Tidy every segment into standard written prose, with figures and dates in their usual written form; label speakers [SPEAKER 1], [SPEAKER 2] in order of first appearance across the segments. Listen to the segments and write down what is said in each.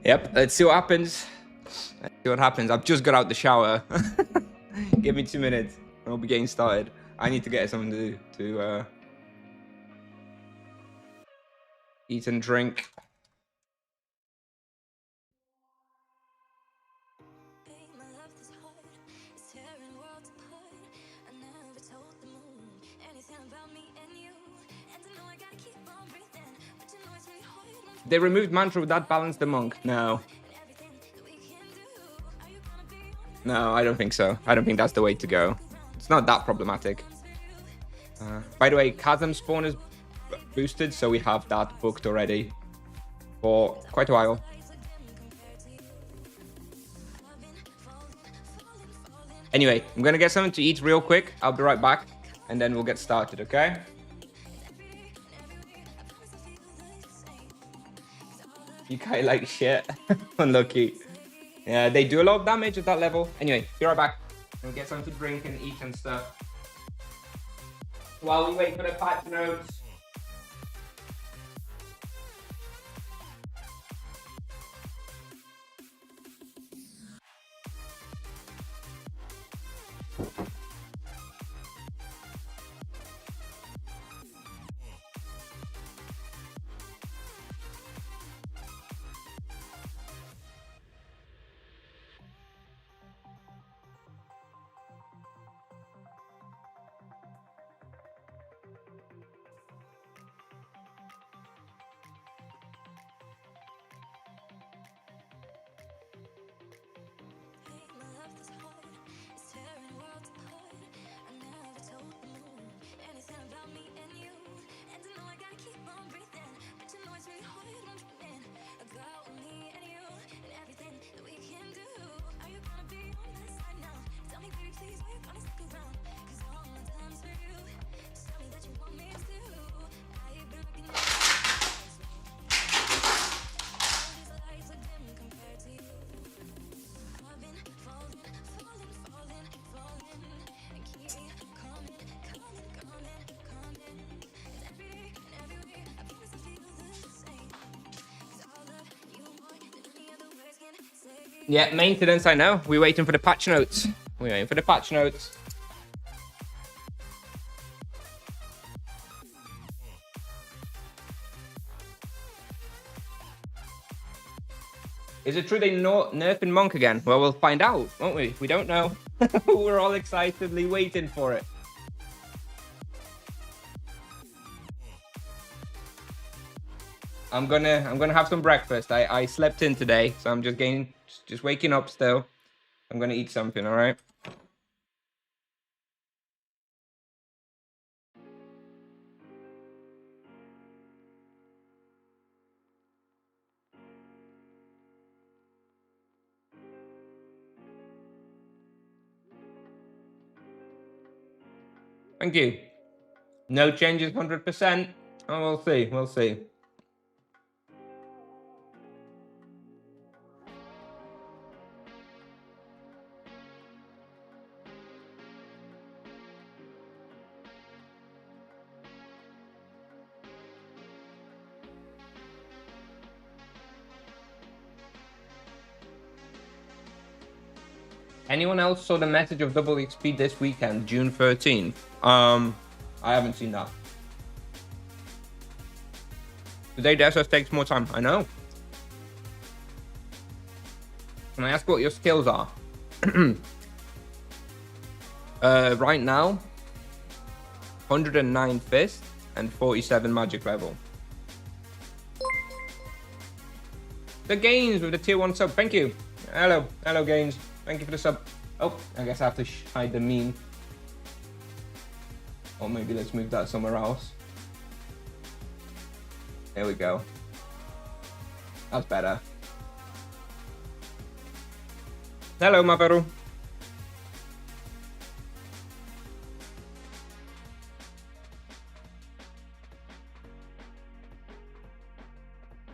[SPEAKER 1] Yep, let's see what happens. Let's see what happens. I've just got out the shower. Give me 2 minutes. I'll be getting started. I need to get something to eat and drink. They removed mantra, would that balance the monk? No. No, I don't think so. I don't think that's the way to go. It's not that problematic. By the way, Chasm spawn is boosted, so we have that booked already for quite a while. Anyway, I'm gonna get something to eat real quick. I'll be right back, and then we'll get started, okay? You guys like shit. Unlucky. Yeah, they do a lot of damage at that level. Anyway, be right back. We'll get something to drink and eat and stuff. While we wait for the patch notes. Yeah, maintenance, I know. We're waiting for the patch notes. We're waiting for the patch notes. Is it true they nerfing Monk again? Well, we'll find out, won't we? We don't know. We're all excitedly waiting for it. I'm gonna have some breakfast. I slept in today, so I'm just waking up still. I'm gonna eat something, all right? Thank you. No changes 100%. Oh, we'll see. We'll see. Anyone else saw the message of double XP this weekend, June 13th? I haven't seen that. Today the SS takes more time. I know. Can I ask what your skills are? Right now, 109 fist and 47 magic level. The Gains with the tier 1 sub. Thank you. Hello Gains. Thank you for the sub. Oh, I guess I have to hide the meme. Or maybe let's move that somewhere else. There we go. That's better. Hello, Maveru.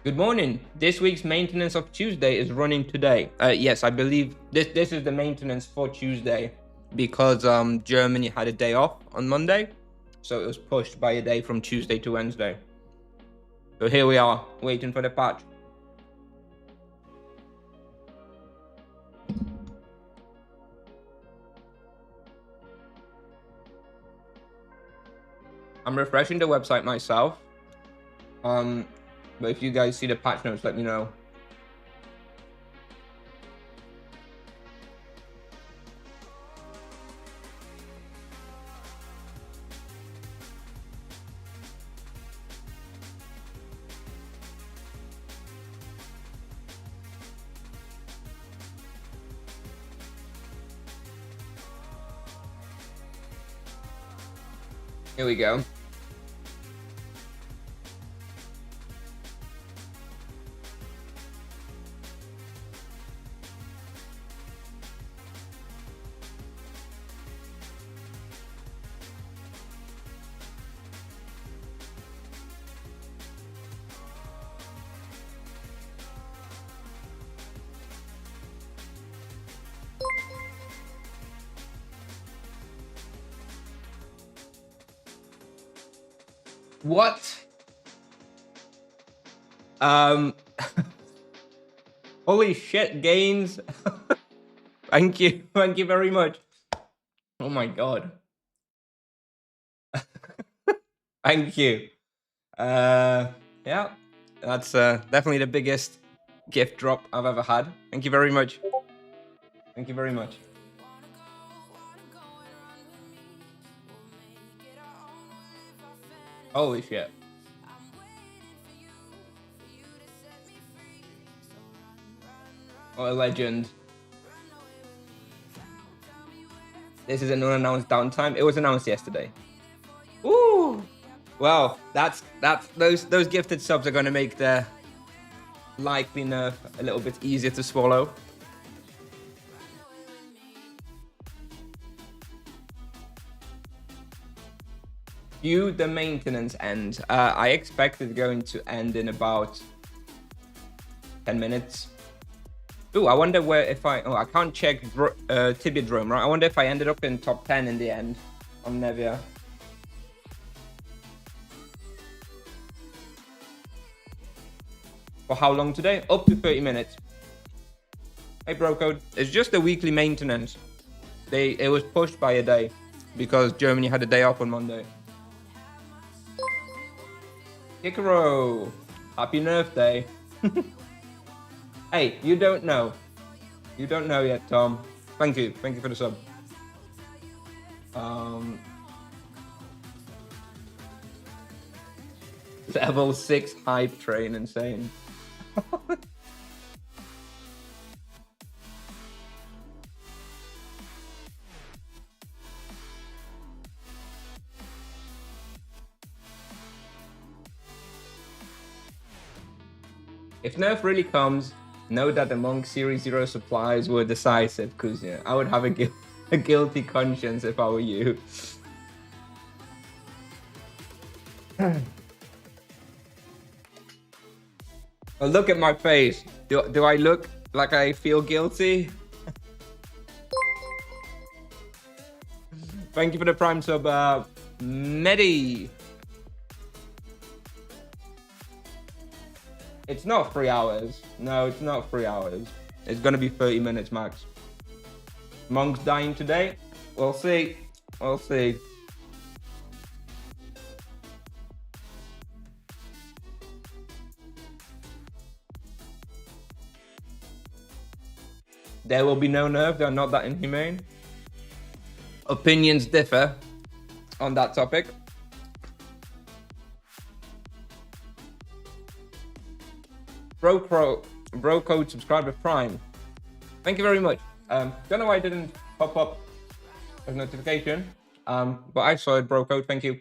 [SPEAKER 1] Good morning. This week's maintenance of Tuesday is running today. Yes, I believe this is the maintenance for Tuesday because Germany had a day off on Monday, so it was pushed by a day from Tuesday to Wednesday. So here we are, waiting for the patch. I'm refreshing the website myself. But if you guys see the patch notes, let me know. Here we go. What? Holy shit, Gains. Thank you very much. Oh my god. Thank you. Yeah, that's definitely the biggest gift drop I've ever had. Thank you very much. Thank you very much. Holy shit. What a legend. This is an unannounced downtime. It was announced yesterday. Ooh. Well, that's those gifted subs are going to make the likely nerf a little bit easier to swallow. Due the maintenance end. I expect it's going to end in about 10 minutes. Ooh, I wonder where if I can't check Tibidrome, right? I wonder if I ended up in top 10 in the end on Nevia. For how long today? Up to 30 minutes. Hey, Brocode. It's just a weekly maintenance. It was pushed by a day because Germany had a day off on Monday. Kikaro, happy Nerf Day. Hey, you don't know. You don't know yet, Tom. Thank you for the sub. Level 6 hype train, insane. If Nerf really comes, know that the Monk Series 0 supplies were decisive, Kusnier. I would have a guilty conscience if I were you. Well, look at my face. Do I look like I feel guilty? Thank you for the Prime sub, Medi. It's not 3 hours. No, it's not 3 hours. It's gonna be 30 minutes max. Monk's dying today? We'll see. We'll see. There will be no nerf. They're not that inhumane. Opinions differ on that topic. Bro code subscriber Prime. Thank you very much. Don't know why it didn't pop up as a notification, but I saw it, bro code. Thank you.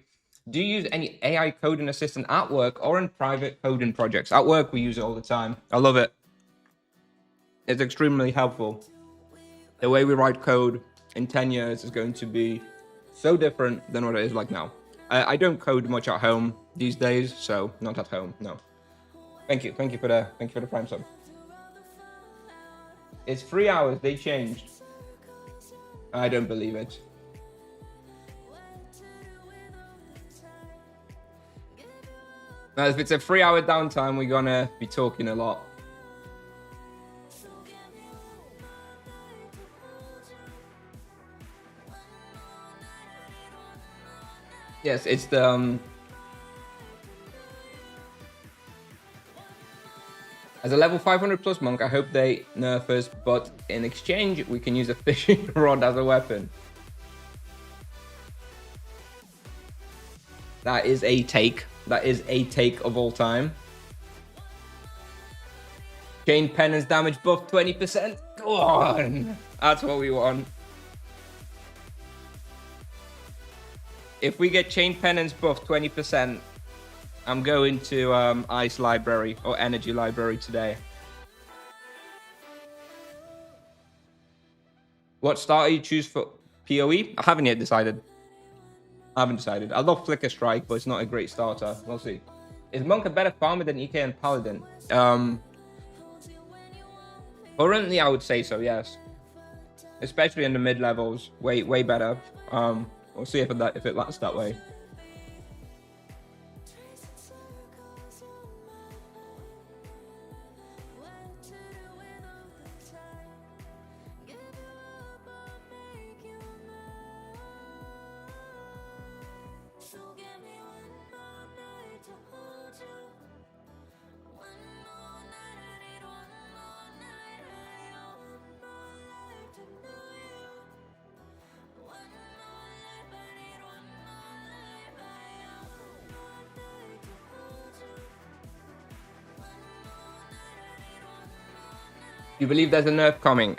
[SPEAKER 1] Do you use any AI coding assistant at work or in private coding projects? At work, we use it all the time. I love it. It's extremely helpful. The way we write code in 10 years is going to be so different than what it is like now. I don't code much at home these days, so not at home, no. Thank you for the Prime sub. It's 3 hours, they changed. I don't believe it. Now, if it's a 3 hour downtime, we're gonna be talking a lot. Yes, it's the as a level 500 plus monk, I hope they nerf us, but in exchange, we can use a fishing rod as a weapon. That is a take. That is a take of all time. Chain penance damage buff 20%. Go on. That's what we want. If we get chain penance buff 20%, I'm going to Ice Library or Energy Library today. What starter you choose for PoE? I haven't yet decided. I love Flicker Strike, but it's not a great starter. We'll see. Is Monk a better farmer than EK and Paladin? Currently, I would say so, yes. Especially in the mid levels, way better. We'll see if it lasts that way. You believe there's a nerf coming?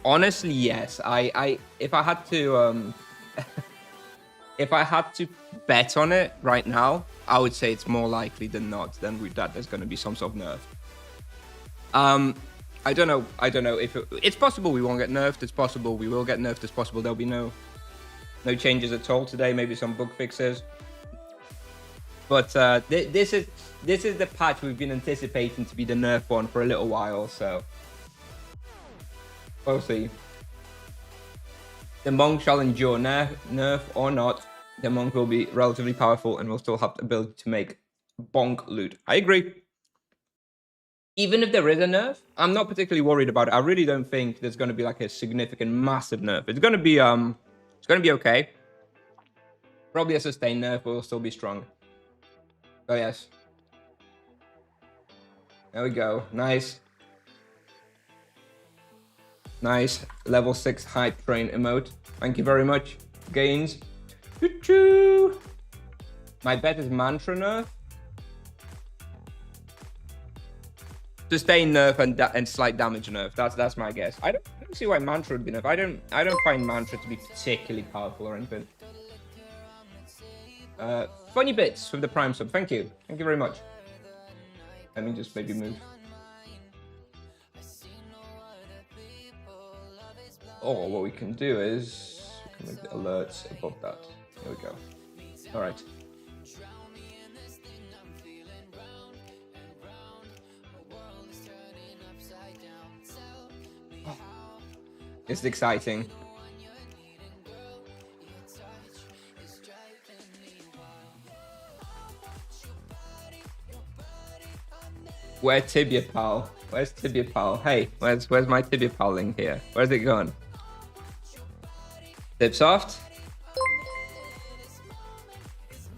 [SPEAKER 1] Honestly, yes. If I had to if I had to bet on it right now, I would say it's more likely than not that there's going to be some sort of nerf. I don't know if it's possible we won't get nerfed. It's possible we will get nerfed. It's possible there'll be no changes at all today. Maybe some bug fixes. But this is the patch we've been anticipating to be the nerf one for a little while, so we'll see. The monk shall endure nerf or not. The monk will be relatively powerful and will still have the ability to make bonk loot. I agree. Even if there is a nerf, I'm not particularly worried about it. I really don't think there's going to be like a significant, massive nerf. It's going to be okay. Probably a sustained nerf, but will still be strong. Oh, yes. There we go. Nice. Nice. Level 6 hype train emote. Thank you very much. Gains. Choo-choo. My bet is mantra nerf. Sustain nerf and slight damage nerf. That's my guess. I don't see why mantra would be nerf. I don't find mantra to be particularly powerful or anything. Funny bits with the Prime sub. Thank you very much. Let me just maybe move. Or what we can do is we can make the alerts above that. There we go. All right. Oh, it's exciting. Where's Tibia Pal? Where's Tibia Pal? Hey, where's my Tibia Pal link here? Where's it gone? Tipsoft.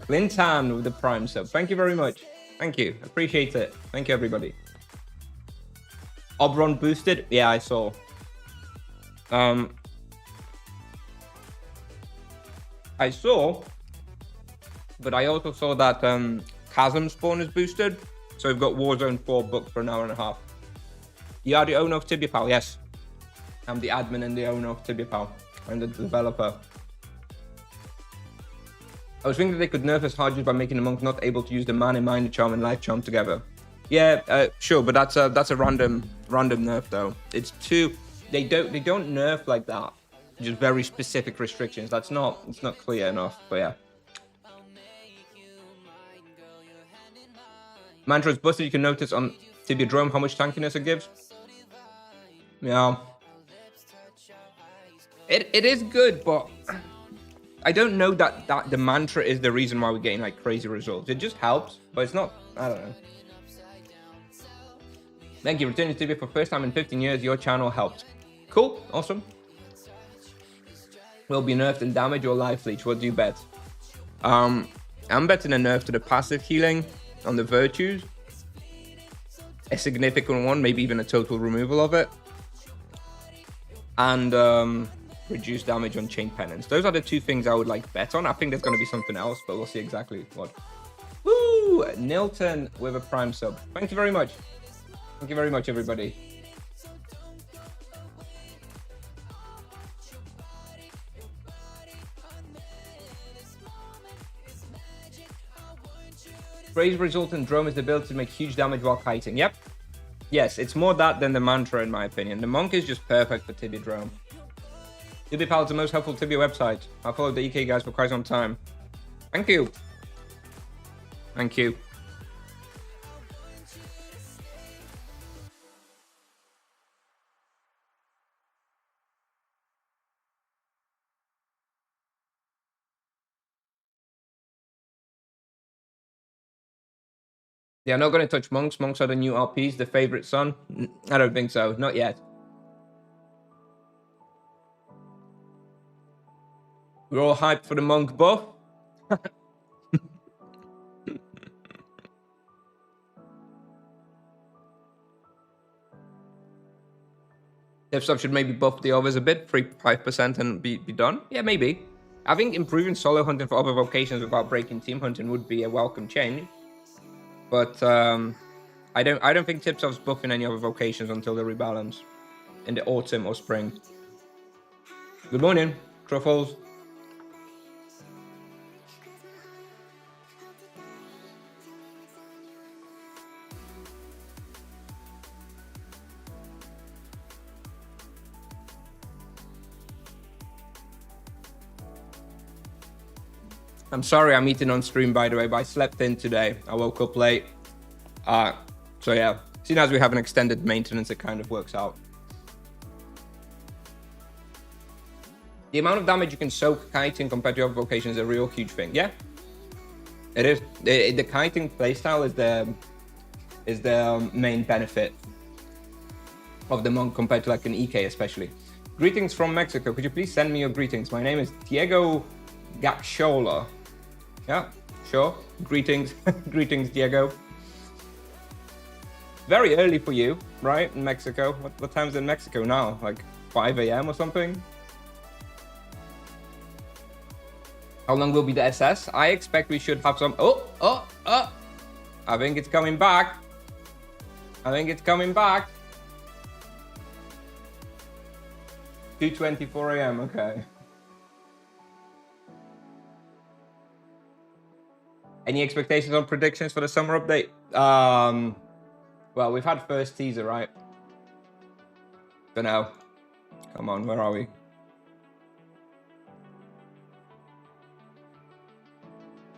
[SPEAKER 1] Clinton with the Prime sub. Thank you very much. Thank you. Appreciate it. Thank you, everybody. Oberon boosted? Yeah, I saw. I saw, but I also saw that Chasm spawn is boosted. So we've got Warzone 4 booked for an hour and a half. You are the owner of Tibia Pal? Yes. I'm the admin and the owner of Tibia Pal. I'm the developer. I was thinking that they could nerf us hard just by making the monk not able to use the mana, minor charm, and life charm together. Yeah, sure, but that's a random nerf though. It's too they don't nerf like that. Just very specific restrictions. It's not clear enough. But yeah. Mantra is busted. You can notice on Tibidrome how much tankiness it gives. Yeah. It is good, but I don't know that the mantra is the reason why we're getting like crazy results. It just helps, but it's not. I don't know. Thank you. Returning to Tibia for first time in 15 years. Your channel helped. Cool. Awesome. Will be nerfed in damage or life leech. What do you bet? I'm betting a nerf to the passive healing on the virtues. A significant one, maybe even a total removal of it. And reduce damage on chain penance. Those are the two things I would like bet on. I think there's going to be something else, but we'll see exactly what. Woo! Nilton with a prime sub. Thank you very much. Thank you very much, everybody. Praise resultant drone is the ability to make huge damage while kiting. Yep. Yes, it's more that than the mantra, in my opinion. The monk is just perfect for Tibidrome. TibiPal is the most helpful Tibia website. I followed the EK guys for quite some time. Thank you. Thank you. Yeah, I'm not going to touch monks. Monks are the new RPs, the favorite son. I don't think so. Not yet. We're all hyped for the monk buff. If some should maybe buff the others a bit, 3-5% and be done. Yeah, maybe. I think improving solo hunting for other vocations without breaking team hunting would be a welcome change. But I don't think Tipsov's buffing any other vocations until they rebalance in the autumn or spring. Good morning, Truffles. I'm sorry I'm eating on stream, by the way, but I slept in today. I woke up late. So yeah, seeing as we have an extended maintenance, it kind of works out. The amount of damage you can soak kiting compared to other vocations is a real huge thing. Yeah, it is. The kiting playstyle is the main benefit of the monk compared to like an EK especially. Greetings from Mexico. Could you please send me your greetings? My name is Diego Gachola. Yeah, sure. Greetings. Greetings, Diego. Very early for you, right? In Mexico. What time's in Mexico now? Like 5 a.m. or something? How long will be the SS? I expect we should have some... Oh! I think it's coming back. I think it's coming back. 2:24 a.m. Okay. Any expectations on predictions for the summer update? Well, we've had first teaser, right? For now. Come on, where are we?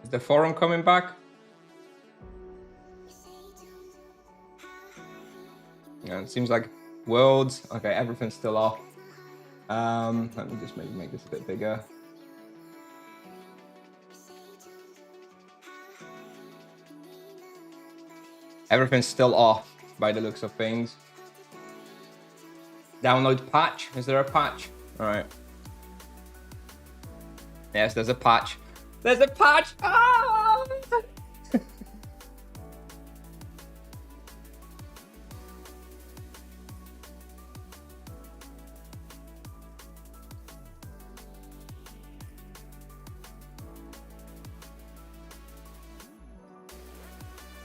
[SPEAKER 1] Is the forum coming back? Yeah, it seems like worlds. Okay, everything's still off. Let me just maybe make this a bit bigger. Everything's still off by the looks of things. Download patch. Is there a patch? All right. Yes, there's a patch. There's a patch. Ah!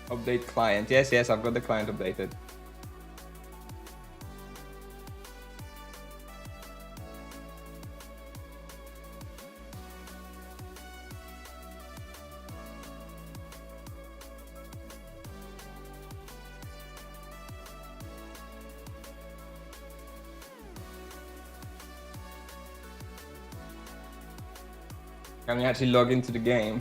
[SPEAKER 1] Update client. Yes, I've got the client updated. Can we actually log into the game?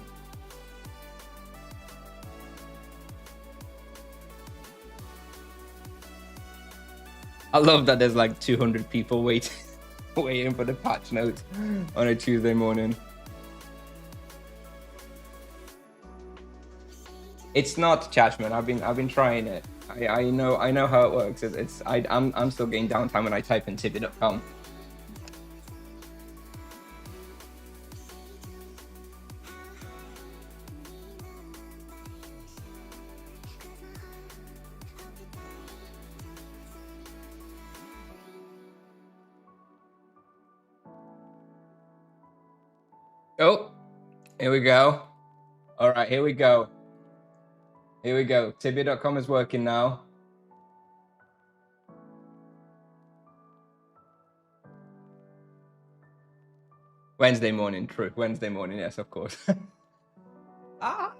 [SPEAKER 1] I love that there's like 200 people waiting for the patch notes on a Tuesday morning. It's not Chachman. I've been trying it. I know how it works. I'm still getting downtime when I type in Tibidrome. Oh, here we go. All right, here we go. Here we go. Tibia.com is working now. Wednesday morning, true. Wednesday morning, yes, of course. Ah.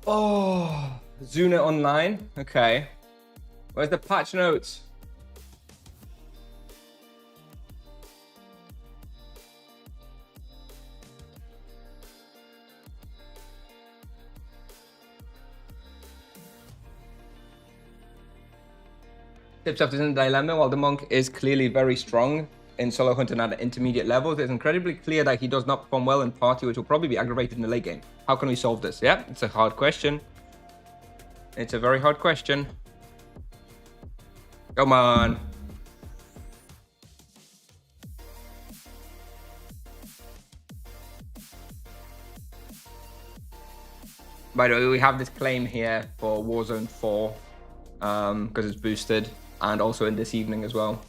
[SPEAKER 1] Oh, Zuna online. Okay. Where's the patch notes? Tipsoft is in a dilemma. While the monk is clearly very strong in solo hunting at intermediate levels, it's incredibly clear that he does not perform well in party, which will probably be aggravated in the late game. How can we solve this? Yeah, it's a hard question. It's a very hard question. Come on. By the way, we have this claim here for Warzone 4 because it's boosted, and also in this evening as well.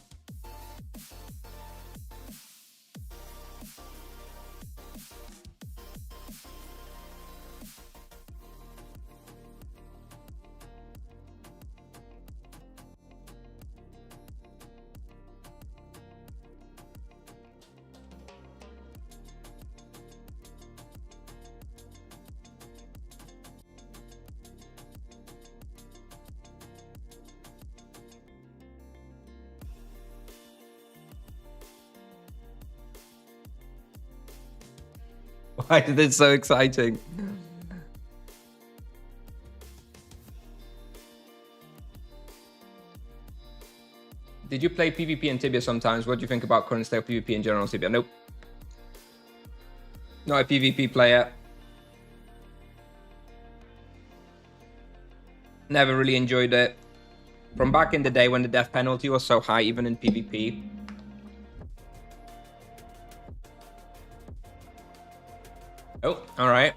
[SPEAKER 1] Why is this so exciting? Did you play PvP in Tibia sometimes? What do you think about current state of PvP in general, Tibia? Nope. Not a PvP player. Never really enjoyed it. From back in the day when the death penalty was so high, even in PvP. Oh, all right.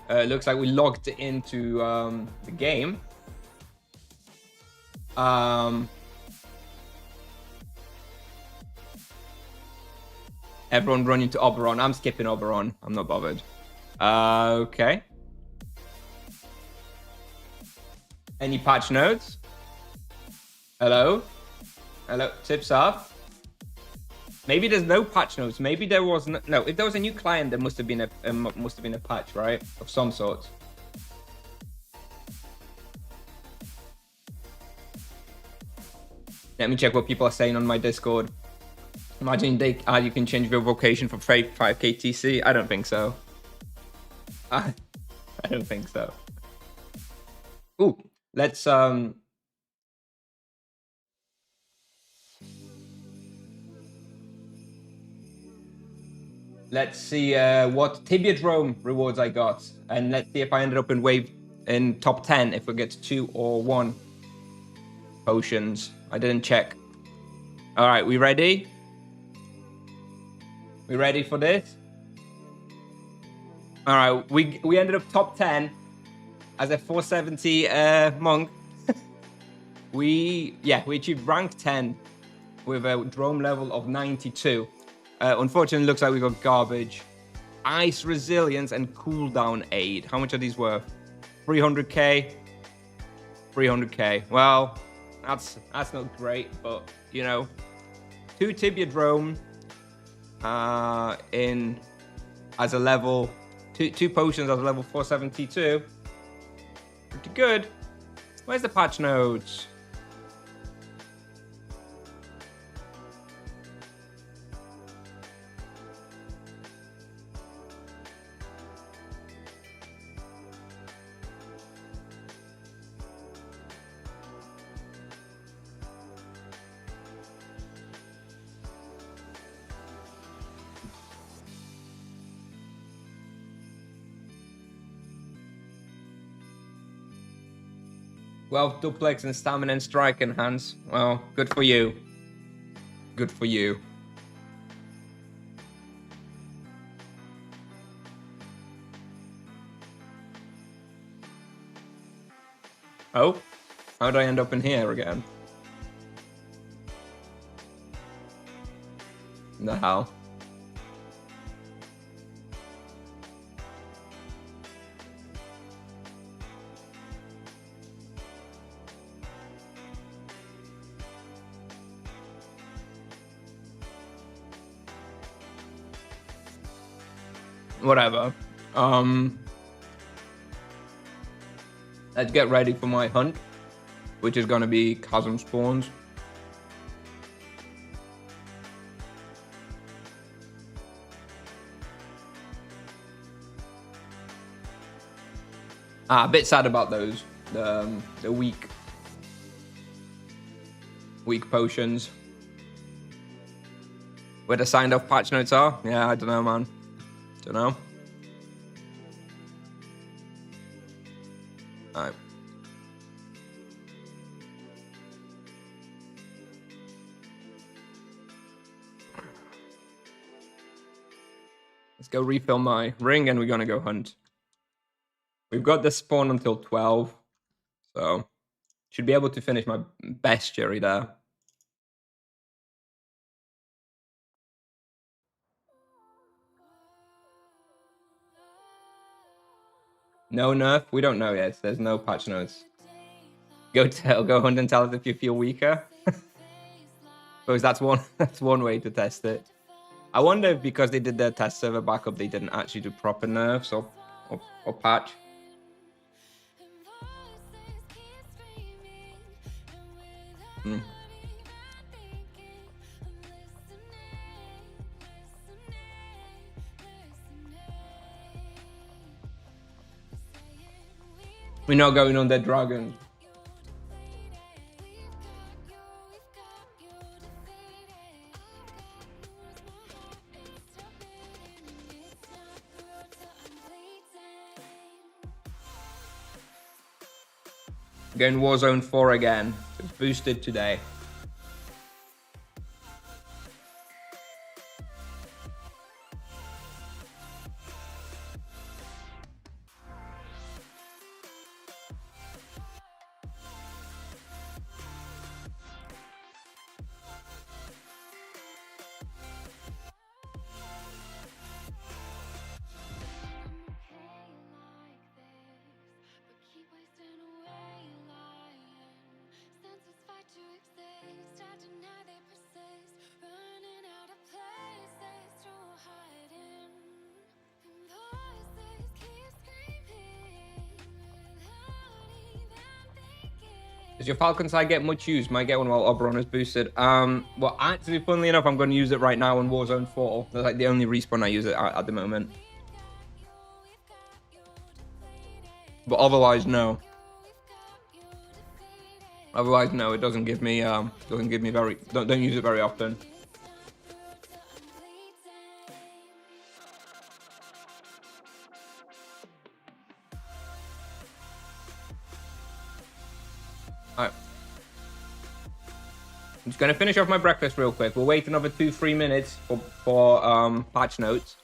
[SPEAKER 1] Looks like we logged into the game. Everyone running to Oberon. I'm skipping Oberon. I'm not bothered. Okay. Any patch notes? Hello? Hello? Tips off? Maybe there's no patch notes. Maybe there was no. If there was a new client, there must have been a patch, right, of some sort. Let me check what people are saying on my Discord. Imagine you can change your vocation for 5k TC. I don't think so. I don't think so. Ooh, let's Let's see what Tibidrome rewards I got. And let's see if I ended up in top 10 if we get 2 or 1 potions. I didn't check. All right, we ready? We ready for this? All right, we ended up top 10 as a 470 monk. we achieved rank 10 with a drone level of 92. Unfortunately, it looks like we got garbage. Ice resilience and cooldown aid. How much are these worth? 300k. 300k. Well, that's not great, but you know, 2 Tibidrome in as a level 2 potions as a level 472. Pretty good. Where's the patch notes? Well, duplex and stamina and strike enhance. Well, good for you. Good for you. Oh, how did I end up in here again? The hell? Whatever. Let's get ready for my hunt, which is gonna be chasm spawns. A bit sad about those, the weak potions. Where the signed off patch notes are? Yeah, I don't know, man. Don't know. Alright. Let's go refill my ring and we're gonna go hunt. We've got the spawn until 12, so should be able to finish my bestiary there. No nerf? We don't know yet. There's no patch notes. Go hunt and tell us if you feel weaker. Because that's one way to test it. I wonder if because they did their test server backup, they didn't actually do proper nerfs or patch. We're not going on that dragon. Going Warzone 4 again. It's boosted today. Does your Falcon side get much use? Might get one while Oberon is boosted. Well, actually, funnily enough, I'm going to use it right now in Warzone 4. That's like the only respawn I use it at the moment. But otherwise, no. Otherwise, no. It doesn't give me very. Don't use it very often. Alright. I'm just going to finish off my breakfast real quick. We'll wait another 2-3 minutes for patch notes.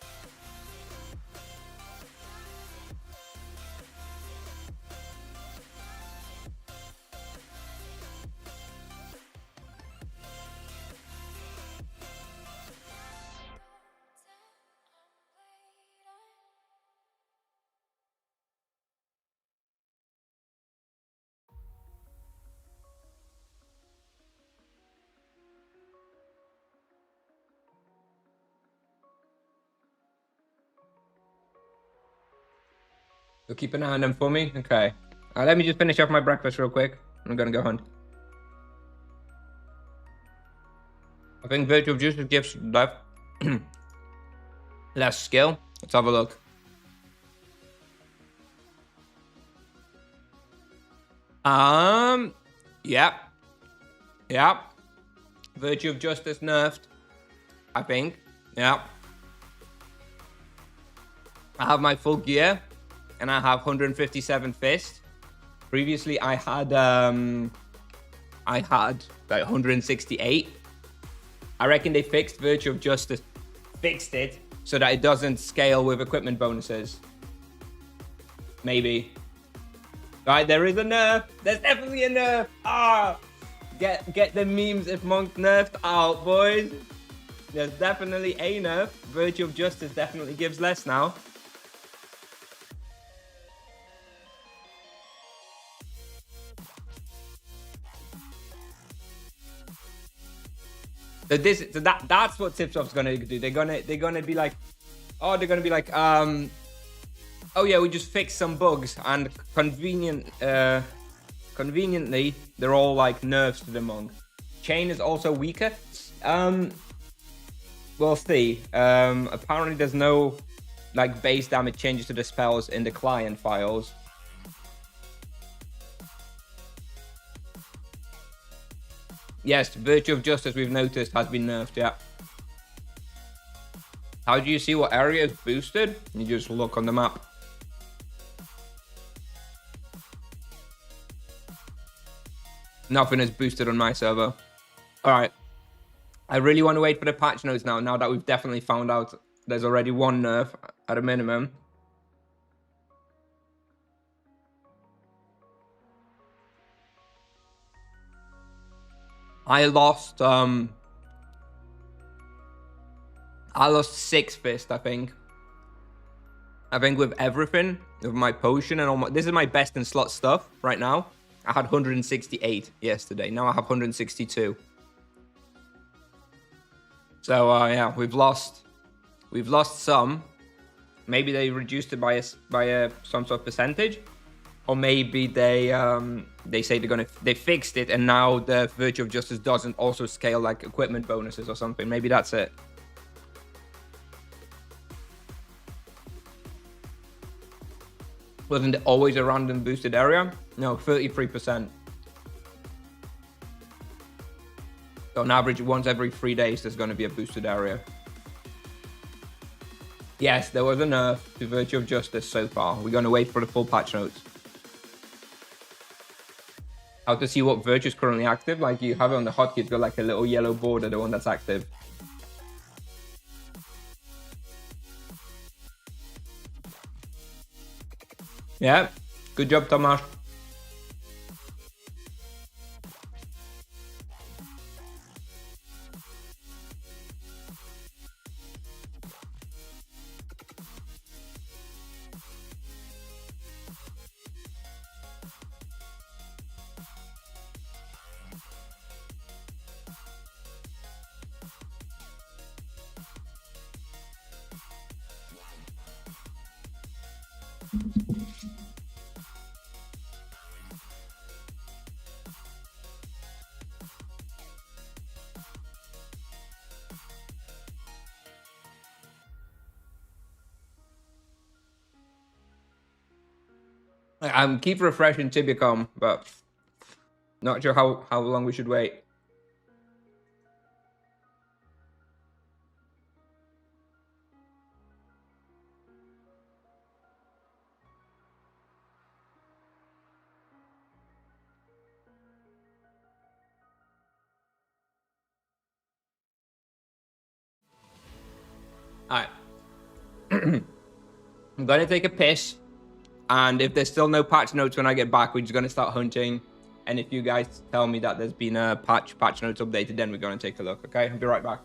[SPEAKER 1] So keep an eye on them for me. Okay. Let me just finish off my breakfast real quick. I'm gonna go hunt. I think Virtue of Juice gives left less skill. Let's have a look. Yeah. Virtue of Justice nerfed, I think. Yeah. I have my full gear. And I have 157 fist. Previously, I had like 168. I reckon they fixed Virtue of Justice, fixed it so that it doesn't scale with equipment bonuses. Maybe. Right, there is a nerf. There's definitely a nerf. Ah, get the memes if Monk nerfed out, boys. There's definitely a nerf. Virtue of Justice definitely gives less now. So that's what Tipsoft's gonna do. They're gonna be like, oh, oh yeah, we just fixed some bugs, and conveniently they're all like nerfs to the Monk. Chain is also weaker. We'll see. Apparently there's no like base damage changes to the spells in the client files. Yes, Virtue of Justice, we've noticed, has been nerfed, yeah. How do you see what area is boosted? You just look on the map. Nothing is boosted on my server. Alright. I really want to wait for the patch notes now that we've definitely found out there's already one nerf at a minimum. I lost 6 fist, I think. I think with everything, with my potion and all my, this is my best in slot stuff right now. I had 168 yesterday. Now I have 162. So yeah, we've lost some. Maybe they reduced it by some sort of percentage, or maybe they say they fixed it and now the Virtue of Justice doesn't also scale like equipment bonuses or something. Maybe that's it. Wasn't it always a random boosted area? No, 33%. So on average, once every 3 days, there's going to be a boosted area. Yes, there was a nerf to Virtue of Justice so far. We're going to wait for the full patch notes. How to see what Virtue is currently active? Like you have it on the hotkey, it's got like a little yellow border, the one that's active. Yeah, good job, Tomasz. I'm keep refreshing Tibidrome, but not sure how long we should wait. Alright. I'm gonna take a piss. And if there's still no patch notes when I get back, we're just gonna start hunting. And if you guys tell me that there's been a patch notes updated, then we're gonna take a look, okay? I'll be right back.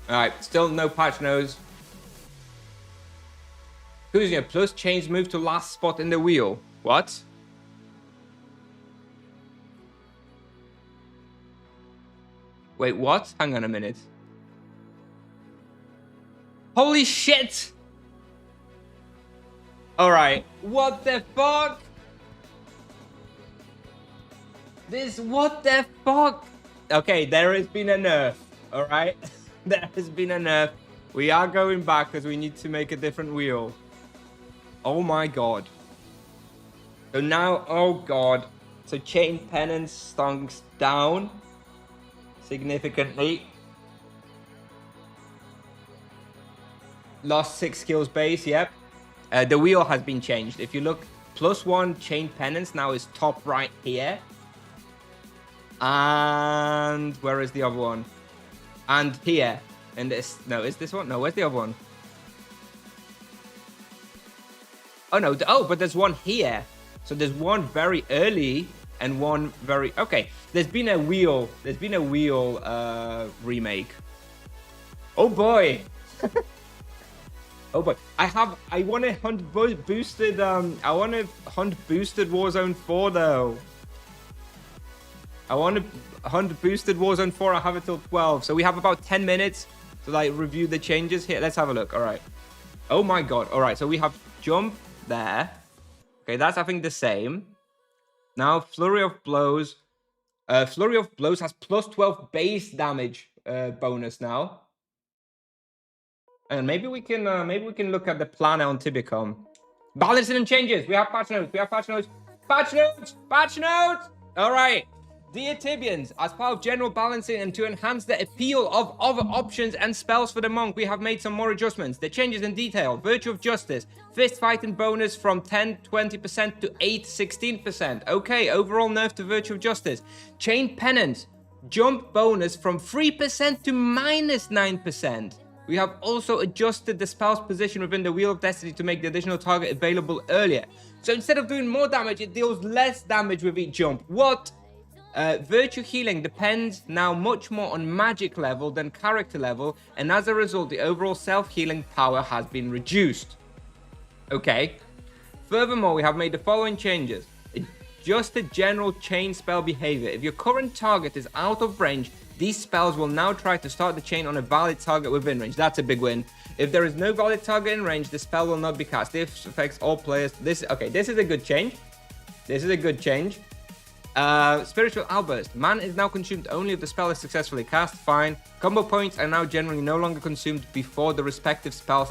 [SPEAKER 1] All right, still no patch nose. Kusnier plus change move to last spot in the wheel. What? Wait, what? Hang on a minute. Holy shit! All right, what the fuck? What the fuck? Okay, there has been a nerf, all right? There has been a nerf. We are going back because we need to make a different wheel. Oh my god. So now, oh god. So chain penance stunks down significantly. Lost 6 skills base, yep. The wheel has been changed. If you look, +1 chain penance now is top right here. And where is the other one? And here. And this, no, is this one? No, where's the other one? Oh no, oh, but there's one here. So there's one very early and one very, okay. There's been a wheel remake. Oh boy. Oh boy. I want to hunt boosted, I want to hunt boosted Warzone 4 though. I want to hunt boosted Warzone 4. I have it till 12. So we have about 10 minutes to like review the changes here. Let's have a look. All right. Oh my god. All right. So we have jump there. Okay, that's I think the same. Now flurry of blows. Flurry of blows has +12 base damage bonus now. And maybe we can look at the plan on Tibidrome. Balancing and changes. We have patch notes. We have patch notes. Patch notes. Patch notes. All right. Dear Tibians, as part of general balancing and to enhance the appeal of other options and spells for the monk, we have made some more adjustments. The changes in detail: Virtue of Justice, fist fighting bonus from 10-20% to 8-16%. Okay, overall nerf to Virtue of Justice. Chain penance, jump bonus from 3% to -9%. We have also adjusted the spell's position within the Wheel of Destiny to make the additional target available earlier. So instead of doing more damage, it deals less damage with each jump. What? Virtue healing depends now much more on magic level than character level, and as a result, the overall self-healing power has been reduced. Okay. Furthermore, we have made the following changes. Adjusted general chain spell behavior. If your current target is out of range, these spells will now try to start the chain on a valid target within range. That's a big win. If there is no valid target in range, the spell will not be cast. This affects all players. This is a good change. This is a good change. Spiritual Outburst. Man is now consumed only if the spell is successfully cast. Fine. Combo points are now generally no longer consumed before the respective spell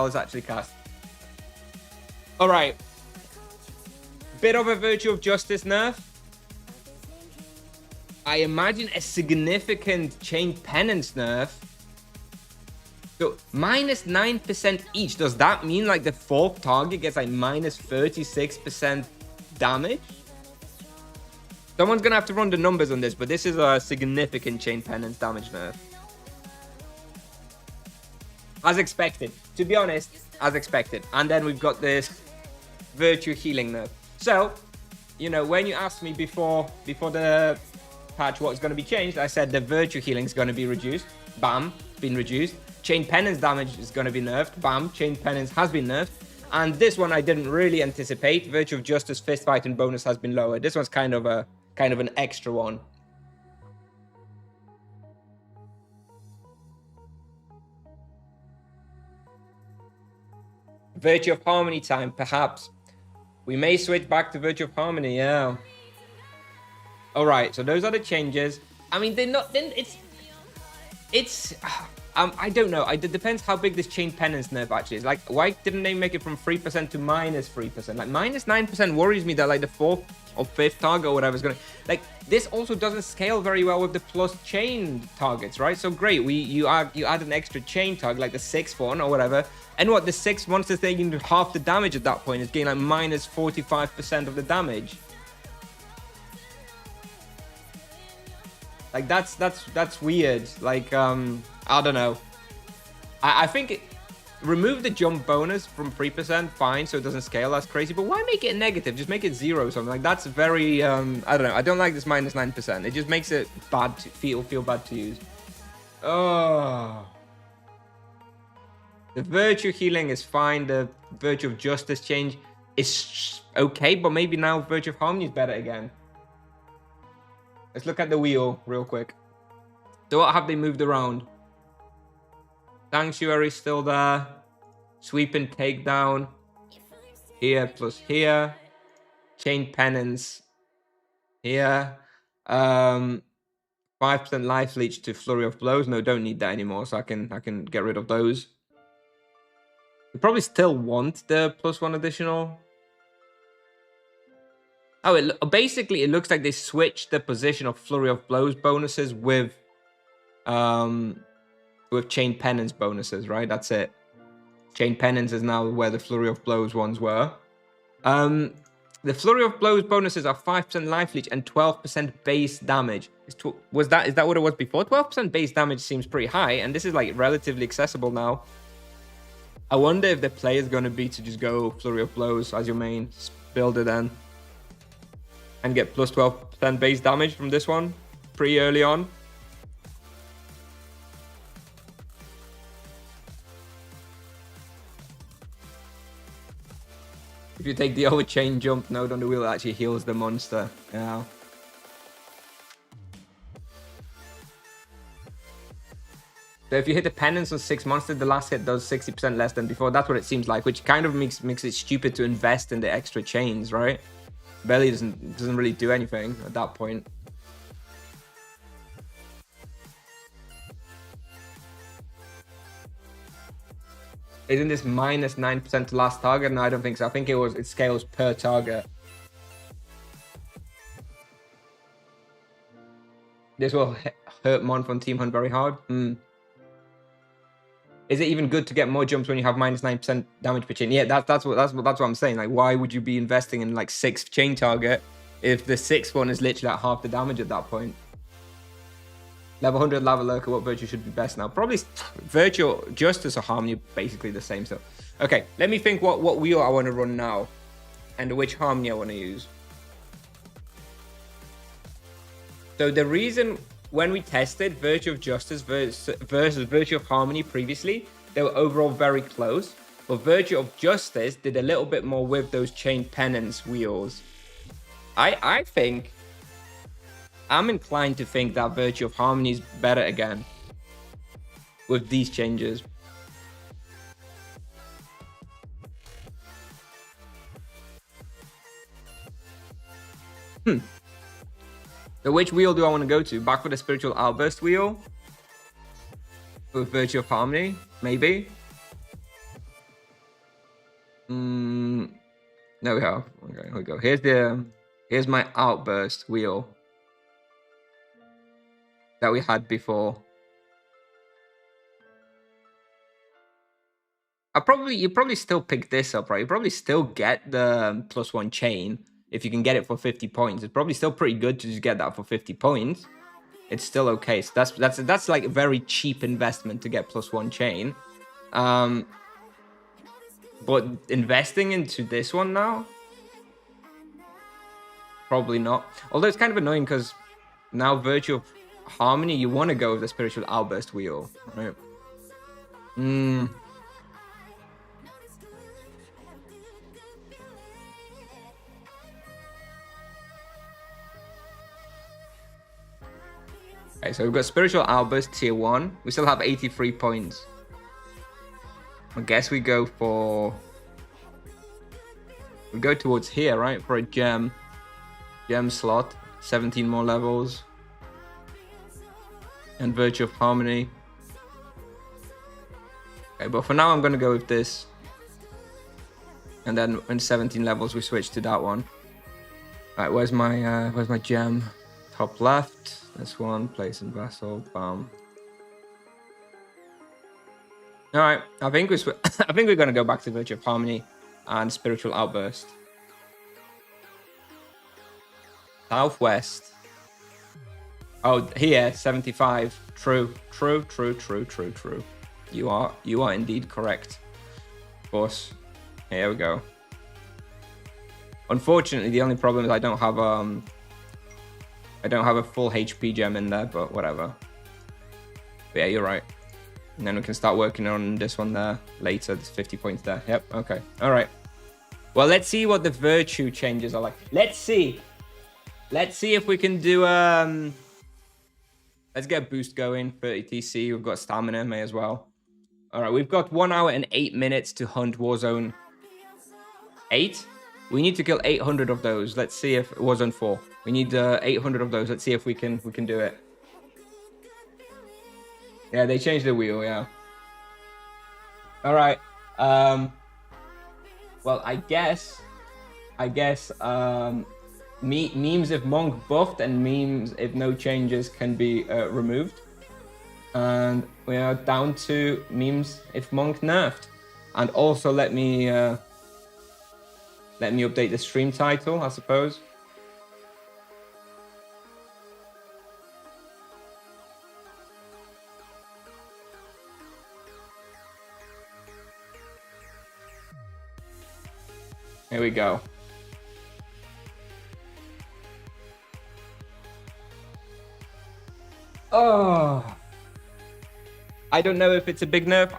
[SPEAKER 1] is actually cast. Alright. Bit of a Virtue of Justice nerf. I imagine a significant Chain Penance nerf. So, -9% each. Does that mean like the fourth target gets like -36% damage? Someone's going to have to run the numbers on this, but this is a significant Chain Penance damage nerf. As expected. To be honest, as expected. And then we've got this Virtue Healing nerf. So, you know, when you asked me before the patch what's going to be changed, I said the Virtue Healing is going to be reduced. Bam, been reduced. Chain Penance damage is going to be nerfed. Bam, Chain Penance has been nerfed. And this one I didn't really anticipate. Virtue of Justice fist fighting bonus has been lowered. This one's kind of an extra one. Virtue of Harmony time, perhaps. We may switch back to Virtue of Harmony, yeah. Alright, so those are the changes. I mean, they're not... It's... I don't know. It depends how big this Chain Penance nerf actually is. Like, why didn't they make it from 3% to -3%? Like, -9% worries me that, like, the fourth or fifth target or whatever is going to... Like, this also doesn't scale very well with the plus chain targets, right? So, great. You add an extra chain target, like the sixth one or whatever. And what? The sixth monster's taking half the damage at that point. It's getting, like, -45% of the damage. Like, that's weird. Like, I don't know. I think remove the jump bonus from 3%, fine, so it doesn't scale. That's crazy. But why make it negative? Just make it 0 or something. Like, that's very, I don't know. I don't like this -9%. It just makes it bad to feel bad to use. Oh. The virtue healing is fine. The virtue of justice change is okay, but maybe now virtue of harmony is better again. Let's look at the wheel real quick. So what have they moved around? Sanctuary still there. Sweep and takedown. Here plus here. Chain penance. Here. 5% life leech to flurry of blows. No, don't need that anymore. So I can get rid of those. You probably still want the +1 additional. Oh, basically it looks like they switched the position of flurry of blows bonuses with chain penance bonuses, right? That's it. Chain penance is now where the flurry of blows ones were. The flurry of blows bonuses are 5% life leech and 12% base damage. Is that what it was before? 12% base damage seems pretty high, and this is like relatively accessible now. I wonder if the play is going to be to just go flurry of blows as your main builder then, and get plus 12% base damage from this one pretty early on. If you take the overchain jump node on the wheel, it actually heals the monster. Yeah. So if you hit the penance on 6 monsters, the last hit does 60% less than before. That's what it seems like, which kind of makes it stupid to invest in the extra chains, right? Belly doesn't really do anything at that point. Isn't this minus 9% to last target? No, I don't think so. I think it scales per target. This will hurt Mon from Team Hunt very hard. Is it even good to get more jumps when you have minus 9% damage per chain? Yeah, that's what I'm saying. Like, why would you be investing in like 6th chain target if the 6th one is literally at half the damage at that point? Level 100 Lava Lurker, what virtue should be best now? Probably virtue, justice, or harmony, basically the same stuff. Okay, let me think what wheel I want to run now and which harmony I want to use. So the reason when we tested Virtue of Justice versus Virtue of Harmony previously, they were overall very close. But Virtue of Justice did a little bit more with those chain penance wheels. I think, I'm inclined to think that Virtue of Harmony is better again with these changes. So which wheel do I want to go to? Back for the Spiritual Outburst wheel? With Virtue of Harmony? Maybe? There we have. Okay, here we go. Here's my Outburst wheel that we had before. You probably still pick this up, right? You probably still get the +1 chain. If you can get it for 50 points, it's probably still pretty good to just get that for 50 points. It's still okay. So that's like a very cheap investment to get +1 chain. But investing into this one now, probably not. Although it's kind of annoying because now Virtue of Harmony, you want to go with the Spiritual Outburst wheel, right? Okay, so we've got Spiritual Outburst tier 1. We still have 83 points. I guess we go towards here, right? For a gem slot. 17 more levels. And Virtue of Harmony. Okay, but for now I'm gonna go with this. And then in 17 levels we switch to that one. Alright, where's my gem? Top left. This one, place in vessel, bam. All right, I think we're gonna go back to Virtue of Harmony and Spiritual Outburst. Southwest. Oh, here, 75. True. You are indeed correct. Of course. Here we go. Unfortunately, the only problem is I don't have a full HP gem in there, but whatever. But yeah, you're right. And then we can start working on this one there later. There's 50 points there. Yep. Okay. All right. Well, let's see what the virtue changes are like. Let's see. Let's see if we can do... Let's get a boost going. 30 TC. We've got stamina. May as well. All right. We've got 1 hour and 8 minutes to hunt Warzone 8. We need to kill 800 of those. Let's see if... Warzone 4. We need 800 of those. Let's see if we can do it. Yeah, they changed the wheel, yeah. All right. Well, I guess memes if Monk buffed and memes if no changes can be removed. And we are down to memes if Monk nerfed. And also let me update the stream title, I suppose. Here we go. Oh, I don't know if it's a big nerf.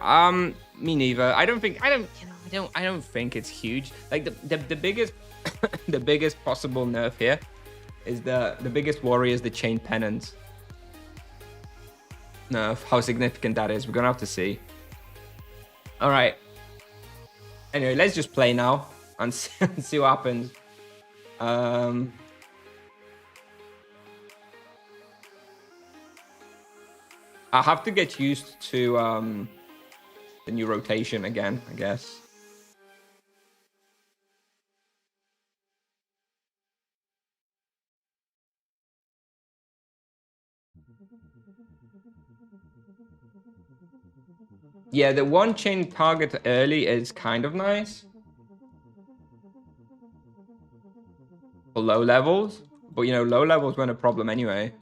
[SPEAKER 1] Me neither. I don't think it's huge. Like the biggest the biggest possible nerf here is the biggest worry is the chain penance nerf. How significant that is, we're gonna have to see. All right. Anyway, let's just play now and see what happens. I have to get used to the new rotation again, I guess. Yeah, the one chain target early is kind of nice. For low levels, but you know, low levels weren't a problem anyway.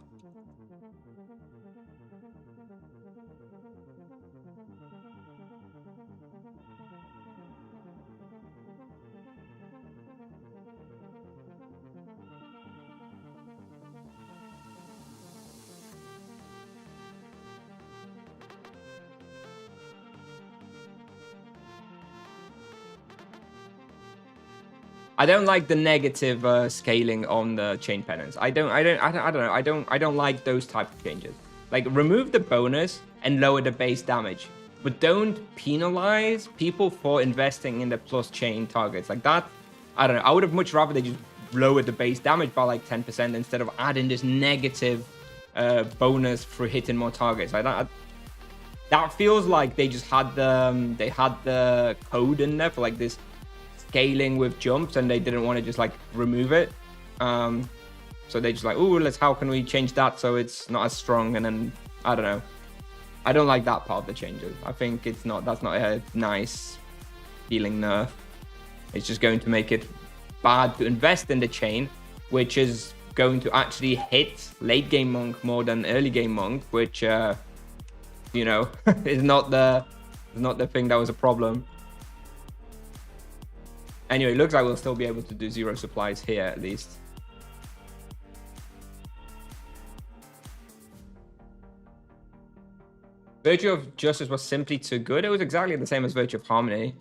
[SPEAKER 1] I don't like the negative scaling on the chain penance. I don't like those type of changes. Like, remove the bonus and lower the base damage, but don't penalize people for investing in the plus chain targets like that. I don't know. I would have much rather they just lowered the base damage by like 10% instead of adding this negative bonus for hitting more targets. Like that feels like they just had the code in there for like this scaling with jumps, and they didn't want to just like remove it. So they just like, oh, how can we change that so it's not as strong? And then I don't know. I don't like that part of the changes. I think that's not a nice feeling nerf. It's just going to make it bad to invest in the chain, which is going to actually hit late game Monk more than early game Monk, which you know, is not the thing that was a problem. Anyway, it looks like we'll still be able to do 0 supplies here at least. Virtue of Justice was simply too good. It was exactly the same as Virtue of Harmony.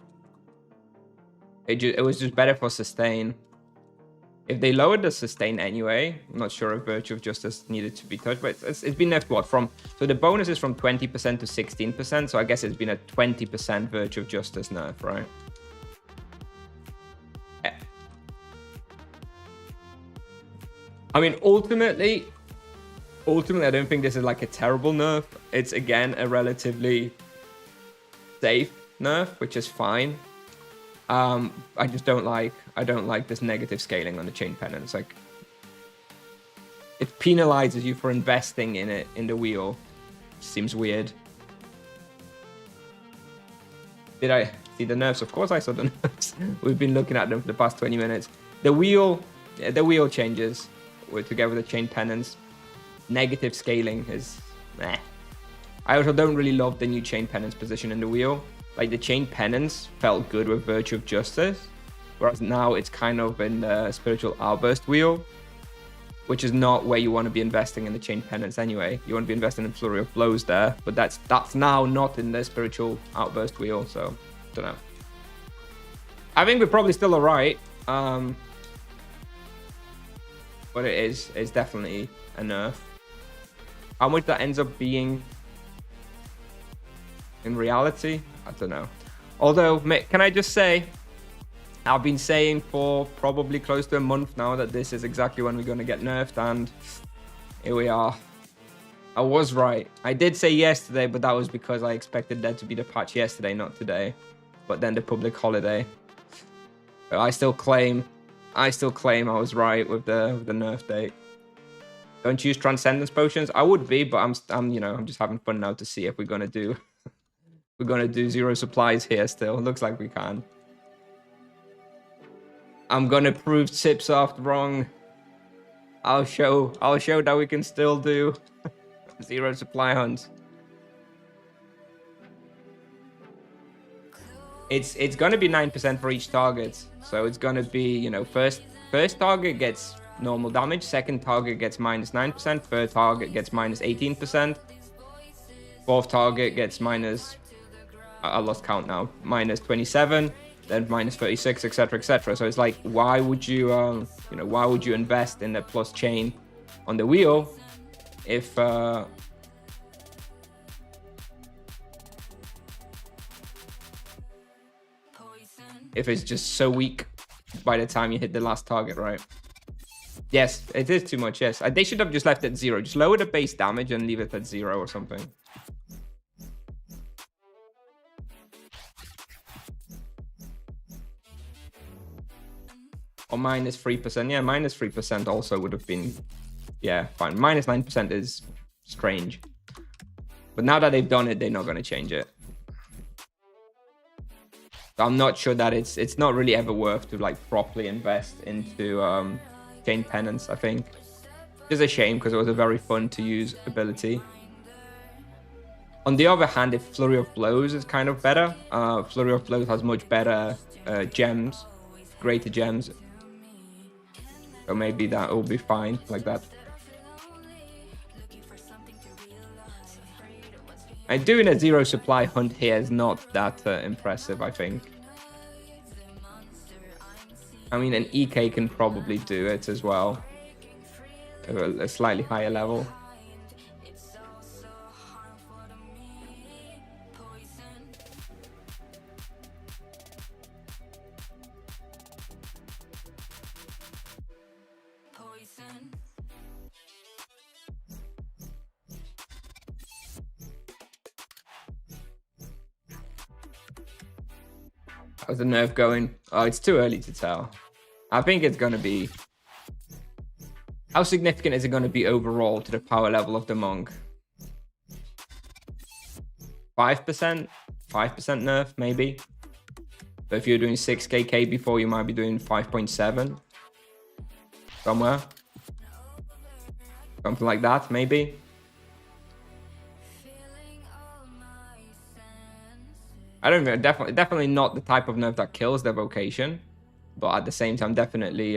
[SPEAKER 1] It was just better for sustain. If they lowered the sustain anyway, I'm not sure if Virtue of Justice needed to be touched, but it's been nerfed what? So the bonus is from 20% to 16%, so I guess it's been a 20% Virtue of Justice nerf, right? I mean, ultimately, I don't think this is like a terrible nerf. It's again a relatively safe nerf, which is fine. I just don't like this negative scaling on the chain penance. Like, it penalizes you for investing in it in the wheel. Seems weird. Did I see the nerfs? Of course I saw the nerfs. We've been looking at them for the past 20 minutes. The wheel changes together with the chain penance. Negative scaling is meh. I also don't really love the new chain penance position in the wheel. Like, the chain penance felt good with Virtue of Justice, whereas now it's kind of in the spiritual outburst wheel. which is not where you want to be investing in the chain penance anyway. You want to be investing in flurry of blows there, but that's now not in the spiritual outburst wheel, so don't know. I think we're probably still alright, but it's definitely a nerf. How much that ends up being in reality, I don't know. Although, can I just say, I've been saying for probably close to a month now that this is exactly when we're going to get nerfed, and here we are. I was right. I did say yesterday, but that was because I expected there to be the patch yesterday, not today. But then the public holiday. But I still claim I was right with the nerf date. Don't use transcendence potions. I would be, but I'm just having fun now to see if we're gonna do zero supplies here still. Looks like we can. I'm gonna prove Sipsoft wrong. I'll show that we can still do zero supply hunts. It's gonna be 9% for each target. So it's gonna be, first target gets normal damage, second target gets -9%, third target gets -18%, fourth target gets I lost count now, -27, then -36, etc., etc. So it's like, why would you invest in the plus chain on the wheel if it's just so weak by the time you hit the last target, right? Yes, it is too much, yes. They should have just left it at 0. Just lower the base damage and leave it at 0 or something. Or -3%. Yeah, -3% also would have been, yeah, fine. -9% is strange. But now that they've done it, they're not going to change it. I'm not sure that it's not really ever worth to like properly invest into chain penance, I think. It's a shame because it was a very fun to use ability. On the other hand, if Flurry of Blows is kind of better, Flurry of Blows has much better gems, greater gems. So maybe that will be fine like that. And doing a zero supply hunt here is not that impressive, I think. I mean, an EK can probably do it as well, at a slightly higher level. How's the nerf going? Oh, it's too early to tell. I think it's going to be... How significant is it going to be overall to the power level of the monk? 5%? 5% nerf, maybe? But if you're doing 6kk before, you might be doing 5.7. Somewhere. Something like that, maybe? I don't know, definitely not the type of nerf that kills the vocation, but at the same time, definitely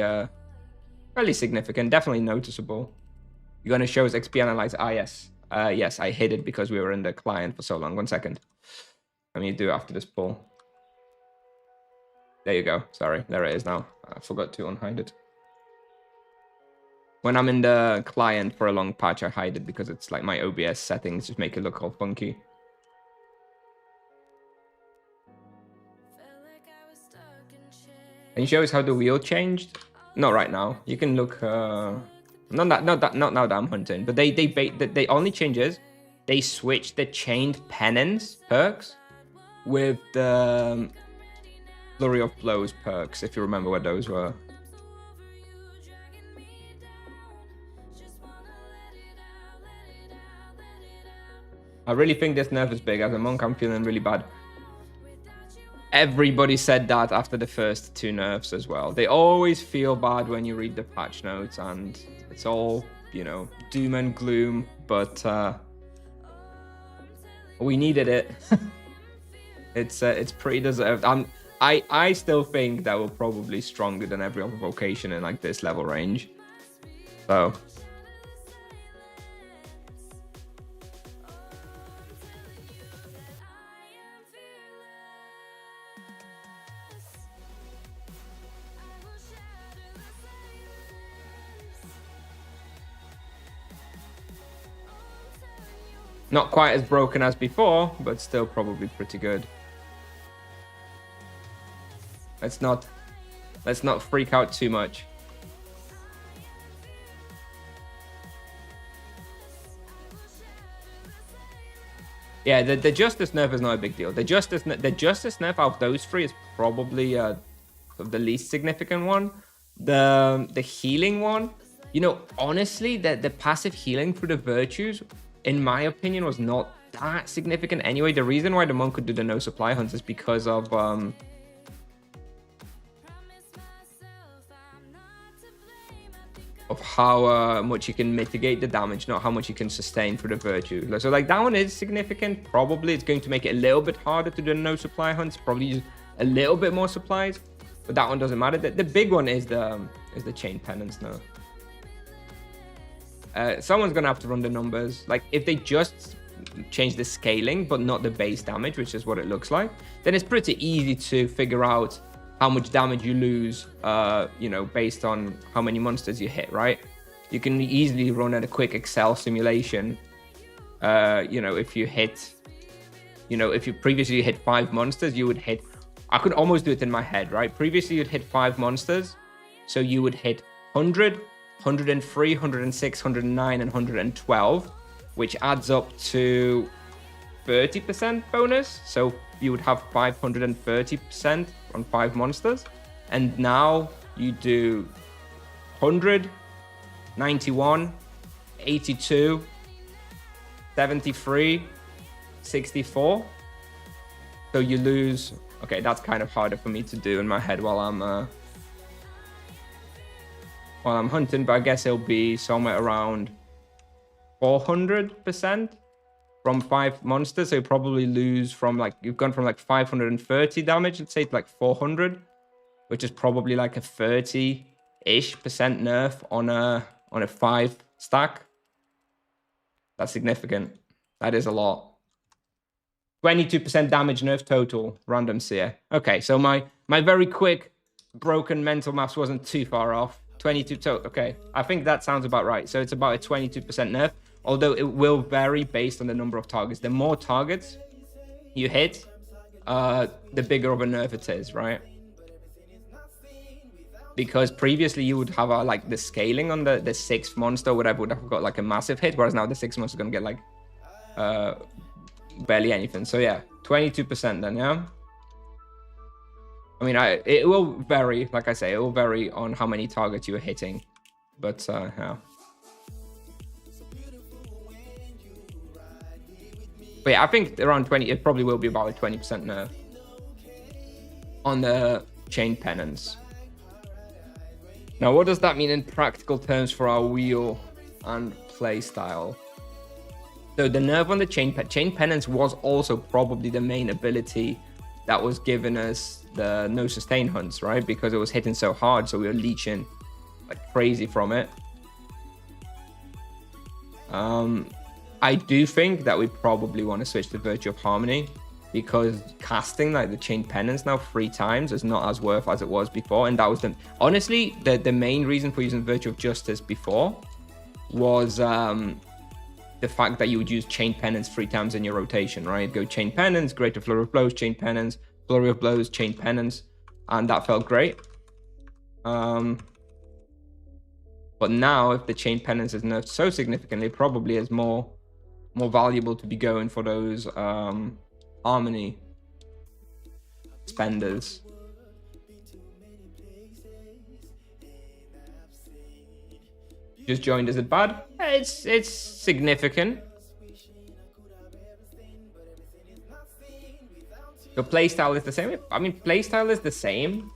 [SPEAKER 1] fairly significant, definitely noticeable. You're gonna show us XP analyze. Ah, yes, yes, I hid it because we were in the client for so long. 1 second. Let me do it after this pull. There you go. Sorry, there it is now. I forgot to unhide it. When I'm in the client for a long patch, I hide it because it's like my OBS settings just make it look all funky. Can you show us how the wheel changed? Not right now. You can look. Not now that I'm hunting. But they only changes. They switched the chained penance perks with the Flurry of Blows perks. If you remember what those were. I really think this nerf is big. As a monk, I'm feeling really bad. Everybody said that after the first 2 nerfs as well. They always feel bad when you read the patch notes, and it's all, doom and gloom, but we needed it. It's pretty deserved. I still think that we're probably stronger than every other vocation in like this level range. So not quite as broken as before, but still probably pretty good. Let's not freak out too much. Yeah, the Justice nerf is not a big deal. The Justice nerf out of those three is probably the least significant one. The healing one, you know, honestly, the passive healing through the virtues, in my opinion, was not that significant anyway. The reason why the monk could do the no supply hunts is because of how much you can mitigate the damage, not how much you can sustain through the virtue. So like that one is significant. Probably it's going to make it a little bit harder to do no supply hunts, probably use a little bit more supplies, but that one doesn't matter. The big one is the chain penance now. Someone's gonna have to run the numbers. Like if they just change the scaling but not the base damage, which is what it looks like, then it's pretty easy to figure out how much damage you lose, you know, based on how many monsters you hit, right? You can easily run a quick Excel simulation. You know, if you hit, you know, if you previously hit 5 monsters, you would hit, I could almost do it in my head, right? Previously you'd hit 5 monsters, so you would hit 100, 103, 106, 109, and 112, which adds up to 30% bonus. So you would have 530% on 5 monsters. And now you do 100, 91, 82, 73, 64. So you lose. Okay, that's kind of harder for me to do in my head while I'm hunting, but I guess it'll be somewhere around 400% from 5 monsters. So you probably lose from like, you've gone from like 530 damage, let's say, to like 400, which is probably like a 30-ish% nerf on a 5 stack. That's significant. That is a lot. 22% damage nerf total, random seer. Okay, so my very quick broken mental maths wasn't too far off. 22 total. Okay, I think that sounds about right. So it's about a 22% nerf, although it will vary based on the number of targets. The more targets you hit, the bigger of a nerf it is, right? Because previously you would have like the scaling on the 6th monster or whatever would have got like a massive hit, whereas now the 6th monster is going to get like barely anything. So yeah, 22% then, yeah? I mean, it will vary, like I say, it will vary on how many targets you are hitting. But yeah. But yeah, I think around 20, it probably will be about a 20% nerf on the chain penance. Now, what does that mean in practical terms for our wheel and play style? So the nerf on the chain penance was also probably the main ability that was giving us the no sustain hunts, right? Because it was hitting so hard, so we were leeching like crazy from it. I do think that we probably want to switch to Virtue of Harmony, because casting like the chain penance now 3 times is not as worth as it was before. And that was honestly the main reason for using Virtue of Justice before was the fact that you would use chain penance 3 times in your rotation, right? Go chain penance, greater flurry of blows, chain penance, flurry of blows, chain penance, and that felt great. But now if the chain penance is nerfed so significantly, it probably is more valuable to be going for those harmony spenders. Just joined, is it bad? It's significant. Your playstyle is the same. I mean, playstyle is the same,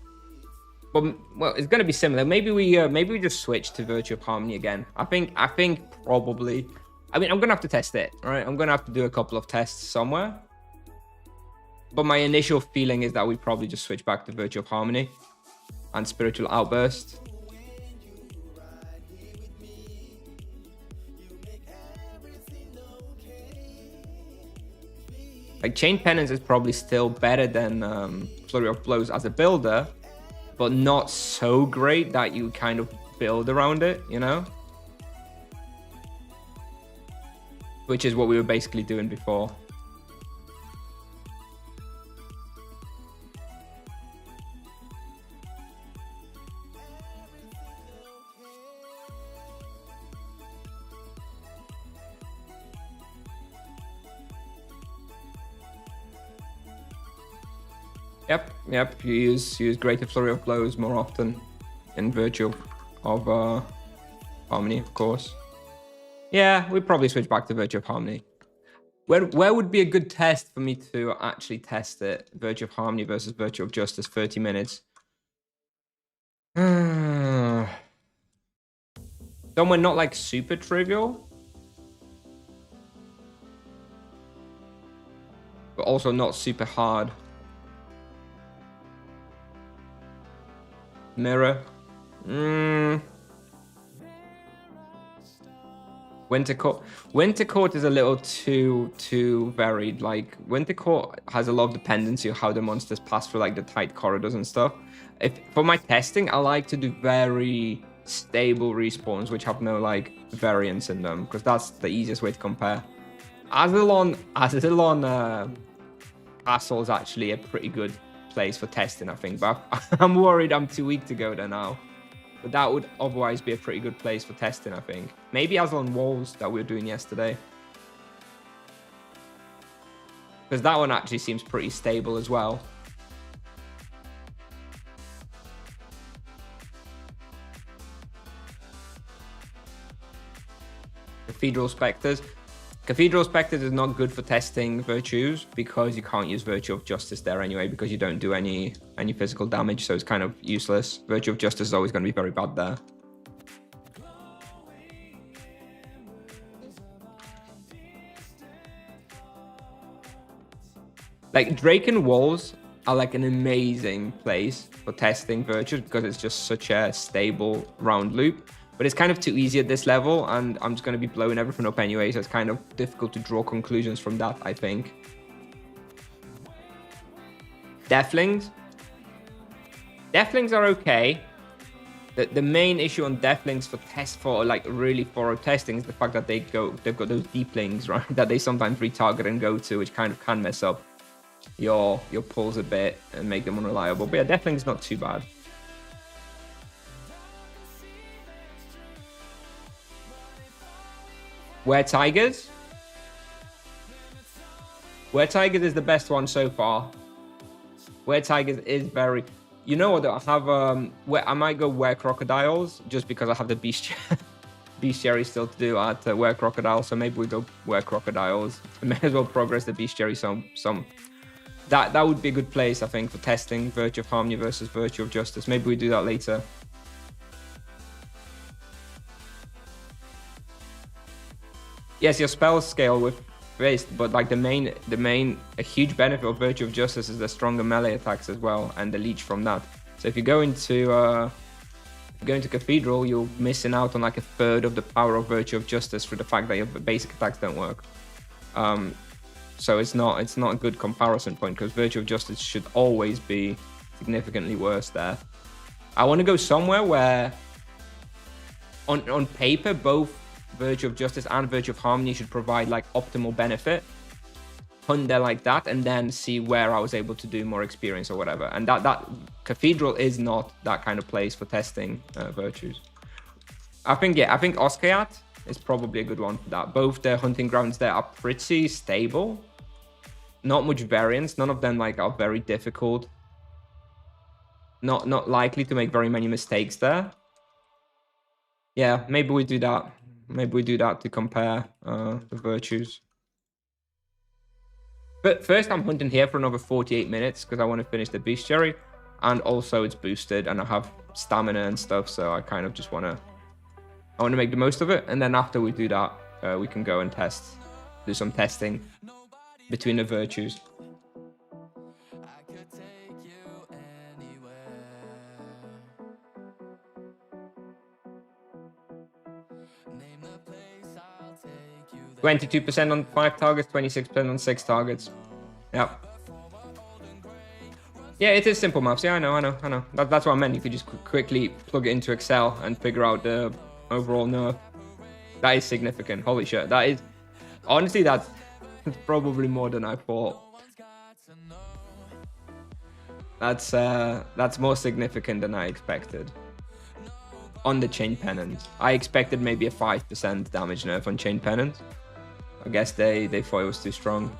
[SPEAKER 1] but well, it's going to be similar. Maybe we just switch to Virtue of Harmony again. I think probably. I mean, I'm gonna have to test it. All right, I'm gonna have to do a couple of tests somewhere. But my initial feeling is that we probably just switch back to Virtue of Harmony and Spiritual Outburst. Like Chain Penance is probably still better than Flurry of Blows as a builder, but not so great that you kind of build around it, you know? Which is what we were basically doing before. Yep. You use Greater Flurry of Blows more often in virtue of Harmony, of course. Yeah, we'd probably switch back to Virtue of Harmony. Where would be a good test for me to actually test it? Virtue of Harmony versus Virtue of Justice, 30 minutes. Somewhere not like super trivial, but also not super hard. Mirror. Winter Court is a little too varied. Like Winter Court has a lot of dependency on how the monsters pass through like the tight corridors and stuff. For my testing, I like to do very stable respawns which have no like variance in them, because that's the easiest way to compare. Azelon Castle is actually a pretty good place for testing, I think, but I'm worried I'm too weak to go there now. But that would otherwise be a pretty good place for testing, I think. Maybe Azelon Walls that we were doing yesterday, because that one actually seems pretty stable as well. Cathedral Spectres. Cathedral Spectres is not good for testing virtues because you can't use Virtue of Justice there anyway, because you don't do any physical damage, so it's kind of useless. Virtue of Justice is always going to be very bad there. Like Draken Walls are like an amazing place for testing virtues because it's just such a stable round loop. But it's kind of too easy at this level, and I'm just going to be blowing everything up anyway, so it's kind of difficult to draw conclusions from that, I think. Deathlings. Deathlings are okay. The main issue on Deathlings for like really thorough testing is the fact that they've got those deeplings, right, that they sometimes retarget and go to, which kind of can mess up your pulls a bit and make them unreliable. But yeah, Deathlings not too bad. Were Tigers? Were Tigers is the best one so far. Were Tigers is very... You know what, I have... I might go Were Crocodiles, just because I have the Bestiary still to do at Were Crocodiles, so maybe we go Were Crocodiles. I may as well progress the Bestiary some. That would be a good place, I think, for testing Virtue of Harmony versus Virtue of Justice. Maybe we do that later. Yes, your spell scale with raised, but like a huge benefit of Virtue of Justice is the stronger melee attacks as well, and the leech from that. So if you go into Cathedral, you're missing out on like a third of the power of Virtue of Justice through the fact that your basic attacks don't work. So it's not a good comparison point, because Virtue of Justice should always be significantly worse there. I want to go somewhere where on paper both Virtue of Justice and Virtue of Harmony should provide like optimal benefit. Hunt there like that, and then see where I was able to do more experience or whatever. And that Cathedral is not that kind of place for testing virtues. I think Oskayat is probably a good one for that. Both the hunting grounds there are pretty stable. Not much variance. None of them like are very difficult. Not likely to make very many mistakes there. Yeah, maybe we do that. Maybe we do that to compare the virtues. But first, I'm hunting here for another 48 minutes because I want to finish the Bestiary, and also it's boosted and I have stamina and stuff, so I kind of just want to make the most of it. And then after we do that, we can go and do some testing between the virtues. Name the place, I'll take you there. 22% on 5 targets, 26% on 6 targets. Yeah. Yeah, it is simple maths. Yeah, I know. That's what I meant. You could just quickly plug it into Excel and figure out the overall nerf. That is significant. Holy shit. That is... Honestly, that's probably more than I thought. That's more significant than I expected. On the chain pennant. I expected maybe a 5% damage nerf on chain pennant. I guess they thought it was too strong.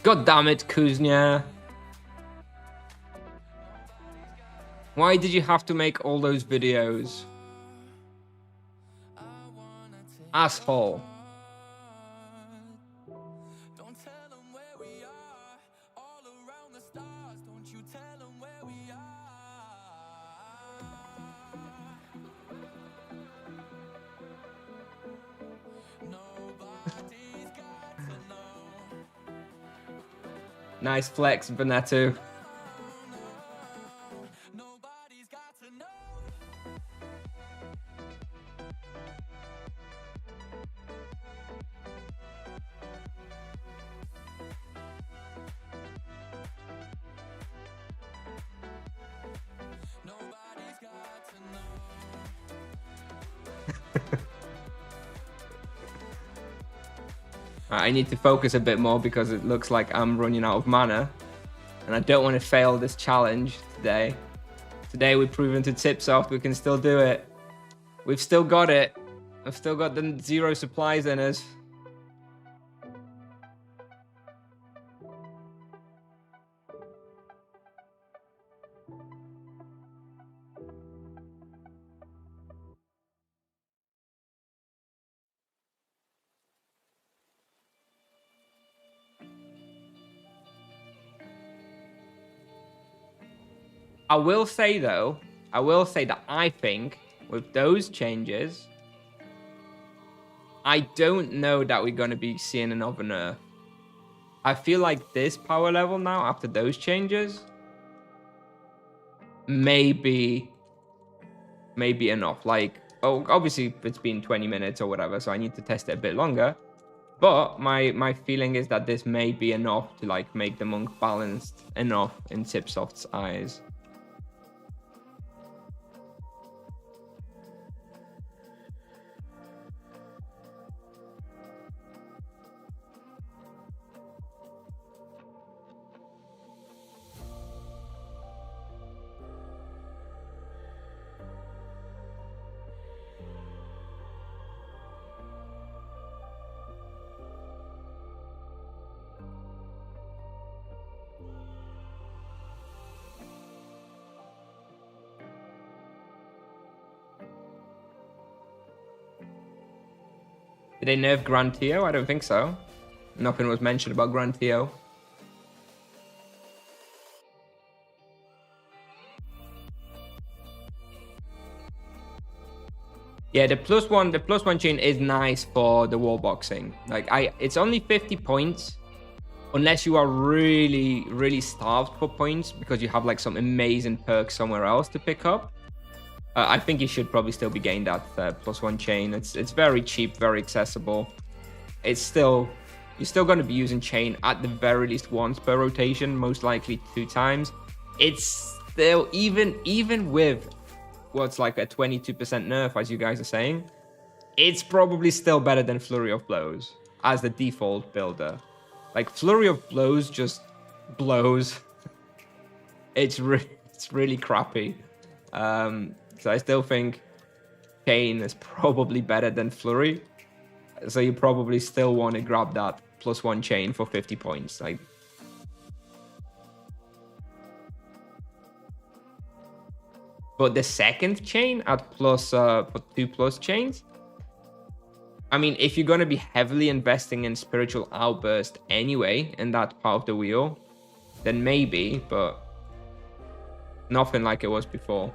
[SPEAKER 1] God damn it, Kusnier. Why did you have to make all those videos? Asshole. Nice flex, Veneto. I need to focus a bit more because it looks like I'm running out of mana. And I don't want to fail this challenge today. Today we've proven to Tipsoft we can still do it. We've still got it. I've still got the 0 supplies in us. I will say though, that I think with those changes, I don't know that we're going to be seeing another nerf. I feel like this power level now, after those changes, maybe enough. Like, oh, obviously it's been 20 minutes or whatever, so I need to test it a bit longer. But my feeling is that this may be enough to like make the monk balanced enough in Tipsoft's eyes. Did they nerf Grantio? I don't think so. Nothing was mentioned about Grantio. Yeah, the plus one chain is nice for the wall boxing. Like it's only 50 points, unless you are really, really starved for points because you have like some amazing perks somewhere else to pick up. I think you should probably still be getting that plus one chain. It's very cheap, very accessible. You're still going to be using chain at the very least once per rotation, most likely 2 times. It's still, even with what's like a 22% nerf, as you guys are saying, it's probably still better than Flurry of Blows as the default builder. Like Flurry of Blows just blows. It's really crappy. So I still think Chain is probably better than Flurry. So you probably still want to grab that plus one chain for 50 points. Like, But the second chain at plus for 2+ chains, I mean, if you're going to be heavily investing in spiritual outburst anyway in that part of the wheel, then maybe, but nothing like it was before.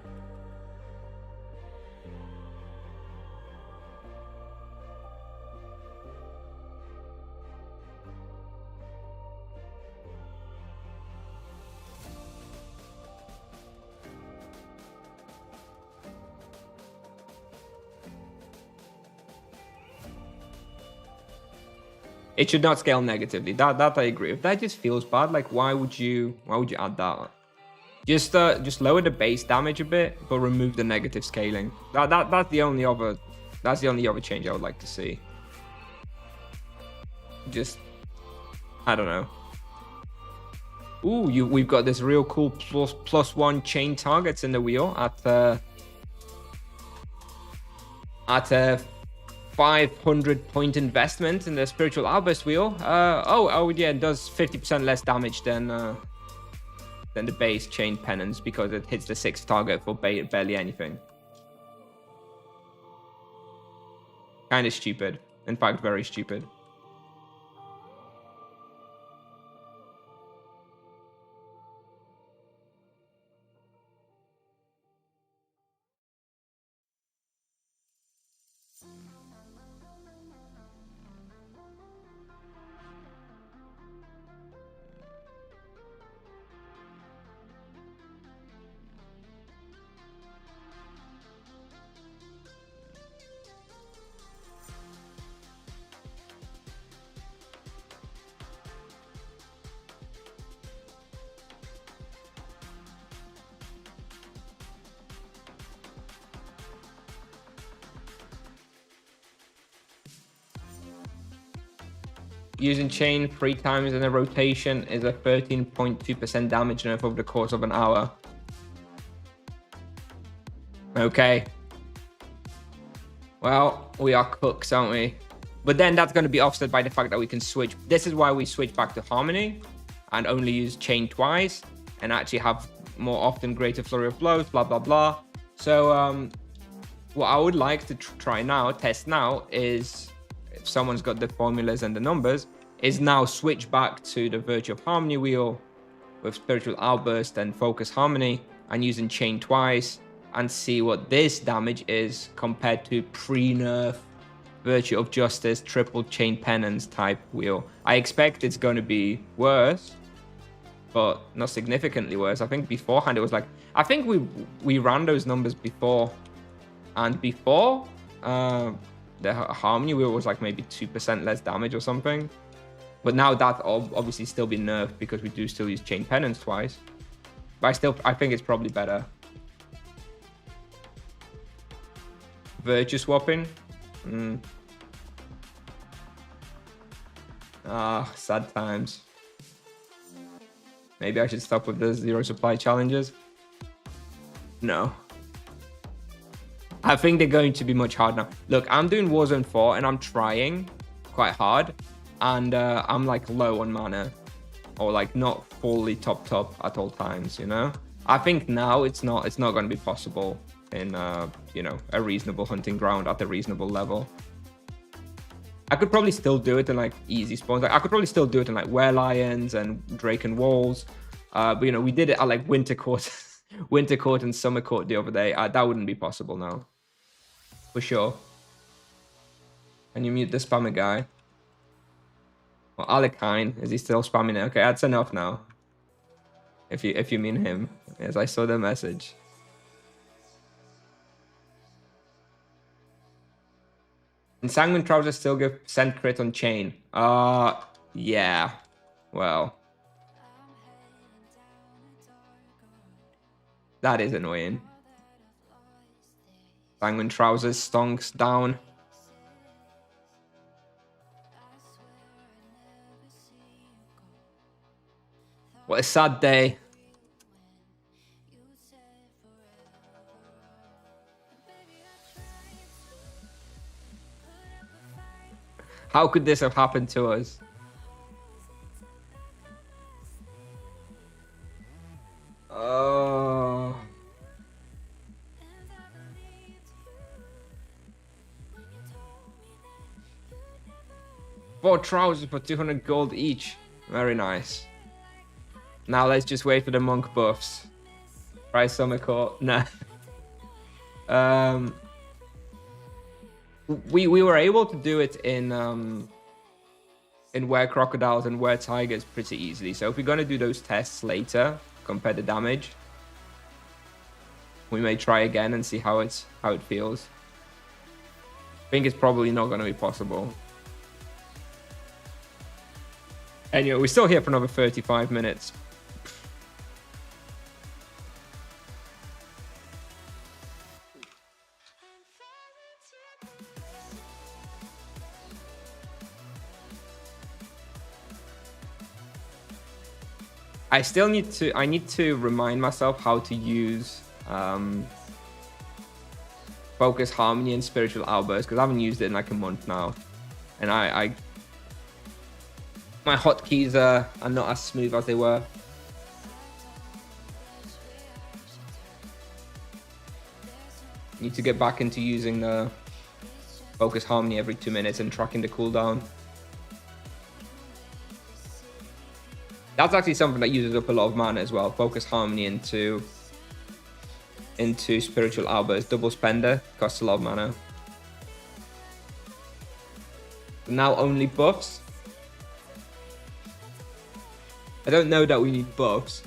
[SPEAKER 1] It should not scale negatively. That I agree with. That just feels bad. Like, why would you add that? Just lower the base damage a bit, but remove the negative scaling. That's the only other change I would like to see. Just, I don't know. Ooh, we've got this real cool +1 chain targets in the wheel at a 500 point investment in the spiritual outburst wheel. Oh yeah, it does 50% less damage than the base chain penance because it hits the 6th target for barely anything. Kind of stupid. In fact, very stupid. Using chain 3 times in a rotation is a 13.2% damage nerf over the course of an hour. Okay. Well, we are cooks, aren't we? But then that's going to be offset by the fact that we can switch. This is why we switch back to Harmony and only use chain twice and actually have more often greater flurry of blows, blah, blah, blah. So what I would like to test now is, if someone's got the formulas and the numbers, is now switch back to the Virtue of Harmony wheel with Spiritual Outburst and Focus Harmony and using chain twice and see what this damage is compared to pre-nerf Virtue of Justice triple chain penance type wheel. I expect it's going to be worse, but not significantly worse. I think beforehand it was like, I think we ran those numbers before, and before the Harmony wheel was like maybe 2% less damage or something. But now that obviously still been nerfed because we do still use chain penance twice. But I think it's probably better. Virtue swapping. Sad times. Maybe I should stop with the 0 supply challenges. No. I think they're going to be much harder now. Look, I'm doing Warzone 4 and I'm trying quite hard. And I'm like low on mana. Or like not fully top at all times, you know? I think now it's not going to be possible in, you know, a reasonable hunting ground at a reasonable level. I could probably still do it in like easy spawns. Like I could probably still do it in like Were Lions and Drake and Walls. But you know, we did it at like Winter Court, Winter Court and Summer Court the other day. That wouldn't be possible now, for sure. And you mute the spammer guy. Well, Alekine, is he still spamming it? Okay, that's enough now. If you mean him, as I saw the message. And Sanguine Trousers still give % crit on chain. Yeah. Well. That is annoying. Sanguine Trousers stonks down. What a sad day. How could this have happened to us? Oh. 4 trousers for 200 gold each. Very nice. Now let's just wait for the monk buffs. Try summer court. Nah. We were able to do it in were crocodiles and were tigers pretty easily. So if we're gonna do those tests later, compare the damage, we may try again and see how it feels. I think it's probably not gonna be possible. Anyway, we're still here for another 35 minutes. I need to remind myself how to use Focus, Harmony, and Spiritual Outburst, because I haven't used it in like a month now. And my hotkeys are not as smooth as they were. Need to get back into using the Focus, Harmony every 2 minutes and tracking the cooldown. That's actually something that uses up a lot of mana as well. Focus, Harmony into Spiritual Outburst. Double spender, costs a lot of mana. Now only buffs. I don't know that we need buffs.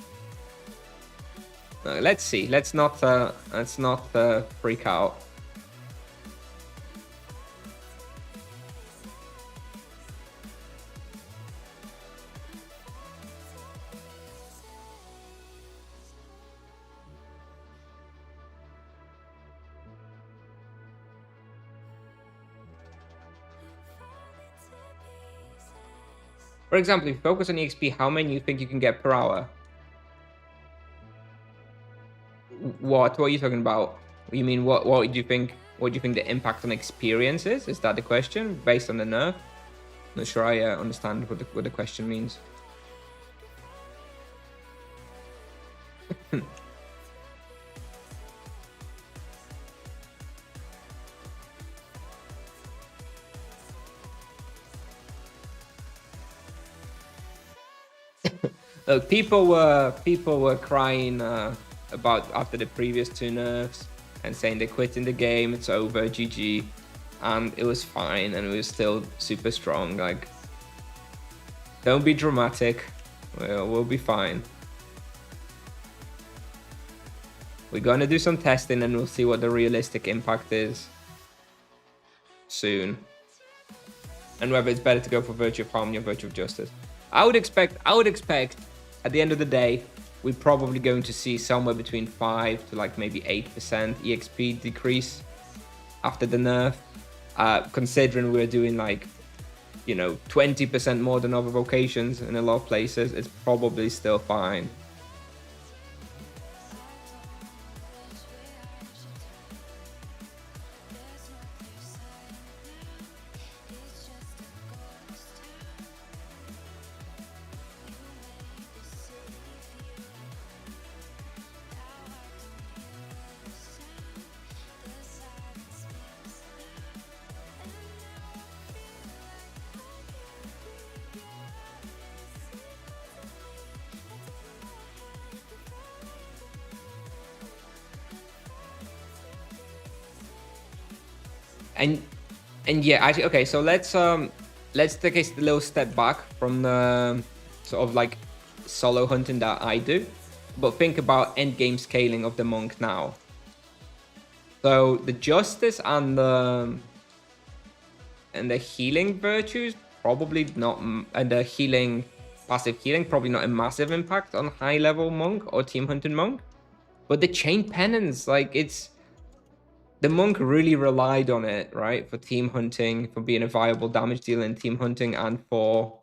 [SPEAKER 1] Let's see. Let's not freak out. For example, if you focus on EXP, how many you think you can get per hour? What are you talking about? You mean what do you think? What do you think the impact on experience is? Is that the question based on the nerf? Not sure I understand what the question means. Look, people were crying about after the previous 2 nerfs and saying they're quitting the game, it's over, GG, and it was fine and it was still super strong. Like, don't be dramatic, we'll be fine. We're gonna do some testing and we'll see what the realistic impact is soon, and whether it's better to go for Virtue of Harmony or Virtue of Justice. I would expect at the end of the day, we're probably going to see somewhere between 5 to like maybe 8% EXP decrease after the nerf. Considering we're doing like, 20% more than other vocations in a lot of places, it's probably still fine. And yeah, actually, okay, so let's take a little step back from the sort of like solo hunting that I do, but think about end game scaling of the monk now. So the justice and the healing virtues probably not, and the healing, passive healing, probably not a massive impact on high level monk or team hunting monk, but the chain penance, like, the monk really relied on it, right? For team hunting, for being a viable damage dealer in team hunting, and for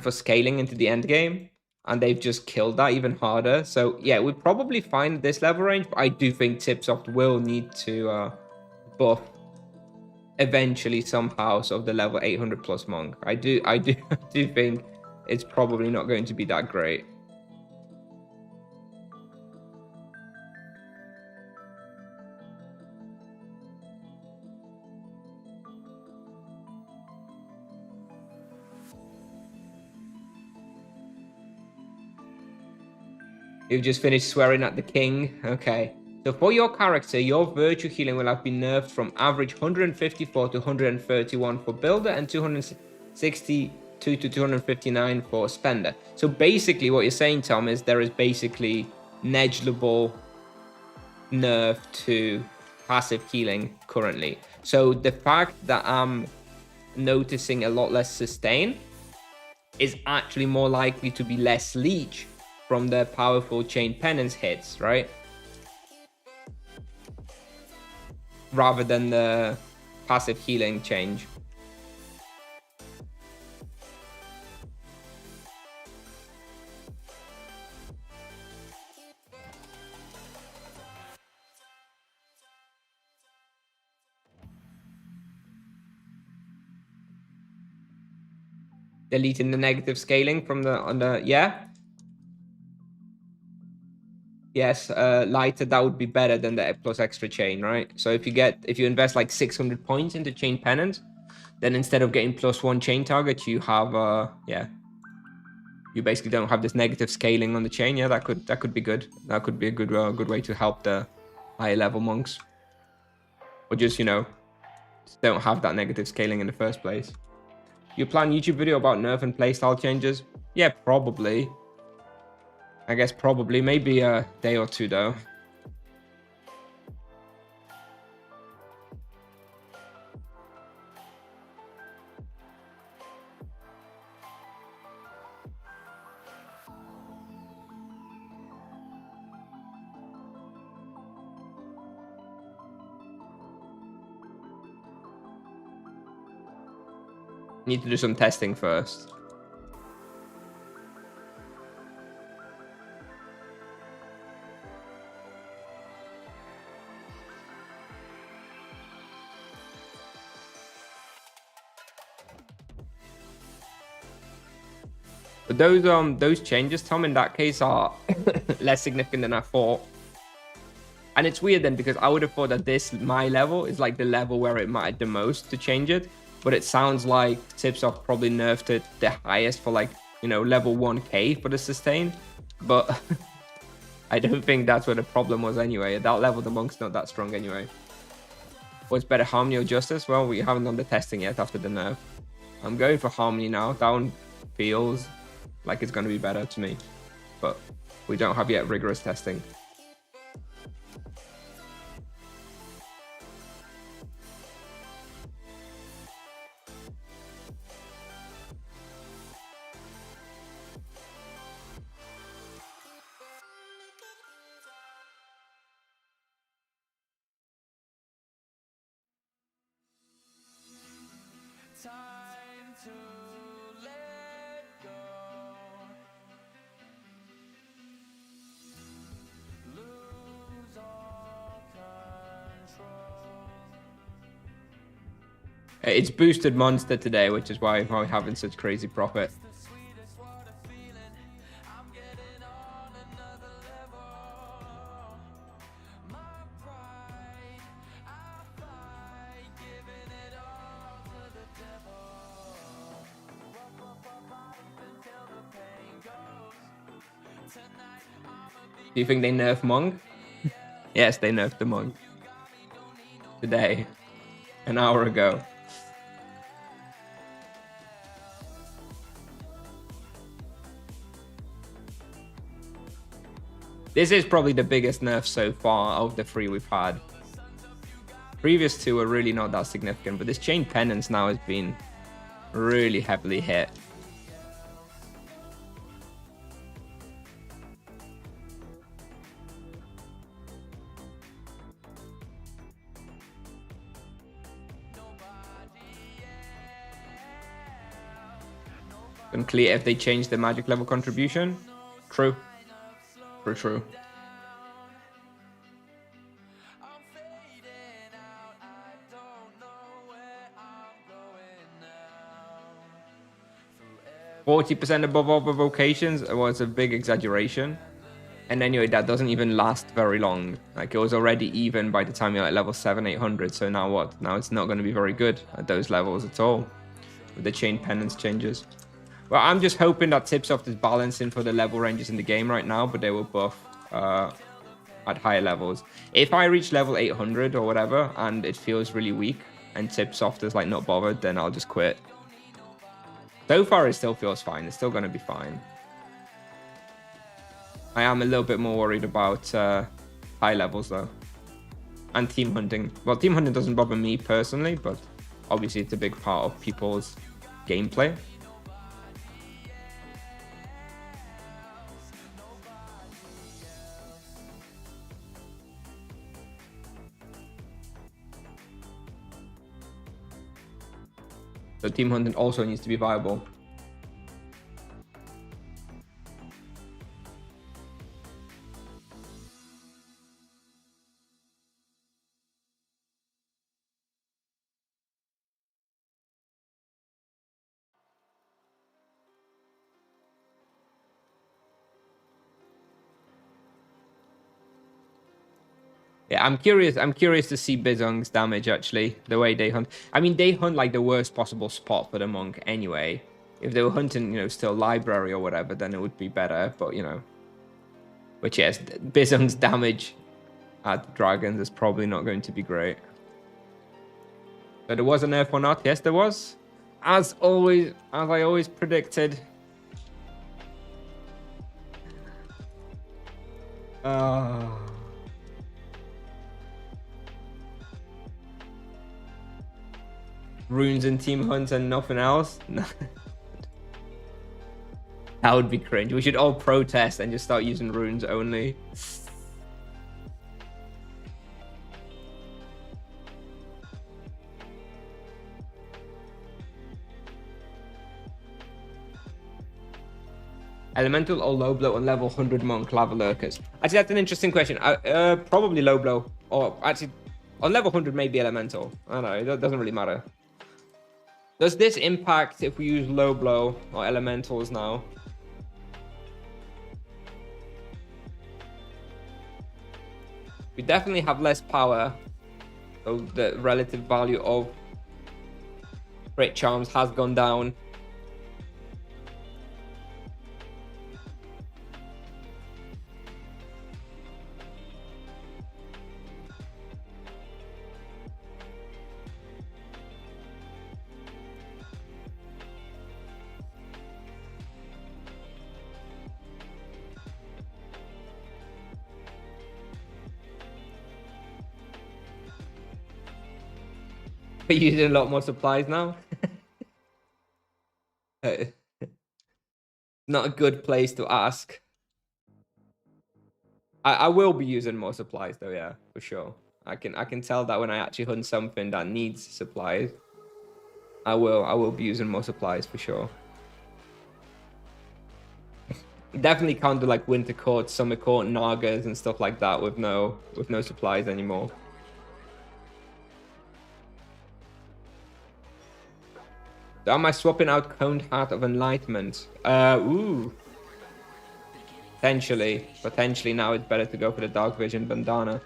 [SPEAKER 1] scaling into the end game. And they've just killed that even harder. So yeah, we probably find this level range, but I do think Tipsoft will need to buff eventually somehow sort of the level 800 plus monk. I do think it's probably not going to be that great. You've just finished swearing at the king. Okay. So for your character, your virtue healing will have been nerfed from average 154 to 131 for builder and 262 to 259 for spender. So basically what you're saying, Tom, is there is basically negligible nerf to passive healing currently. So the fact that I'm noticing a lot less sustain is actually more likely to be less leech from the powerful chain penance hits, right? Rather than the passive healing change. Deleting the negative scaling from the yeah. Yes, lighter, that would be better than the plus extra chain, right? So if you invest like 600 points into chain penance, then instead of getting +1 chain target, you have yeah, you basically don't have this negative scaling on the chain. Yeah, that could be good. That could be a good way to help the higher level monks, or just, you know, just don't have that negative scaling in the first place. You plan YouTube video about nerf and playstyle changes? Yeah, probably. I guess probably, maybe a day or two though. Need to do some testing first. But those changes, Tom, in that case are less significant than I thought. And it's weird then, because I would have thought that my level is like the level where it mattered the most to change it. But it sounds like Tipsoft probably nerfed it the highest for, like, you know, level 1k for the sustain. But I don't think that's where the problem was anyway. At that level, the monk's not that strong anyway. What's better, Harmony or Justice? Well, we haven't done the testing yet after the nerf. I'm going for Harmony now. That one feels like it's going to be better to me, but we don't have yet rigorous testing.
[SPEAKER 2] Time to let go. Lose all control.
[SPEAKER 1] It's boosted Monster today, which is why we're having such crazy profit. Do you think they nerf Monk? Yes, they nerfed the Monk. Today. An hour ago. This is probably the biggest nerf so far of the 3 we've had. Previous 2 were really not that significant, but this chain penance now has been really heavily hit. Unclear if they changed the magic level contribution. True. True.
[SPEAKER 2] I'm fading out, I don't know where I'm going now.
[SPEAKER 1] 40% above all the vocations was a big exaggeration. And anyway, that doesn't even last very long. Like, it was already even by the time you're at level 700-800. So now what? Now it's not going to be very good at those levels at all with the chain penance changes. Well, I'm just hoping that Tipsoft is balancing for the level ranges in the game right now, but they will buff at higher levels. If I reach level 800 or whatever, and it feels really weak, and Tipsoft is like not bothered, then I'll just quit. So far, it still feels fine. It's still going to be fine. I am a little bit more worried about high levels, though. And team hunting. Well, team hunting doesn't bother me personally, but obviously it's a big part of people's gameplay. So team hunting also needs to be viable. Yeah, I'm curious to see Bizung's damage, actually, the way they hunt. I mean, they hunt like the worst possible spot for the monk anyway. If they were hunting, you know, still library or whatever, then it would be better, but, you know. But yes, Bizung's damage at dragons is probably not going to be great. So there was a nerf or not? Yes, there was. As always, as I always predicted. Runes and team hunts and nothing else? That would be cringe. We should all protest and just start using runes only. Elemental or low blow on level 100 monk lava lurkers? Actually, that's an interesting question. Probably low blow. Or actually, on level 100, maybe elemental. I don't know. It doesn't really matter. Does this impact if we use low blow or elementals now? We definitely have less power. So the relative value of Great Charms has gone down. We're using a lot more supplies now. Not a good place to ask. I will be using more supplies though, yeah, for sure. I can tell that when I actually hunt something that needs supplies. I will be using more supplies for sure. Definitely can't do like winter court, summer court, nagas and stuff like that with no supplies anymore. So am I swapping out Coned Heart of Enlightenment? Ooh. Potentially now it's better to go for the Dark Vision Bandana.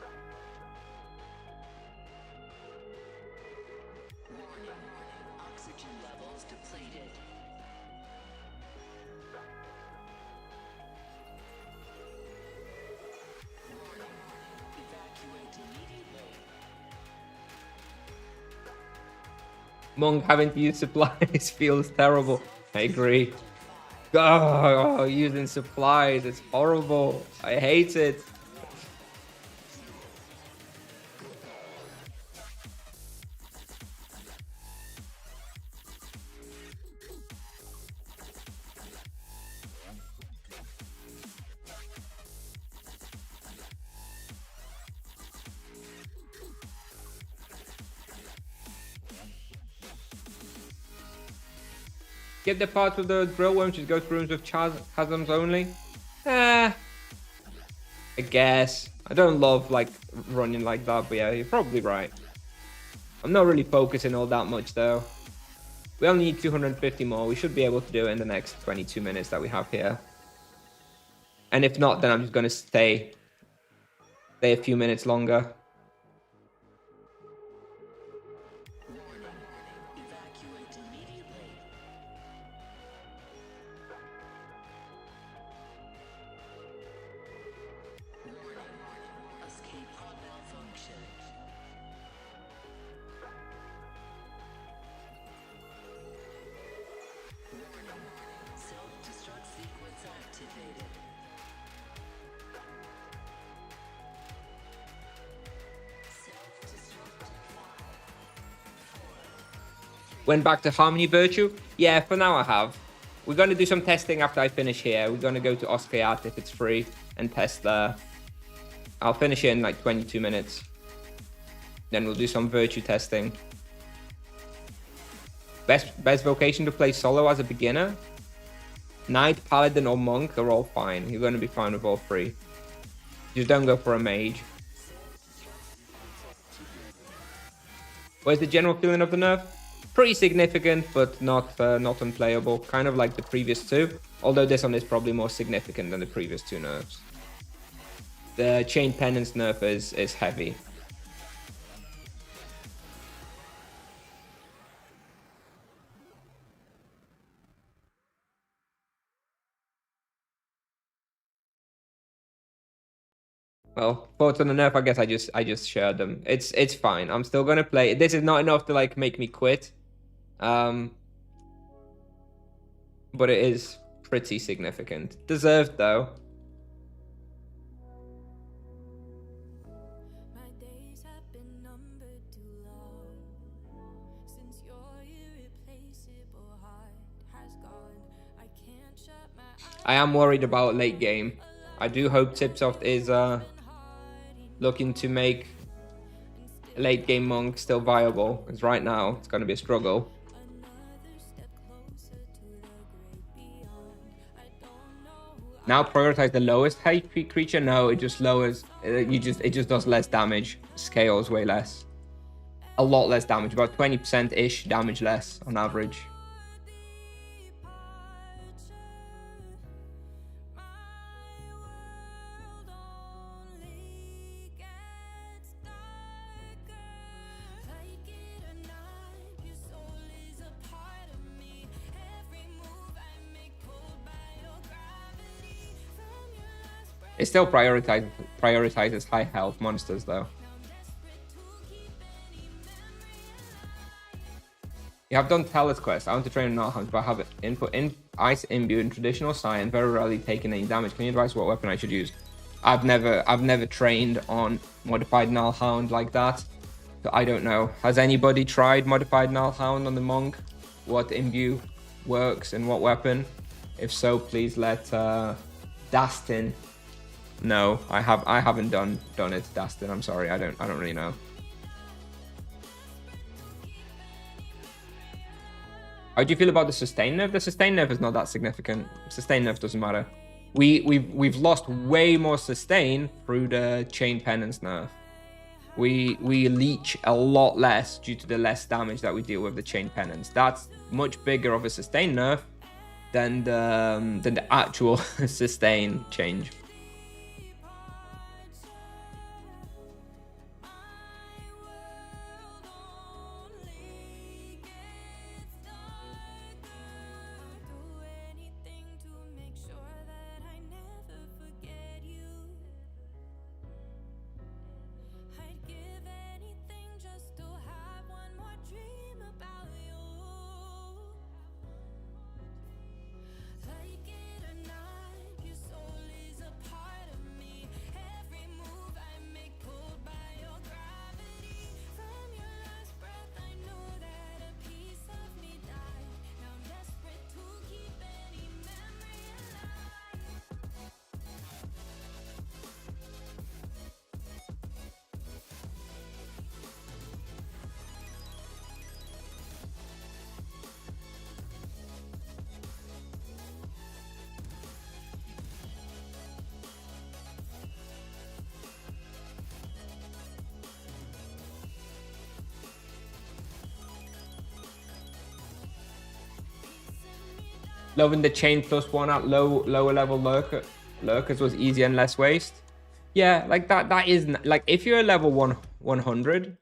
[SPEAKER 1] Monk having to use supplies feels terrible. I agree. Oh, using supplies, it's horrible. I hate it. Get the parts with those drill worms, just go through rooms with chasms only. I guess. I don't love like running like that, but yeah, you're probably right. I'm not really focusing all that much though. We only need 250 more. We should be able to do it in the next 22 minutes that we have here. And if not, then I'm just gonna stay a few minutes longer. Went back to Harmony Virtue? Yeah, for now I have. We're going to do some testing after I finish here. We're going to go to Oskayat if it's free and test there. I'll finish it in like 22 minutes. Then we'll do some Virtue testing. Best vocation to play solo as a beginner? Knight, Paladin, or Monk are all fine. You're going to be fine with all three. Just don't go for a mage. Where's the general feeling of the nerf? Pretty significant, but not unplayable. Kind of like the previous two. Although this one is probably more significant than the previous two nerfs. The Chain Penance nerf is heavy. Well, thoughts on the nerf, I guess I just shared them. It's fine. I'm still gonna play. This is not enough to like make me quit. But it is pretty significant. Deserved though.
[SPEAKER 2] My days have been numbered too long since your irreplaceable heart has gone. I can't shut my eyes.
[SPEAKER 1] I am worried about late game. I do hope Tipsoft is looking to make late game Monk still viable, because right now it's going to be a struggle. Now prioritize the lowest HP creature. No, it just lowers. It just does less damage. Scales way less. A lot less damage. About 20% ish damage less on average. It still prioritizes high health monsters though. You have done Talus Quest. I want to train in Nullhound, but I have input in Ice Imbue in traditional science, very rarely taken any damage. Can you advise what weapon I should use? I've never trained on modified Nullhound like that, so I don't know. Has anybody tried modified Nullhound on the Monk? What Imbue works and what weapon? If so, please let Dastin. No, I haven't done it, Dastin. I'm sorry, I don't really know. How do you feel about the sustain nerf? The sustain nerf is not that significant. Sustain nerf doesn't matter. We've lost way more sustain through the Chain Penance nerf. We leech a lot less due to the less damage that we deal with the Chain Penance. That's much bigger of a sustain nerf than the actual sustain change. Loving the chain +1 at lower level lurkers was easier and less waste. Yeah, like that isn't like if you're a level 100,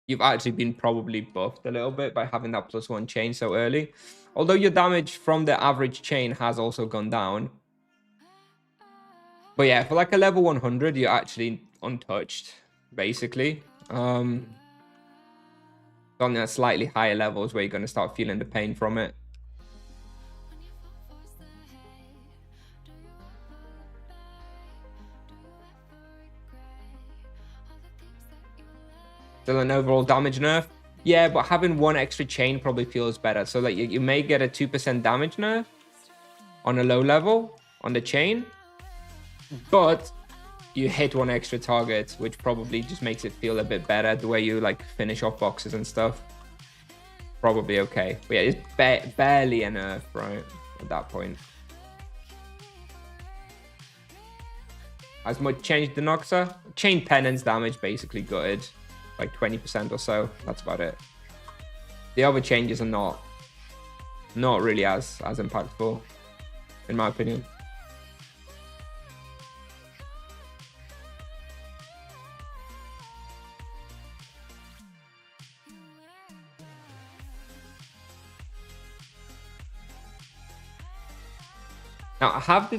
[SPEAKER 1] you've actually been probably buffed a little bit by having that +1 chain so early. Although your damage from the average chain has also gone down. But yeah, for like a level 100, you're actually untouched, basically. On a slightly higher levels where you're going to start feeling the pain from it. Still an overall damage nerf? Yeah, but having one extra chain probably feels better. So like you may get a 2% damage nerf on a low level on the chain, but you hit one extra target, which probably just makes it feel a bit better. The way you like finish off boxes and stuff, probably okay. But yeah, it's barely a nerf, right? At that point. As much change the Noxa. Chain penance damage basically gutted, like 20% or so. That's about it. The other changes are not really as impactful, in my opinion. Now, I have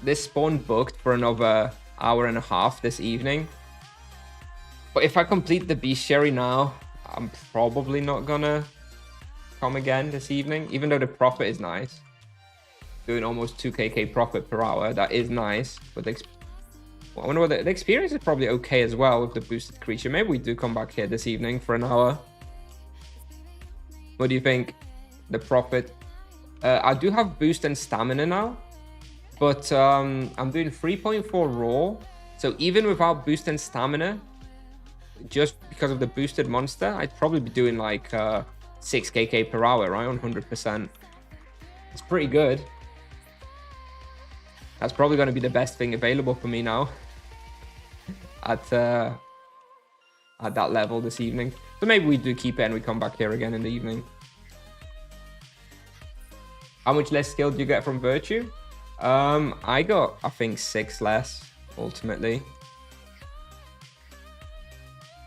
[SPEAKER 1] this spawn booked for another hour and a half this evening. But if I complete the bestiary now, I'm probably not gonna come again this evening, even though the profit is nice. Doing almost 2kk profit per hour, that is nice. But I wonder what the experience is probably okay as well with the boosted creature. Maybe we do come back here this evening for an hour. What do you think? The profit? I do have boost and stamina now, but I'm doing 3.4 raw. So even without boost and stamina, just because of the boosted monster, I'd probably be doing like 6kk per hour, right? On 100%. It's pretty good. That's probably going to be the best thing available for me now at that level this evening. So maybe we do keep it and we come back here again in the evening. How much less skill do you get from Virtue? I got, I think, 6 less, ultimately.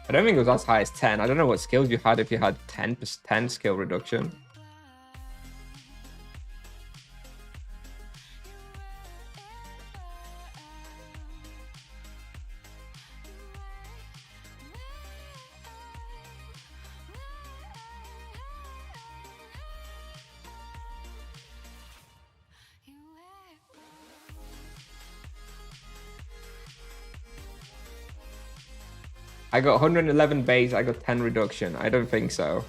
[SPEAKER 1] I don't think it was as high as 10. I don't know what skills you had if you had 10 skill reduction. I got 111 base, I got 10 reduction. I don't think so.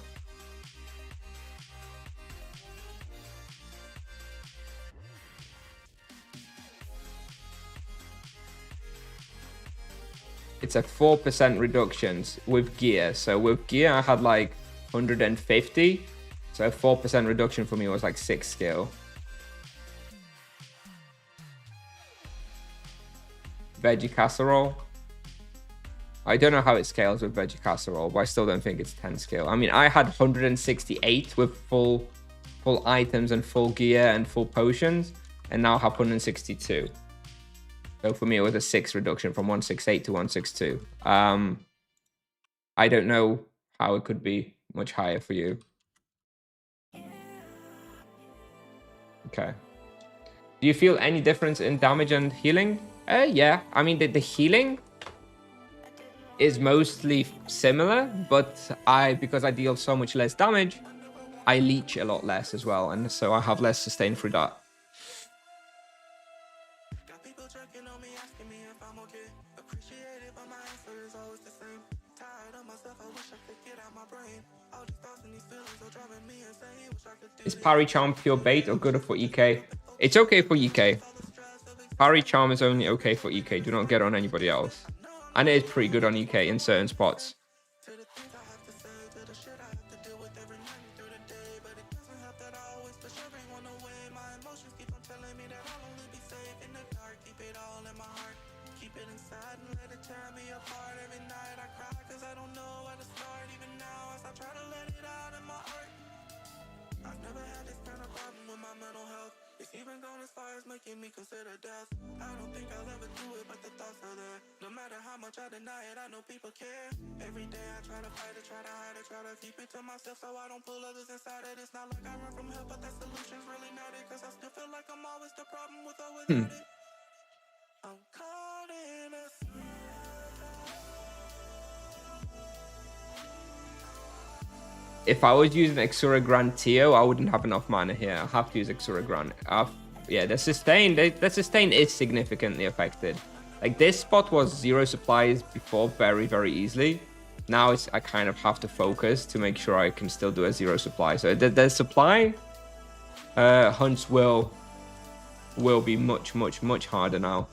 [SPEAKER 1] It's a 4% reductions with gear. So with gear, I had like 150. So a 4% reduction for me was like 6 skill. Veggie casserole. I don't know how it scales with veggie casserole, but I still don't think it's 10 skill. I mean, I had 168 with full items and full gear and full potions, and now I have 162. So for me, it was a 6 reduction from 168 to 162. I don't know how it could be much higher for you. Okay. Do you feel any difference in damage and healing? Yeah. I mean, the healing is mostly similar, but because I deal so much less damage, I leech a lot less as well, and so I have less sustain through that. Is Parry Charm pure bait or good for EK? It's okay for EK. Parry Charm is only okay for EK. Do not get on anybody else. And it is pretty good on EK in certain spots.
[SPEAKER 2] Even gone as far as making me consider death. I don't think I'll ever do it, but the thoughts are there. No matter how much I deny it, I know people care. Every day I try to fight it, try to hide it, try to keep it to myself so I don't pull others inside it. It's not like I run from help, but that solution's really not it. Cause I still feel like I'm always the problem with or without it. I'm caught in a
[SPEAKER 1] If I was using Exura Grand Tio, I wouldn't have enough mana here. I have to use Exura Grand. Yeah, the sustain is significantly affected. Like, this spot was 0 supplies before very, very easily. Now I kind of have to focus to make sure I can still do a zero supply. So the supply hunts will be much harder now.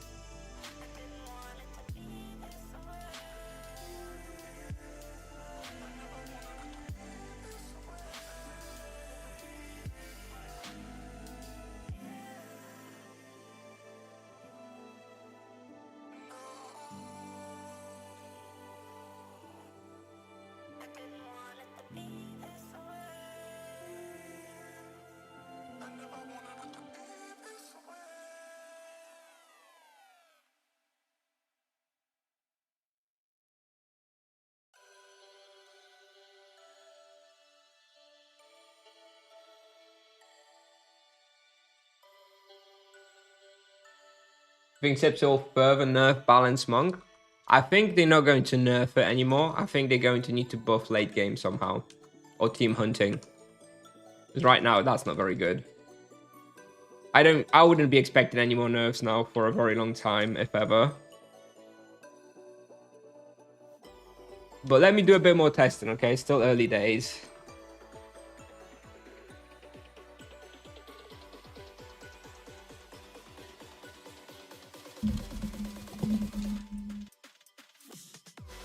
[SPEAKER 1] Except will further nerf Balance Monk. I think they're not going to nerf it anymore. I think they're going to need to buff late game somehow. Or team hunting. Because right now, that's not very good. I wouldn't be expecting any more nerfs now for a very long time, if ever. But let me do a bit more testing, okay? Still early days.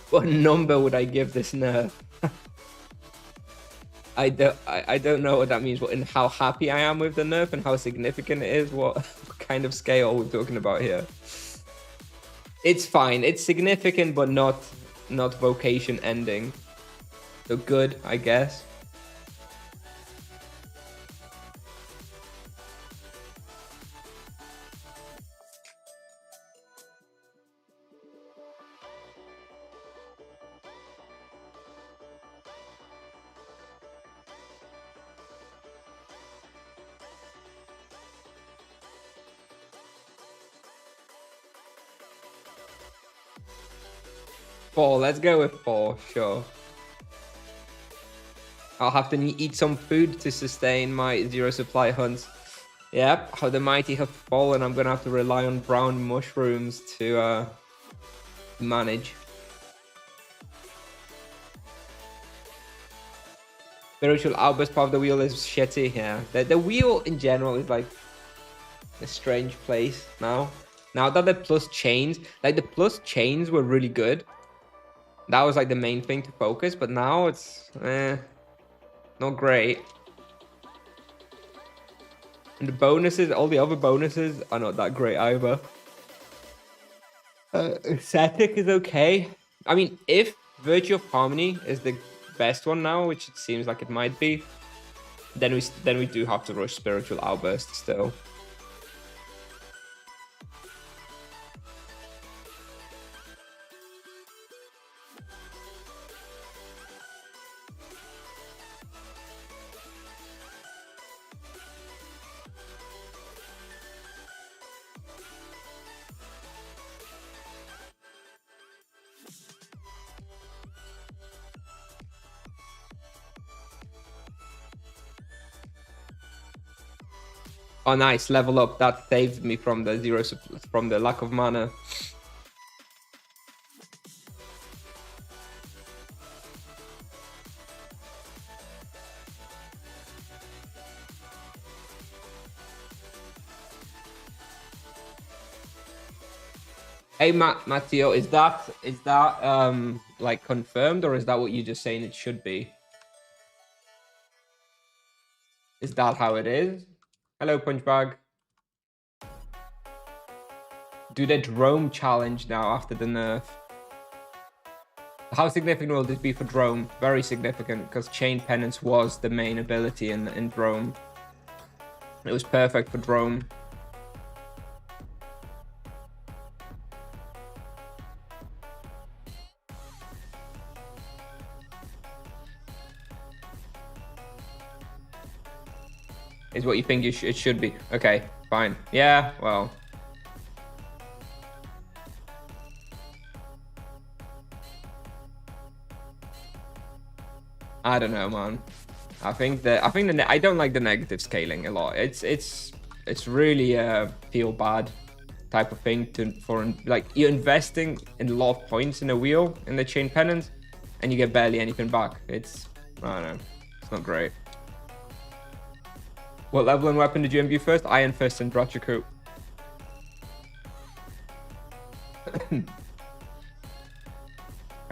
[SPEAKER 1] What number would I give this nerf? I don't know what that means. And how happy I am with the nerf and how significant it is. What kind of scale we're talking about here? It's fine. It's significant, but not Vocation ending. So good, I guess. Four, let's go with 4, sure. I'll have to eat some food to sustain my zero supply hunts. Yep, how the mighty have fallen. I'm gonna have to rely on brown mushrooms to manage. Spiritual outburst part of the wheel is shitty, yeah. The wheel in general is like a strange place now. Now that the plus chains, like the plus chains were really good. That was like the main thing to focus, but now it's not great. And the bonuses, all the other bonuses are not that great either. Aesthetic is okay. I mean, if Virtue of Harmony is the best one now, which it seems like it might be, then we do have to rush Spiritual Outburst still. Oh, nice, level up. That saved me from the lack of mana. Hey, Matteo, is that like confirmed, or is that what you're just saying it should be? Is that how it is? Hello, Punchbag. Do the Drome challenge now after the nerf. How significant will this be for Drome? Very significant, because Chain Penance was the main ability in Drome. It was perfect for Drome. Is what you think it should be. Okay, fine. Yeah, well. I don't know, man. I don't like the negative scaling a lot. It's really a feel bad type of thing for like you're investing in a lot of points in a wheel in the Chain Penance, and you get barely anything back. It's, I don't know, it's not great. What level and weapon did you imbue first? Iron Fist and Brachiku. Can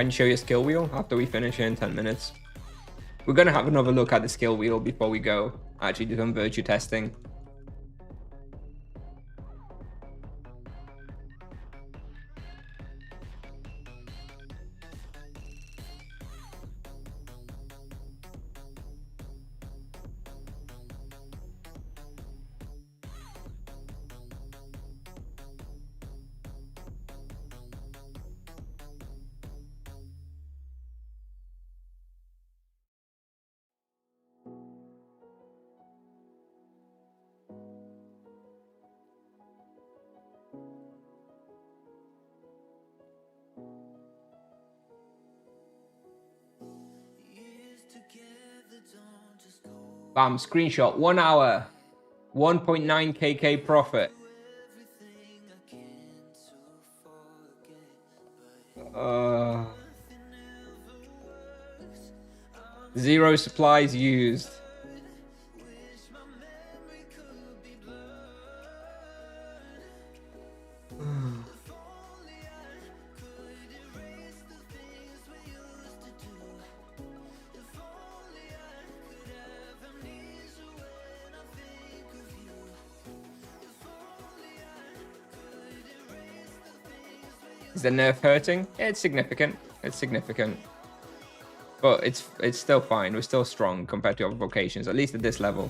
[SPEAKER 1] you show your skill wheel after we finish here in 10 minutes? We're going to have another look at the skill wheel before we go actually do some virtue testing. Bam, screenshot, 1 hour, 1.9 KK profit. Zero supplies used. Is the nerf hurting? Yeah, it's significant. It's significant. But it's still fine. We're still strong compared to other vocations, at least at this level.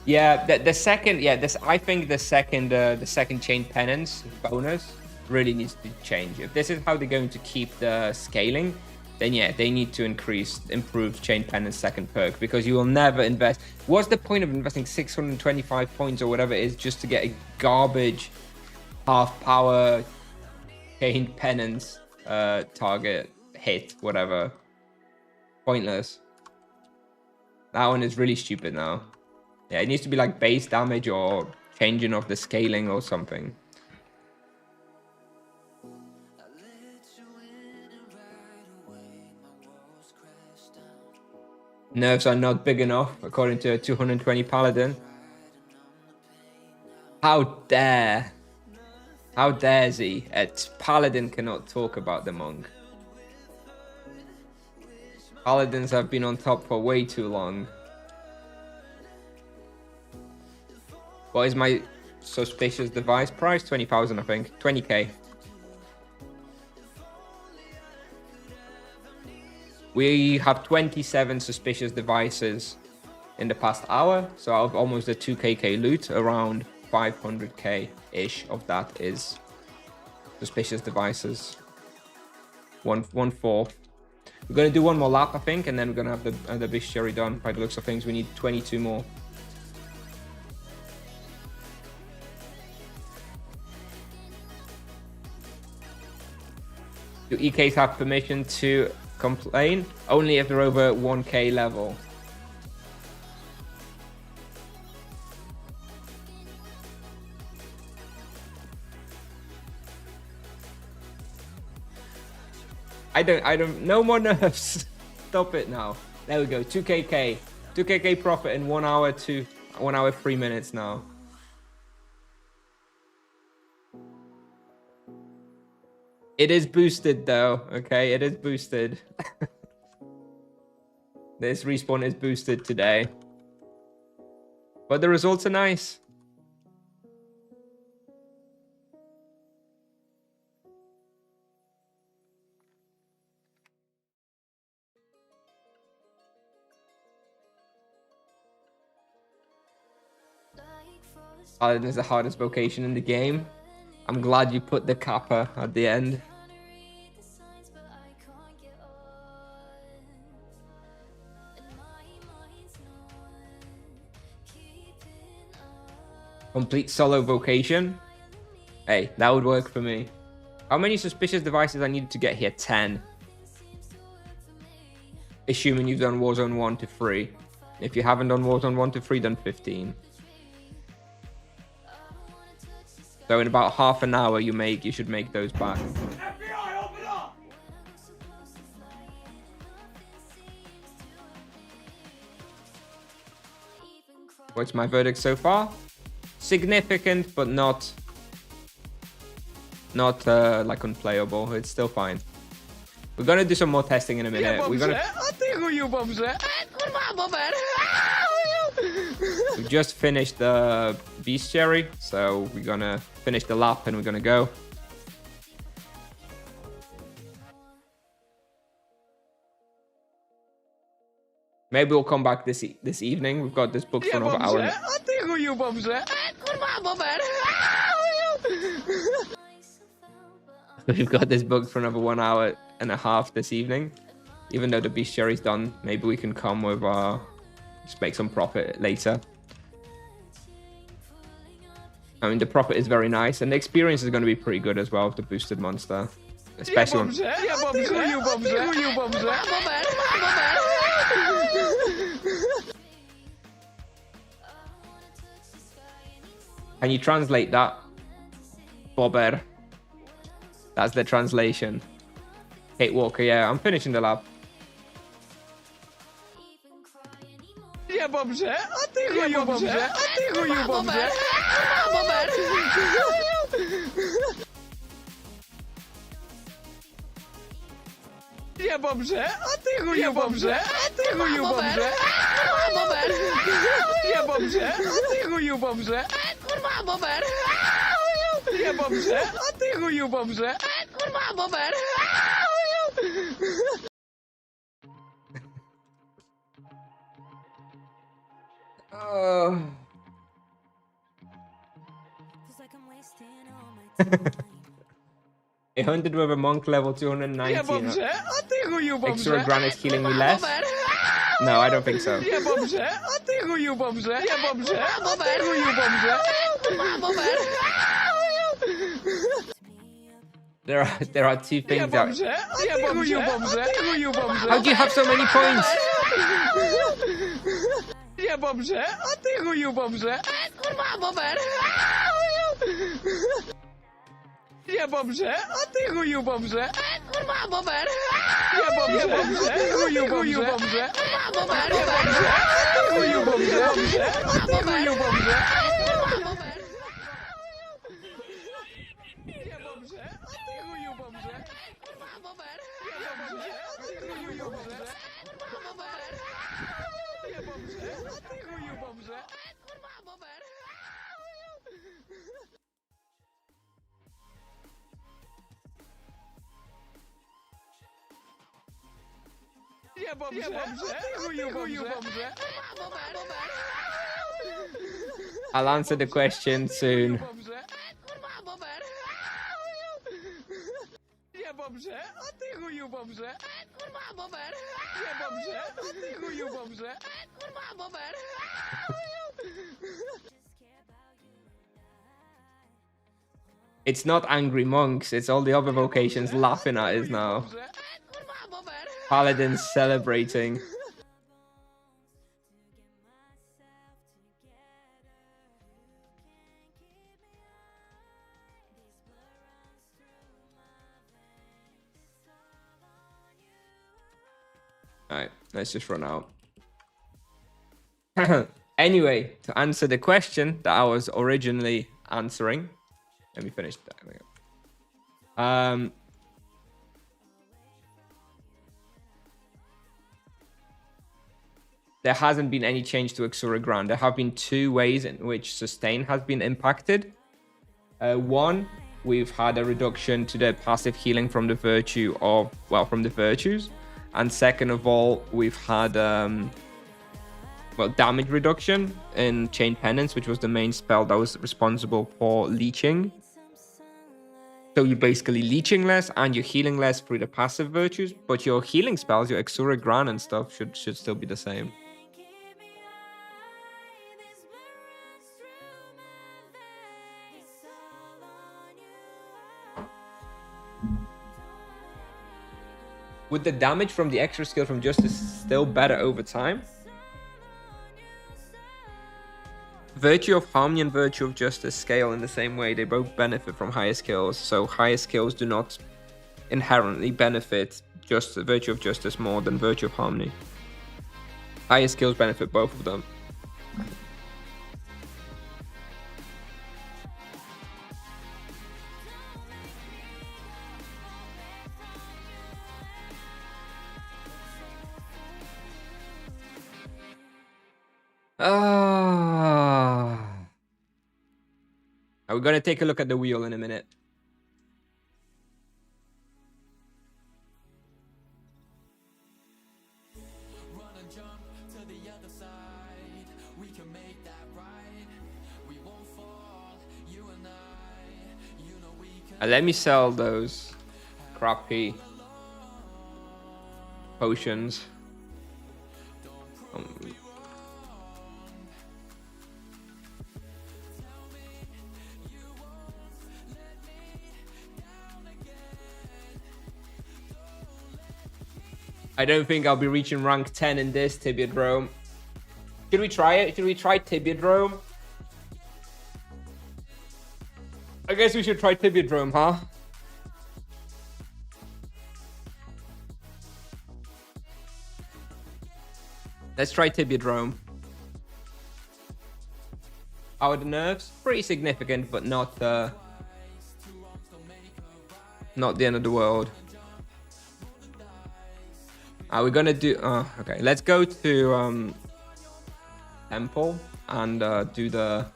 [SPEAKER 1] Yeah, the second, yeah, I think the second chain penance bonus really needs to change. If this is how they're going to keep the scaling, then yeah, they need to improve chain penance second perk, because you will never invest. What's the point of investing 625 points or whatever it is just to get a garbage half power chain penance target hit, whatever? Pointless. That one is really stupid now. Yeah, it needs to be like base damage or changing of the scaling or something. Nerfs are not big enough, according to a 220 paladin. How dare? How dares he? A paladin cannot talk about the monk. Paladins have been on top for way too long. What is my suspicious device price? 20,000, I think. 20k. We have 27 suspicious devices in the past hour. So out of almost the 2kk loot, around 500k-ish of that is suspicious devices. One fourth. We're going to do one more lap, I think, and then we're going to have the bestiary done. By the looks of things, we need 22 more. Do EKs have permission to complain? Only if they're over 1k level. I don't, no more nerfs. Stop it now. There we go, 2kk profit in 1 hour 3 minutes now. It is boosted though, okay? It is boosted. This respawn is boosted today. But the results are nice. Paladin is the hardest vocation in the game. I'm glad you put the kappa at the end. Complete solo vocation. Hey, that would work for me. How many suspicious devices I needed to get here? 10. Assuming you've done Warzone 1 to 3. If you haven't done Warzone 1 to 3, then 15. So in about half an hour, you should make those back.
[SPEAKER 3] FBI, open up!
[SPEAKER 1] What's my verdict so far? Significant, but not like unplayable. It's still fine. We're gonna do some more testing in a minute. We're gonna. We just finished the bestiary, so we're gonna finish the lap and we're gonna go. Maybe we'll come back this evening. We've got this book for another hour. We've got this book for another 1 hour and a half this evening. Even though the bestiary's done, maybe we can come with just make some profit later. I mean, the profit is very nice, and the experience is going to be pretty good as well with the boosted monster, especially when... Can you translate that? Bobber. That's the translation. Kate Walker, yeah, I'm finishing the lab. A 100 with a monk level 219. Extra Gran is healing me less? No, I don't think so. There are two things out. How do you have so many points? I'll answer the question soon. It's not angry monks, it's all the other vocations laughing at us now. Paladins celebrating. Alright, let's just run out. Anyway, to answer the question that I was originally answering, let me finish that. There hasn't been any change to Exura Grand. There have been two ways in which sustain has been impacted. One, we've had a reduction to the passive healing from the virtue of, well, from the virtues. And second of all, we've had damage reduction in Chain Penance, which was the main spell that was responsible for leeching. So you're basically leeching less and you're healing less through the passive virtues, but your healing spells, your Exura Gran and stuff should still be the same. Would the damage from the extra skill from Justice still better over time? Virtue of Harmony and Virtue of Justice scale in the same way. They both benefit from higher skills. So higher skills do not inherently benefit just the Virtue of Justice more than Virtue of Harmony. Higher skills benefit both of them. We're going to take a look at the wheel in a minute.
[SPEAKER 2] Run and jump to the other side. We can make that right. We won't fall, you and I. You know we can.
[SPEAKER 1] Let me sell those crappy potions. I don't think I'll be reaching rank 10 in this Tibidrome. Should we try it? Should we try Tibidrome? I guess we should try Tibidrome, huh? Let's try Tibidrome. How are the nerfs? Pretty significant, but not the end of the world. Are we gonna do? Okay. Let's go to temple and do the.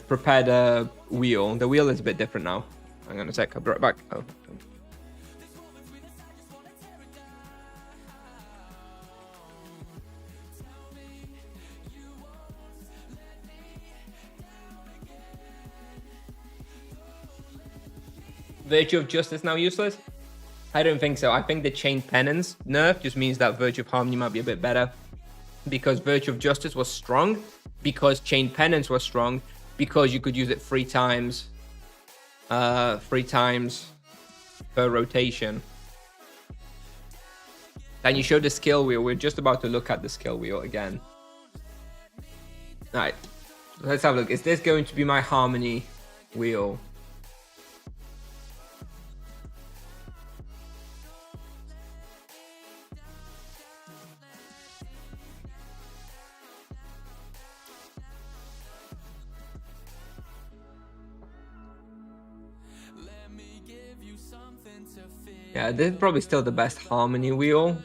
[SPEAKER 1] Prepare the wheel. The wheel is a bit different now. Hang on a sec. I'll be right back. Oh. Virtue of Justice now useless? I don't think so. I think the Chain Penance nerf just means that Virtue of Harmony might be a bit better. Because Virtue of Justice was strong. Because Chain Penance was strong. Because you could use it 3 times. 3 times per rotation. Then you show the skill wheel. We're just about to look at the skill wheel again. Alright. Let's have a look. Is this going to be my Harmony wheel? Yeah, this is probably still the best Harmony wheel.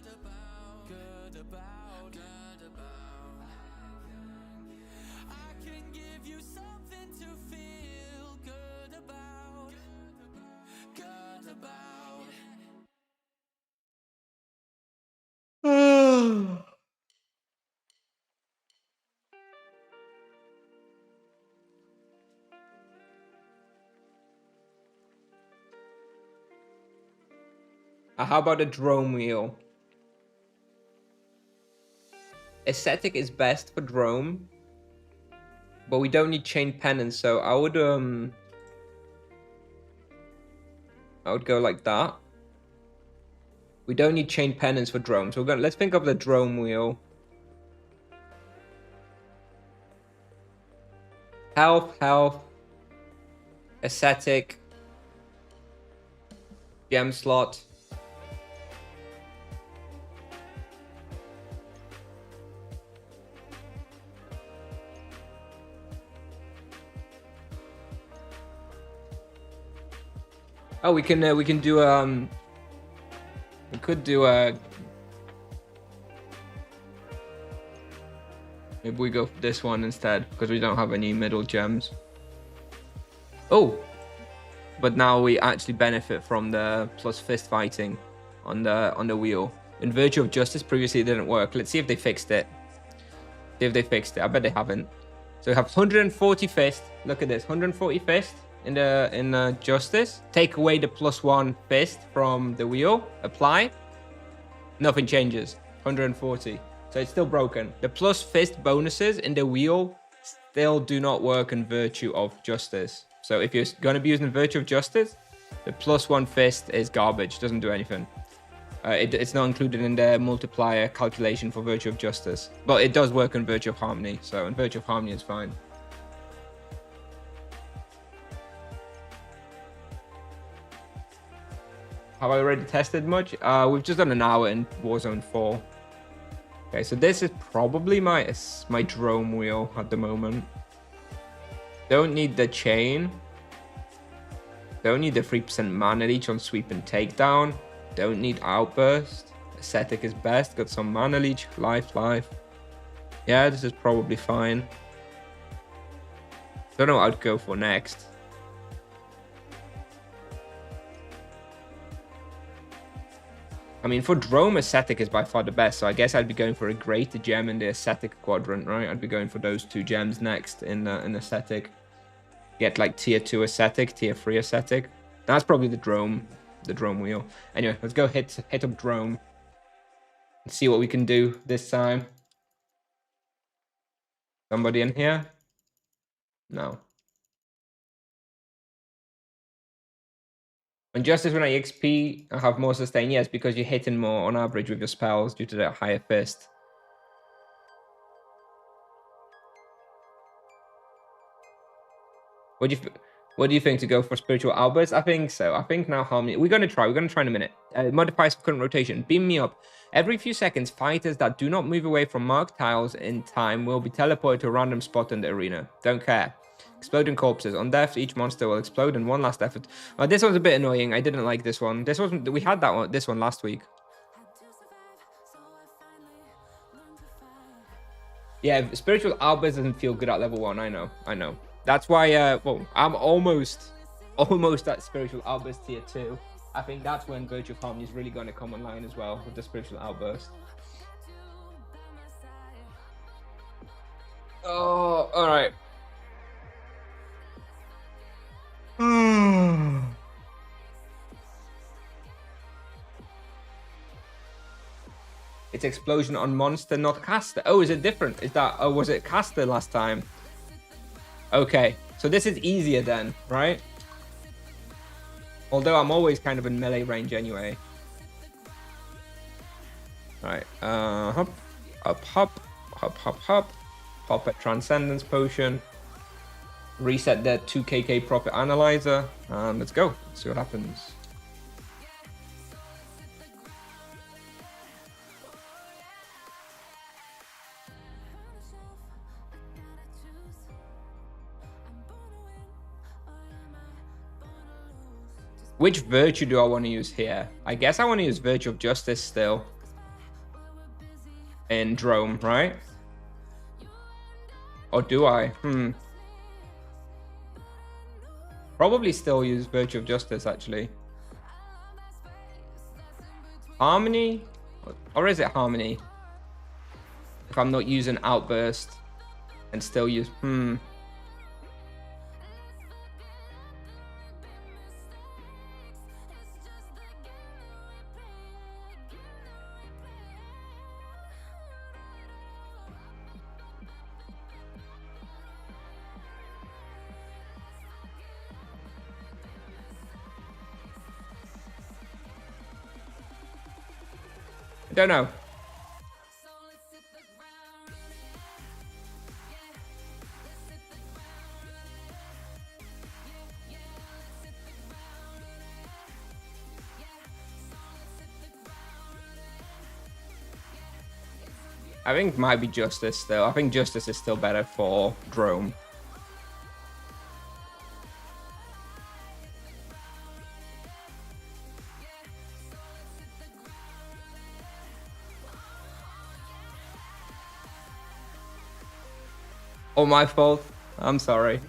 [SPEAKER 1] How about a drone wheel? Aesthetic is best for drone, but we don't need Chain Penance, so I would go like that. We don't need Chain Penance for drone, so let's think of the drone wheel. Health, aesthetic, gem slot. Oh, we can do we could do maybe we go for this one instead because we don't have any middle gems. Oh, but now we actually benefit from the plus fist fighting on the wheel. In Virtue of Justice, previously it didn't work. Let's see if they fixed it. See if they fixed it. I bet they haven't. So we have 140 fist. Look at this, 140 fist. In Justice, take away the +1 fist from the wheel, apply, nothing changes. 140, so it's still broken. The plus fist bonuses in the wheel still do not work in Virtue of Justice. So if you're going to be using Virtue of Justice, the +1 fist is garbage, doesn't do anything. It's not included in the multiplier calculation for Virtue of Justice. But it does work in Virtue of Harmony. So in Virtue of Harmony, it's fine. Have I already tested much? We've just done an hour in Warzone 4. Okay, so this is probably my drone wheel at the moment. Don't need the chain. Don't need the 3% mana leech on sweep and takedown. Don't need outburst. Ascetic is best. Got some mana leech. Life. Yeah, this is probably fine. Don't know what I'd go for next. I mean, for Drome, Ascetic is by far the best, so I guess I'd be going for a Greater Gem in the Ascetic quadrant, right? I'd be going for those 2 gems next in Ascetic. Get like tier 2 Ascetic, tier 3 Ascetic. That's probably the Drome wheel. Anyway, let's go hit up Drome and see what we can do this time. Somebody in here? No. On Justice, when I XP, I have more sustain. Yes, because you're hitting more on average with your spells due to the higher fist. What do you think to go for Spiritual Outburst? I think so. I think now Harmony. We're gonna try in a minute. Modifiers for current rotation. Beam me up. Every few seconds, fighters that do not move away from marked tiles in time will be teleported to a random spot in the arena. Don't care. Exploding corpses. On death, each monster will explode in one last effort. This one's a bit annoying. I didn't like this one. We had this one last week. Yeah, Spiritual Outburst doesn't feel good at level 1. I know. That's why, well, I'm almost at Spiritual Outburst tier 2. I think that's when Virtue of Harmony is really going to come online as well, with the Spiritual Outburst. Oh, alright. It's explosion on monster, not caster. Oh, is it different? Is that, oh, was it caster last time? Okay, so this is easier then, right? Although I'm always kind of in melee range anyway. Right, hop, hop at Transcendence Potion. Reset the 2kk Profit Analyzer, and let's go. Let's see what happens. Which virtue do I want to use here? I guess I want to use Virtue of Justice still. In Drome, right? Or do I? Probably still use Virtue of Justice, actually. Harmony? Or is it Harmony? If I'm not using Outburst and still use... I don't know. I think it might be Justice still. I think Justice is still better for Drome. Oh, my fault. I'm sorry.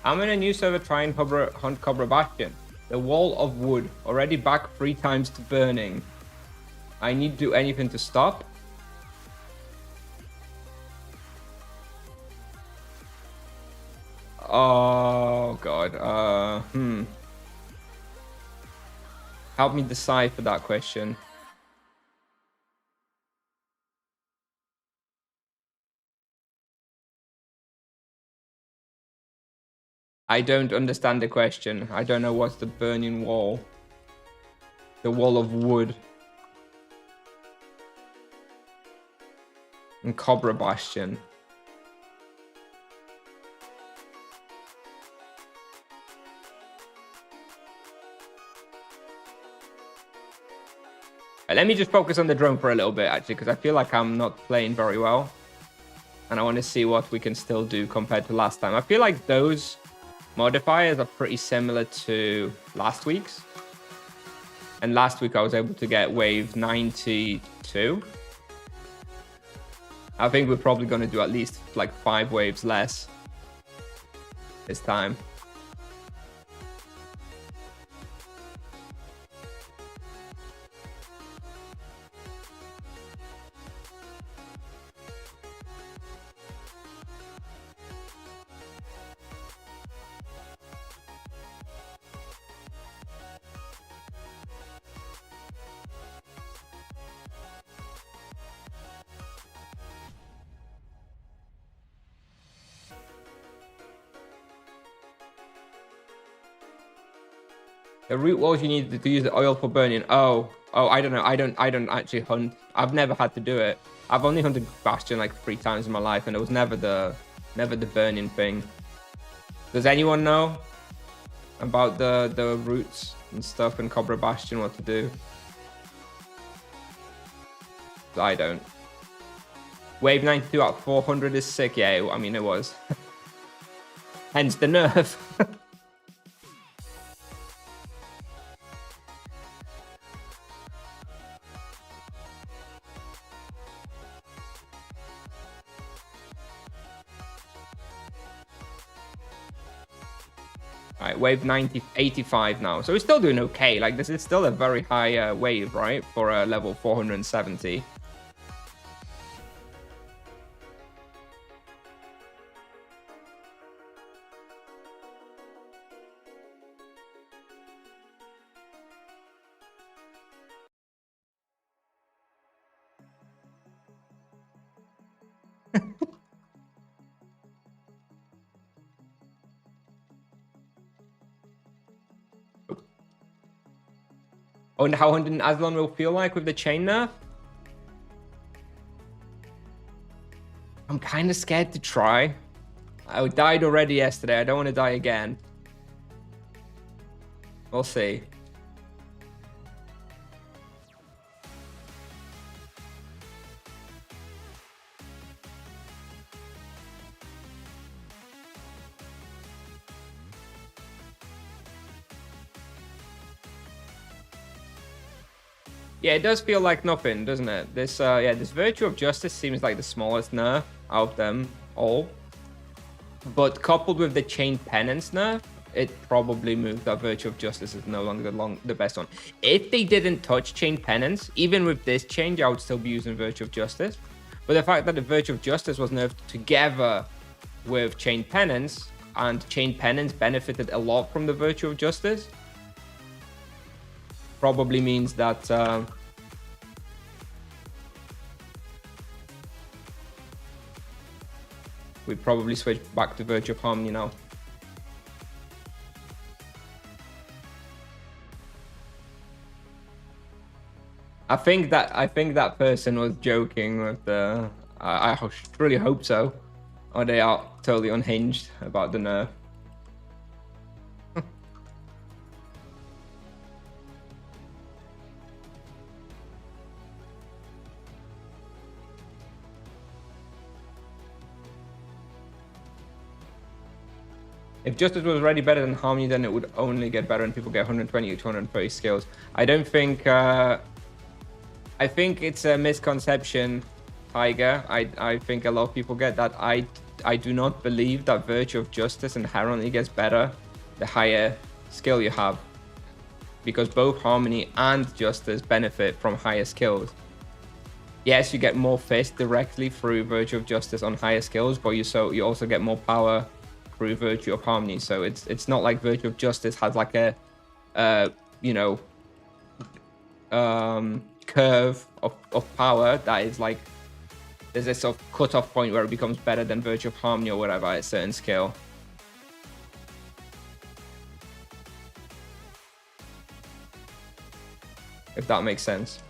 [SPEAKER 1] I'm in a new server trying hunt Cobra Bastion. The wall of wood, already back 3 times to burning. I need to do anything to stop. Oh god. Help me decide for that question. I don't understand the question. I don't know what's the burning wall. The wall of wood. And Cobra Bastion. Let me just focus on the drone for a little bit, actually, because I feel like I'm not playing very well. And I want to see what we can still do compared to last time. I feel like those modifiers are pretty similar to last week's. And last week I was able to get wave 92. I think we're probably going to do at least like 5 waves less this time. The root walls you need to use the oil for burning. Oh, I don't know. I don't actually hunt. I've never had to do it. I've only hunted Bastion like 3 times in my life, and it was never the burning thing. Does anyone know about the roots and stuff in Cobra Bastion, what to do? I don't. Wave 92 at 400 is sick. Yeah, I mean it was. Hence the nerf. Alright, wave 85 now. So we're still doing okay. Like, this is still a very high wave, right? For a level 470. Oh, and how hunting Azelon will feel like with the chain nerf? I'm kind of scared to try. I died already yesterday. I don't want to die again. We'll see. Yeah, it does feel like nothing, doesn't it? This, yeah, this Virtue of Justice seems like the smallest nerf out of them all. But coupled with the Chain Penance nerf, it probably moved that Virtue of Justice is no longer the best one. If they didn't touch Chain Penance, even with this change, I would still be using Virtue of Justice. But the fact that the Virtue of Justice was nerfed together with Chain Penance, and Chain Penance benefited a lot from the Virtue of Justice, probably means that we probably switch back to Virtue of Harmony now. I think that person was joking with the. I really hope so, or they are totally unhinged about the nerf. If Justice was already better than Harmony, then it would only get better and people get 120 or 230 skills. I don't think... I think it's a misconception, Tiger. I think a lot of people get that. I do not believe that Virtue of Justice inherently gets better the higher skill you have. Because both Harmony and Justice benefit from higher skills. Yes, you get more fist directly through Virtue of Justice on higher skills, but you also get more power through Virtue of Harmony. So it's not like Virtue of Justice has like a you know, curve of power that is like, there's a sort of cutoff point where it becomes better than Virtue of Harmony or whatever at a certain skill. if that makes sense.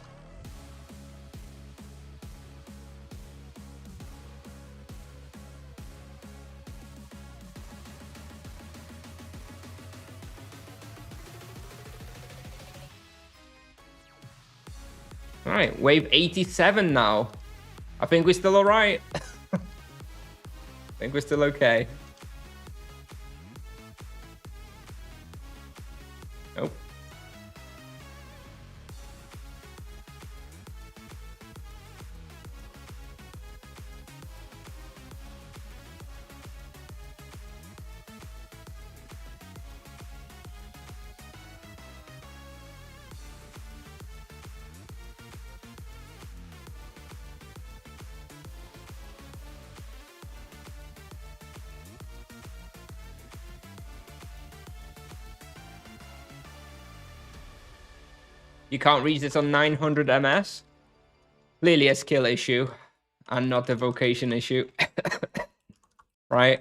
[SPEAKER 1] All right, wave 87 now. I think we're still all right. I think we're still okay. Nope. You can't reach this on 900 MS. Clearly a skill issue and not a vocation issue. Right?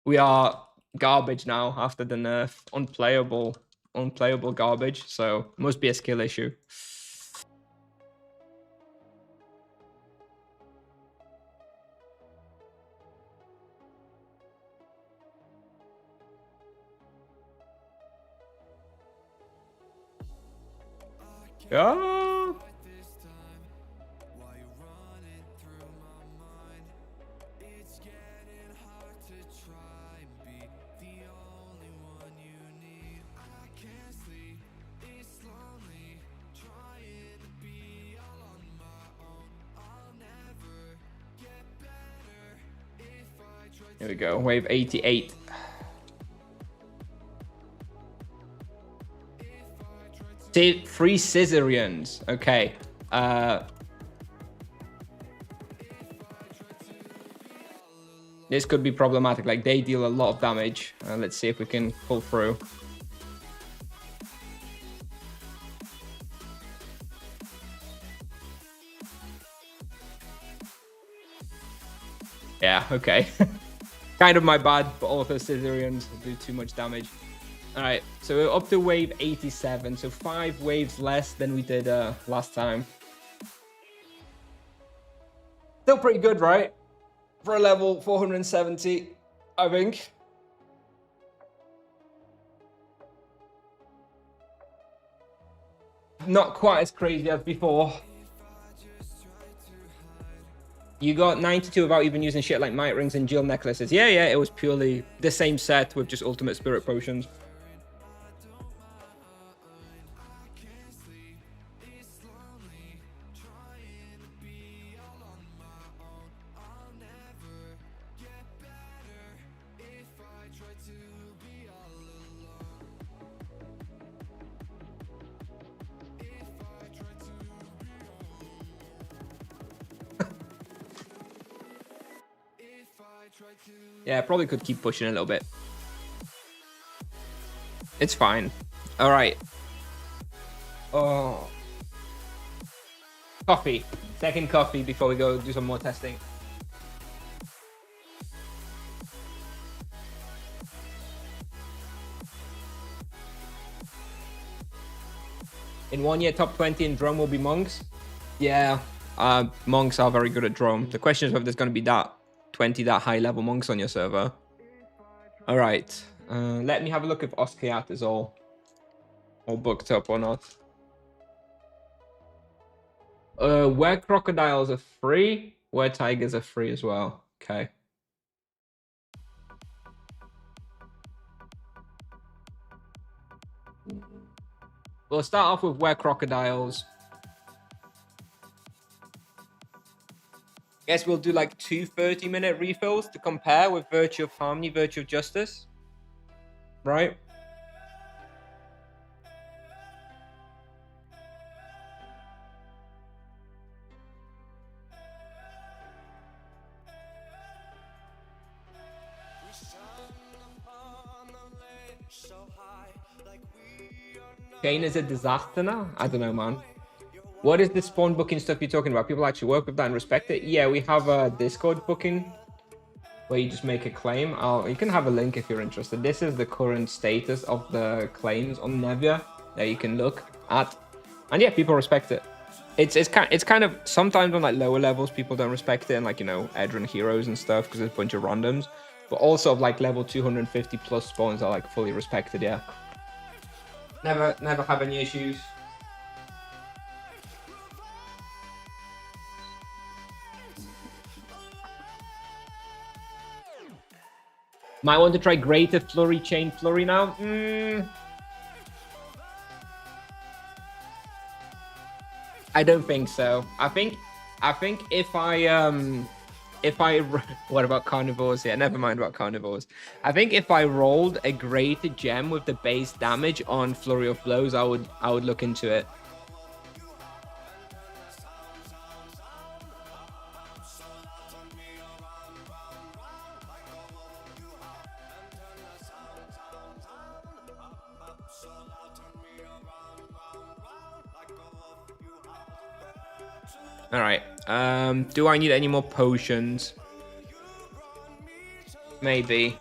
[SPEAKER 1] We are garbage now after the nerf. Unplayable garbage. So must be a skill issue. Oh. Here we go, wave 88. See, 3 Caesareans. Okay. This could be problematic. Like, they deal a lot of damage. Let's see if we can pull through. Yeah, okay. Kind of my bad, but also Caesareans do too much damage. All right, so we're up to wave 87, so 5 waves less than we did last time. Still pretty good, right? For a level 470, I think. Not quite as crazy as before. You got 92 without even using shit like might rings and jewel necklaces. Yeah, it was purely the same set with just ultimate spirit potions. Yeah, probably could keep pushing a little bit. It's fine. All right. Oh. Coffee. Second coffee before we go do some more testing. In 1 year, top 20 in drone will be monks. Yeah, monks are very good at drone. The question is whether there's going to be that 20 that high level monks on your server. All right, let me have a look if Oskiat is all booked up or not. Where crocodiles are free, where tigers are free as well. Okay. We'll start off with where crocodiles. Guess we'll do like 2 30-minute refills to compare with Virtue of Harmony, Virtue of Justice. Right? Kane is a disaster now? I don't know, man. What is the spawn booking stuff you're talking about? People actually work with that and respect it? Yeah, we have a Discord booking where you just make a claim. You can have a link if you're interested. This is the current status of the claims on Nevia that you can look at. And yeah, people respect it. It's kind of sometimes on like lower levels people don't respect it, and like, you know, Edron heroes and stuff, because there's a bunch of randoms. But also of like level 250 plus spawns are like fully respected. Yeah. Never have any issues. Might want to try Greater Flurry Chain Flurry now. I don't think so. I think if I what about carnivores? Yeah, never mind about carnivores. I think if I rolled a greater gem with the base damage on Flurry of Blows, I would look into it. All right. Do I need any more potions? Maybe.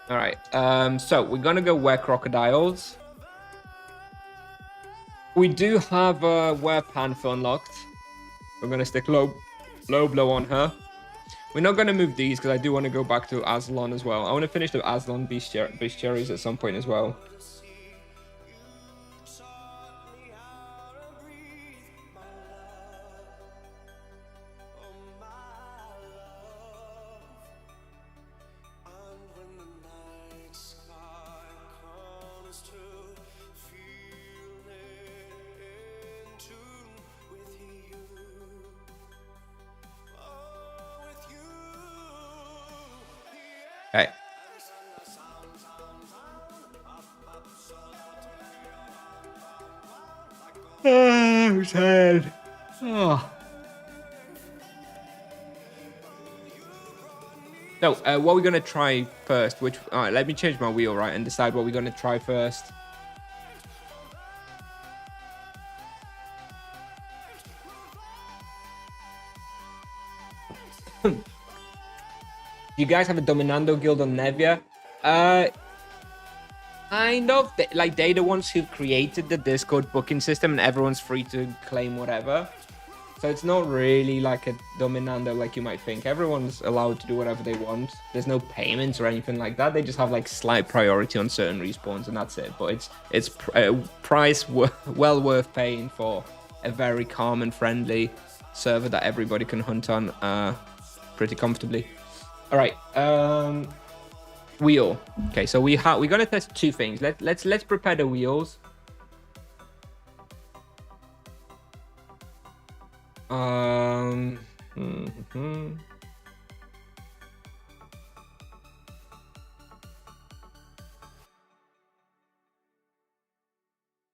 [SPEAKER 1] All right. So we're gonna go were crocodiles. We do have were panther unlocked. We're gonna stick low blow on her. We're not gonna move these because I do want to go back to Azelon as well. I want to finish the Azelon bestiaries at some point as well. Okay. I'm tired. Oh. So, what we're gonna try first? All right, let me change my wheel, right, and decide what we're gonna try first. You guys have a Dominando guild on Nevia? Kind of. Like, they're the ones who created the Discord booking system, and everyone's free to claim whatever. So it's not really like a Dominando like you might think. Everyone's allowed to do whatever they want. There's no payments or anything like that. They just have like slight priority on certain respawns, and that's it. But it's a price well worth paying for a very calm and friendly server that everybody can hunt on pretty comfortably. All right, wheel. Okay, so we're gonna test two things. Let's prepare the wheels.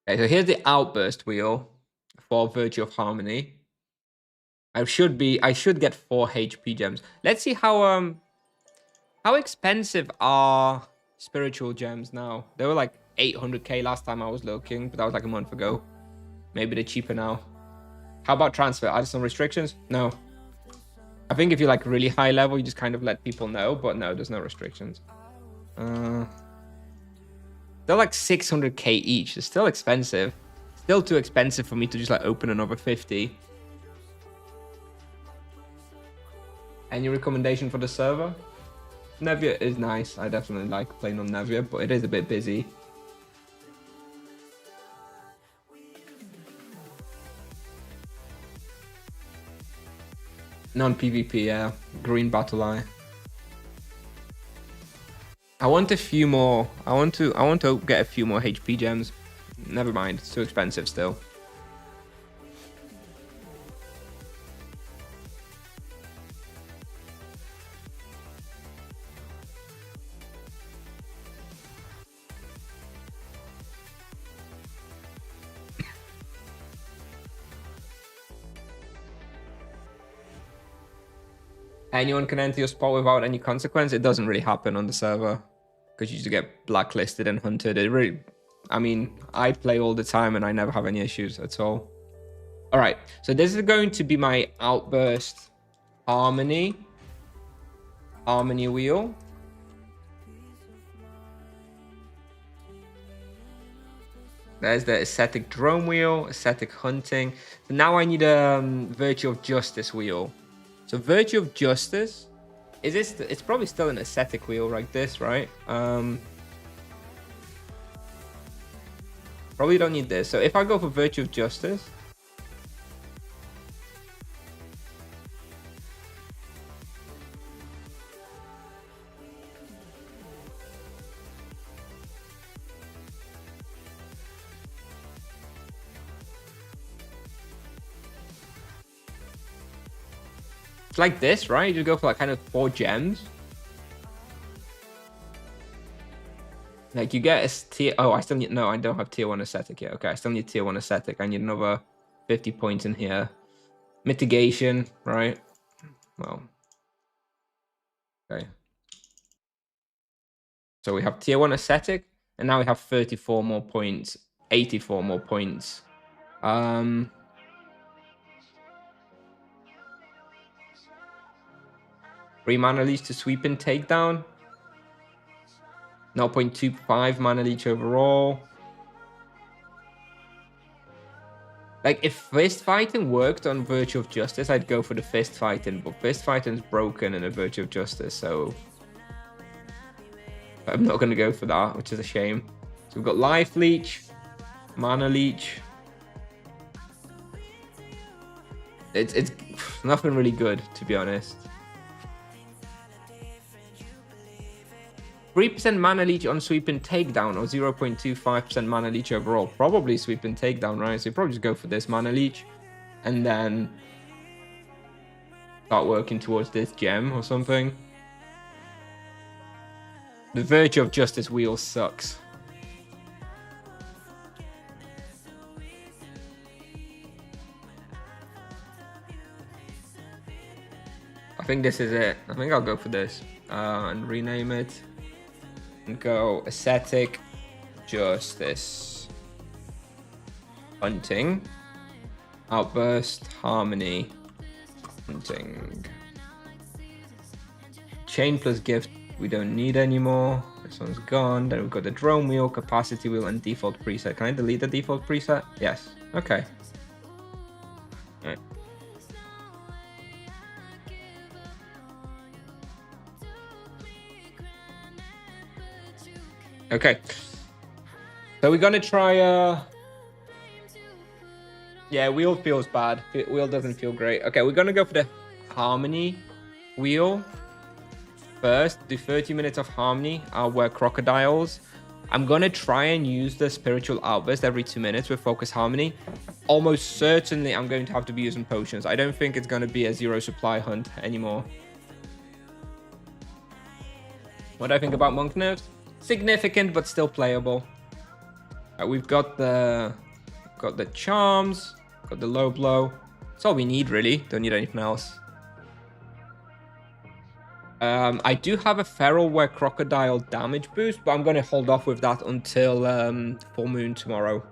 [SPEAKER 1] Okay, so here's the outburst wheel for Virtue of Harmony. I should get 4 HP gems. Let's see how expensive are spiritual gems now. They were like 800k last time I was looking, but that was like a month ago. Maybe they're cheaper now. How about transfer? Are there some restrictions? No. I think if you're like really high level, you just kind of let people know, but no, there's no restrictions. They're like 600k each. It's still expensive. Still too expensive for me to just like open another 50. Any recommendation for the server? Nevia is nice. I definitely like playing on Nevia, but it is a bit busy. Non-PvP, yeah. Green Battle Eye. I want a few more. I want to get a few more HP gems. Never mind, it's too expensive still. Anyone can enter your spot without any consequence. It doesn't really happen on the server because you just get blacklisted and hunted. It really, I mean, I play all the time and I never have any issues at all. All right, so this is going to be my outburst harmony wheel. There's the ascetic drone wheel, ascetic hunting. So now I need a virtue of justice wheel. So virtue of justice, is this? It's probably still an ascetic wheel like this, right? Probably don't need this. So if I go for virtue of justice, it's like this, right? You go for like kind of 4 gems. Like you get a tier. Oh, I still need. No, I don't have tier 1 ascetic yet. Okay, I still need tier 1 ascetic. I need another 50 points in here. Mitigation, right? Well, okay. So we have tier 1 ascetic, and now we have 34 more points, 84 more points. 3 mana leech to sweep and takedown. 0.25 mana leech overall. Like, if fist fighting worked on Virtue of Justice, I'd go for the fist fighting, but fist fighting's broken in a Virtue of Justice, so I'm not going to go for that, which is a shame. So we've got life leech, mana leech. It's nothing really good, to be honest. 3% mana leech on sweep and takedown, or 0.25% mana leech overall. Probably sweep and takedown, right? So you probably just go for this mana leech, and then start working towards this gem or something. The Virtue of Justice wheel sucks. I think this is it. I think I'll go for this and rename it. And go ascetic justice hunting outburst harmony hunting chain plus gift we don't need anymore. This one's gone. Then we've got the drone wheel, capacity wheel, and default preset. Can I delete the default preset? Yes. Okay. All right. Okay, so we're gonna try yeah, wheel feels bad. Wheel doesn't feel great. Okay, we're gonna go for the harmony wheel first. Do 30 minutes of harmony. I'll wear crocodiles. I'm gonna try and use the spiritual outburst every 2 minutes with focus harmony. Almost certainly I'm going to have to be using potions. I don't think it's gonna be a 0 supply hunt anymore. What do I think about monk nerfs? Significant, but still playable. We've got the charms, got the low blow. That's all we need, really. Don't need anything else. I do have a feral where crocodile damage boost, but I'm going to hold off with that until full moon tomorrow,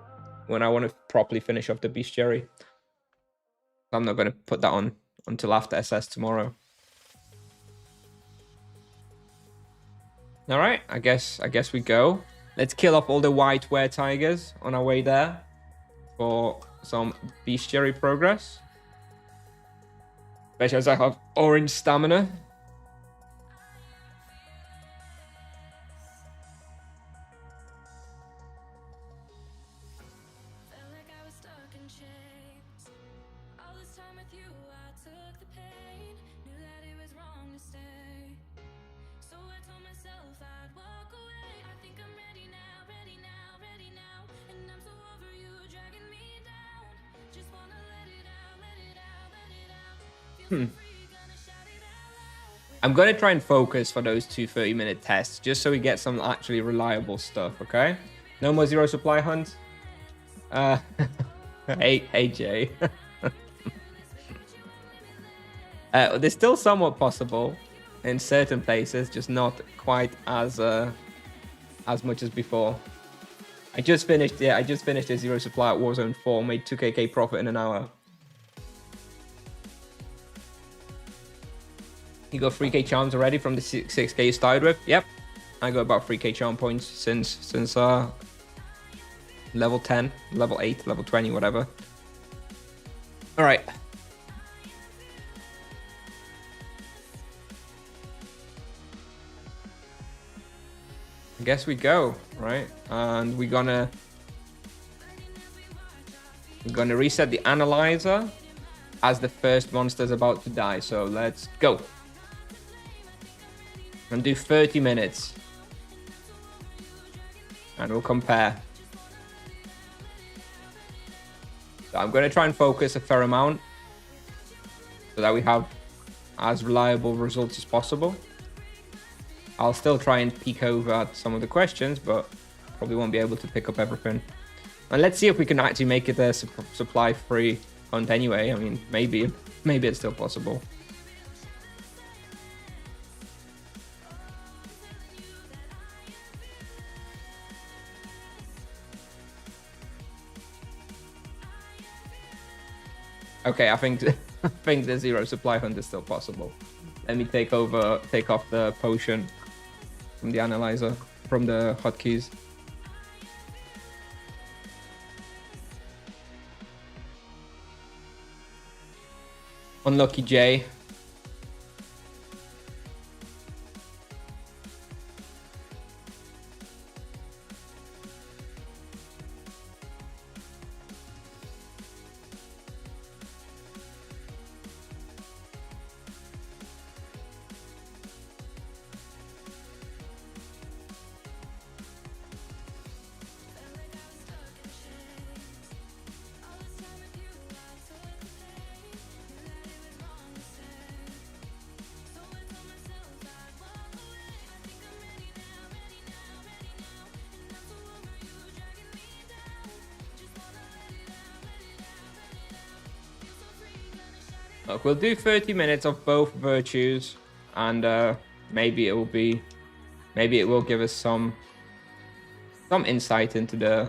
[SPEAKER 1] when I want to properly finish off the bestiary. I'm not going to put that on until after SS tomorrow. All right, I guess we go. Let's kill off all the white were tigers on our way there for some bestiary progress. Especially as I have orange stamina. I'm going to try and focus for those 2 30-minute tests, just so we get some actually reliable stuff, okay? No more 0 supply hunts. Hey, Jay. They're still somewhat possible in certain places, just not quite as much as before. I just finished a 0 supply at Warzone 4, made 2kk profit in an hour. You got 3k charms already from the 6k you started with? Yep. I got about 3k charm points since level 10, level 8, level 20, whatever. All right. I guess we go, right? And we're gonna reset the analyzer as the first monster's about to die. So let's go. And do 30 minutes. And we'll compare. So I'm gonna try and focus a fair amount so that we have as reliable results as possible. I'll still try and peek over at some of the questions, but probably won't be able to pick up everything. And let's see if we can actually make it a supply-free hunt anyway. I mean, maybe it's still possible. Okay, I think the zero supply hunt is still possible. Let me take off the potion from the analyzer, from the hotkeys. Unlucky Jay. Look, we'll do 30 minutes of both virtues, and maybe it will give us some insight into the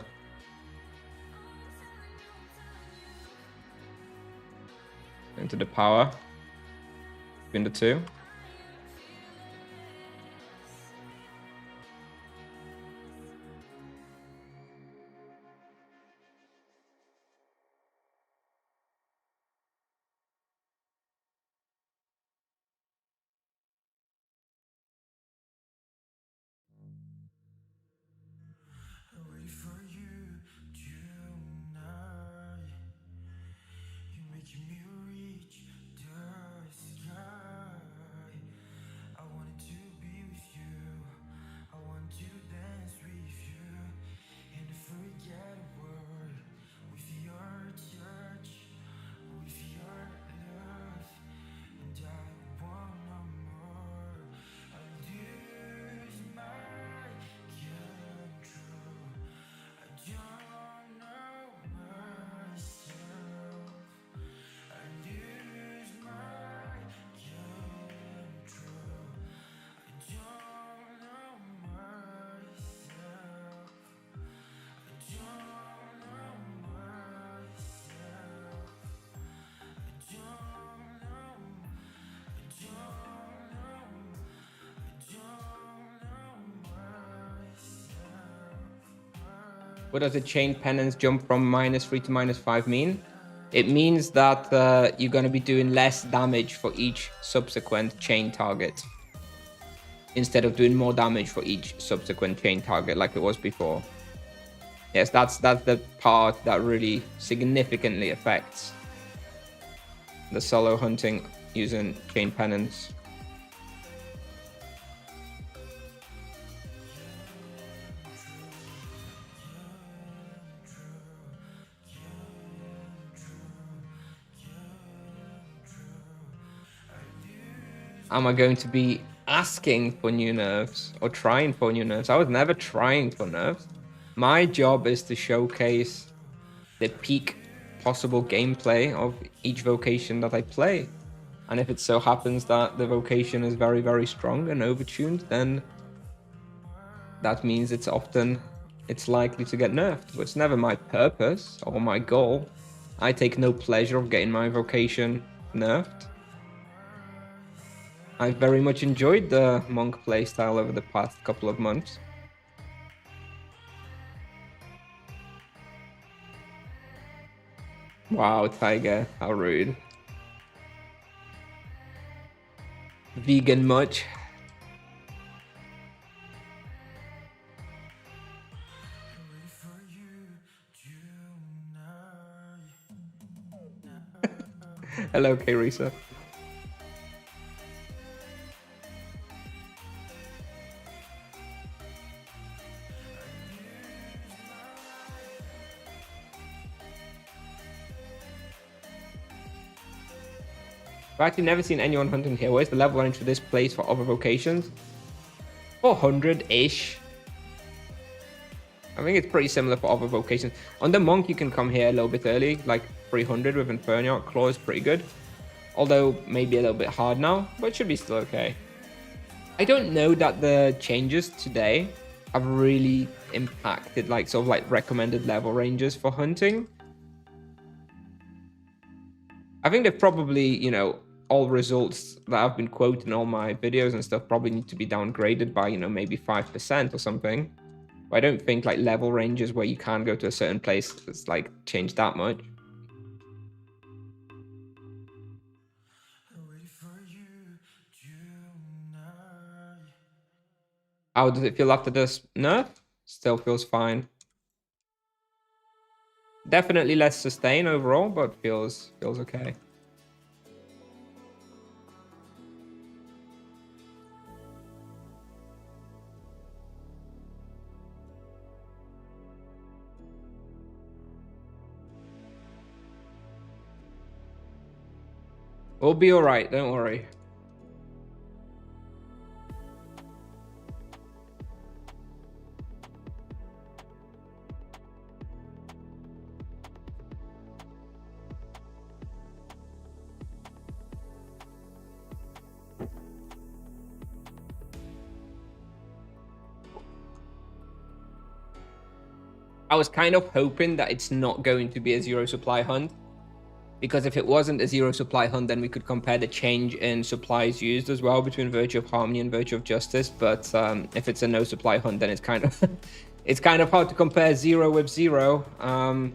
[SPEAKER 1] power between the two. What does a chain penance jump from -3 to -5 mean? It means that you're going to be doing less damage for each subsequent chain target, instead of doing more damage for each subsequent chain target like it was before. Yes, that's the part that really significantly affects the solo hunting using chain penance. Am I going to be asking for new nerfs or trying for new nerfs? I was never trying for nerfs. My job is to showcase the peak possible gameplay of each vocation that I play. And if it so happens that the vocation is very, very strong and overtuned, then that means it's likely to get nerfed. But it's never my purpose or my goal. I take no pleasure of getting my vocation nerfed. I've very much enjoyed the monk playstyle over the past couple of months. Wow, Tiger, how rude. Vegan much? Hello, K-Risa. I've actually never seen anyone hunting here. Where's the level range for this place for other vocations? 400-ish. I think it's pretty similar for other vocations. On the monk, you can come here a little bit early, like 300 with Inferno. Claw is pretty good. Although maybe a little bit hard now, but it should be still okay. I don't know that the changes today have really impacted like sort of like recommended level ranges for hunting. I think they've probably, you know, all results that I've been quoting in all my videos and stuff probably need to be downgraded by, you know, maybe 5% or something. But I don't think like level ranges where you can go to a certain place has like changed that much. How does it feel after this nerf? Still feels fine. Definitely less sustain overall, but feels okay. We'll be all right, don't worry. I was kind of hoping that it's not going to be a zero supply hunt, because if it wasn't a zero supply hunt, then we could compare the change in supplies used as well between Virtue of Harmony and Virtue of Justice. But if it's a no supply hunt, then it's kind of it's kind of hard to compare zero with zero. So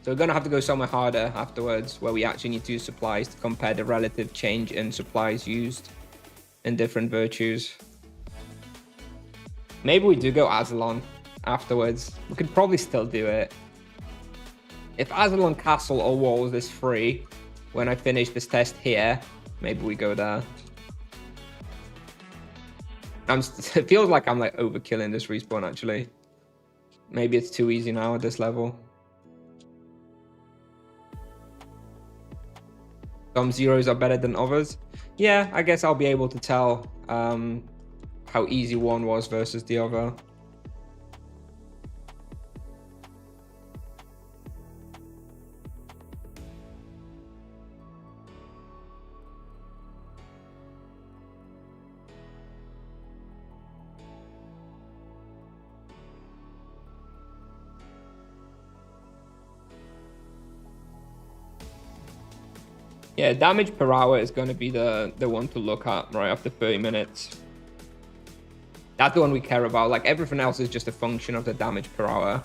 [SPEAKER 1] we're gonna have to go somewhere harder afterwards, where we actually need to use supplies to compare the relative change in supplies used in different virtues. Maybe we do go Azelon afterwards. We could probably still do it. If Azelon Castle or Walls is free when I finish this test here, maybe we go there. It feels like I'm like overkilling this respawn actually. Maybe it's too easy now at this level. Some zeros are better than others. Yeah, I guess I'll be able to tell how easy one was versus the other. Yeah, damage per hour is going to be the one to look at right after 30 minutes. That's the one we care about. Like everything else is just a function of the damage per hour.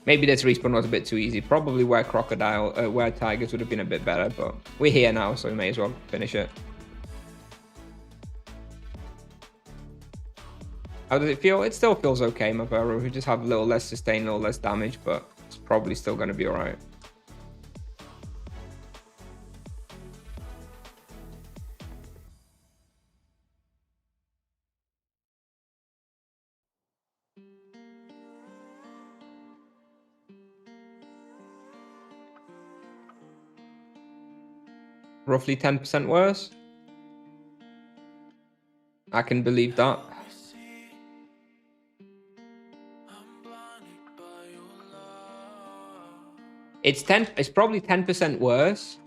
[SPEAKER 1] Maybe this respawn was a bit too easy. Probably where where tigers would have been a bit better, but we're here now, so we may as well finish it. How does it feel? It still feels okay, Mavero. We just have a little less sustain, a little less damage, but it's probably still going to be alright. Roughly 10% worse. I can believe that. It's probably 10% worse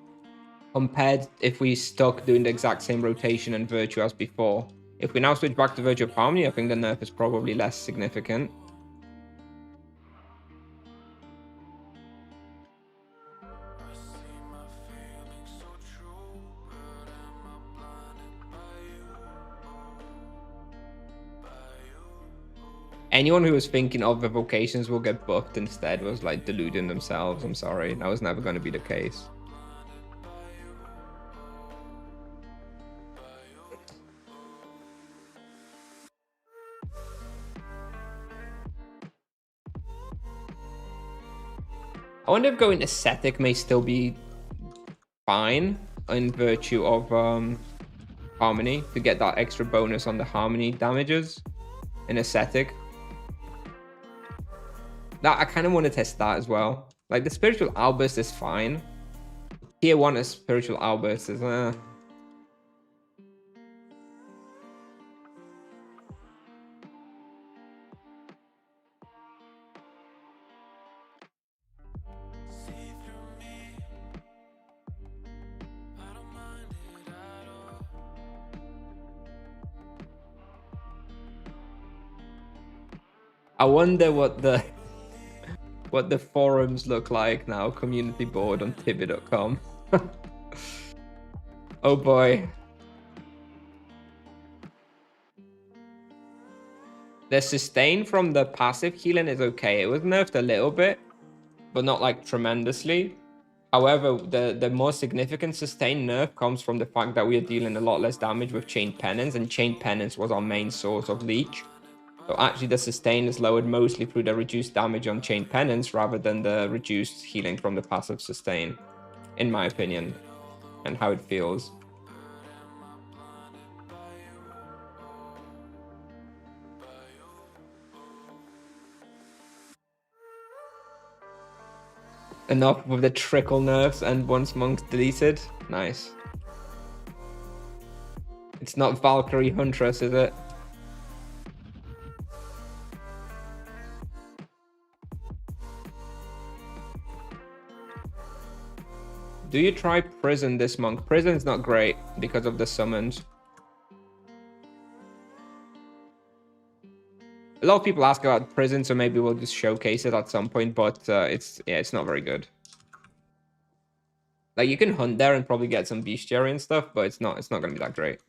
[SPEAKER 1] compared if we stuck doing the exact same rotation and virtue as before. If we now switch back to Virtue of Harmony, I think the nerf is probably less significant. Anyone who was thinking of the vocations will get buffed instead was like deluding themselves. I'm sorry, that was never going to be the case. I wonder if going ascetic may still be fine in virtue of harmony, to get that extra bonus on the harmony damages in ascetic. That I kind of want to test that as well. Like the spiritual outburst is fine. Tier 1 is spiritual outburst is I wonder what the forums look like now. Community board on Tibidrome. Oh boy. The sustain from the passive healing is okay. It was nerfed a little bit, but not like tremendously. However, the more significant sustain nerf comes from the fact that we are dealing a lot less damage with Chained Penance, and Chained Penance was our main source of leech. So actually the sustain is lowered mostly through the reduced damage on Chained Penance rather than the reduced healing from the passive sustain, in my opinion, and how it feels. Enough with the trickle nerfs and once monks deleted. Nice. It's not Valkyrie Huntress, is it? Do you try Prison this monk? Prison's not great because of the summons. A lot of people ask about Prison, so maybe we'll just showcase it at some point, but it's not very good. Like you can hunt there and probably get some bestiary and stuff, but it's not gonna be that great.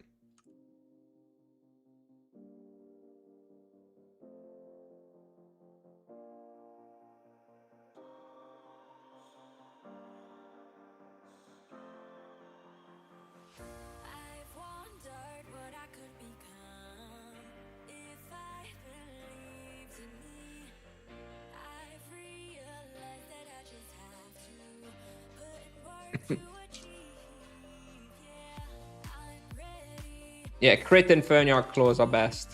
[SPEAKER 1] Yeah, crit and Ferniarch claws are best.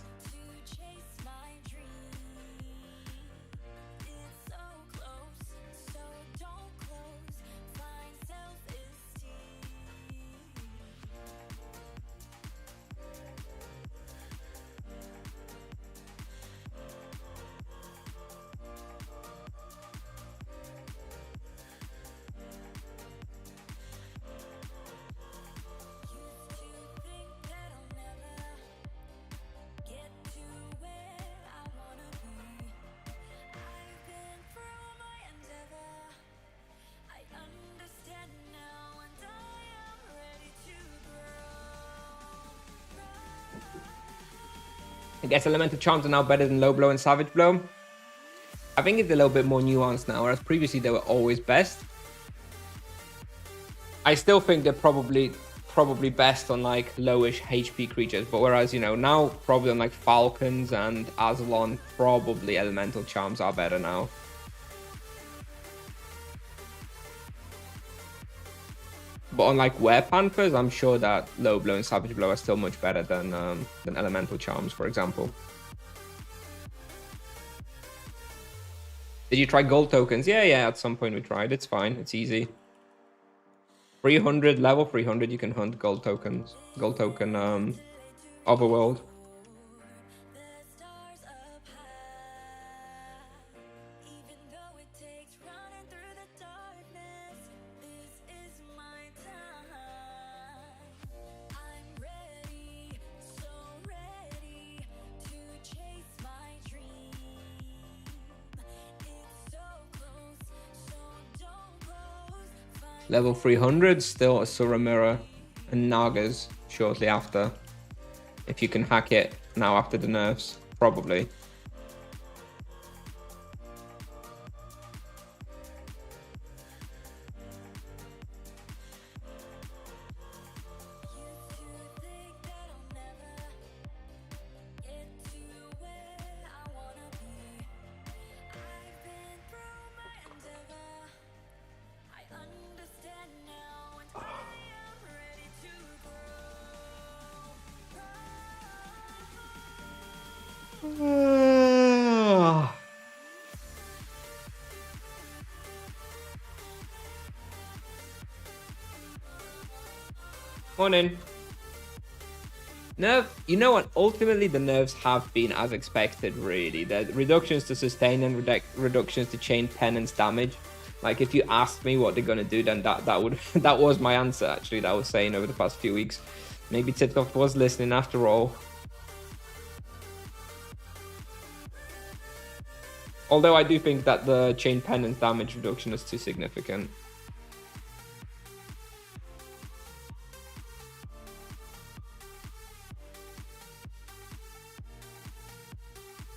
[SPEAKER 1] I guess elemental charms are now better than low blow and savage blow. I think it's a little bit more nuanced now, whereas previously they were always best. I still think they're probably best on like lowish HP creatures, but whereas, you know, now probably on like falcons and Azelon, probably elemental charms are better now. But on like Were-Panthers, I'm sure that low blow and savage blow are still much better than elemental charms, for example. Did you try gold tokens? Yeah, at some point we tried. It's fine. It's easy. 300, level 300, you can hunt gold tokens. Gold token overworld. Level 300, still Asura Mirror and Nagas shortly after. If you can hack it now after the nerfs, probably. Morning. Nerf, you know what? Ultimately, the nerfs have been as expected, really. The reductions to sustain and reductions to chain penance damage. Like, if you asked me what they're gonna do, then that would that was my answer, actually, that I was saying over the past few weeks. Maybe Titkoff was listening after all. Although I do think that the chain penance damage reduction is too significant.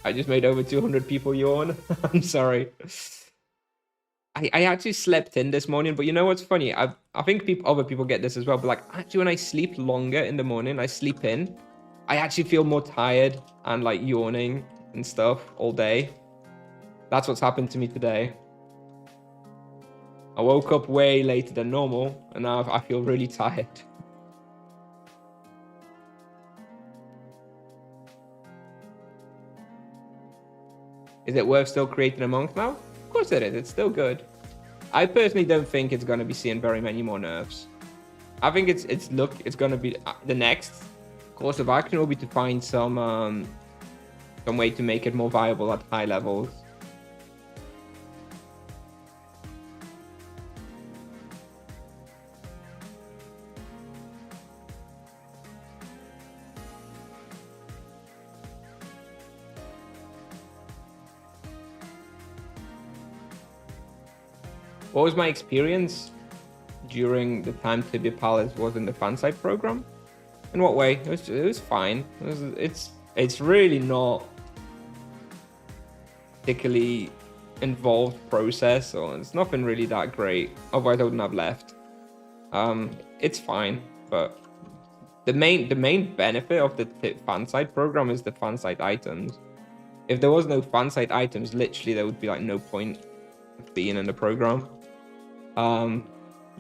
[SPEAKER 1] I just made over 200 people yawn. I'm sorry. I actually slept in this morning, but you know what's funny? I think other people get this as well, but like actually when I sleep longer in the morning, I sleep in, I actually feel more tired and like yawning and stuff all day. That's what's happened to me today. I woke up way later than normal, and now I feel really tired. Is it worth still creating a monk now? Of course it is. It's still good. I personally don't think it's going to be seeing very many more nerfs. I think it's going to be the next course of action will be to find some way to make it more viable at high levels. What was my experience during the time Tibia Palace was in the fansite program? In what way? It was fine. It's really not particularly involved process, or it's nothing really that great. Otherwise, I wouldn't have left. It's fine, but the main benefit of the fansite program is the fansite items. If there was no fansite items, literally there would be like no point of being in the program.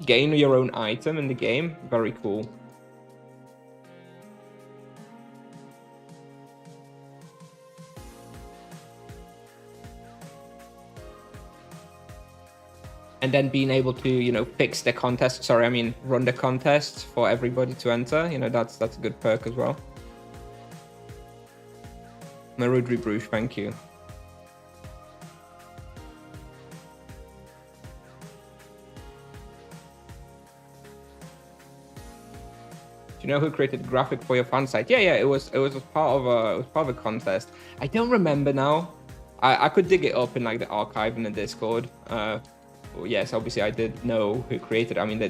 [SPEAKER 1] Gain your own item in the game, very cool. And then being able to, you know, fix the contest. Sorry, I mean run the contests for everybody to enter. You know, that's a good perk as well. Marudri Bruges, thank you. Do you know who created the graphic for your fan site? Yeah, it was part of a contest. I don't remember now. I could dig it up in like the archive in the Discord. Well, yes, obviously I did know who created it. I mean,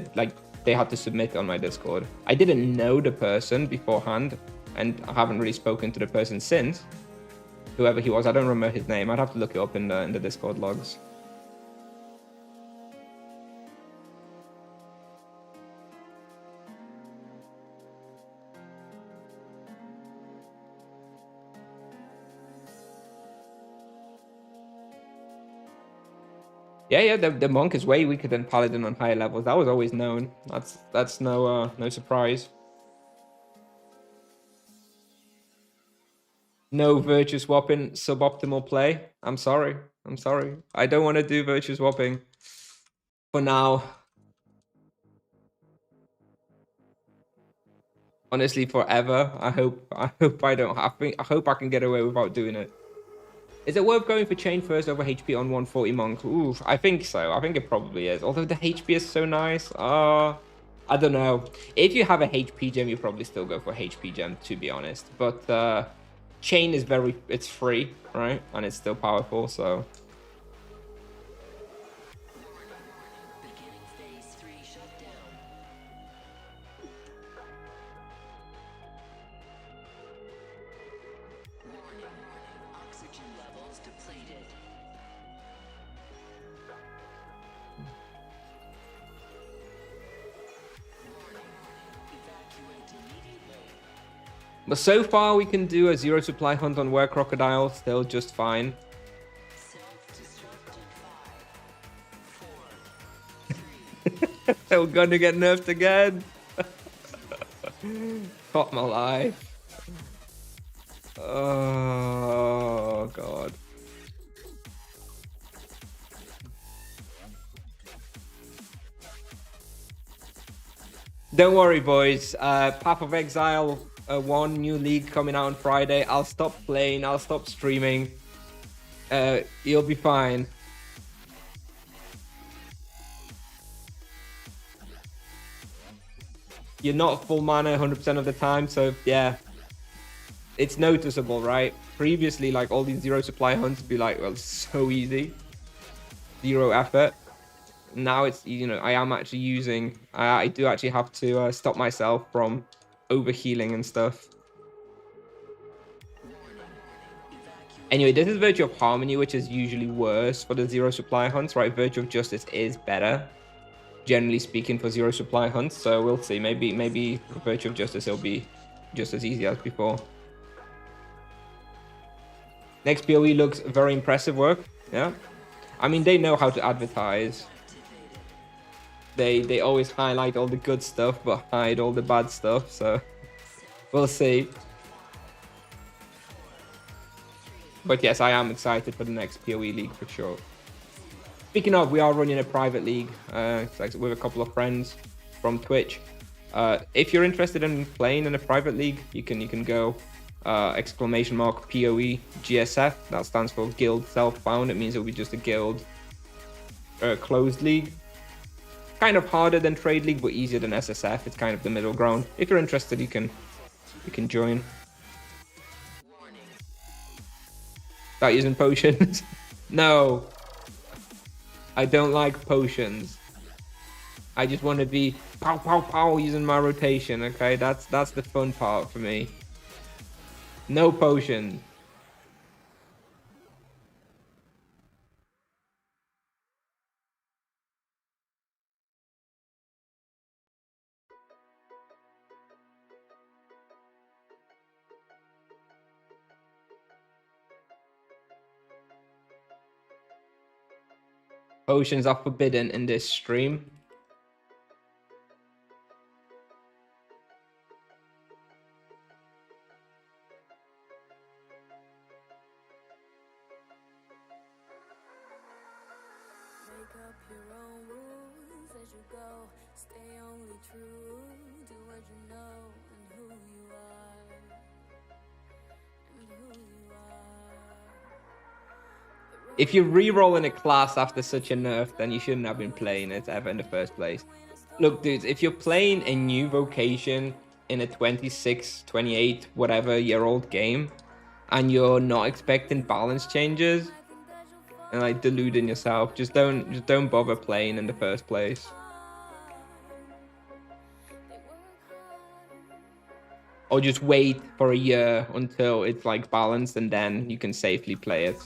[SPEAKER 1] they had to submit it on my Discord. I didn't know the person beforehand, and I haven't really spoken to the person since. Whoever he was, I don't remember his name. I'd have to look it up in the Discord logs. Yeah, the monk is way weaker than paladin on higher levels. That was always known. That's no surprise. No virtue swapping, suboptimal play. I'm sorry. I don't want to do virtue swapping for now. Honestly, forever. I hope I don't. I hope I can get away without doing it. Is it worth going for chain first over HP on 140 monk? Ooh, I think so. I think it probably is. Although the HP is so nice. I don't know. If you have a HP gem, you probably still go for HP gem, to be honest. But chain is it's free, right? And it's still powerful, so. But so far, we can do a zero supply hunt on Were Crocodile, still just fine. We're gonna get nerfed again. Fuck my life. Oh, God. Don't worry, boys. Path of Exile 1 new league coming out on Friday. I'll stop playing. I'll stop streaming. You'll be fine. You're not full mana 100% of the time, so yeah. It's noticeable, right? Previously, like all these zero supply hunts would be like, well, so easy. Zero effort. Now it's, you know, I am actually using, I do actually have to stop myself from overhealing and stuff. Anyway, this is Virtue of Harmony, which is usually worse for the zero supply hunts, right? Virtue of Justice is better, generally speaking, for zero supply hunts. So we'll see. Maybe Virtue of Justice will be just as easy as before. Next PoE looks very impressive work. Yeah, I mean, they know how to advertise. They always highlight all the good stuff but hide all the bad stuff, so we'll see. But yes, I am excited for the next PoE league for sure. Speaking of, we are running a private league with a couple of friends from Twitch. If you're interested in playing in a private league, you can go !PoE GSF. That stands for Guild Self-Found. It means it'll be just a guild closed league. Kind of harder than Trade League, but easier than SSF. It's kind of the middle ground. If you're interested, you can join. Start using potions. No, I don't like potions. I just want to be pow pow pow using my rotation. Okay, that's the fun part for me. No potion. Potions are forbidden in this stream.
[SPEAKER 4] Make up your own rules as you go. Stay only true. Do what you know and who you are. And who you are.
[SPEAKER 1] If you're re-rolling a class after such a nerf, then you shouldn't have been playing it ever in the first place. Look, dudes, if you're playing a new Vocation in a 26, 28, whatever year old game, and you're not expecting balance changes, and like deluding yourself, just don't bother playing in the first place. Or just wait for a year until it's like balanced, and then you can safely play it.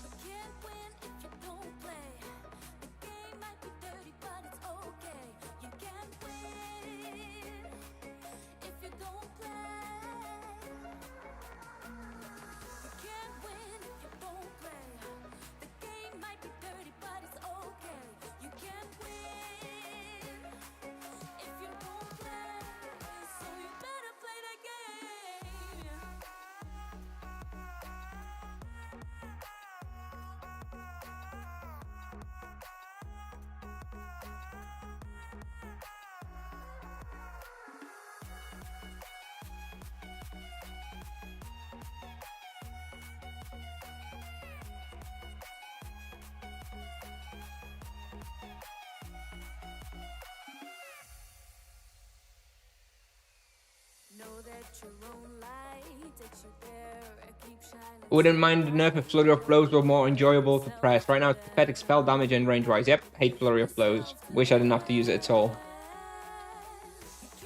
[SPEAKER 1] Wouldn't mind the nerf if Flurry of Blows were more enjoyable to press. Right now it's pathetic spell damage and range wise. Yep, hate Flurry of Blows. Wish I didn't have to use it at all.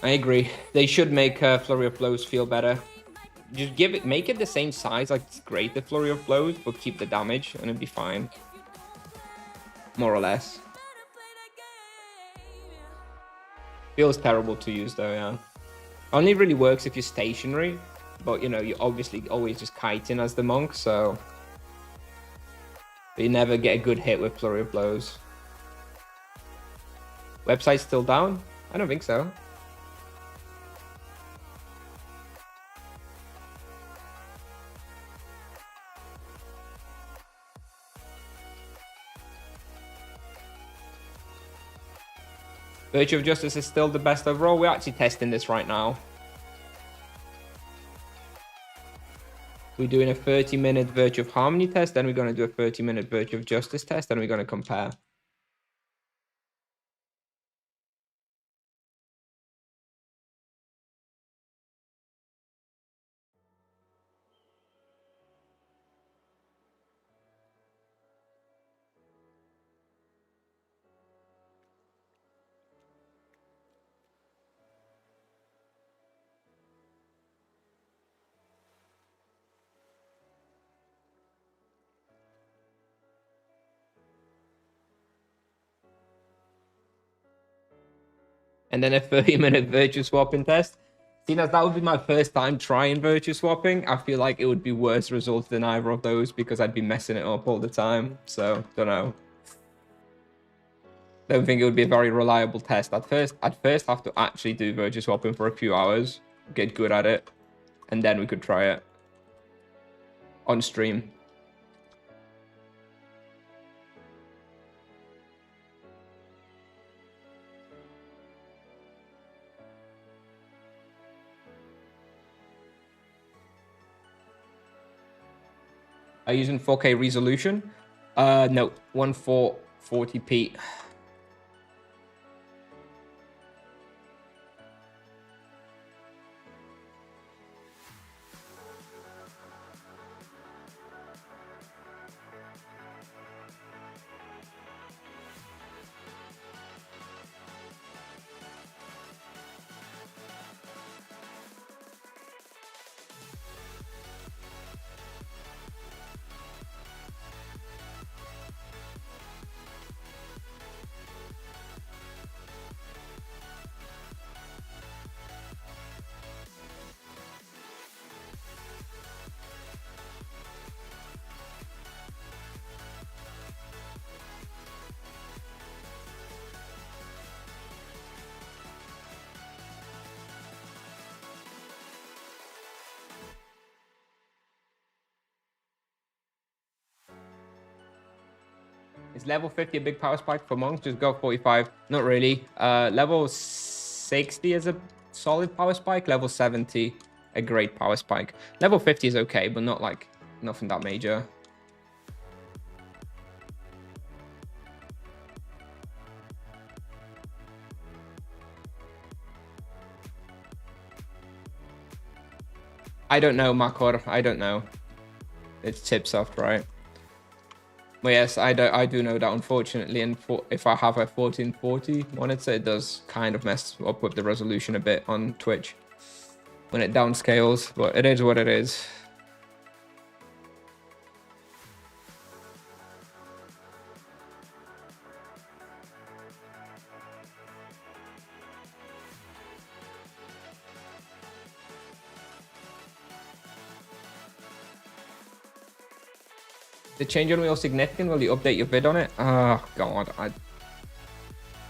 [SPEAKER 1] I agree. They should make Flurry of Blows feel better. Just make it the same size, like it's great, the Flurry of Blows, but keep the damage and it'd be fine. More or less. Feels terrible to use though, yeah. Only really works if you're stationary, but you know, you're obviously always just kiting as the monk, so you never get a good hit with Flurry of Blows. Website's still down? I don't think so. Virtue of Justice is still the best overall. We're actually testing this right now. We're doing a 30-minute Virtue of Harmony test, then we're going to do a 30-minute Virtue of Justice test, and we're going to compare. And then a 30-minute virtue swapping test. Seeing as that would be my first time trying virtue swapping, I feel like it would be worse results than either of those because I'd be messing it up all the time. So, don't know. Don't think it would be a very reliable test. I'd first have to actually do virtue swapping for a few hours, get good at it, and then we could try it on stream. Are you using 4K resolution? No, 1440p. Is level 50 a big power spike for monks? Just go 45. Not really. Level 60 is a solid power spike. Level 70, a great power spike. Level 50 is okay, but not like nothing that major. I don't know, Makor. I don't know. It's Tipsoft, right? But yes, I do know that, unfortunately, and if I have a 1440 monitor, it does kind of mess up with the resolution a bit on Twitch when it downscales, but it is what it is. The change on wheel significant? Will you update your vid on it? Oh god,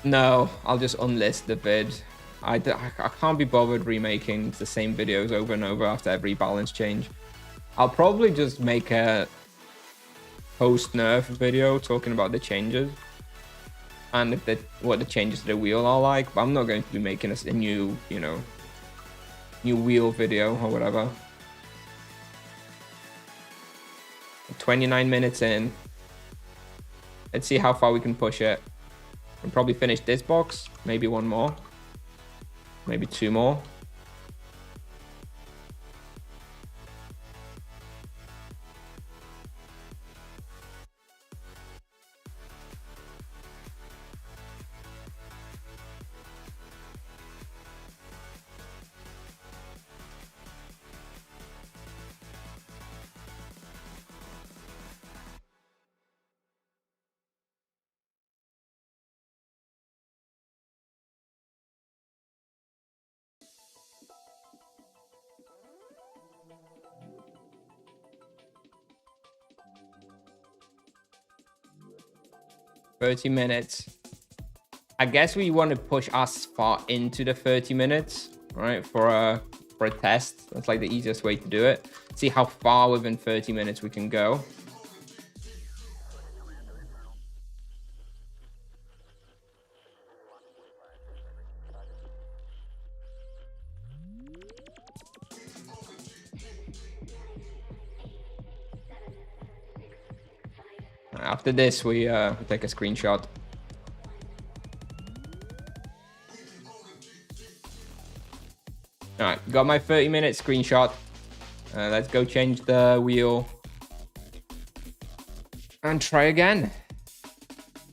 [SPEAKER 1] no, I'll just unlist the vid. I can't be bothered remaking the same videos over and over after every balance change. I'll probably just make a post-nerf video talking about the changes and what the changes to the wheel are like, but I'm not going to be making a new, new wheel video or whatever. 29 minutes in. Let's see how far we can push it. We'll probably finish this box, maybe one more, maybe two more. $30 minutes. I guess we want to push us far into the 30 minutes, right? For a test. That's like the easiest way to do it. See how far within 30 minutes we can go. After this, we take a screenshot. All right, got my 30-minute screenshot. Let's go change the wheel and try again.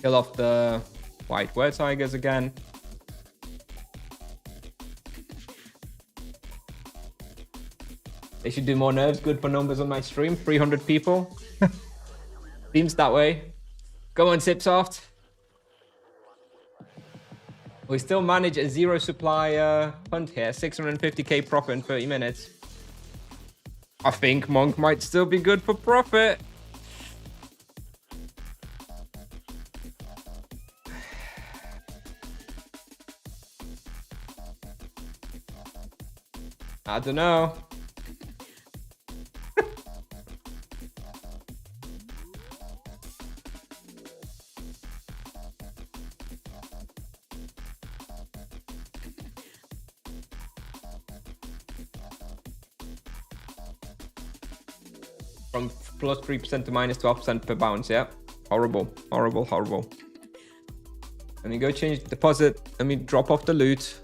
[SPEAKER 1] Kill off the white were tigers again. They should do more nerfs. Good for numbers on my stream. 300 people. Seems that way. Go on, Sipsoft. We still manage a zero supply hunt here. 650k profit in 30 minutes. I think Monk might still be good for profit. I don't know. From plus 3% to minus 12% per bounce, yeah? Horrible, horrible, horrible. Let me go change the deposit. Let me drop off the loot.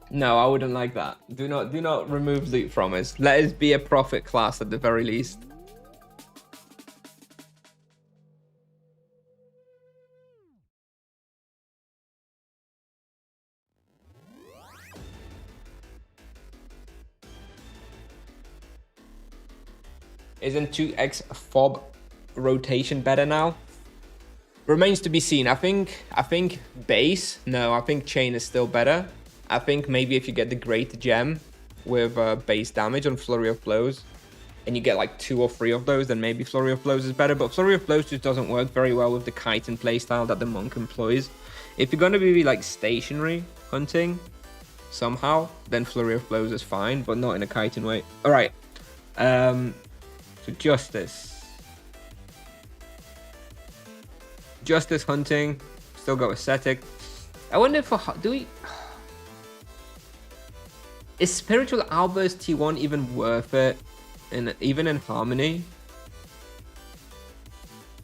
[SPEAKER 1] No, I wouldn't like that. Do not remove loot from us. Let us be a profit class at the very least. Isn't 2x fob rotation better now? Remains to be seen. I think base. No, I think chain is still better. I think maybe if you get the great gem with base damage on flurry of blows, and you get like 2 or 3 of those, then maybe flurry of blows is better. But flurry of blows just doesn't work very well with the chitin playstyle that the monk employs. If you're gonna be like stationary hunting somehow, then flurry of blows is fine, but not in a chitin way. All right. So justice hunting, still got ascetic. I wonder if is spiritual outburst T1 even worth it, even in harmony,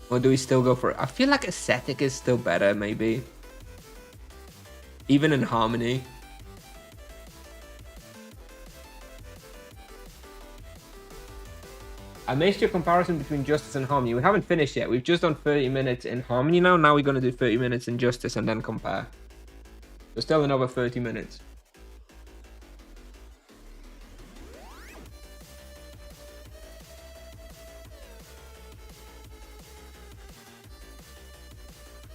[SPEAKER 1] or do we still go for it? I feel like ascetic is still better, maybe even in harmony. I missed your comparison between Justice and Harmony. We haven't finished yet. We've just done 30 minutes in Harmony now. Now we're going to do 30 minutes in Justice and then compare. There's still another 30 minutes.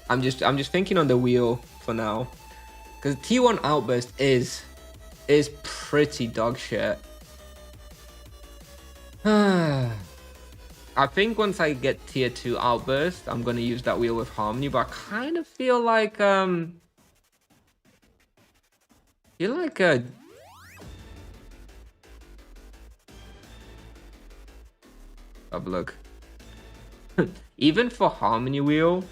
[SPEAKER 1] I'm just thinking on the wheel for now, because T1 Outburst is pretty dog shit. I think once I get tier 2 Outburst, I'm gonna use that wheel with Harmony, but I kind of feel like have a look. Even for Harmony wheel,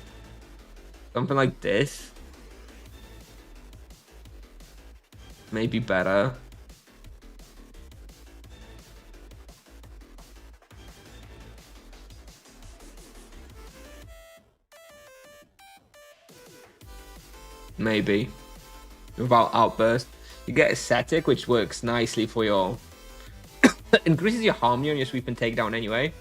[SPEAKER 1] something like this may be better. Maybe without outburst, you get ascetic, which works nicely for your increases your harmony on your sweep and takedown anyway,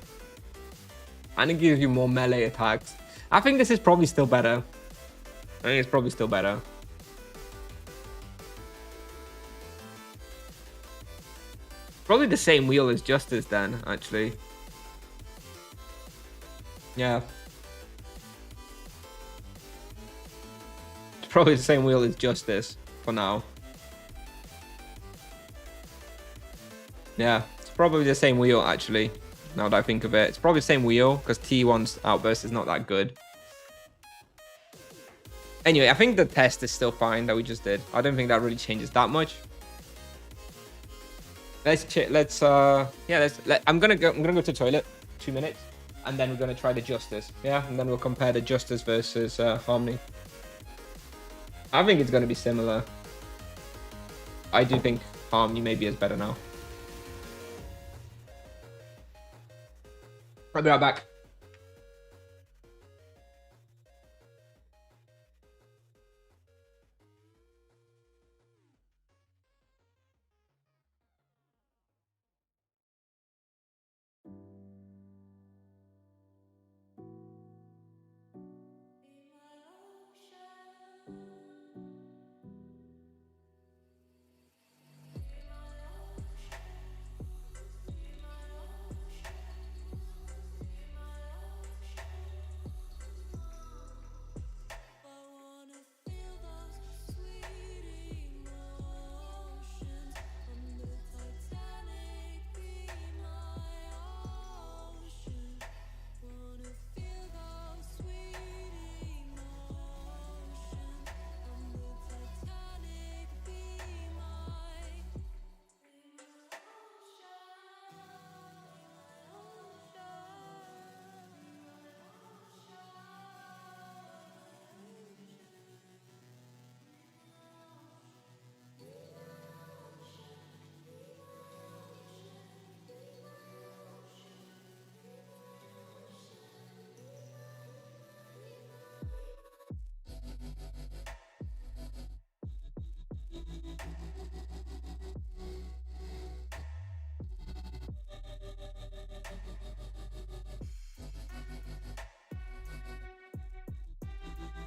[SPEAKER 1] and it gives you more melee attacks. I think this is probably still better. I think it's probably still better. Probably the same wheel as Justice then, actually. Yeah. Probably the same wheel as Justice for now. Yeah, it's probably the same wheel actually, now that I think of it. It's probably the same wheel because T1's outburst is not that good. Anyway, I think the test is still fine that we just did. I don't think that really changes that much. I'm gonna go to the toilet, 2 minutes, and then we're gonna try the Justice. Yeah, and then we'll compare the Justice versus Harmony. I think it's going to be similar. I do think Harmony maybe is better now. I'll be right back.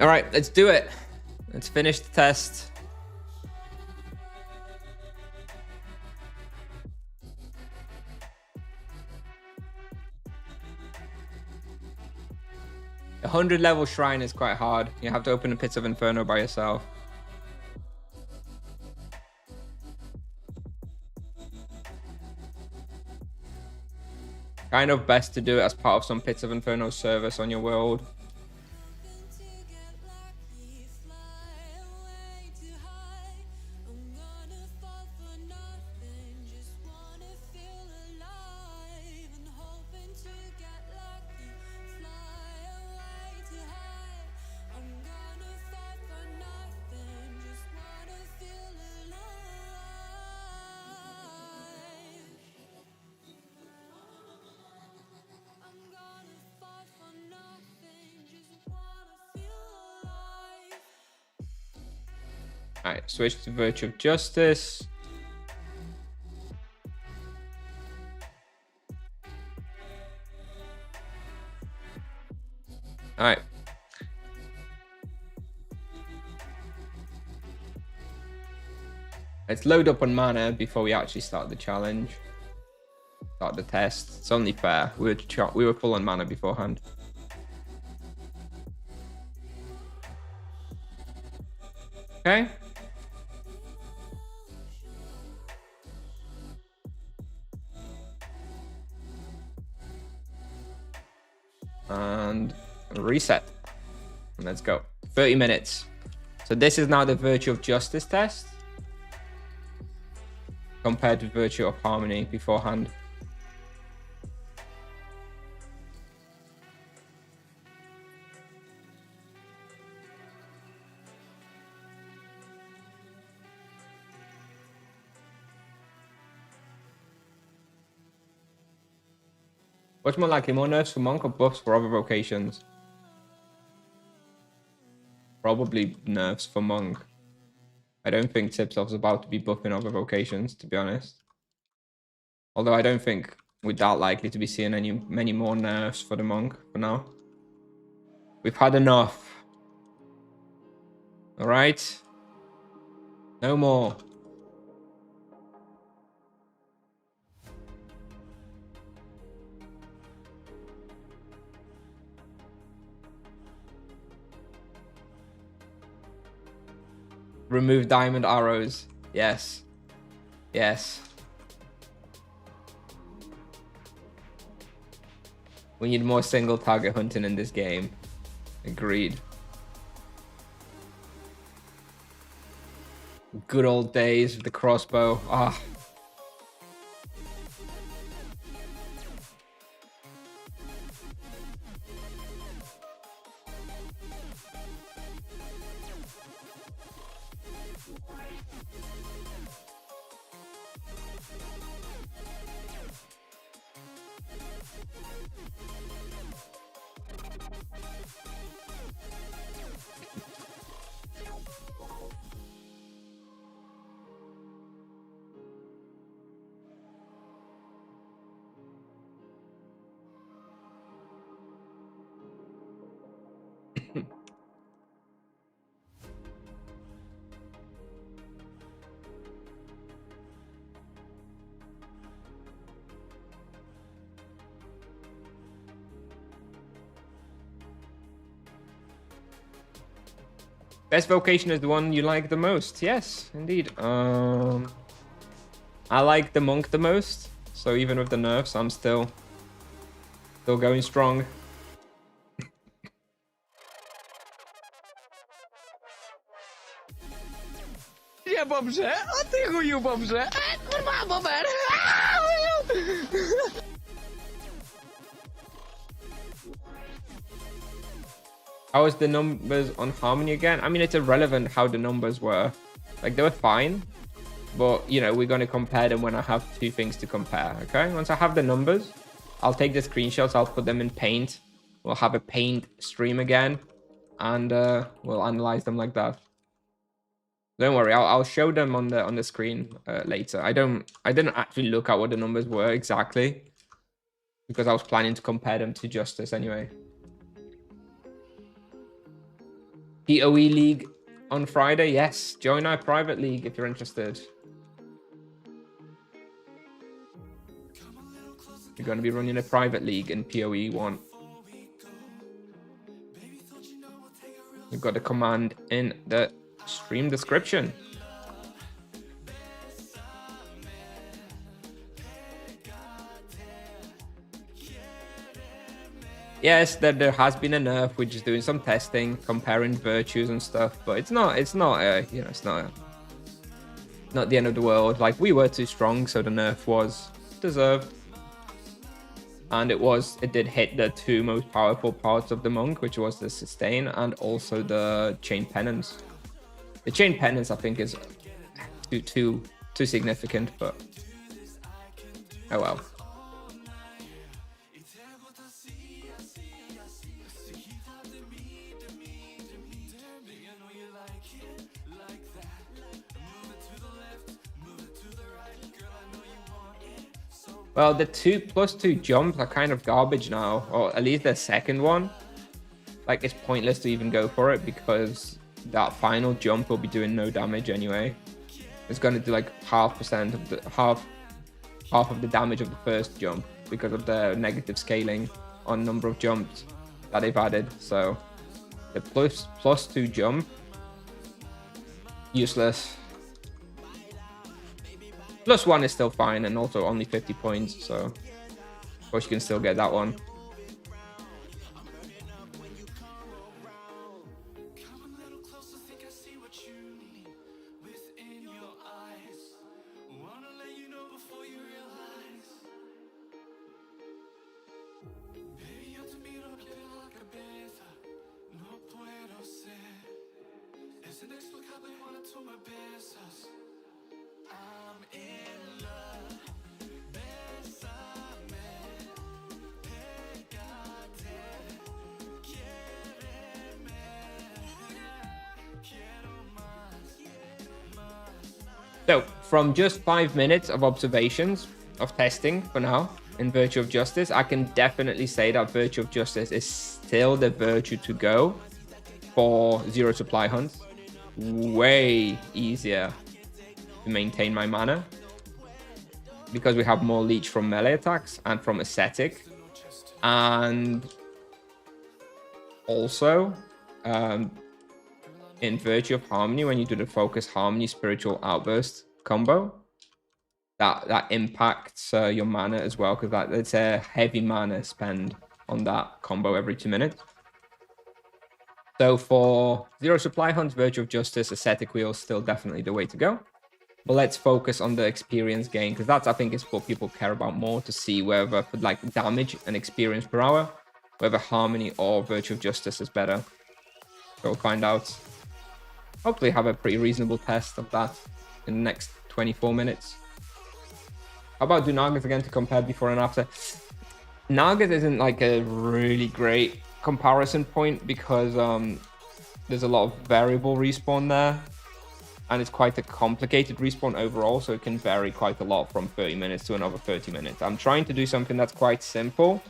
[SPEAKER 1] All right, let's do it. Let's finish the test. The 100 level shrine is quite hard. You have to open the Pits of Inferno by yourself. Kind of best to do it as part of some Pits of Inferno service on your world. Alright, switch to Virtue of Justice. Alright. Let's load up on mana before we actually start the challenge. Start the test. It's only fair. We were full on mana beforehand. Okay. And reset. And let's go. 30 minutes. So this is now the Virtue of Justice test compared to Virtue of Harmony beforehand. What's more likely, more nerfs for Monk or buffs for other vocations? Probably nerfs for Monk. I don't think Tipsov's about to be buffing other vocations, to be honest. Although I don't think we're that likely to be seeing many more nerfs for the Monk for now. We've had enough. All right? No more. Remove diamond arrows. Yes. Yes. We need more single target hunting in this game. Agreed. Good old days with the crossbow. Ah. Best vocation is the one you like the most. Yes, indeed. I like the monk the most. So even with the nerfs, I'm still going strong.
[SPEAKER 5] Nie Bobrze, a ty chuju Bobrze. Kurwa Bober.
[SPEAKER 1] How was the numbers on Harmony again? I mean, it's irrelevant how the numbers were. Like, they were fine. But, you know, we're going to compare them when I have two things to compare, okay? Once I have the numbers, I'll take the screenshots, I'll put them in Paint. We'll have a Paint stream again. And we'll analyze them like that. Don't worry, I'll show them on the screen later. I didn't actually look at what the numbers were exactly. Because I was planning to compare them to Justice anyway. PoE League on Friday, yes. Join our private league if you're interested. We're going to be running a private league in PoE 1. You've got the command in the stream description. Yes, there has been a nerf which is doing some testing, comparing virtues and stuff, but it's not you know, it's not the end of the world. Like, we were too strong, so the nerf was deserved. And it did hit the two most powerful parts of the monk, which was the sustain and also the chain penance. The chain penance, I think, is too significant, but oh well. Well, the 2+2 jumps are kind of garbage now, or at least the second one. Like, it's pointless to even go for it because that final jump will be doing no damage anyway. It's going to do like half of the damage of the first jump because of the negative scaling on number of jumps that they've added. So the +2 jump, useless. +1 is still fine, and also only 50 points, so of course you can still get that one. So, from just 5 minutes of observations of testing for now in Virtue of Justice, I can definitely say that Virtue of Justice is still the virtue to go for zero supply hunts. Way easier to maintain my mana because we have more leech from melee attacks and from ascetic, and also in Virtue of Harmony, when you do the Focus Harmony Spiritual Outburst combo, that impacts your mana as well, because it's a heavy mana spend on that combo every 2 minutes. So for zero supply hunts, Virtue of Justice, Ascetic Wheel is still definitely the way to go. But let's focus on the experience gain, because that's, I think, is what people care about more, to see whether for like damage and experience per hour, whether Harmony or Virtue of Justice is better. So we'll find out. Hopefully have a pretty reasonable test of that in the next 24 minutes. How about do Nagas again to compare before and after? Nagas isn't like a really great comparison point because there's a lot of variable respawn there. And it's quite a complicated respawn overall, so it can vary quite a lot from 30 minutes to another 30 minutes. I'm trying to do something that's quite simple,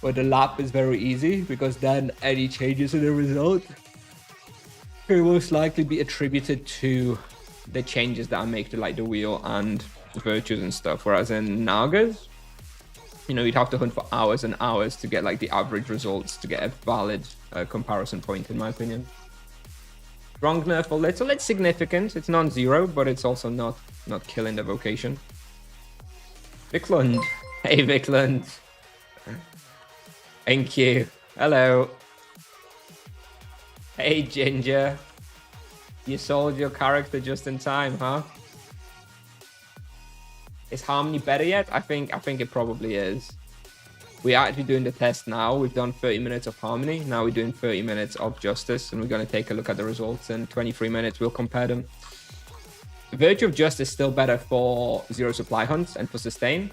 [SPEAKER 1] but the lap is very easy, because then any changes in the result will most likely be attributed to the changes that I make to like the wheel and the virtues and stuff. Whereas in Nagas, You know, you'd have to hunt for hours and hours to get like the average results to get a valid comparison point, in my opinion. Strong nerf a little. It's significant. It's non-zero, but it's also not killing the vocation. Vicklund. Hey, Vicklund. Thank you. Hello. Hey, Ginger. You sold your character just in time, huh? Is Harmony better yet? I think it probably is. We are actually doing the test now. We've done 30 minutes of Harmony. Now we're doing 30 minutes of Justice, and we're going to take a look at the results in 23 minutes. We'll compare them. Virtue of Justice is still better for zero supply hunts and for sustain,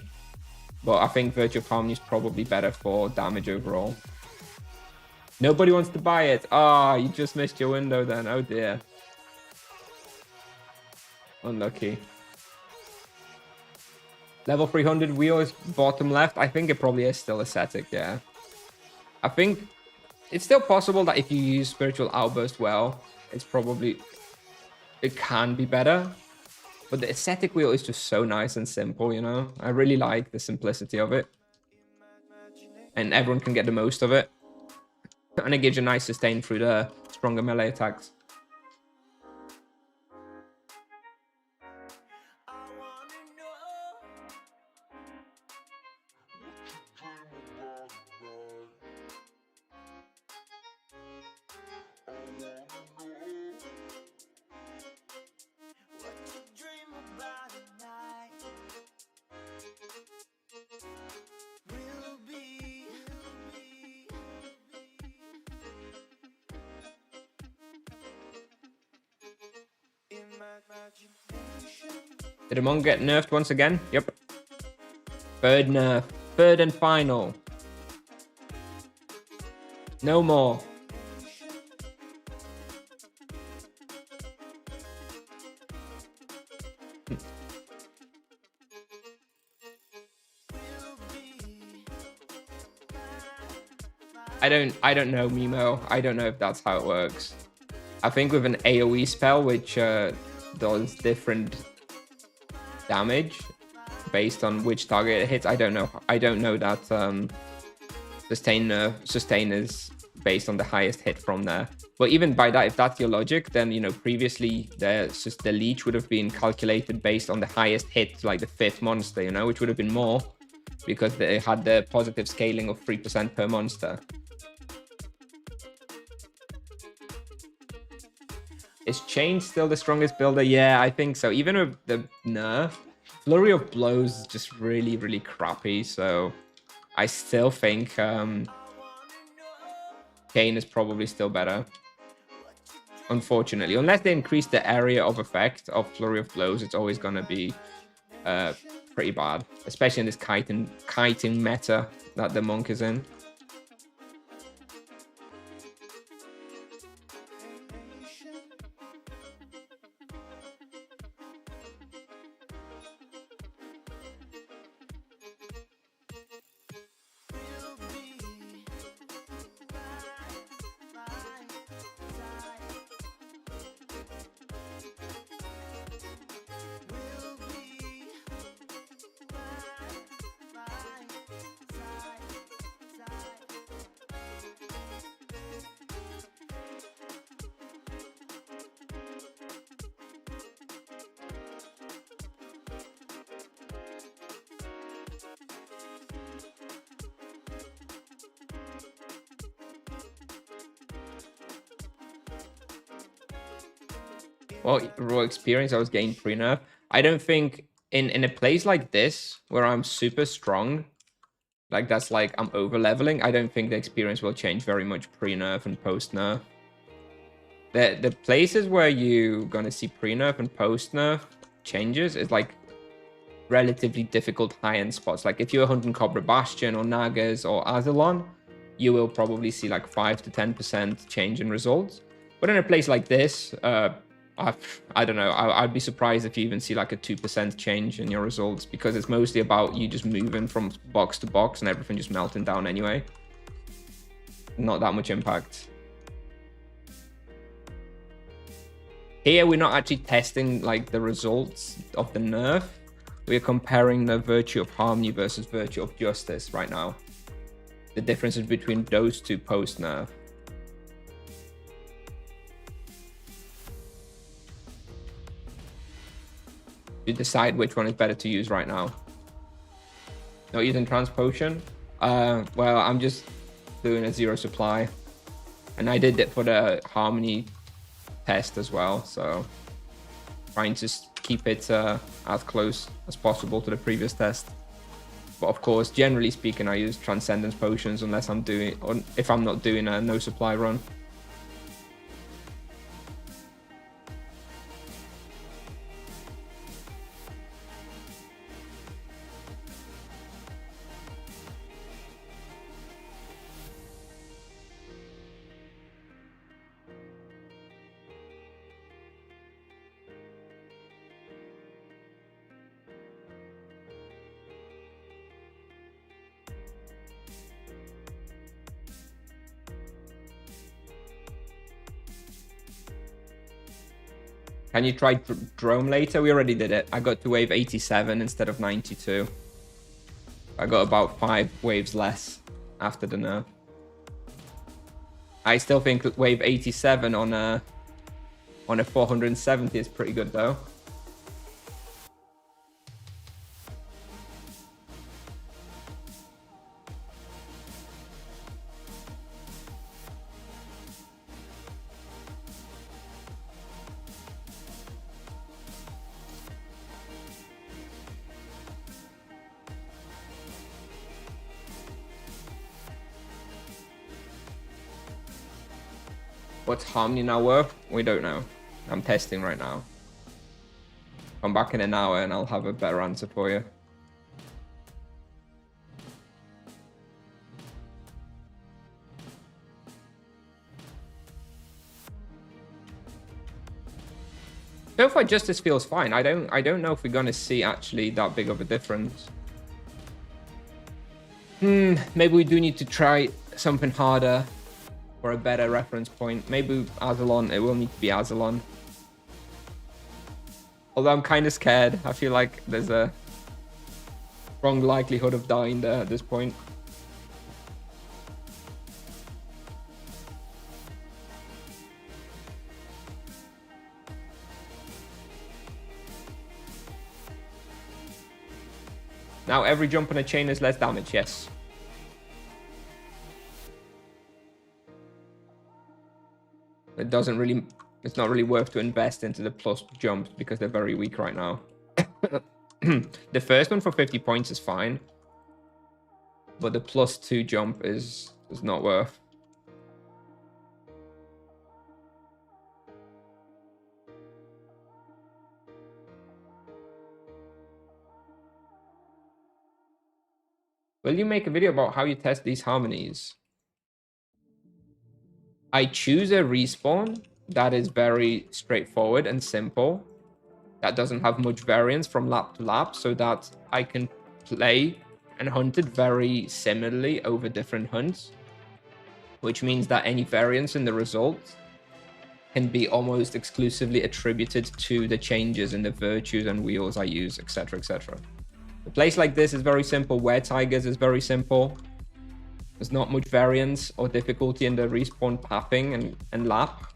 [SPEAKER 1] but I think Virtue of Harmony is probably better for damage overall. Nobody wants to buy it. Ah, you just missed your window then. Oh dear. Unlucky. Level 300 wheel is bottom left. I think it probably is still ascetic, yeah. I think it's still possible that if you use Spiritual Outburst well, it can be better. But the ascetic wheel is just so nice and simple, you know? I really like the simplicity of it. And everyone can get the most of it. And it gives you a nice sustain through the stronger melee attacks. Did Amon get nerfed once again? Yep. Third nerf. Third and final. No more. I don't know, Mimo. I don't know if that's how it works. I think with an AoE spell, which does different damage based on which target it hits. I don't know. I don't know that sustain is based on the highest hit from there. But even by that, if that's your logic, then you know previously the leech would have been calculated based on the highest hit, like the 5th monster, you know, which would have been more because they had the positive scaling of 3% per monster. Is Chain still the strongest builder? Yeah, I think so. Even with the nerf, Flurry of Blows is just really, really crappy. So I still think Chain is probably still better. Unfortunately, unless they increase the area of effect of Flurry of Blows, it's always going to be pretty bad. Especially in this kiting meta that the monk is in. Well, raw experience I was getting pre-nerf. I don't think in a place like this where I'm super strong, like that's like I'm over leveling, I don't think the experience will change very much pre-nerf and post-nerf. The places where you're gonna see pre-nerf and post-nerf changes is like relatively difficult high-end spots. Like if you're hunting Cobra Bastion or Nagas or Azelon, you will probably see like 5 to 10% change in results. But in a place like this, I don't know. I'd be surprised if you even see like a 2% change in your results because it's mostly about you just moving from box to box and everything just melting down anyway. Not that much impact. Here, we're not actually testing like the results of the nerf we're comparing the virtue of harmony versus virtue of justice right now. The differences between those two post-nerf. You decide which one is better to use right now. Not using trans potion? Well, I'm just doing a 0 supply. And I did it for the harmony test as well, so trying to keep it as close as possible to the previous test. But of course, generally speaking, I use transcendence potions unless I'm doing, or if I'm not doing a no supply run. Can you try Drome later? We already did it. I got to wave 87 instead of 92. I got about 5 waves less after the nerf. I still think wave 87 on a 470 is pretty good though. What's harmony now worth? We don't know. I'm testing right now. Come back in an hour and I'll have a better answer for you. So far, Justice feels fine. I don't know if we're gonna see actually that big of a difference. Maybe we do need to try something harder for a better reference point. Maybe Azelon, it will need to be Azelon. Although I'm kind of scared. I feel like there's a strong likelihood of dying there at this point. Now every jump on a chain is less damage, yes. It doesn't really, it's not really worth to invest into the plus jumps because they're very weak right now. The first one for 50 points is fine, but the +2 jump is not worth. Will you make a video about how you test these harmonies? I choose a respawn that is very straightforward and simple, that doesn't have much variance from lap to lap, so that I can play and hunt it very similarly over different hunts, which means that any variance in the result can be almost exclusively attributed to the changes in the virtues and wheels I use, etc, etc. A place like this is very simple. Where Tigers is very simple. There's not much variance or difficulty in the respawn pathing and lap.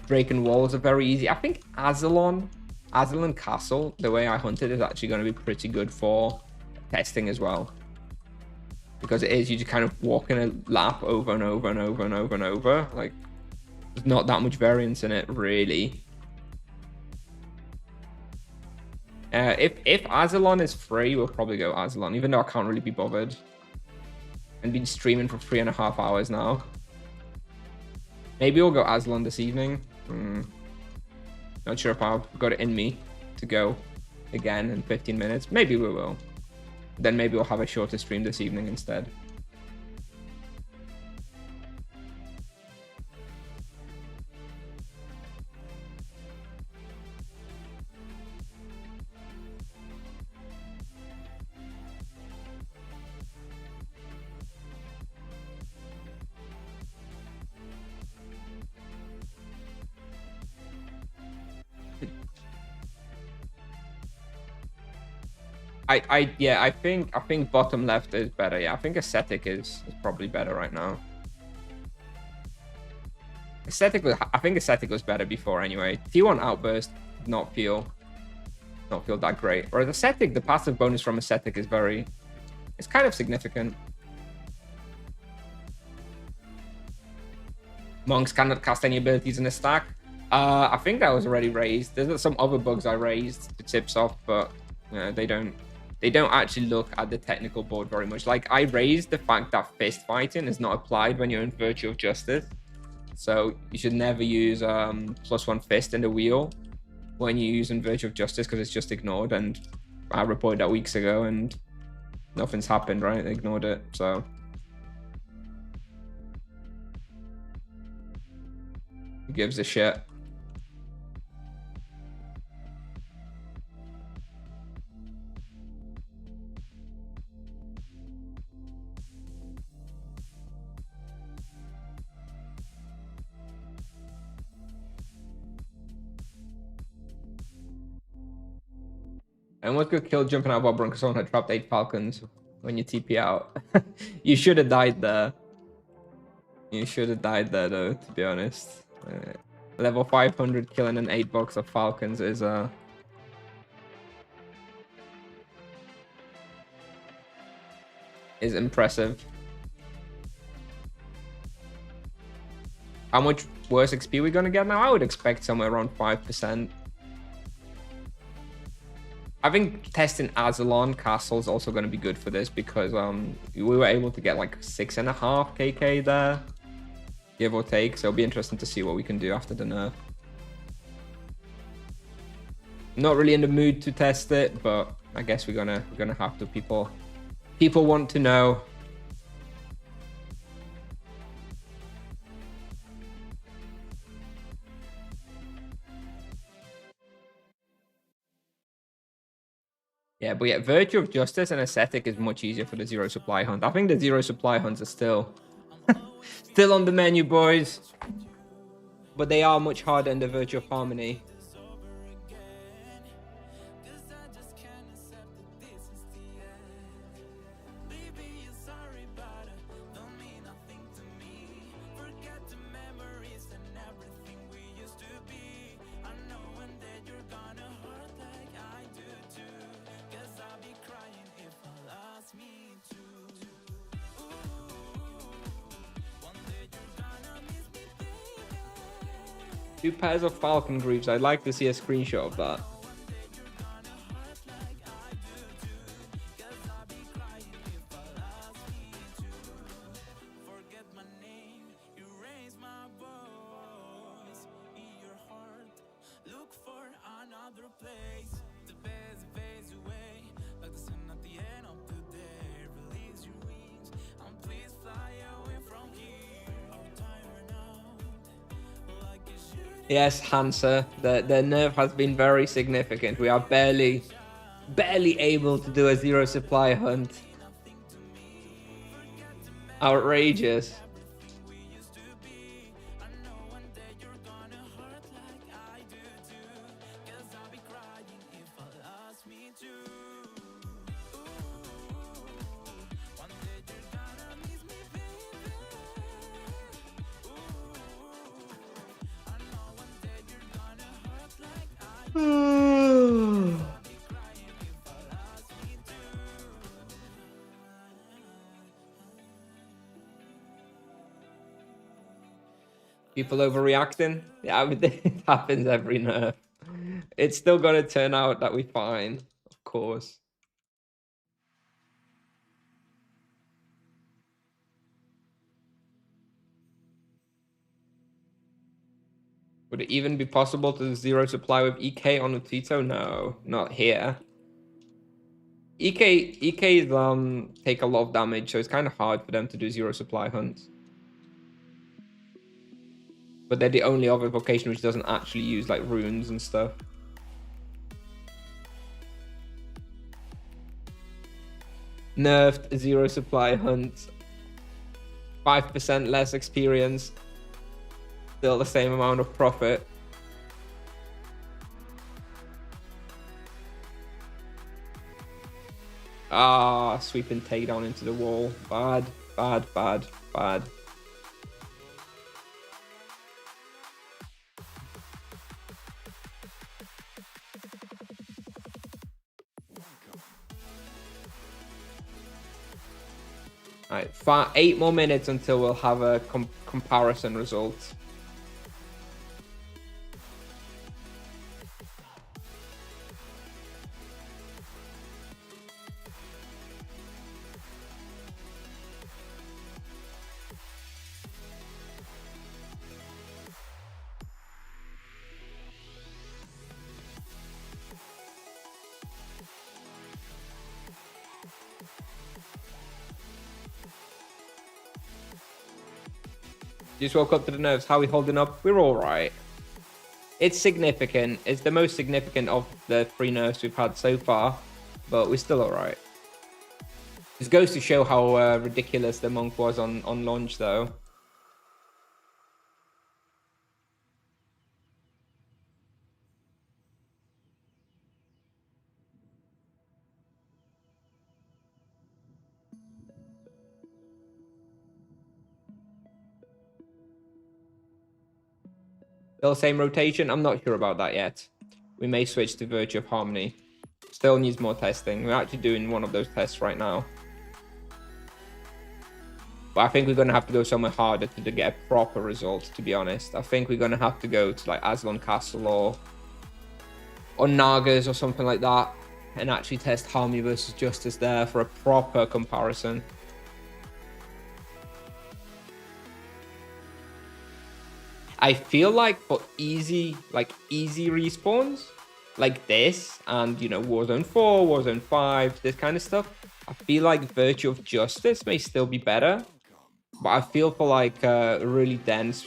[SPEAKER 1] Drake and walls are very easy. I think Azelon Castle, the way I hunt it, is actually going to be pretty good for testing as well. Because it is, you just kind of walk in a lap over and over and over and over and over. Like, there's not that much variance in it, really. If Azelon is free, we'll probably go Azelon, even though I can't really be bothered. And been streaming for 3.5 hours now. Maybe we'll go Azelon this evening. Not sure if I've got it in me to go again in 15 minutes. Maybe we will. Then maybe we'll have a shorter stream this evening instead. Yeah, I think bottom left is better. Yeah, I think Ascetic is probably better right now. I think Ascetic was better before anyway. T1 Outburst not feel that great. Whereas Ascetic, the passive bonus from Ascetic is it's kind of significant. Monks cannot cast any abilities in a stack. I think that was already raised. There's some other bugs I raised to tips off, but they don't actually look at the technical board very much. Like, I raised the fact that fist fighting is not applied when you're in Virtue of Justice. So you should never use +1 fist in the wheel when you use in Virtue of Justice, because it's just ignored. And I reported that weeks ago and nothing's happened, right? They ignored it, so. Who gives a shit? And what could kill jumping out of Auburn because someone had trapped 8 Falcons when you TP out? You should have died there. You should have died there, though, to be honest. Level 500 killing an 8 box of Falcons is impressive. How much worse XP we gonna get now? I would expect somewhere around 5%. I think testing Azelon Castle is also going to be good for this, because we were able to get like 6.5 KK there, give or take. So it'll be interesting to see what we can do after the nerf. Not really in the mood to test it, but I guess we're gonna have to. People want to know. Yeah, but yeah, Virtue of Justice and Ascetic is much easier for the zero supply hunt. I think the zero supply hunts are still on the menu, boys. But they are much harder in the Virtue of Harmony. Two pairs of Falcon Greaves. I'd like to see a screenshot of that. Yes, Hansa, the nerf has been very significant. We are barely able to do a zero supply hunt. Outrageous. People overreacting? Yeah, I mean, it happens every nerf. It's still gonna turn out that we fine, of course. Would it even be possible to zero supply with EK on Utito? No, not here. EKs take a lot of damage, so it's kind of hard for them to do zero supply hunts. But they're the only other vocation which doesn't actually use like runes and stuff. Nerfed zero supply hunt. 5% less experience. Still the same amount of profit. Ah, sweeping takedown into the wall. Bad, bad, bad, bad. All right, 8 more minutes until we'll have a comparison result. Just woke up to the nerfs. How are we holding up? We're all right. It's significant. It's the most significant of the 3 nerfs we've had so far, but we're still all right. This goes to show how ridiculous the monk was on launch, though. Still same rotation? I'm not sure about that yet. We may switch to Virtue of Harmony. Still needs more testing. We're actually doing one of those tests right now. But I think we're going to have to go somewhere harder to get a proper result, to be honest. I think we're going to have to go to like Azelon Castle or Nagas or something like that and actually test Harmony versus Justice there for a proper comparison. I feel like for easy respawns like this and, you know, Warzone 4, Warzone 5, this kind of stuff, I feel like Virtue of Justice may still be better. But I feel for like really dense,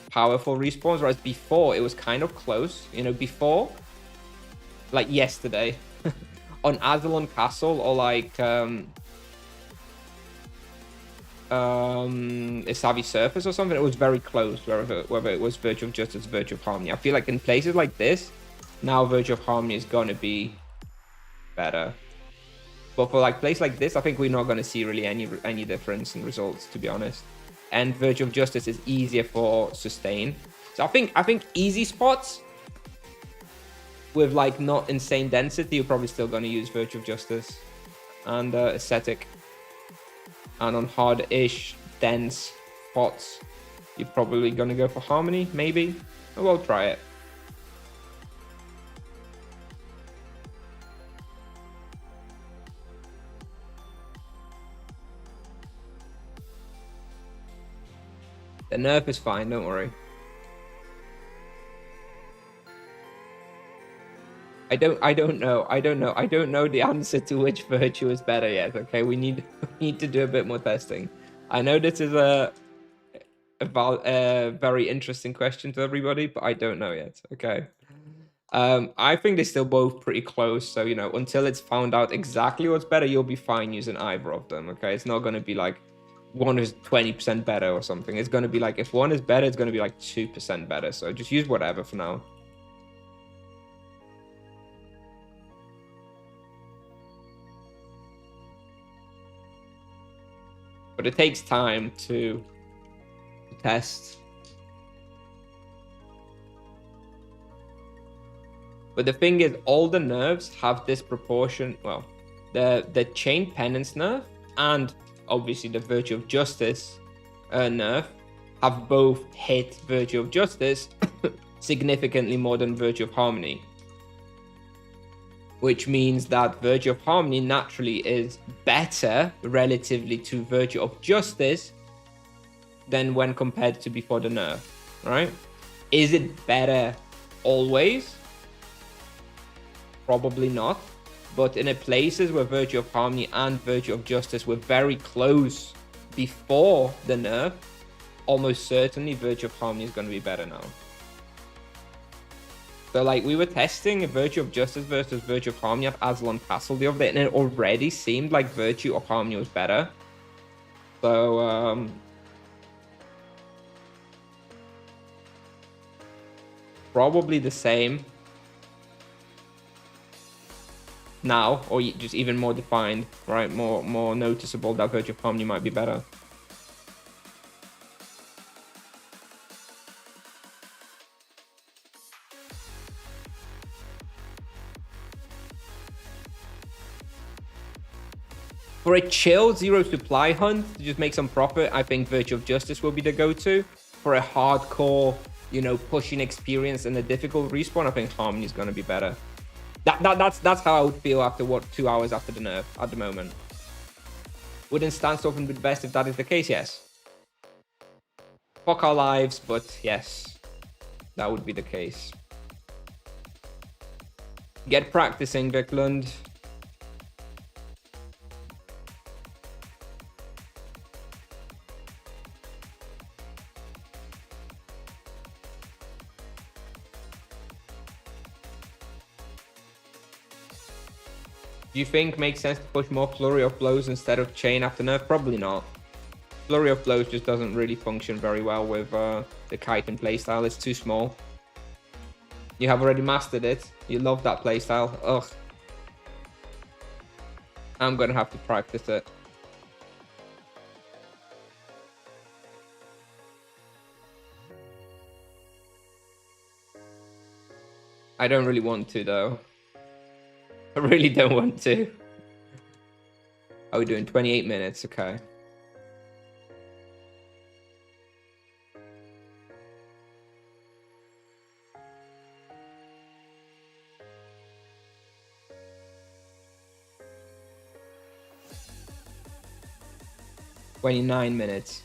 [SPEAKER 1] powerful respawns, whereas before it was kind of close. You know, before, like yesterday, on Azelon Castle or like a Savvy Surface or something, it was very close, whether it was Virtue of Justice, Virtue of Harmony. I feel like in places like this, now Virtue of Harmony is going to be better. But for like place like this, I think we're not going to see really any difference in results, to be honest. And Virtue of Justice is easier for sustain. So I think easy spots with like not insane density, you're probably still going to use Virtue of Justice and Aesthetic. And on hard-ish, dense spots, you're probably going to go for Harmony, maybe. We'll try it. The nerf is fine, don't worry. I don't know the answer to which Virtue is better yet. Okay, we need to do a bit more testing. I know this is a very interesting question to everybody, but I don't know yet. Okay. I think they're still both pretty close. So, you know, until it's found out exactly what's better, you'll be fine using either of them. Okay, it's not going to be like one is 20% better or something. It's going to be like, if one is better, it's going to be like 2% better. So just use whatever for now. But it takes time to test. But the thing is, all the nerfs have this proportion. Well, the Chain Penance nerf and obviously the Virtue of Justice nerf have both hit Virtue of Justice significantly more than Virtue of Harmony. Which means that Virtue of Harmony naturally is better relatively to Virtue of Justice than when compared to before the nerf, right? Is it better always? Probably not. But in places where Virtue of Harmony and Virtue of Justice were very close before the nerf, almost certainly Virtue of Harmony is going to be better now. So like we were testing Virtue of Justice versus Virtue of Harmony at Azelon Castle the other day, and it already seemed like Virtue of Harmony was better. So probably the same. now, or just even more defined, right? More noticeable that Virtue of Harmony might be better. For a chill zero supply hunt to just make some profit, I think Virtue of Justice will be the go-to. For a hardcore, you know, pushing experience and a difficult respawn, I think Harmony is going to be better. That's how I would feel after, what, 2 hours after the nerf at the moment. Wouldn't Stance Open be the best if that is the case? Yes. Fuck our lives, but yes, that would be the case. Get practicing, Viklund. Do you think makes sense to push more Flurry of Blows instead of Chain after nerf? Probably not. Flurry of Blows just doesn't really function very well with the Chitin playstyle. It's too small. You have already mastered it. You love that playstyle. Ugh. I'm gonna have to practice it. I don't really want to though. I really don't want to. Are we doing 28 minutes? Okay. "29 minutes.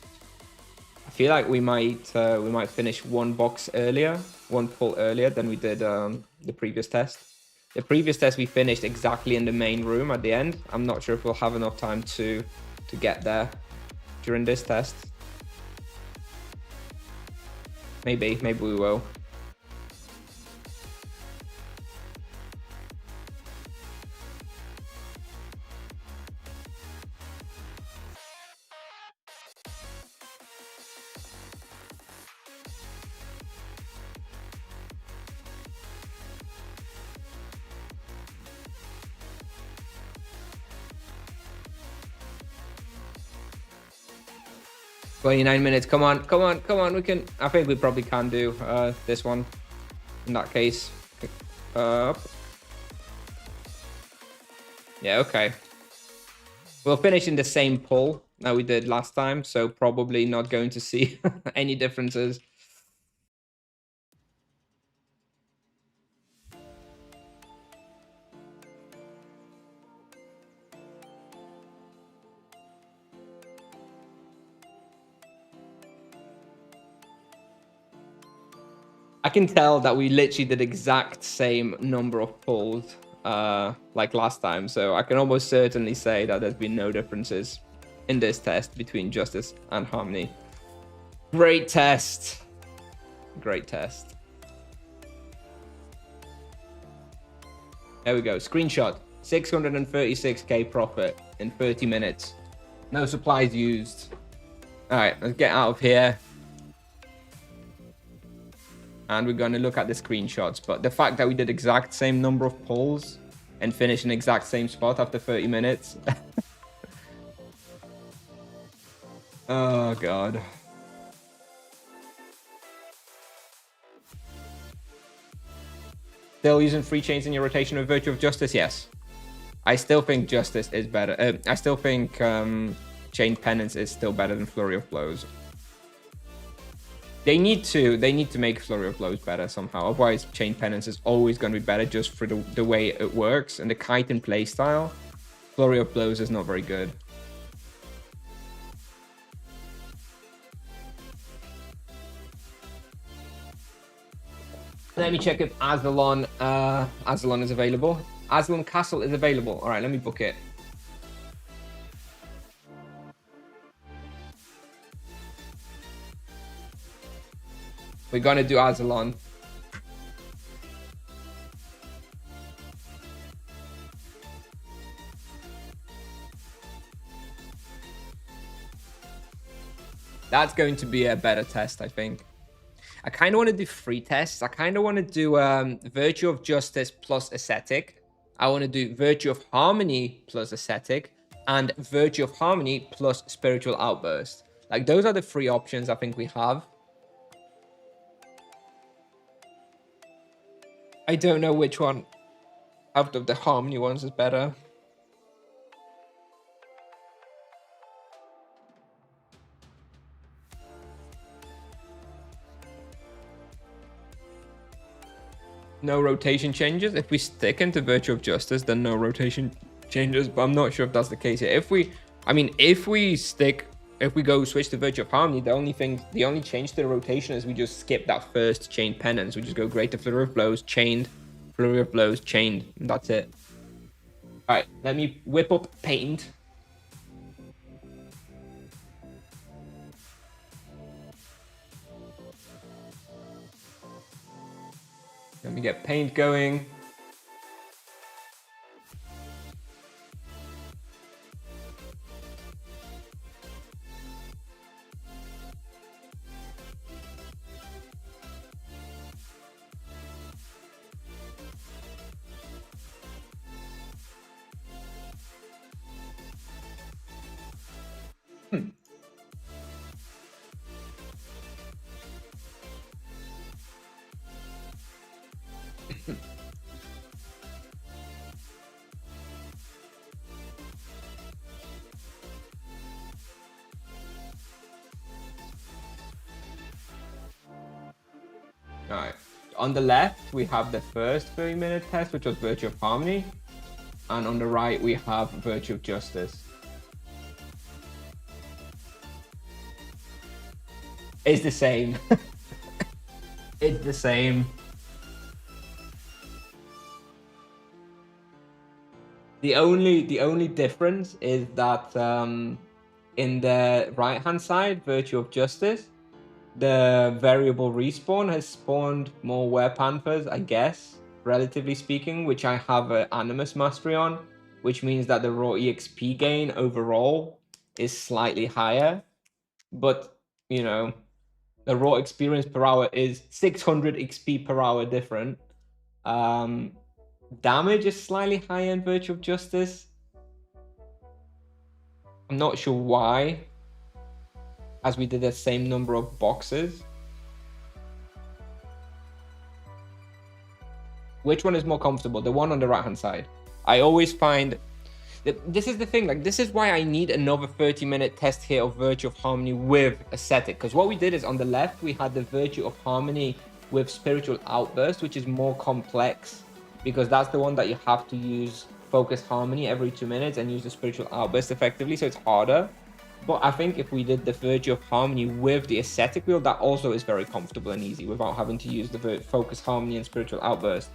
[SPEAKER 1] I feel like we might finish one box earlier, one pull earlier than we did the previous test. The previous test we finished exactly in the main room at the end. I'm not sure if we'll have enough time to get there during this test. Maybe we will. "29 minutes. Come on. We can. I think we probably can do this one. In that case, yeah. Okay. We'll finish in the same pull that we did last time, so probably not going to see any differences. I can tell that we literally did exact same number of pulls like last time, so I can almost certainly say that there's been no differences in this test between Justice and Harmony. Great test. Great test. There we go. Screenshot. 636k profit in 30 minutes. No supplies used. All right, let's get out of here. And we're going to look at the screenshots. But the fact that we did exact same number of pulls and finished in exact same spot after 30 minutes. Oh, God. Still using free chains in your rotation with Virtue of Justice? Yes. I still think Justice is better. I still think Chain Penance is still better than Flurry of Blows. They need to make Flurry of Blows better somehow. Otherwise, Chain Penance is always going to be better just for the way it works. And the Chitin playstyle, Flurry of Blows is not very good. Let me check if Azelon is available. Azelon Castle is available. All right, let me book it. We're gonna do Azelon. That's going to be a better test, I think. I kind of want to do 3 tests. I kind of want to do Virtue of Justice plus Ascetic I want to do Virtue of Harmony plus Ascetic and Virtue of Harmony plus Spiritual Outburst. Like, those are the 3 options I think we have. I don't know which one out of the Harmony ones is better. No rotation changes. If we stick into Virtue of Justice, then no rotation changes, but I'm not sure if that's the case here. If we go switch to Virtue of Harmony, the only change to the rotation is we just skip that first chained penance. We just go Greater Flurry of Blows, chained, Flurry of Blows, chained, and that's it. All right, let me whip up Paint. Let me get Paint going. All right, on the left, we have the first 30-minute test, which was Virtue of Harmony. And on the right, we have Virtue of Justice. It's the same. It's the same. The only difference is that in the right-hand side, Virtue of Justice, the variable respawn has spawned more Were-Panthers, I guess, relatively speaking, which I have an Animus Mastery on, which means that the raw EXP gain overall is slightly higher. But, you know, the raw experience per hour is 600 XP per hour different. Damage is slightly higher in Virtue of Justice. I'm not sure why, as we did the same number of boxes. Which one is more comfortable? The one on the right hand side. I always find that this is the thing, like, this is why I need another 30-minute test here of Virtue of Harmony with Ascetic, because what we did is on the left we had the Virtue of Harmony with Spiritual Outburst, which is more complex, because that's the one that you have to use Focus Harmony every 2 minutes and use the Spiritual Outburst effectively, so it's harder. But I think if we did the Virtue of Harmony with the Ascetic wheel, that also is very comfortable and easy without having to use the Focus Harmony and Spiritual Outburst.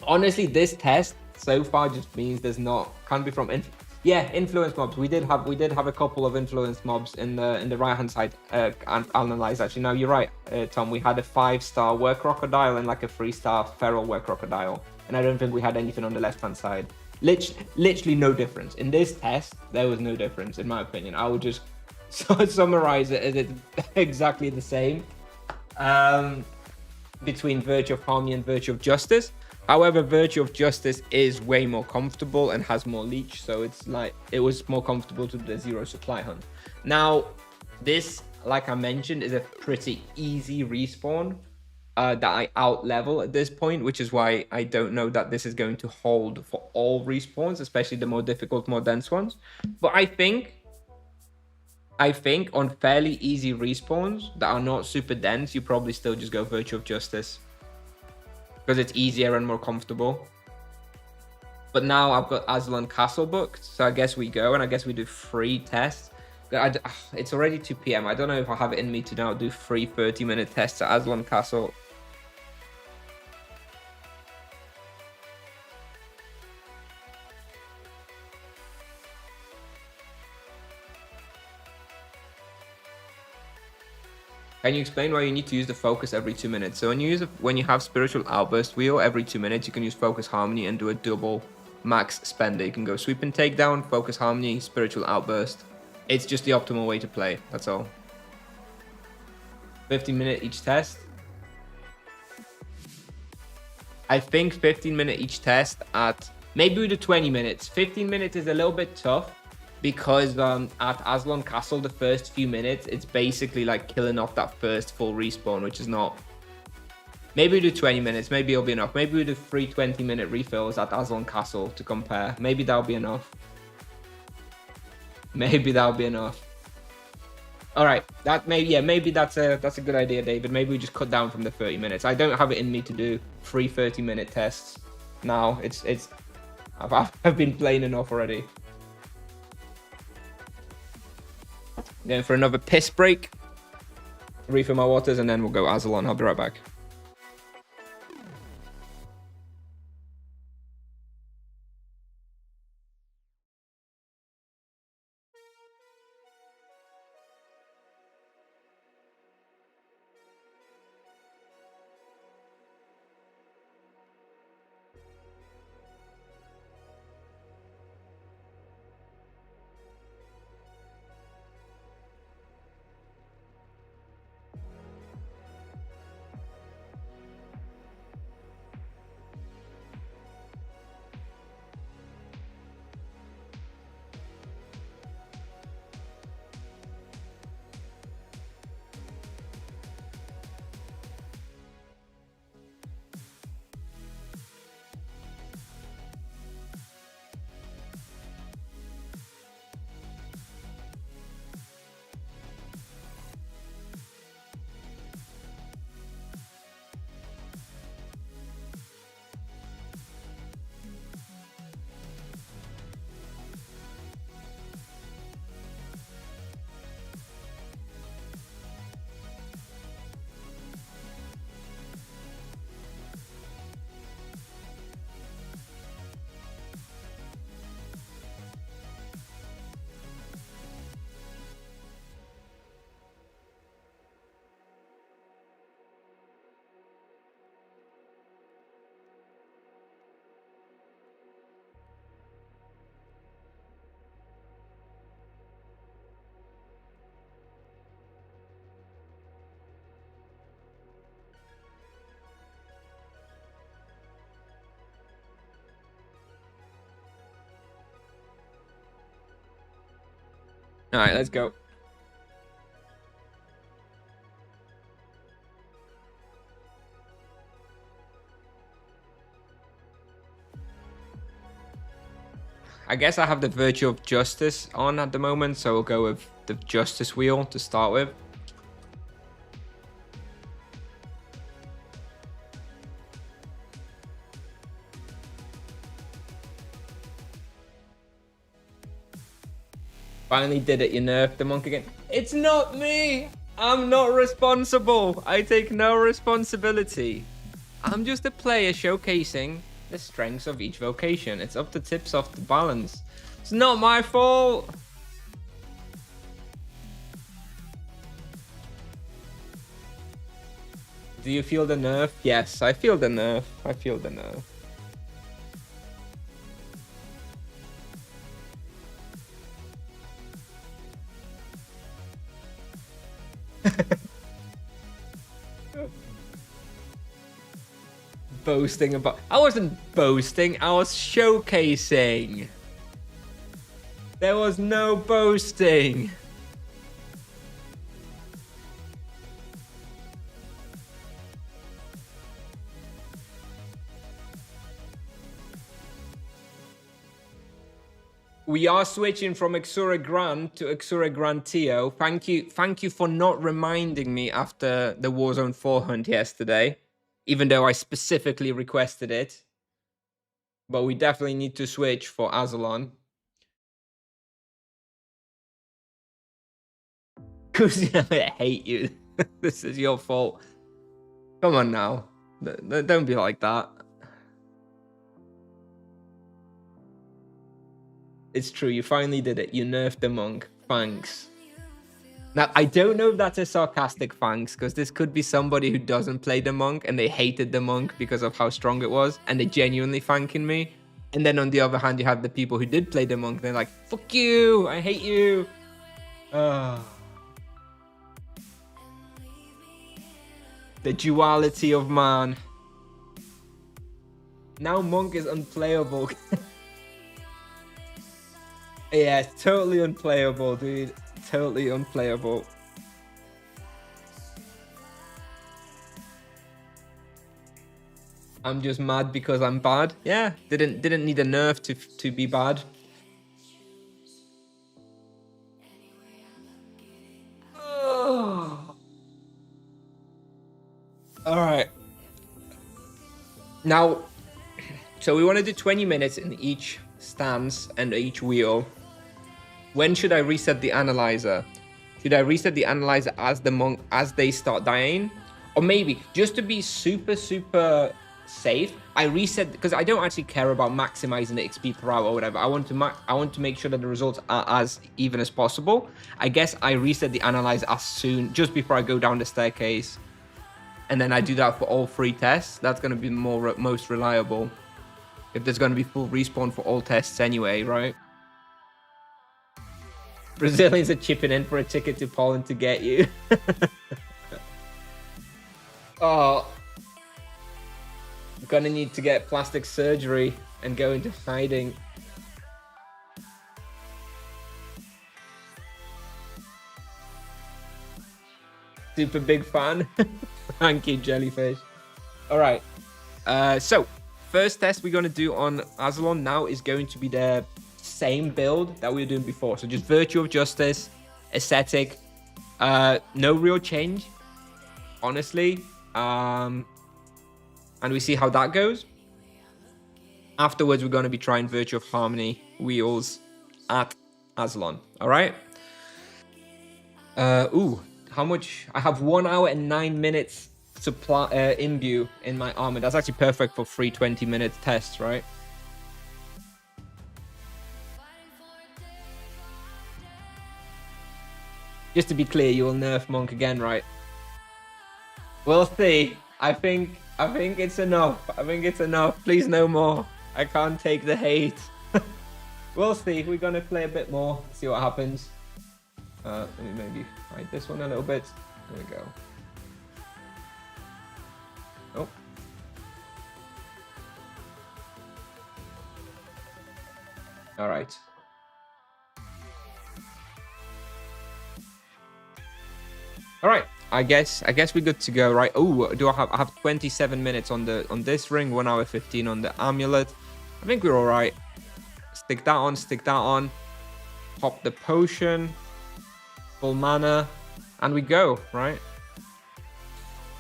[SPEAKER 1] Honestly, this test so far just means there's can't be from influence mobs. We did have a couple of influence mobs in the right hand side analyzed actually. Now you're right, Tom. We had a 5-star Were Crocodile and like a 3-star Feral Were Crocodile, and I don't think we had anything on the left hand side. Literally no difference in this test. There was no difference in my opinion. I would just summarize it as it's exactly the same between Virtue of Harmony and Virtue of Justice. However, Virtue of Justice is way more comfortable and has more leech, so it's like it was more comfortable to do the 0 supply hunt. Now, this, like I mentioned, is a pretty easy respawn that I out level at this point, which is why I don't know that this is going to hold for all respawns, especially the more difficult, more dense ones. But I think on fairly easy respawns that are not super dense, you probably still just go Virtue of Justice, because it's easier and more comfortable. But now I've got Azelon Castle booked, so I guess we go, and I guess we do 3 tests. It's already 2 PM. I don't know if I have it in me to now do 3 30-minute tests at Azelon Castle. Can you explain why you need to use the focus every 2 minutes? So when you have Spiritual Outburst wheel every 2 minutes, you can use Focus Harmony and do a double max spender. You can go Sweep and Takedown, Focus Harmony, Spiritual Outburst. It's just the optimal way to play, that's all. 15-minute each test. I think 15-minute each test at maybe we do 20 minutes. 15 minutes is a little bit tough because at Azelon Castle, the first few minutes, it's basically like killing off that first full respawn, which is not. Maybe we do 20 minutes. Maybe it'll be enough. Maybe we do 3 20-minute refills at Azelon Castle to compare. Maybe that'll be enough. Maybe that'll be enough. All right, maybe that's a good idea, David. Maybe we just cut down from the 30 minutes. I don't have it in me to do 3 30-minute tests now. I've been playing enough already. Going for another piss break. Refill my waters, and then we'll go Azelon. I'll be right back. All right, let's go. I guess I have the Virtue of Justice on at the moment, so we'll go with the Justice Wheel to start with. Finally did it, you nerfed the monk again. It's not me! I'm not responsible! I take no responsibility. I'm just a player showcasing the strengths of each vocation. It's up to Tipsoft to balance. It's not my fault! Do you feel the nerf? Yes, I feel the nerf. I feel the nerf. Boasting about... I wasn't boasting, I was showcasing. There was no boasting. We are switching from Exura Grand to Exura Grand Tio. Thank you for not reminding me after the Warzone 4 hunt yesterday, even though I specifically requested it. But we definitely need to switch for Azelon. Kusnier, I hate you. This is your fault. Come on now. Don't be like that. It's true, you finally did it. You nerfed the monk. Thanks. Now, I don't know if that's a sarcastic thanks, because this could be somebody who doesn't play the monk and they hated the monk because of how strong it was, and they genuinely thanking me. And then on the other hand, you have the people who did play the monk, and they're like, fuck you, I hate you. The duality of man. Now Monk is unplayable. Yeah, totally unplayable, dude. Totally unplayable. I'm just mad because I'm bad. Yeah, didn't need a nerf to be bad. Oh. All right. Now, so we want to do 20 minutes in each stance and each wheel. When should I reset the analyzer? Should I reset the analyzer as they start dying? Or maybe just to be super safe, I reset, because I don't actually care about maximizing the XP per hour or whatever. I want to make sure that the results are as even as possible. I guess I reset the analyzer as soon, just before I go down the staircase. And then I do that for all 3 tests. That's going to be most reliable. If there's going to be full respawn for all tests anyway, right? Brazilians are chipping in for a ticket to Poland to get you. Oh, I'm gonna need to get plastic surgery and go into hiding. Super big fan. Thank you, Jellyfish. All right. So first test we're gonna do on Azelon now is going to be the same build that we were doing before. So just Virtue of Justice, Aesthetic, no real change, honestly. And we see how that goes. Afterwards, we're going to be trying Virtue of Harmony wheels at Azelon. All right. How much? I have 1 hour and 9 minutes supply imbue in my armor. That's actually perfect for 3 20-minute tests, right? Just to be clear, you will nerf Monk again, right? We'll see. I think it's enough. I think it's enough. Please, no more. I can't take the hate. We'll see. We're gonna play a bit more. See what happens. Let me maybe hide this one a little bit. There we go. Oh. All right. All right. I guess we're good to go, right? Oh, I have 27 minutes on this ring, 1 hour 15 on the amulet. I think we're all right. Stick that on. Pop the potion, full mana, and we go, right?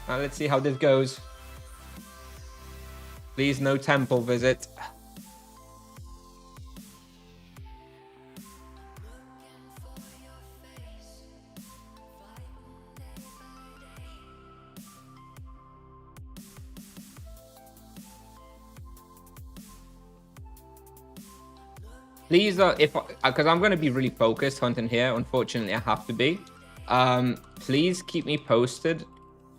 [SPEAKER 1] Now let's see how this goes. Please, no temple visit. Please, because I'm going to be really focused hunting here. Unfortunately, I have to be. Please keep me posted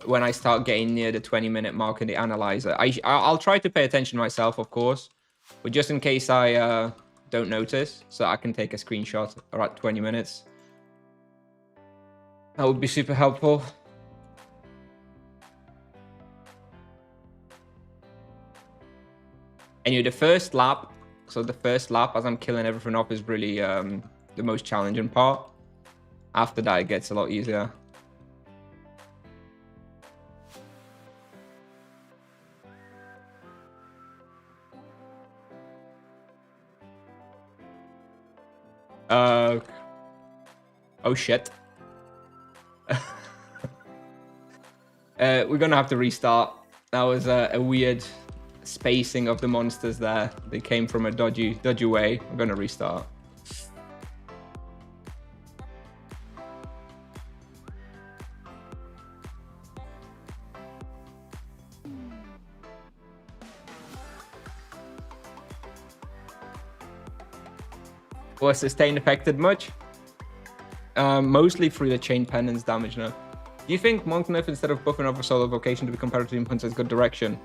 [SPEAKER 1] when I start getting near the 20-minute mark in the analyzer. I'll try to pay attention myself, of course, but just in case I don't notice, so I can take a screenshot at 20 minutes. That would be super helpful. Anyway, the first lap as I'm killing everything off is really the most challenging part. After that, it gets a lot easier. Oh shit. We're gonna have to restart. That was a weird spacing of the monsters there. They came from a dodgy way. I'm gonna restart. Was sustain affected much? Mostly through the chain pendants damage now. Do you think Monk nerf instead of buffing over solo vocation to be comparatively in Hunt's good direction?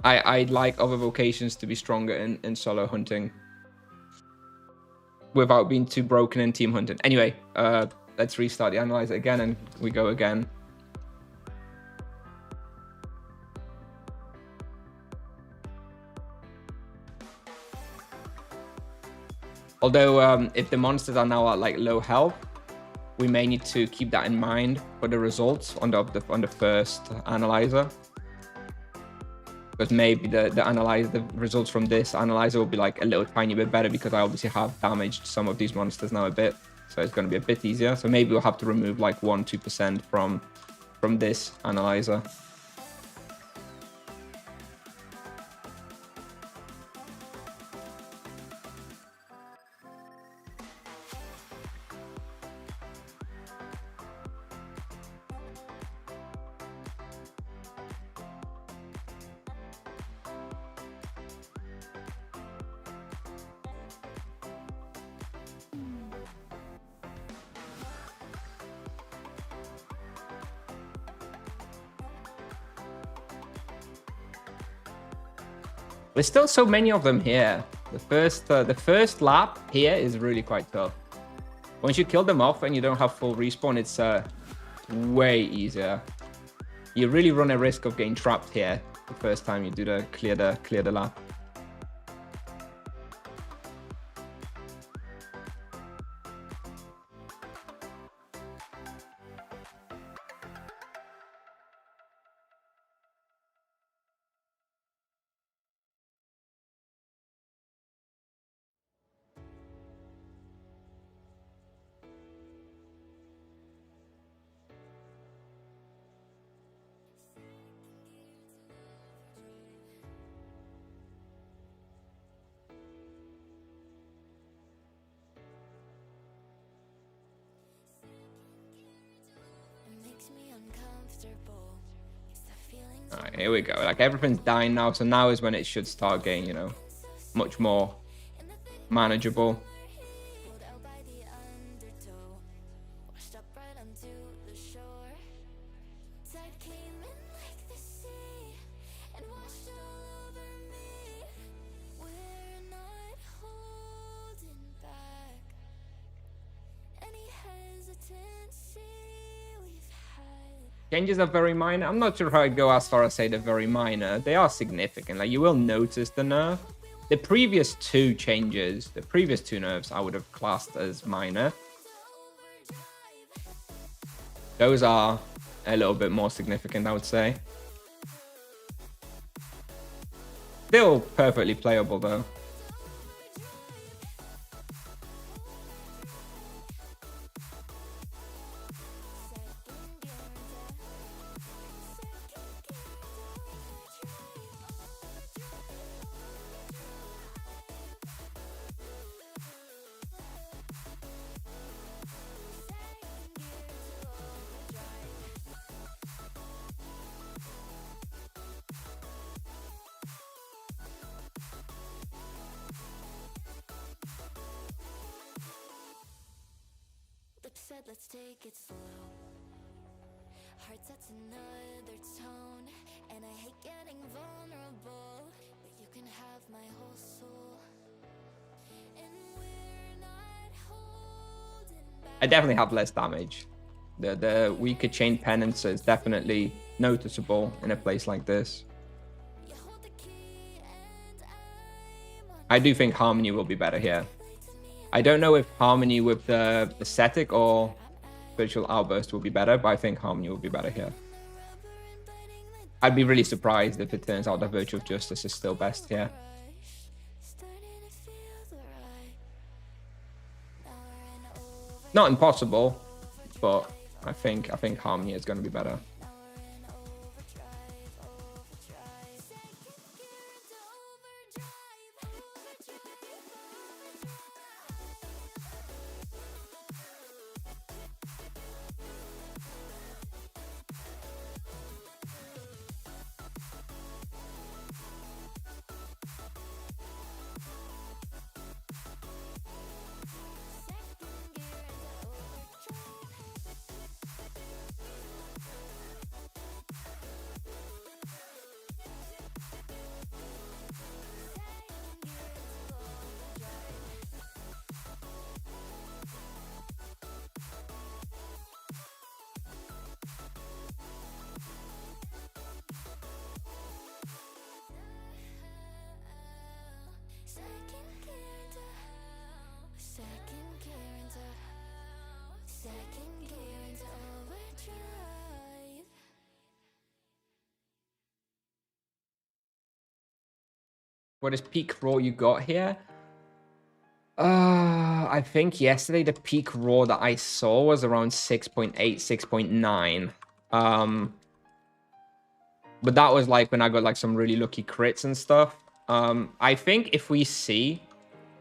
[SPEAKER 1] I'd like other vocations to be stronger in solo hunting without being too broken in team hunting. Anyway, let's restart the analyzer again and we go again. Although if the monsters are now at like low health, we may need to keep that in mind for the results on the first analyzer. Because maybe the results from this analyzer will be like a little tiny bit better, because I obviously have damaged some of these monsters now a bit. So it's going to be a bit easier. So maybe we'll have to remove like 1-2% from this analyzer. There's still so many of them here. The first lap here is really quite tough. Once you kill them off and you don't have full respawn, it's way easier. You really run a risk of getting trapped here the first time you do the clear the lap. Alright, here we go. Like, everything's dying now, so now is when it should start getting, you know, much more manageable. Changes are very minor. I'm not sure how I'd go as far as say they're very minor. They are significant. Like, you will notice the nerf. The previous two changes, the previous two nerfs, I would have classed as minor. Those are a little bit more significant, I would say. Still perfectly playable, though.
[SPEAKER 4] Said let's take it slow. Heart sets another tone, and I hate getting vulnerable, but you can have my whole soul. And we're not holding back.
[SPEAKER 1] I definitely have less damage. The weaker chain penance is definitely noticeable in a place like this.
[SPEAKER 4] You hold the key and
[SPEAKER 1] I do think Harmony will be better here. I don't know if Harmony with the Ascetic or Virtual Outburst will be better, but I think Harmony will be better here. I'd be really surprised if it turns out that Virtue of Justice is still best here. Not impossible, but I think Harmony is going to be better. what is peak raw you got here? I think yesterday the peak raw that I saw was around 6.8, 6.9. But that was like when I got like some really lucky crits and stuff. I think if we see,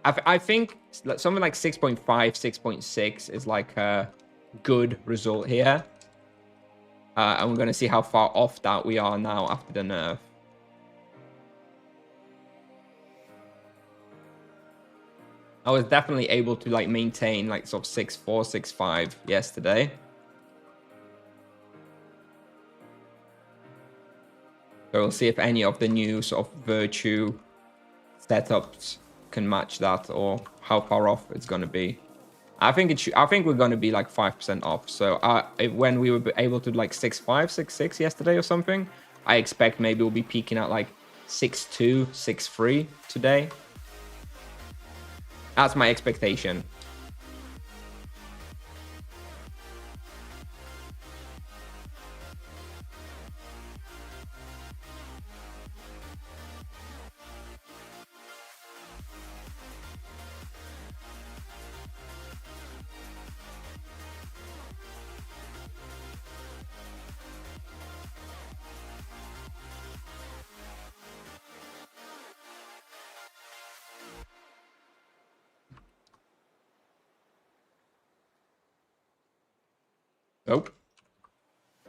[SPEAKER 1] I think something like 6.5, 6.6 is like a good result here. And we're going to see how far off that we are now after the nerf. I was definitely able to like maintain like sort of 6.4, 6.5 yesterday. So we'll see if any of the new sort of virtue setups can match that, or how far off it's going to be. I think it should. I think we're going to be like 5% off. So when we were able to like 6.5, 6.6 yesterday or something, I expect maybe we'll be peaking at like 6.2, 6.3 today. That's my expectation. Nope.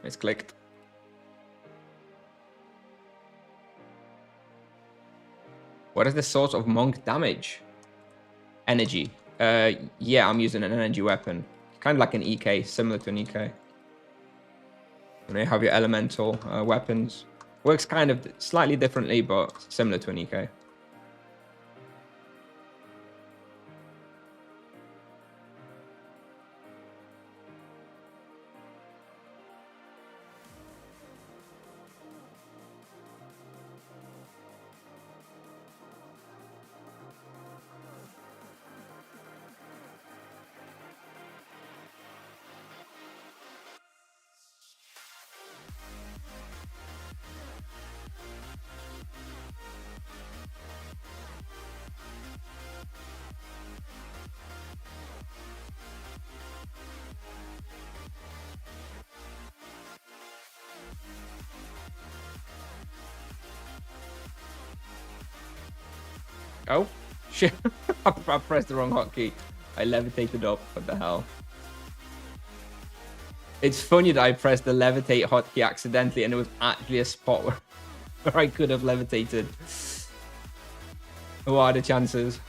[SPEAKER 1] It's clicked. What is the source of monk damage? Energy. Yeah, I'm using an energy weapon. Kind of like an EK, similar to an EK. And you have your elemental weapons. Works kind of slightly differently, but similar to an EK. Oh, shit. I pressed the wrong hotkey. I levitated up. What the hell? It's funny that I pressed the levitate hotkey accidentally and it was actually a spot where I could have levitated. What are the chances?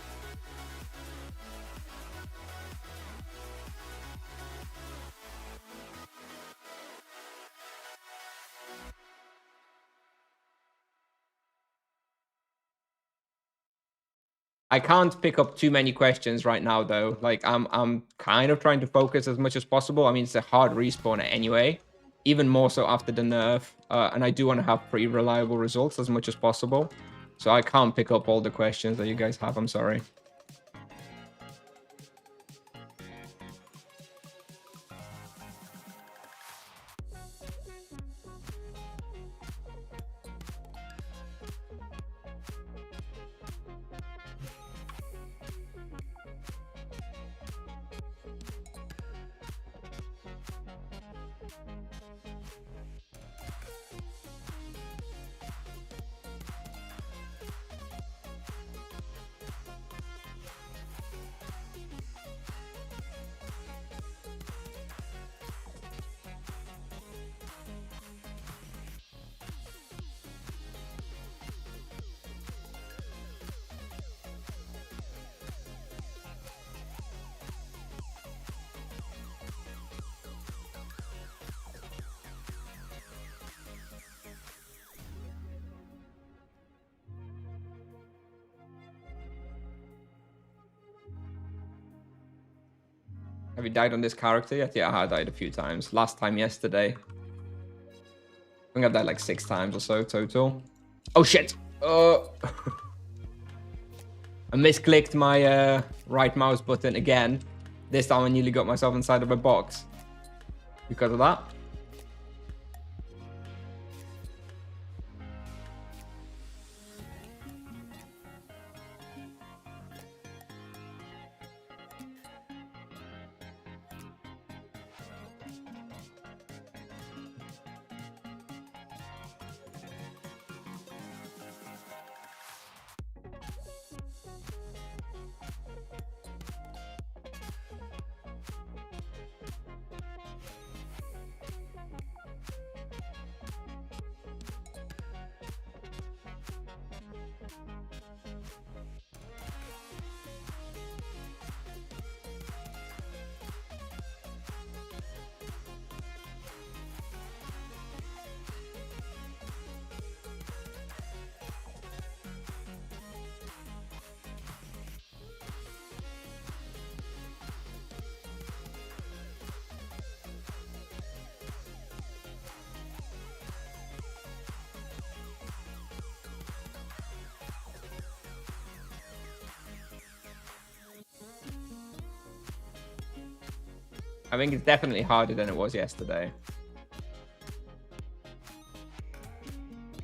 [SPEAKER 1] I can't pick up too many questions right now, though. Like, I'm kind of trying to focus as much as possible. I mean, it's a hard respawn anyway, even more so after the nerf. And I do want to have pretty reliable results as much as possible. So I can't pick up all the questions that you guys have. I'm sorry. Have you died on this character yet? Yeah, I died a few times. Last time yesterday. I think I've died like 6 times or so total. Oh shit! I misclicked my right mouse button again. This time I nearly got myself inside of a box. Because of that. I think it's definitely harder than it was yesterday.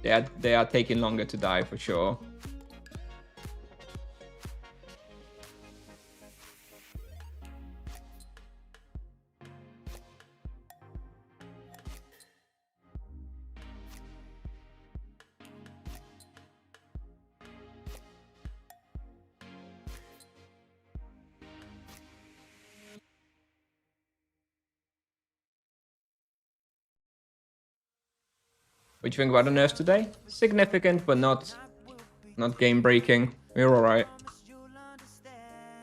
[SPEAKER 1] They are taking longer to die for sure. What do you think about the nerfs today? Significant, but not game breaking. We're alright.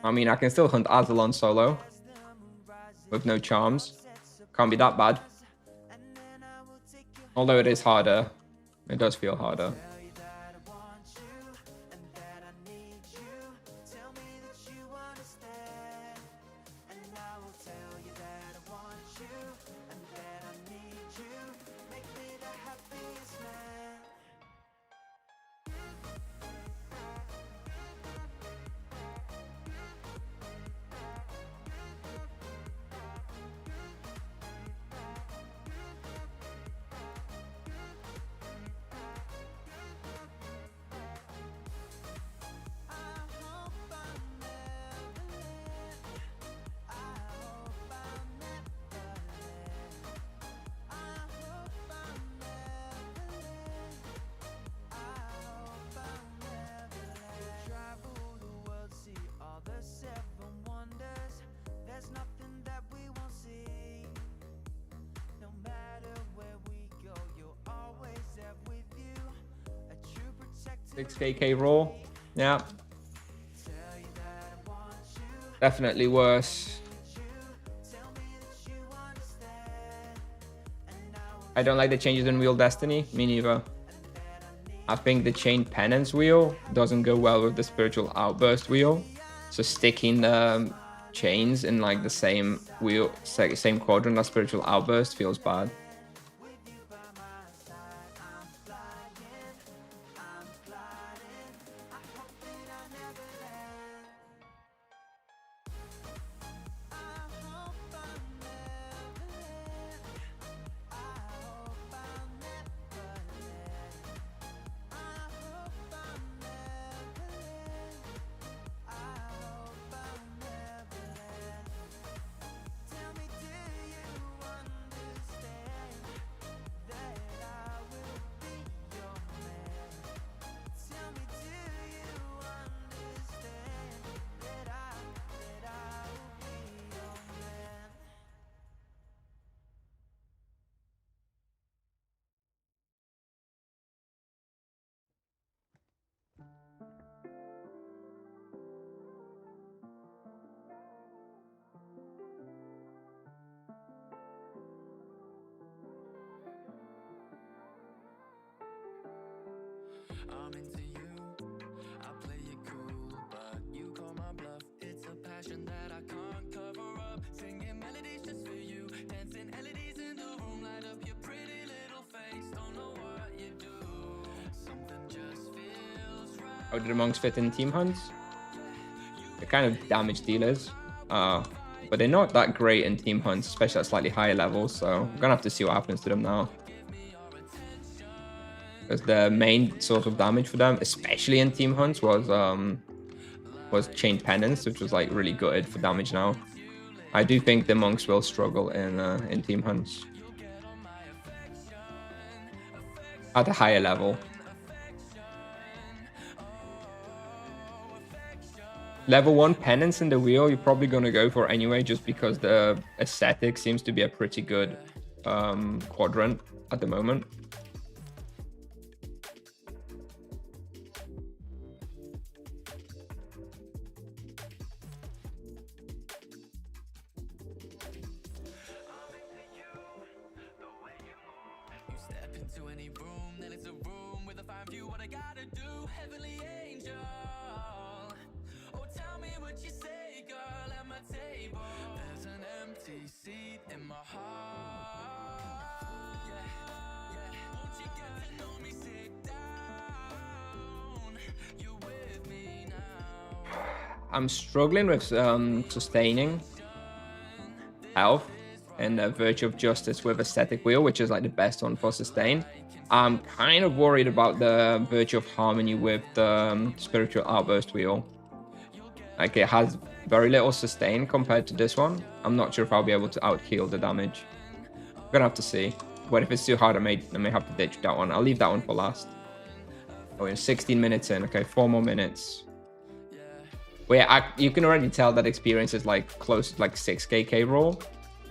[SPEAKER 1] I mean, I can still hunt Azelon solo with no charms. Can't be that bad. Although it is harder. It does feel harder.
[SPEAKER 2] Nothing that we won't see. No matter where we go, you're always there with you. A true protector.
[SPEAKER 1] 6k raw. Yeah. Definitely worse. I don't like the changes in Wheel Destiny. Me neither. I think the Chain Penance wheel doesn't go well with the Spiritual Outburst wheel. So sticking chains in like the same wheel, same quadrant as Spiritual Outburst feels bad.
[SPEAKER 2] I'm into you, I play it cool, but you call my bluff. It's a passion that I can't cover up. Singing melodies just for you, dancing LEDs in the room, light up your pretty little face. Don't know what you do, something just feels right.
[SPEAKER 1] How do the monks fit in team hunts? They're kind of damage dealers, but they're not that great in team hunts, especially at slightly higher levels. So I'm gonna have to see what happens to them now. Because the main source of damage for them, especially in team hunts, was Chain Penance, which was like really good for damage now. I do think the monks will struggle in team hunts at a higher level. Level 1 Penance in the wheel, you're probably going to go for anyway, just because the aesthetic seems to be a pretty good quadrant at the moment. I'm struggling with sustaining health in the Virtue of Justice with Aesthetic Wheel, which is like the best one for sustain. I'm kind of worried about the Virtue of Harmony with the Spiritual Outburst Wheel. Like, it has very little sustain compared to this one. I'm not sure if I'll be able to out-heal the damage. I'm gonna have to see. But if it's too hard, I may have to ditch that one. I'll leave that one for last. Oh, we're 16 minutes in. Okay, 4 more minutes. Well, yeah, you can already tell that experience is like close to like 6k roll.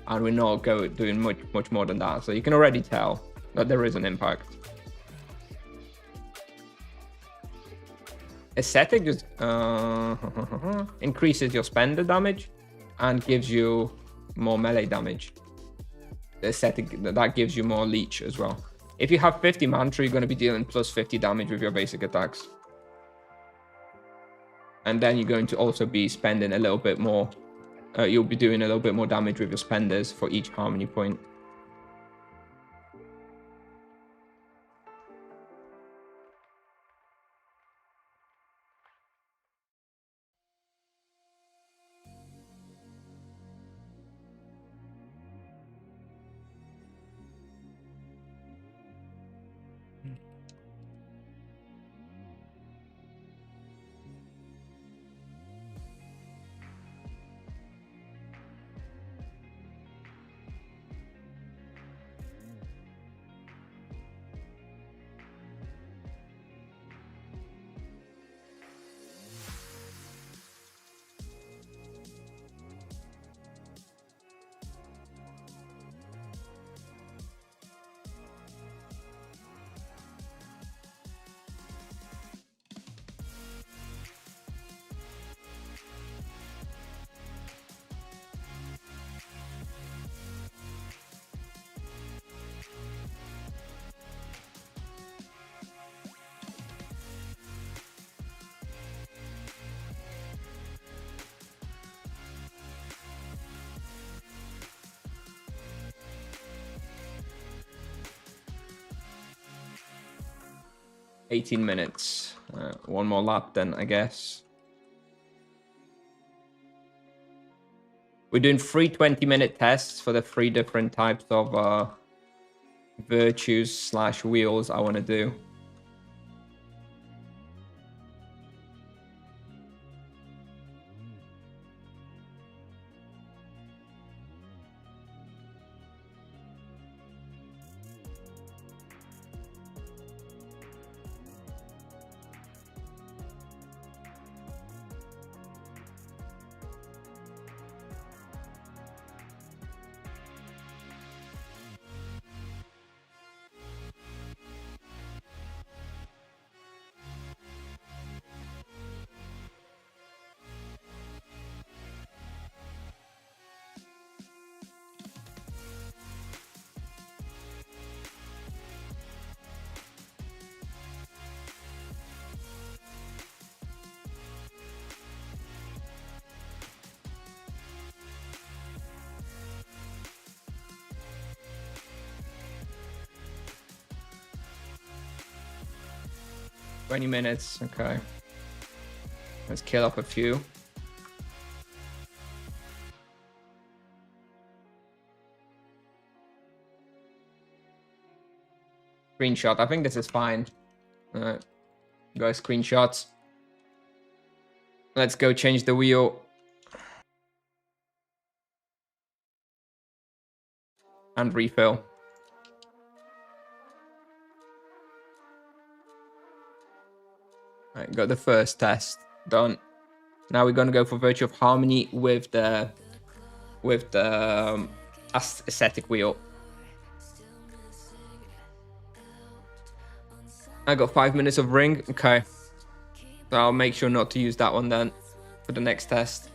[SPEAKER 1] And we're not doing much more than that. So you can already tell that there is an impact. Aesthetic just increases your spender damage and gives you more melee damage. The Aesthetic, that gives you more leech as well. If you have 50 mantra, you're going to be dealing plus 50 damage with your basic attacks. And then you're going to also be spending a little bit more. You'll be doing a little bit more damage with your spenders for each harmony point. $18 minutes. One more lap then, I guess. We're doing 3 20-minute tests for the 3 different types of virtues / wheels I want to do. $20 minutes, okay. Let's kill off a few. Screenshot, I think this is fine. Alright, go screenshots. Let's go change the wheel. And refill. Right, got the first test done. Now we're gonna go for Virtue of Harmony with the aesthetic wheel. I got 5 minutes of ring. Okay, so I'll make sure not to use that one then for the next test,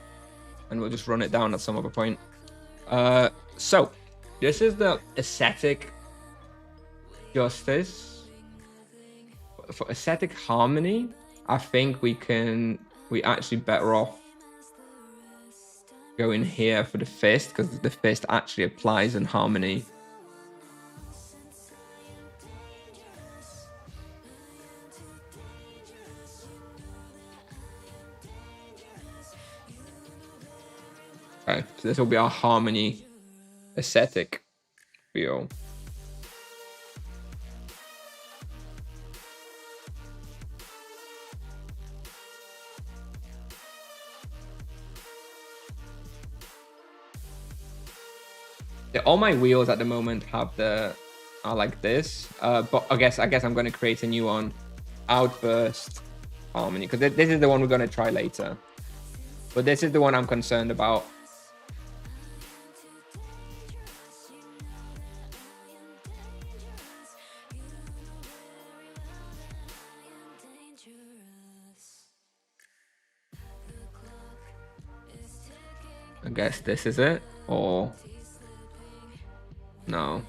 [SPEAKER 1] and we'll just run it down at some other point. So this is the aesthetic justice. For aesthetic harmony, I think we actually better off going here for the fist, because the fist actually applies in harmony. Okay, so this will be our harmony ascetic wheel. Yeah, all my wheels at the moment are like this, but I guess I'm going to create a new one, outburst harmony, because this is the one we're going to try later, but this is the one I'm concerned about. I guess this is it, or no.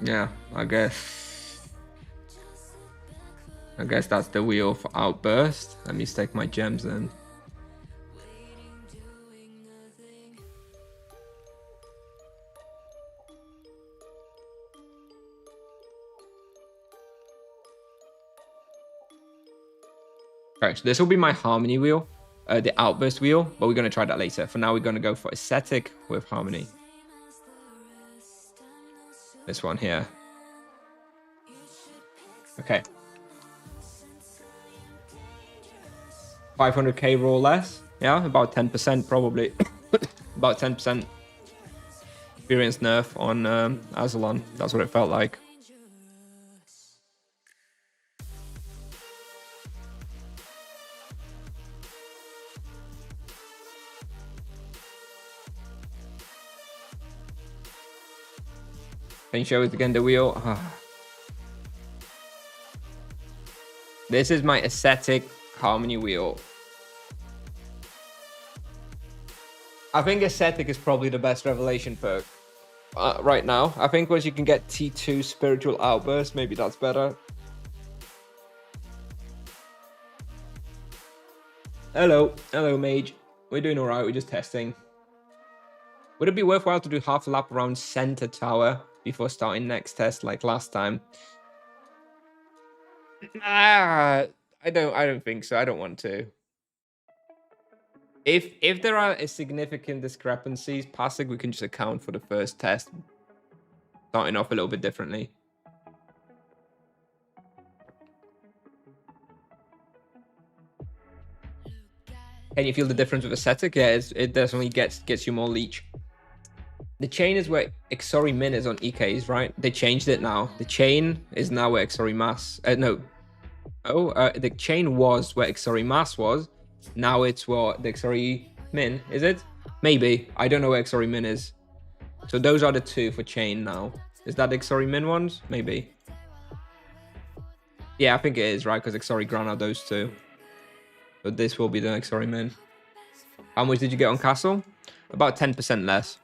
[SPEAKER 1] Yeah, I guess that's the wheel for outburst. Let me stake my gems in. Okay, so this will be my harmony wheel, the outburst wheel, but we're going to try that later. For now, we're going to go for ascetic with harmony. This one here. Okay. 500k raw less. Yeah, about 10% probably. About 10% experience nerf on Azelon. That's what it felt like. Can you show us again the wheel? This is my ascetic harmony wheel. I think ascetic is probably the best revelation perk right now. I think once you can get T2 spiritual outburst, maybe that's better. Hello mage. We're doing all right. We're just testing. Would it be worthwhile to do half a lap around center tower before starting next test like last time? I don't think so. I don't want to. If there are significant discrepancies passing, we can just account for the first test, starting off a little bit differently. Can you feel the difference with ascetic? Yeah, it definitely gets you more leech. The chain is where Exori Min is on EKs, right? They changed it now. The chain is now where Exori Mass... the chain was where Exori Mass was. Now it's what the Exori Min, is it? Maybe. I don't know where Exori Min is. So those are the two for chain now. Is that the Exori Min ones? Maybe. Yeah, I think it is, right? Because Exori Gran are those two. But this will be the Exori Min. How much did you get on Castle? About 10% less.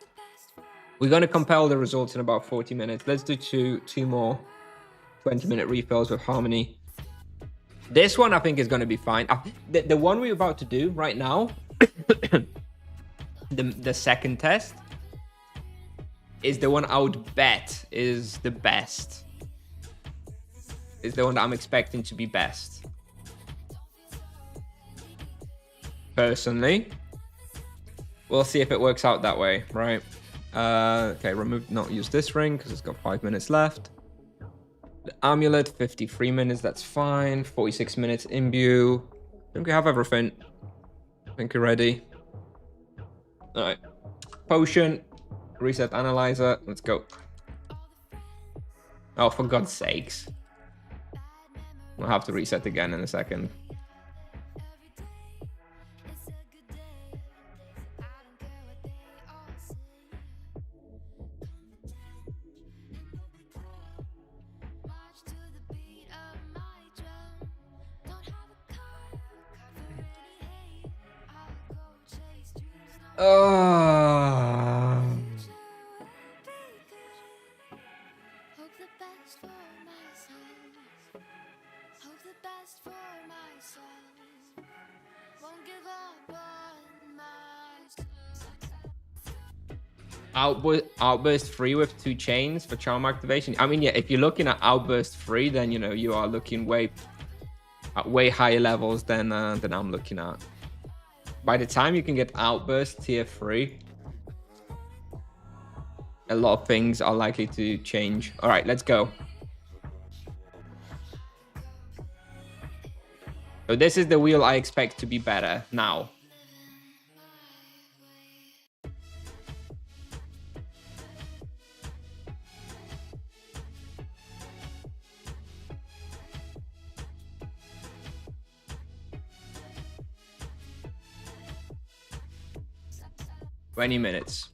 [SPEAKER 1] We're going to compile the results in about 40 minutes. Let's do two more 20-minute refills with harmony. This one I think is going to be fine. The one we're about to do right now, the second test, is the one I would bet is the best. Is the one that I'm expecting to be best. Personally. We'll see if it works out that way, right? Okay, not use this ring because it's got 5 minutes left. The amulet, 53 minutes, that's fine. 46 minutes imbue. I think we have everything. I think we're ready. All right. Potion, reset analyzer, let's go. Oh, for God's sakes. We'll have to reset again in a second. Outburst 3 with 2 chains for charm activation. I mean, yeah, if you're looking at Outburst 3, then you know you are looking way higher levels than I'm looking at. by the time you can get Outburst tier 3, a lot of things are likely to change. All right, let's go. So this is the wheel I expect to be better now. $20.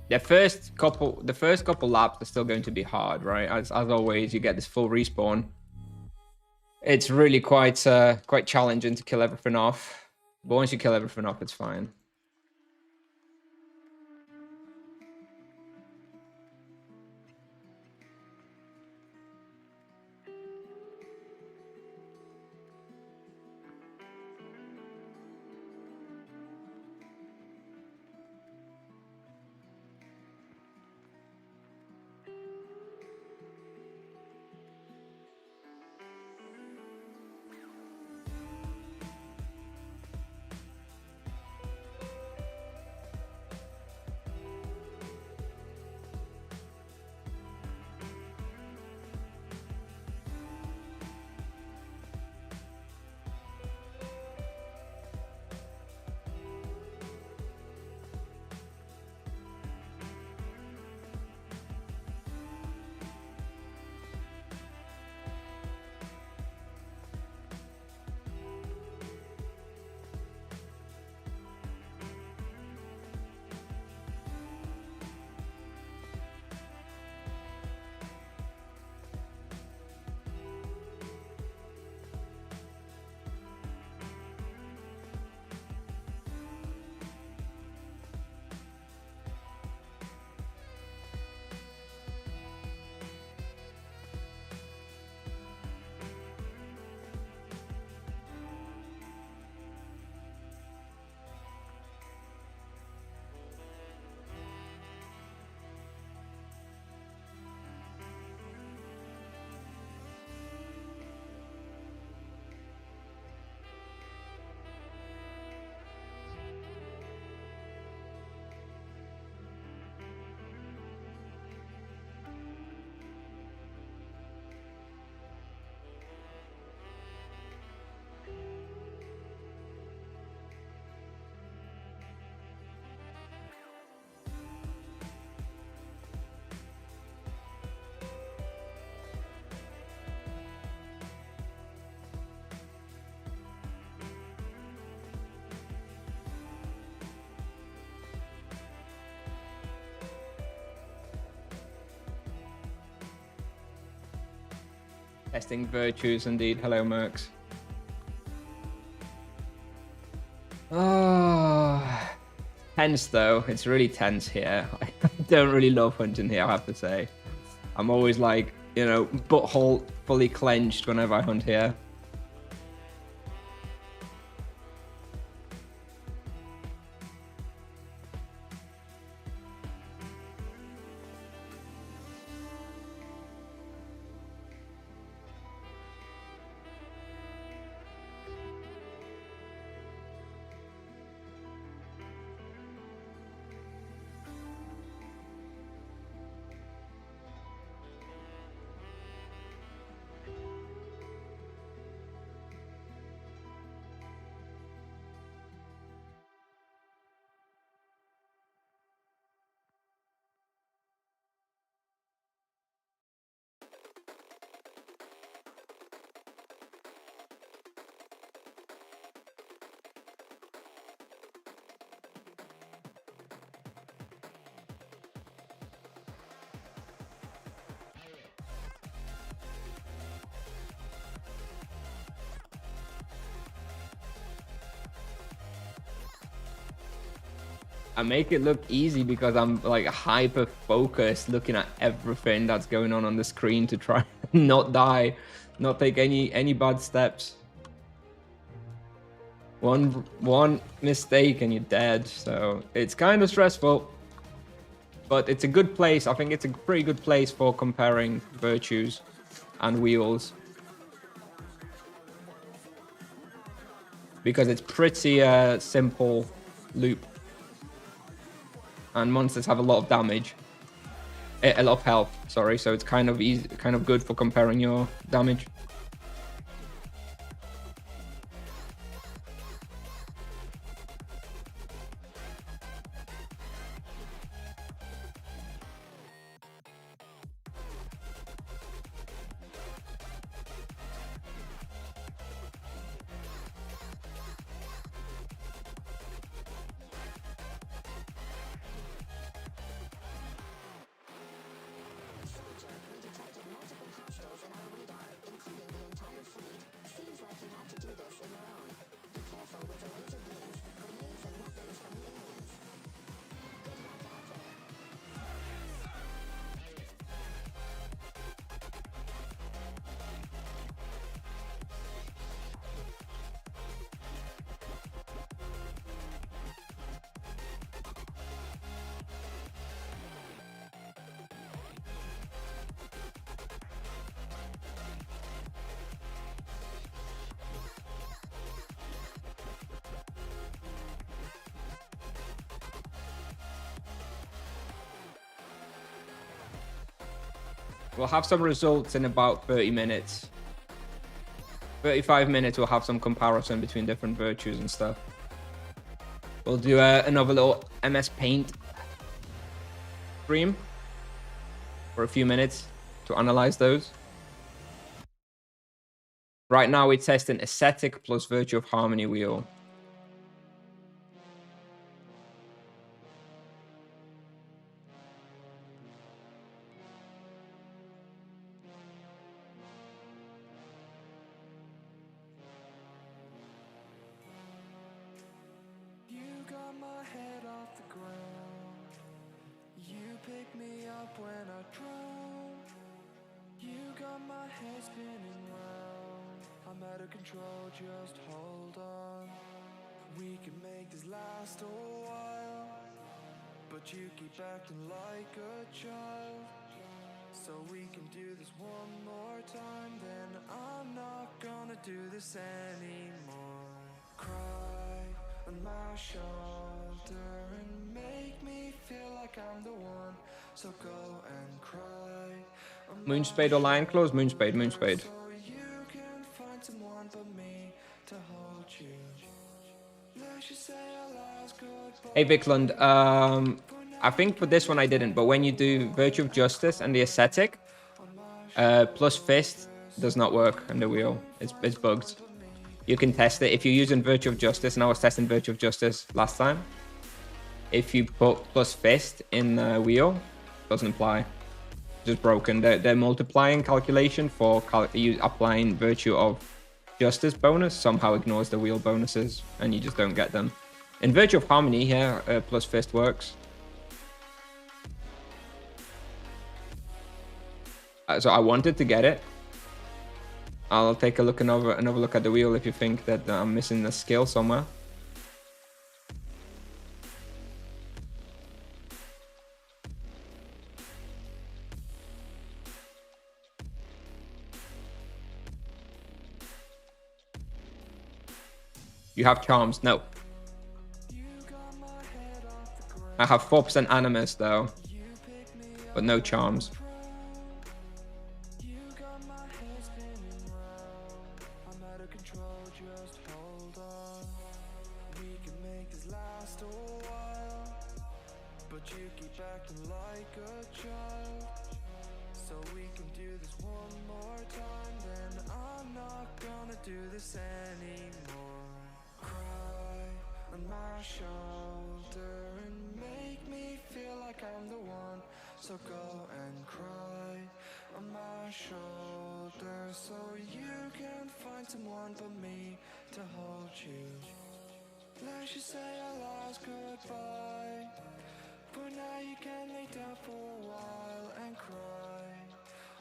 [SPEAKER 1] The first couple laps are still going to be hard, right? As always, you get this full respawn. It's really quite challenging to kill everything off. But once you kill everything off, it's fine. Testing virtues indeed. Hello, Mercs. Oh, tense though. It's really tense here. I don't really love hunting here, I have to say. I'm always like, you know, butthole fully clenched whenever I hunt here. I make it look easy because I'm like hyper focused looking at everything that's going on the screen to try not die, not take any bad steps. One mistake and you're dead, so it's kind of stressful. But it's a good place. I think it's a pretty good place for comparing virtues and wheels. Because it's pretty simple loop. And monsters have a lot of damage. A lot of health, sorry. So it's kind of easy, kind of good for comparing your damage. We'll have some results in about 30 minutes. 35 minutes, we'll have some comparison between different virtues and stuff. We'll do another little MS Paint stream for a few minutes to analyze those. Right now, we're testing Aesthetic plus Virtue of Harmony wheel.
[SPEAKER 2] Just hold on. We can make this last a while, but you keep acting like a child. So we can do this one more time, then I'm not gonna do this anymore. Cry on my shoulder and make me feel like I'm the one. So go and cry on
[SPEAKER 1] Moonspade or Lion Claws? Moonspade, Moonspade.
[SPEAKER 2] someone but me to hold you. Let's just say our last goodbye.
[SPEAKER 1] Hey Vikland, I think for this one I didn't, but when you do Virtue of Justice and the Aesthetic, plus Fist does not work on the wheel. It's bugged. You can test it if you're using Virtue of Justice, and I was testing Virtue of Justice last time. If you put plus Fist in the wheel, doesn't apply. Just broken. They're multiplying calculation for applying Virtue of Justice bonus somehow ignores the wheel bonuses, and you just don't get them. In Virtue of Harmony here, plus Fist works. So I wanted to get it. I'll take a look another look at the wheel if you think that I'm missing a skill somewhere. You have charms? No. I have 4% animus though, but no charms.
[SPEAKER 2] So go and cry on my shoulder, so you can find someone but me to hold you. Let's just say our last goodbye, but now you can lay down for a while and cry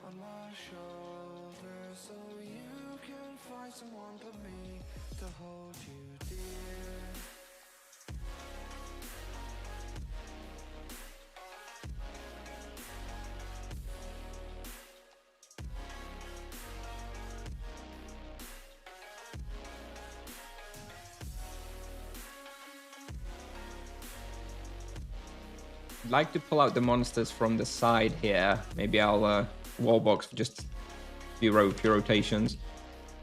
[SPEAKER 2] on my shoulder, so you can find someone but me to hold you, dear.
[SPEAKER 1] like to pull out the monsters from the side here. Maybe I'll wallbox for just a few rotations,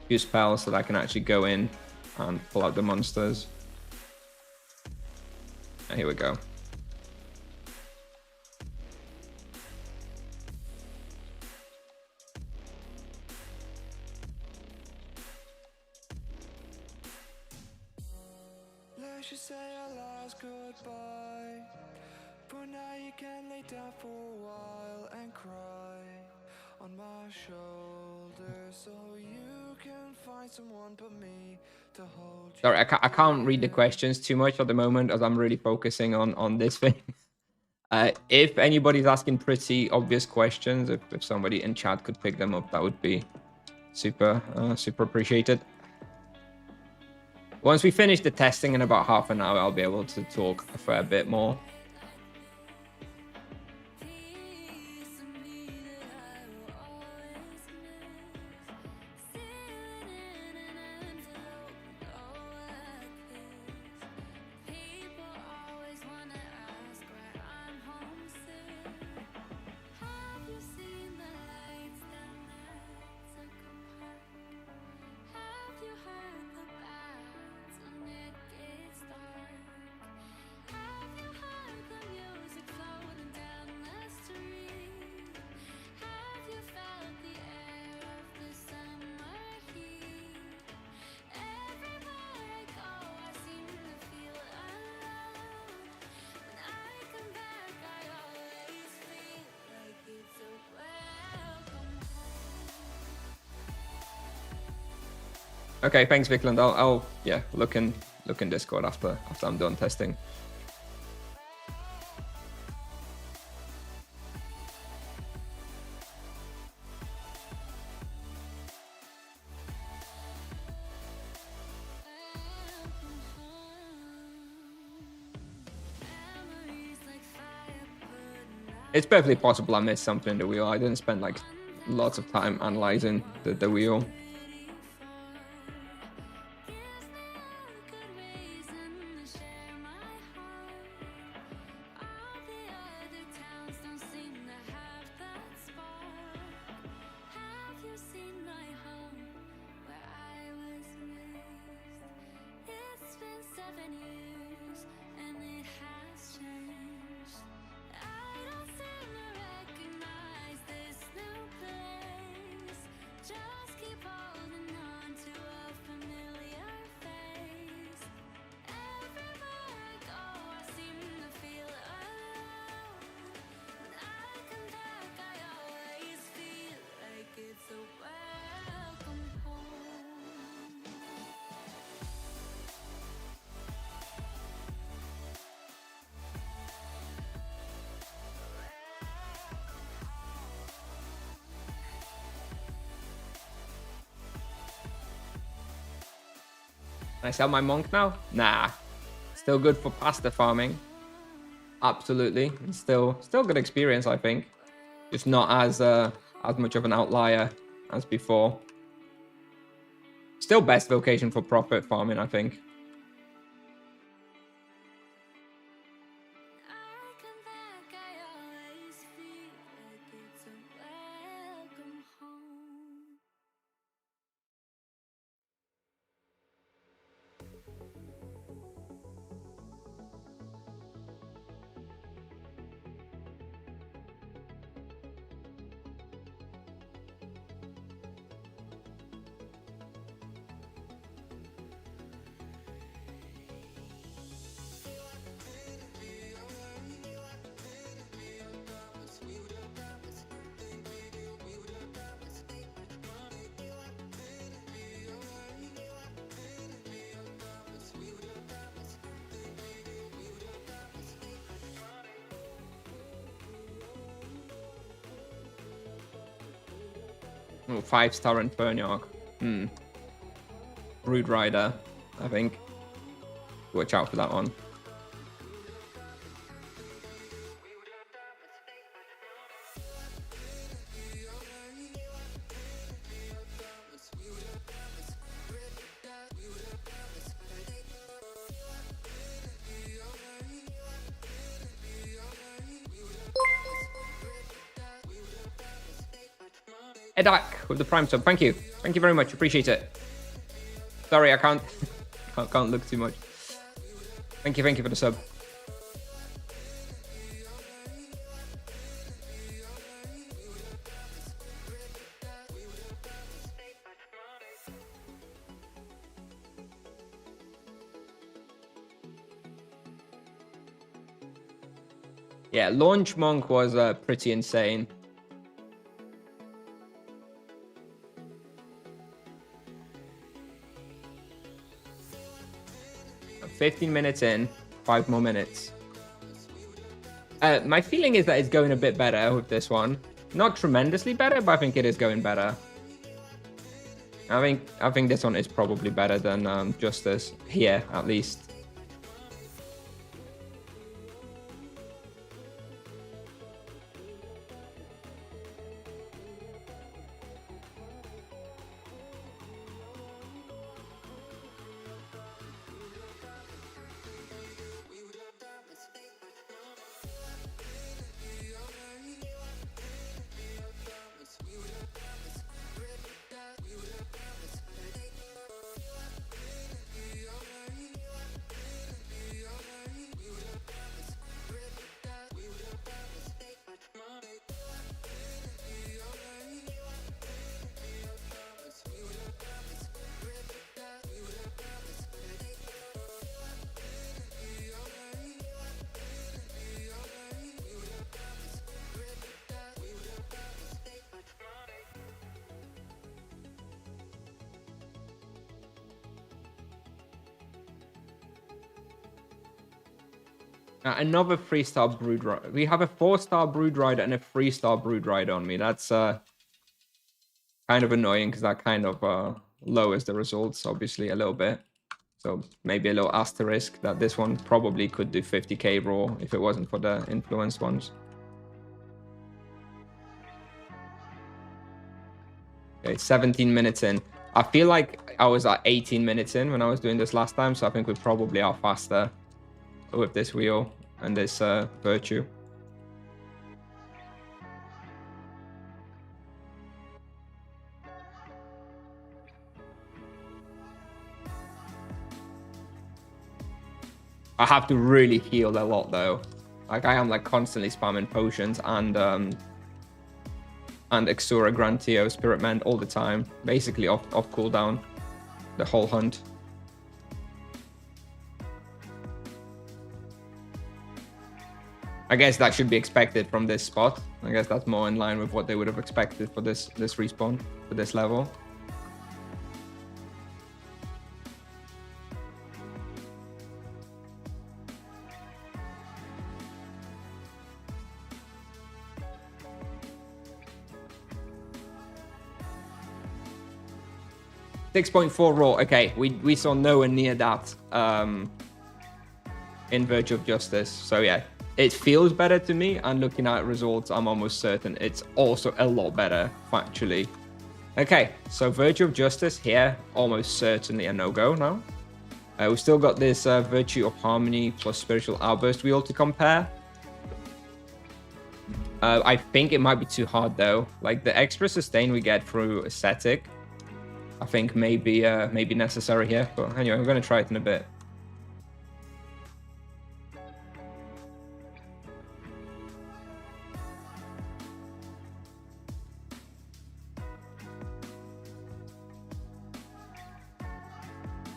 [SPEAKER 1] few spells so that I can actually go in and pull out the monsters. Here we go.
[SPEAKER 2] Let's just say our last goodbye, but now you can lay down for a while and cry on my shoulder, so you can find someone but me to hold you.
[SPEAKER 1] Sorry, I can't read the questions too much at the moment as I'm really focusing on this thing. If anybody's asking pretty obvious questions, if somebody in chat could pick them up, that would be super appreciated. Once we finish the testing in about half an hour, I'll be able to talk a fair bit more. Okay, thanks, Vikland. I'll yeah look in Discord after I'm done testing. It's perfectly possible I missed something in the wheel. I didn't spend like lots of time analyzing the wheel. Can I sell my monk now? Nah. Still good for pasta farming. Absolutely. It's still good experience, I think. Just not as much of an outlier as before. Still best vocation for profit farming, I think. Oh, 5-star Inferniarch. Brood Rider, I think. Watch out for that one. Edak with the Prime sub. Thank you. Thank you very much. Appreciate it. Sorry, I can't can't look too much. Thank you for the sub. Yeah, Launch Monk was pretty insane. I'm 15 minutes in, 5 more minutes. My feeling is that it's going a bit better with this one. Not tremendously better, but I think it is going better. I think this one is probably better than Justice here, at least. Another 3-star Brood Rider. We have a 4-star Brood Rider and a 3-star Brood Rider on me. That's kind of annoying because that kind of lowers the results, obviously, a little bit. So maybe a little asterisk that this one probably could do 50k raw if it wasn't for the influenced ones. Okay, 17 minutes in. I feel like I was at 18 minutes in when I was doing this last time, so I think we probably are faster with this wheel and this virtue. I have to really heal a lot though. Like I am like constantly spamming potions and Exura, Grantio, Spirit Mend all the time. Basically off cooldown the whole hunt. I guess that should be expected from this spot. I guess that's more in line with what they would have expected for this respawn, for this level. .4 raw. Okay, we saw nowhere near that in Virtue of Justice. So yeah, it feels better to me, and looking at results, I'm almost certain it's also a lot better, factually. Okay, so Virtue of Justice here, almost certainly a no-go now. We've still got this Virtue of Harmony plus Spiritual Outburst wheel to compare. I think it might be too hard though. Like the extra sustain we get through Ascetic, I think maybe necessary here. But anyway, we're going to try it in a bit.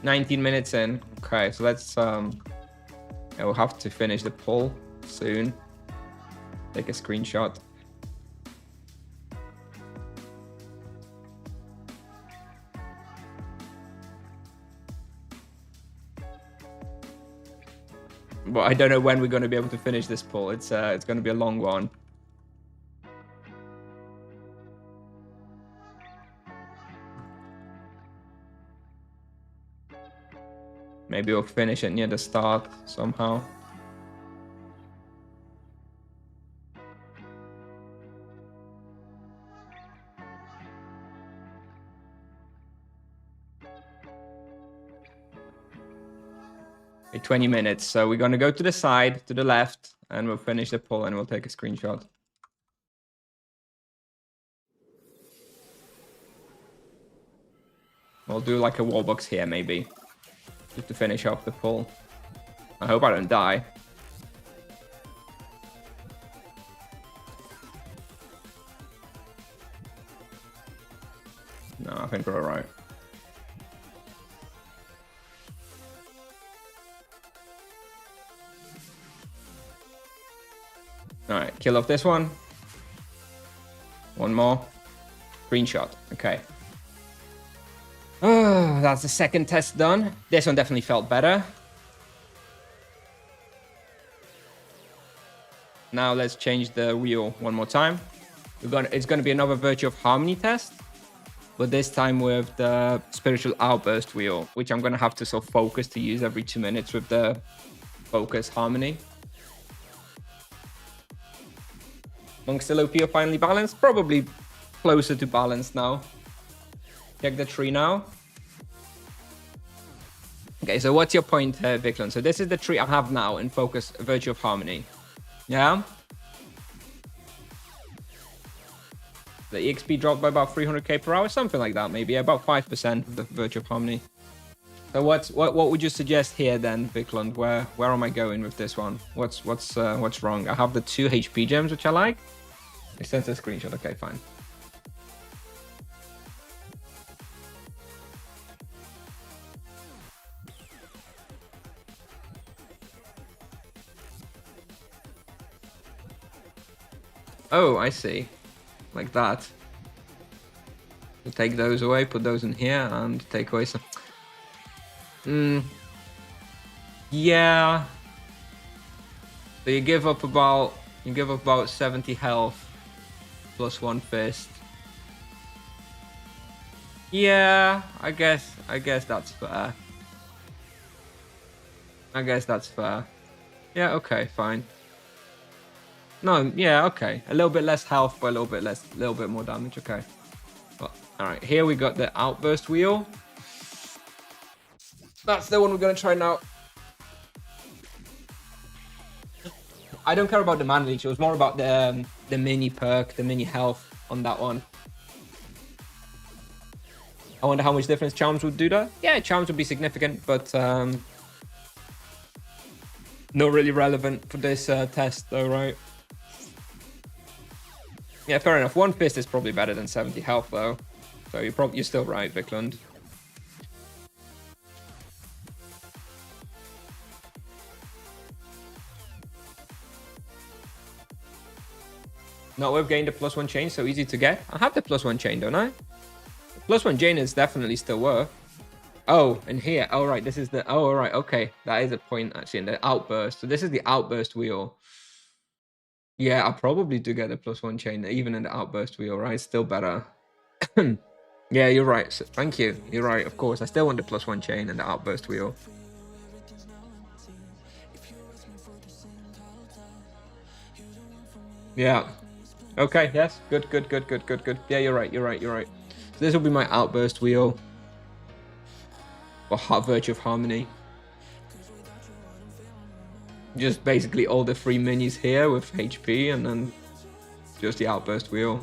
[SPEAKER 1] $19 minutes in. Okay, so let's yeah, we'll have to finish the pull soon. Take a screenshot. But I don't know when we're going to be able to finish this pull. It's going to be a long one. Maybe we'll finish it near the start somehow. Okay, 20 minutes. So we're going to go to the side, to the left, and we'll finish the pull and we'll take a screenshot. We'll do like a wall box here, maybe. Just to finish off the pull. I hope I don't die. No, I think we're alright. Alright, kill off this one. One more. Screenshot. Okay. Oh, that's the second test done. This one definitely felt better. Now let's change the wheel one more time. It's going to be another Virtue of Harmony test, but this time with the Spiritual Outburst wheel, which I'm going to have to sort of focus to use every 2 minutes with the Focus Harmony. Monk still OP or finally balanced? Probably closer to balanced now. Check the tree now. Okay, so what's your point, Viclan? So this is the tree I have now in Focus Virtue of Harmony. Yeah? The EXP dropped by about 300k per hour, something like that, maybe about 5% of the Virtue of Harmony. So what would you suggest here then, Viclan? Where am I going with this one? What's wrong? I have the 2 HP gems, which I like. It sends a screenshot. Okay, fine. Oh, I see. Like that. So take those away, put those in here, and take away some. Yeah. So you give up about 70 health plus 1 fist. Yeah, I guess that's fair. I guess that's fair. Yeah, okay, fine. No, yeah, okay. A little bit less health, but a little bit more damage. Okay. Well, all right. Here we got the outburst wheel. That's the one we're gonna try now. I don't care about the mana leech. It was more about the mini perk, the mini health on that one. I wonder how much difference charms would do that. Yeah, charms would be significant, but not really relevant for this test, though, right? Yeah, fair enough. 1 fist is probably better than 70 health, though. So you're still right, Vicland. Not we've gained a +1 chain, so easy to get. I have the +1 chain, don't I? The +1 chain is definitely still worth. Oh, and here. Oh, right. This is the... Oh, all right. Okay. That is a point, actually, in the outburst. So this is the outburst wheel. Yeah, I probably do get a +1 chain, even in the outburst wheel, right? Still better. Yeah, you're right. So, thank you. You're right, of course. I still want the +1 chain and the outburst wheel. Yeah. Okay, yes. Good. Yeah, you're right. So this will be my outburst wheel. Or Virtue of Harmony. Just basically all the 3 minis here with HP, and then just the outburst wheel.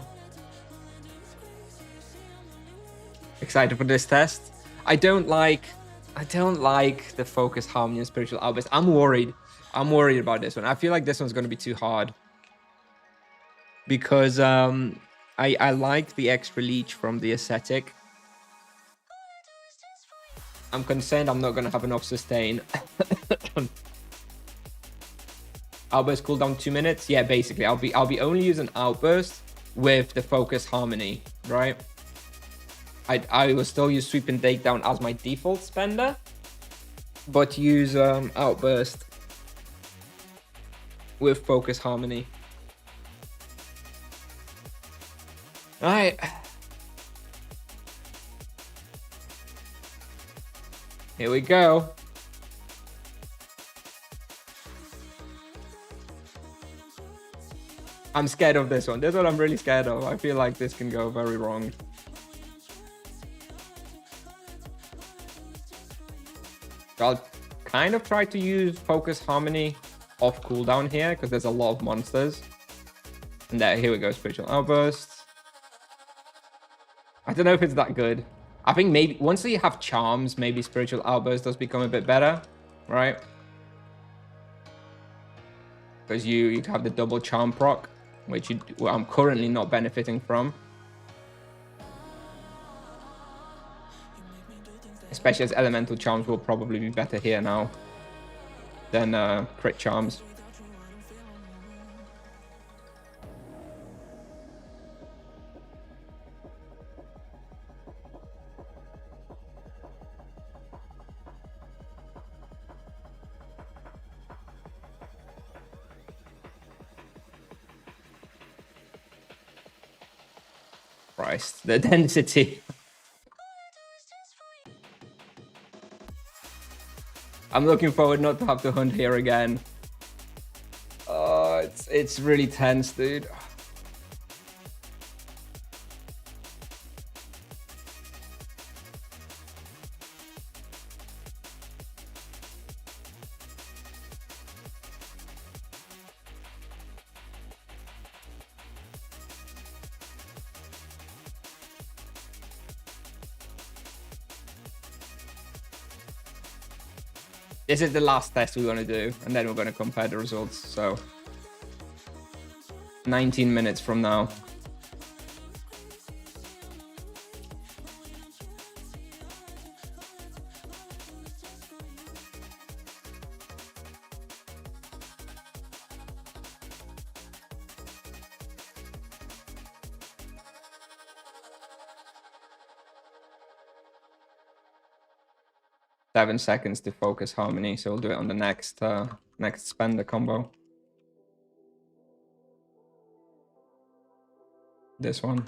[SPEAKER 1] Excited for this test. I don't like the Focus Harmony and Spiritual Outburst. I'm worried about this one. I feel like this one's going to be too hard. Because I like the extra leech from the Ascetic. I'm concerned I'm not going to have enough sustain. Outburst cooldown 2 minutes. Yeah, basically, I'll be only using outburst with the Focus Harmony, right? I will still use sweep and takedown as my default spender, but use outburst with Focus Harmony. All right. Here we go. I'm scared of this one. This one I'm really scared of. I feel like this can go very wrong. I'll kind of try to use Focus Harmony off cooldown here because there's a lot of monsters. And there, here we go, Spiritual Outburst. I don't know if it's that good. I think maybe once you have charms, maybe spiritual outburst does become a bit better, right? Because you have the double charm proc, which I'm currently not benefiting from. Especially as elemental charms will probably be better here now than crit charms. Christ, the density. I'm looking forward not to have to hunt here again. Oh, it's really tense, dude. This is the last test we're going to do, and then we're going to compare the results. So 19 minutes from now. Seven seconds to focus harmony, so we'll do it on the next next spender combo. This one.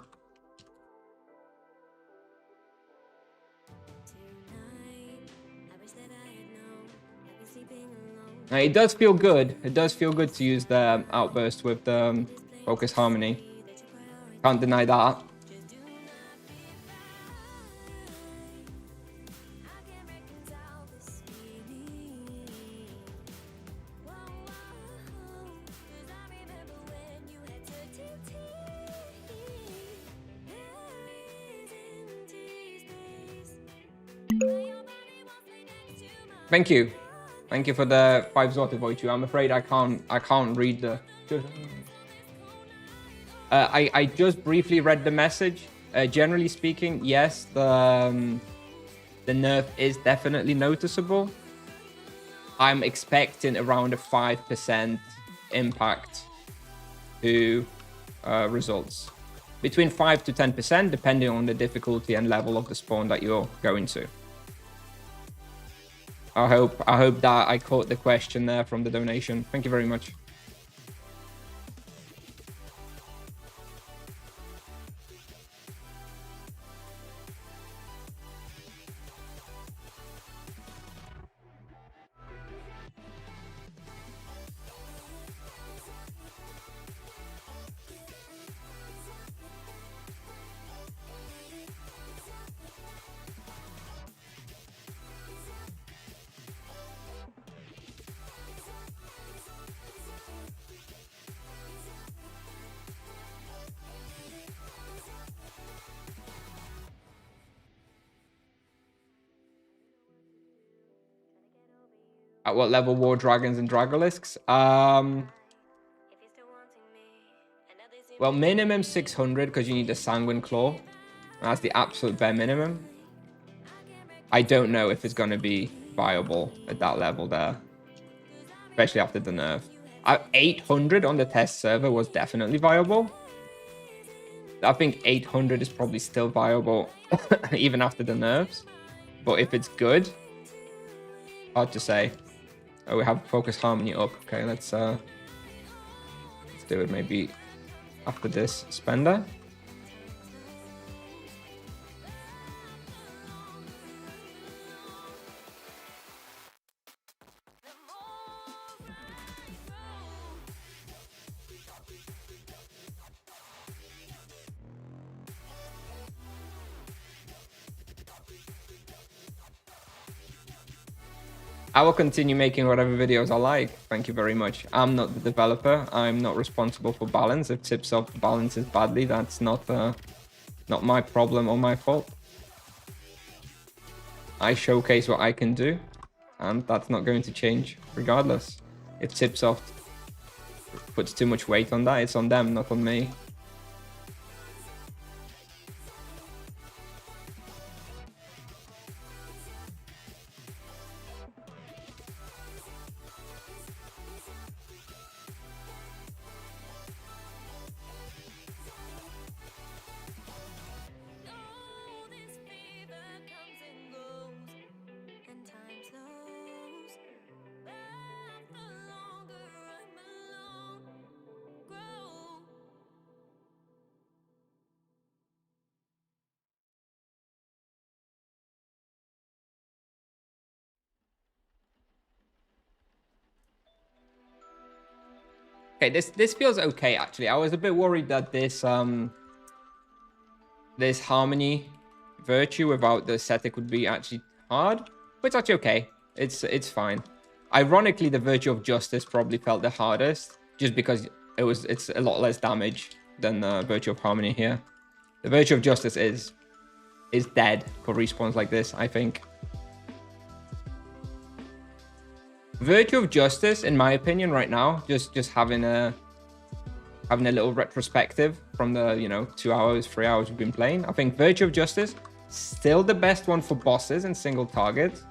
[SPEAKER 1] Now, it does feel good. It does feel good to use the outburst with the focus harmony. Can't deny that. Thank you. Thank you for the 5 zloty, Voichu. I'm afraid I can't read the... I just briefly read the message. Generally speaking, yes, the nerf is definitely noticeable. I'm expecting around a 5% impact to results. Between 5 to 10%, depending on the difficulty and level of the spawn that you're going to. I hope that I caught the question there from the donation. Thank you very much. At what level War Dragons and Dragolisks? Well, minimum 600 because you need a Sanguine Claw. That's the absolute bare minimum. I don't know if it's going to be viable at that level there. Especially after the nerf. 800 on the test server was definitely viable. I think 800 is probably still viable even after the nerfs. But if it's good, hard to say. Oh, we have focus harmony up. Okay, let's do it maybe after this spender. I will continue making whatever videos I like. Thank you very much. I'm not the developer. I'm not responsible for balance. If Tipsoft balances badly, that's not my problem or my fault. I showcase what I can do, and that's not going to change regardless. If Tipsoft puts too much weight on that, it's on them, not on me. Okay, this feels okay actually. I was a bit worried that this harmony virtue without the ascetic would be actually hard, but it's actually okay. It's fine. Ironically, the virtue of justice probably felt the hardest, just because it's a lot less damage than the virtue of harmony here. The virtue of justice is dead for respawns like this, I think. Virtue of Justice, in my opinion, right now, just having a little retrospective from the 2 hours, 3 hours we've been playing. I think Virtue of Justice still the best one for bosses and single targets.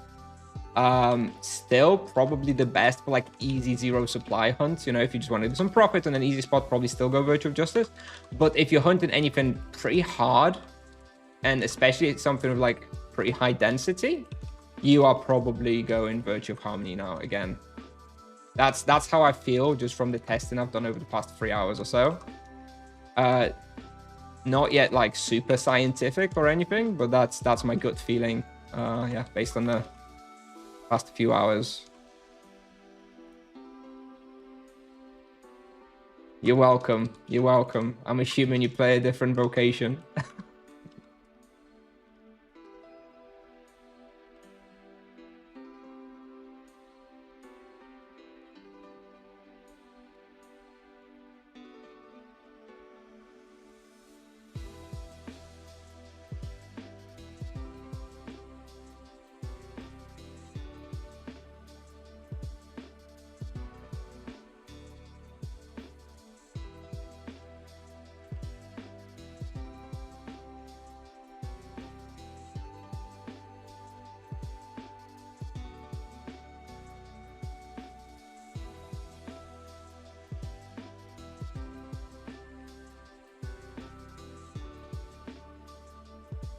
[SPEAKER 1] Still probably the best for like easy zero supply hunts. If you just want to do some profit and an easy spot, probably still go Virtue of Justice. But if you're hunting anything pretty hard, and especially something with like pretty high density, you are probably going Virtue of Harmony now again. That's how I feel just from the testing I've done over the past 3 hours or so. Not yet like super scientific or anything, but that's my gut feeling. Yeah, based on the past few hours. You're welcome. You're welcome. I'm assuming you play a different vocation.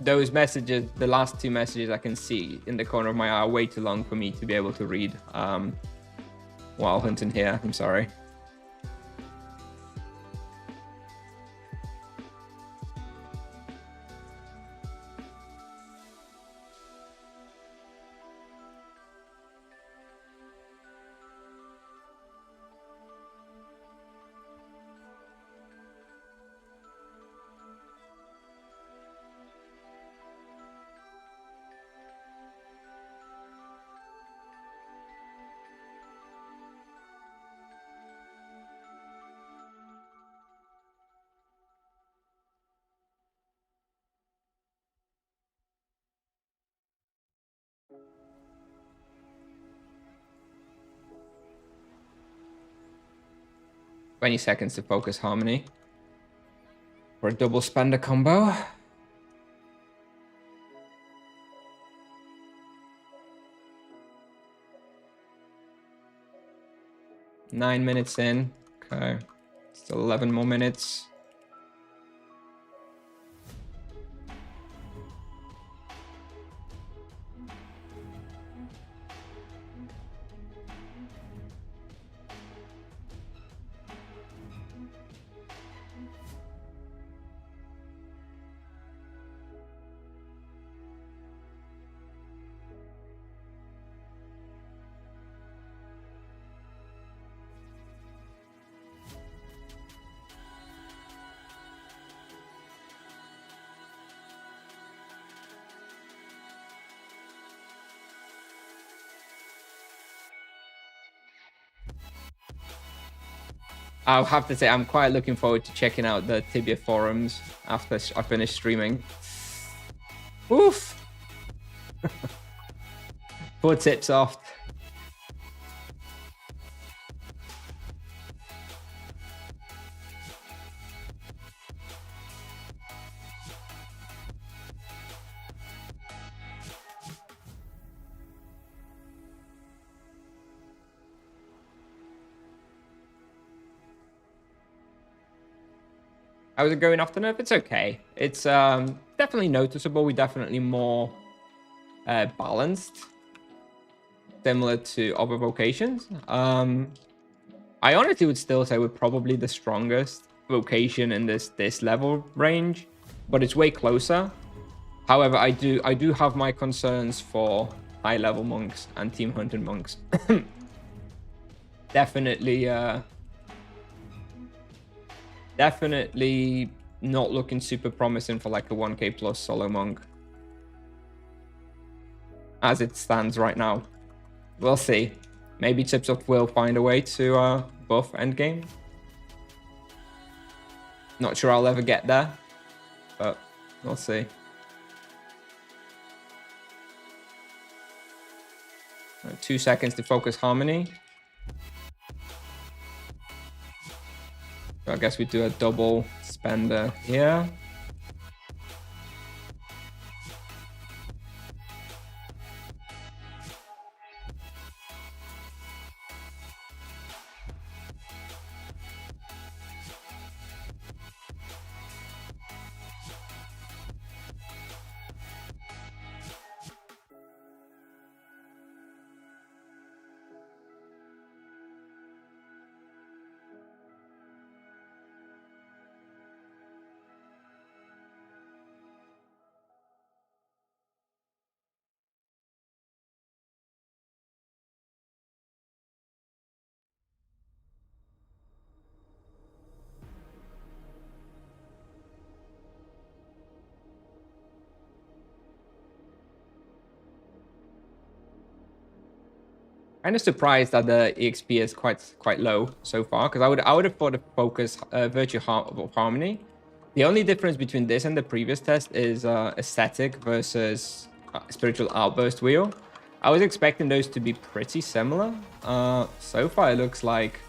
[SPEAKER 1] Those messages, the last two messages I can see in the corner of my eye are way too long for me to be able to read while hunting here. I'm sorry. Twenty seconds to focus harmony for a double spender combo. Nine minutes in. Okay. Still 11 more minutes. I'll have to say I'm quite looking forward to checking out the Tibia forums after I finish streaming. Oof. Foot tip soft. How's it going after nerf? It's okay. It's definitely noticeable. We're definitely more balanced, similar to other vocations. I honestly would still say we're probably the strongest vocation in this level range, but it's way closer. However, I do have my concerns for high level monks and team hunted monks. Definitely not looking super promising for like a 1k plus solo monk as it stands right now. We'll see. Maybe Tipsoft will find a way to buff endgame. Not sure I'll ever get there, but we'll see. Right, 2 seconds to focus harmony. So I guess we do a double spender here. Kind of surprised that the EXP is quite low so far, because I would have thought of focus virtue harmony. The only difference between this and the previous test is aesthetic versus spiritual outburst wheel. I was expecting those to be pretty similar. So far it looks like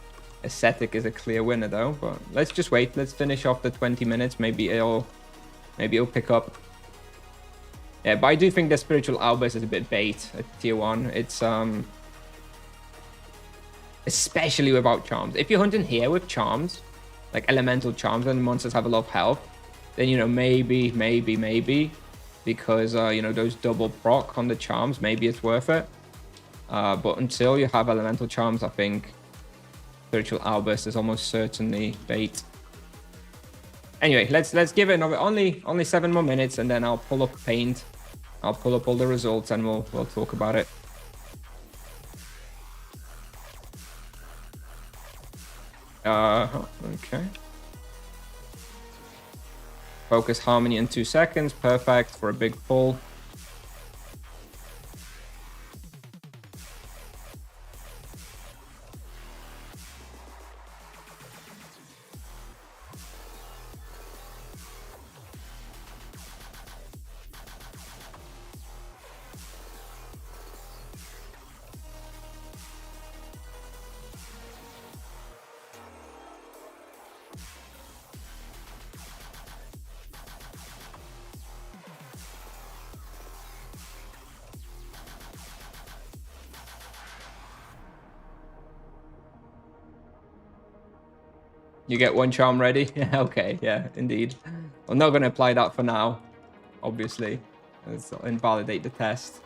[SPEAKER 1] aesthetic is a clear winner though, but let's just wait. Let's finish off the 20 minutes. Maybe it'll pick up. Yeah, but I do think the spiritual outburst is a bit bait at tier 1. It's especially without charms. If you're hunting here with charms, like elemental charms, and the monsters have a lot of health, then, you know, maybe, because, you know, those double proc on the charms, maybe it's worth it. But until you have elemental charms, I think spiritual outburst is almost certainly bait. Anyway, let's give it another, only 7 more minutes, and then I'll pull up paint. I'll pull up all the results, and we'll talk about it. Okay. Focus harmony in 2 seconds. Perfect for a big pull. You get 1 charm ready? Okay, yeah, indeed. I'm not going to apply that for now, obviously. Let's invalidate the test.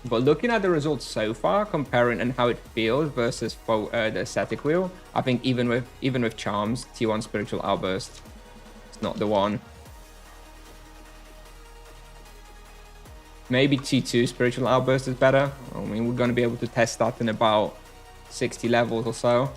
[SPEAKER 1] But looking at the results so far, comparing and how it feels versus the aesthetic wheel, I think even with charms, T1 spiritual outburst is not the one. Maybe T2 spiritual outburst is better. I mean, we're going to be able to test that in about 60 levels or so.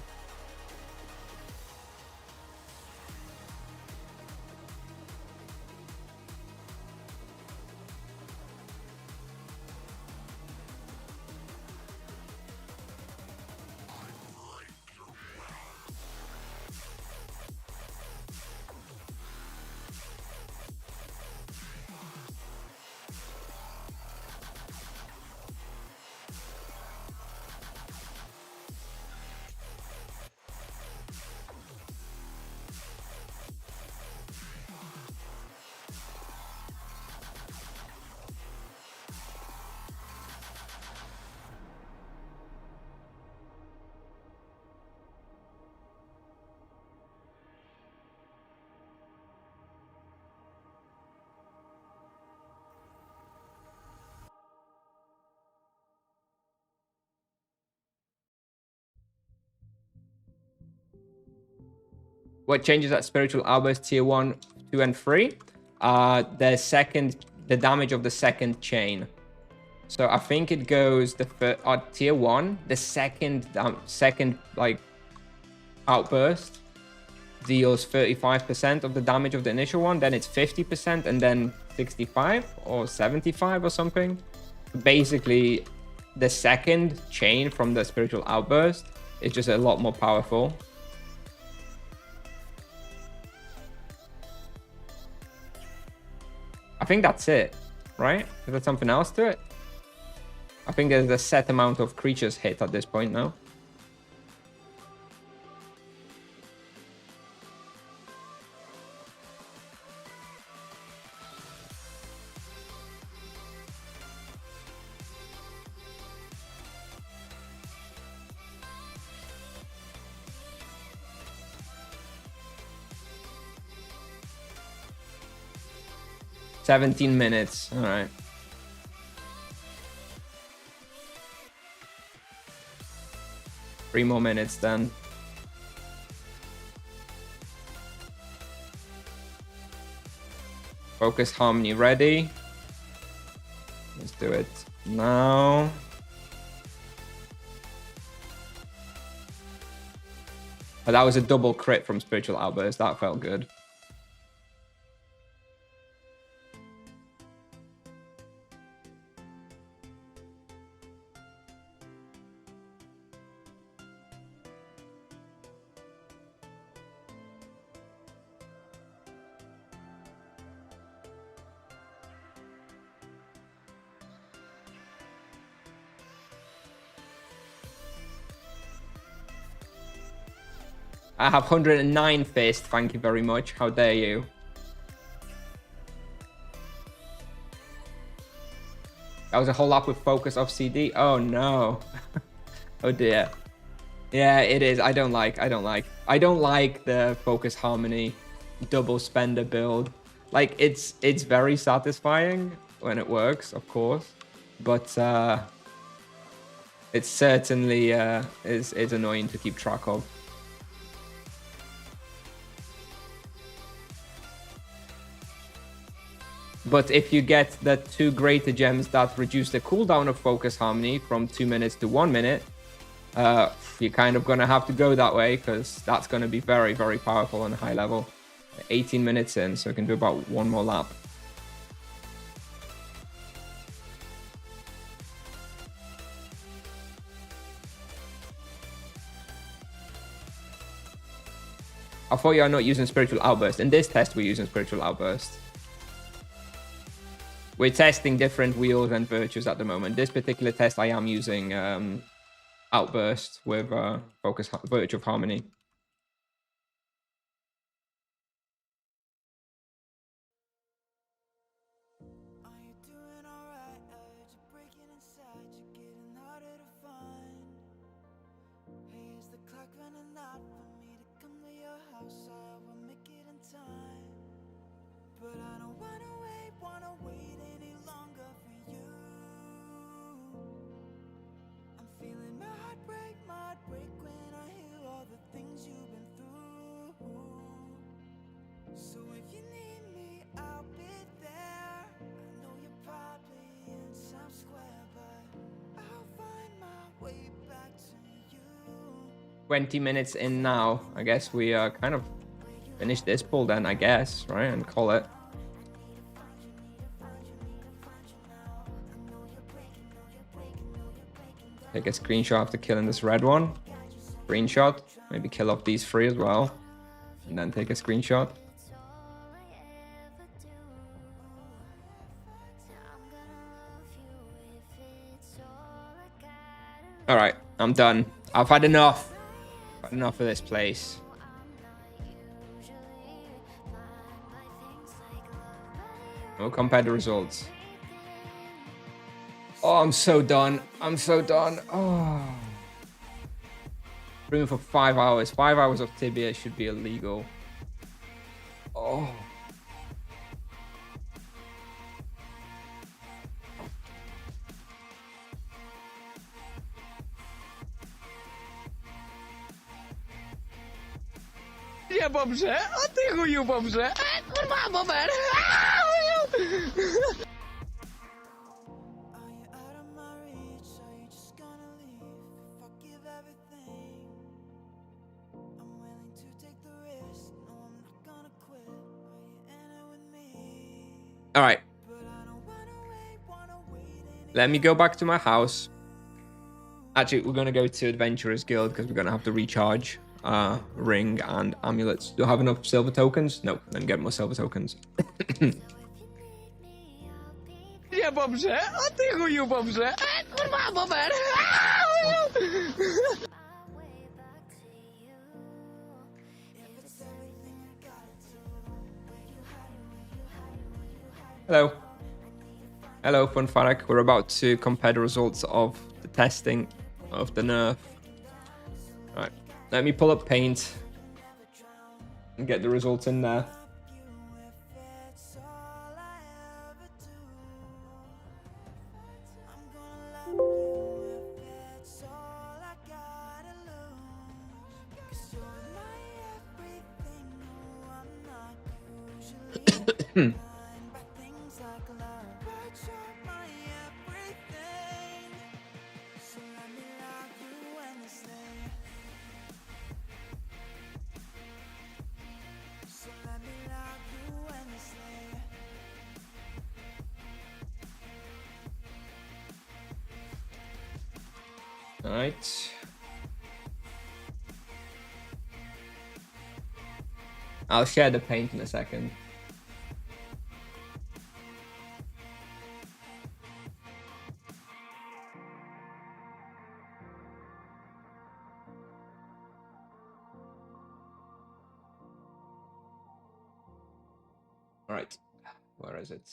[SPEAKER 1] What changes at spiritual outburst tier 1, 2, and 3? The damage of the second chain. So I think it goes at tier 1, the second like outburst deals 35% of the damage of the initial one, then it's 50%, and then 65 or 75 or something. Basically, the second chain from the spiritual outburst is just a lot more powerful. I think that's it, right? Is there something else to it? I think there's a set amount of creatures hit at this point now. $17 minutes. All right. Three more minutes then. Focus harmony ready. Let's do it now. Oh, that was a double crit from spiritual outburst. That felt good. I have 109 fist. Thank you very much. How dare you? That was a whole lot with focus off CD. Oh no. Oh dear. Yeah, it is. I don't like the focus harmony double spender build. Like it's very satisfying when it works, of course, but it certainly is annoying to keep track of. But if you get the 2 greater gems that reduce the cooldown of focus harmony from 2 minutes to 1 minute, you're kind of gonna have to go that way, because that's gonna be very, very powerful on a high level. 18 minutes in, so we can do about 1 more lap. I thought you are not using spiritual outburst. In this test, we're using spiritual outburst. We're testing different wheels and virtues at the moment. This particular test, I am using outburst with focus virtue of harmony.
[SPEAKER 2] Are you doing alright? You're breaking inside, you're getting harder to find. Hey, is the clock running out for me to come to your house? I will make it in time. But I don't wanna wait any longer for you. I'm feeling my heart break when I hear all the things you've been through. So if you need me, I'll be there. I know you're probably in Times Square, but I'll find my way back to you.
[SPEAKER 1] 20 minutes in now. I guess we kind of finish this pull then, I guess, right? And call it. Take a screenshot after killing this red one. Screenshot. Maybe kill off these 3 as well. And then take a screenshot. Alright, I'm done. I've had enough. I've had enough of this place. We'll compare the results. Oh, I'm so done. I'm so done. Oh. Streaming for 5 hours. 5 hours of Tibia should be illegal. Oh.
[SPEAKER 5] Nie dobrze, a ty chuju dobrze. Kurwa, bober. A, chuju.
[SPEAKER 2] Are you out of my reach? Are you just gonna leave if I give everything? I'm willing to take the risk. No, I'm not gonna quit. Are you in it with me?
[SPEAKER 1] All right.
[SPEAKER 2] But I don't wanna wait
[SPEAKER 1] Let me go back to my house. Actually, we're going to go to Adventurers Guild because we're going to have to recharge ring and amulets. Do I have enough silver tokens? No, let me get more silver tokens.
[SPEAKER 5] Nie dobrze, a ty chuju dobrze. Kurwa, bober. A, chuju.
[SPEAKER 1] Hello. Hello, Funfarak. We're about to compare the results of the testing of the nerf. Alright, let me pull up paint and get the results in there. All right. I'll share the paint in a second. All right. Where is it?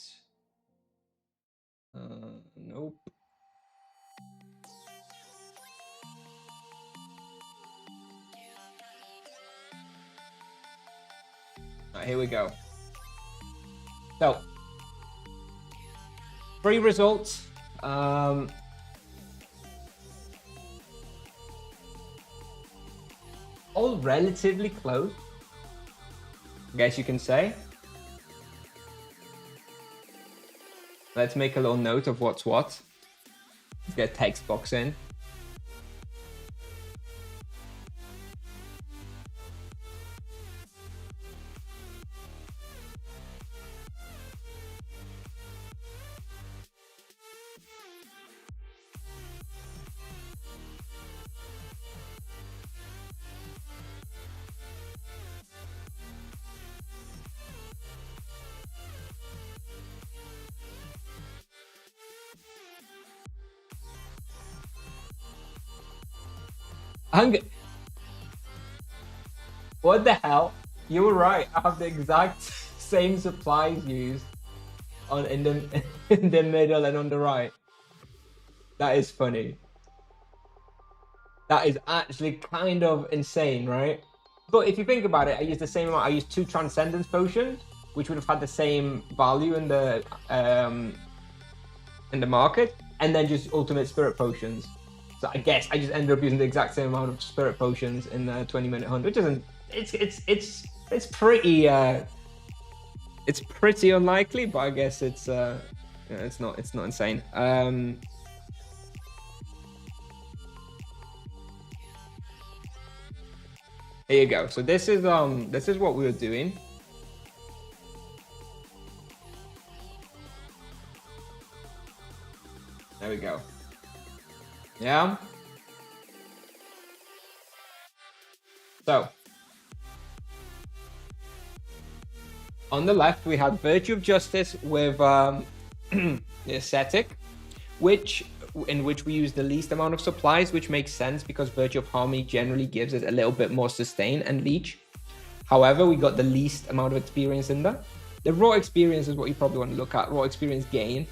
[SPEAKER 1] Nope. Right, here we go. So, 3 results. All relatively close, I guess you can say. Let's make a little note of what's what. Let's get a text box in. What the hell? You were right. I have the exact same supplies used on in the middle and on the right. That is funny. That is actually kind of insane, right? But if you think about it, I used the same amount. I used 2 transcendence potions, which would have had the same value in the market, and then just ultimate spirit potions. So I guess I just ended up using the exact same amount of spirit potions in the 20-minute hunt, which isn't. It's pretty unlikely, but I guess it's not insane. Here you go. So this is what we were doing. There we go. Yeah. So on the left we have Virtue of Justice with the ascetic, in which we use the least amount of supplies, which makes sense because Virtue of Harmony generally gives us a little bit more sustain and leech. However, we got the least amount of experience in there. The raw experience is what you probably want to look at. Raw experience gain.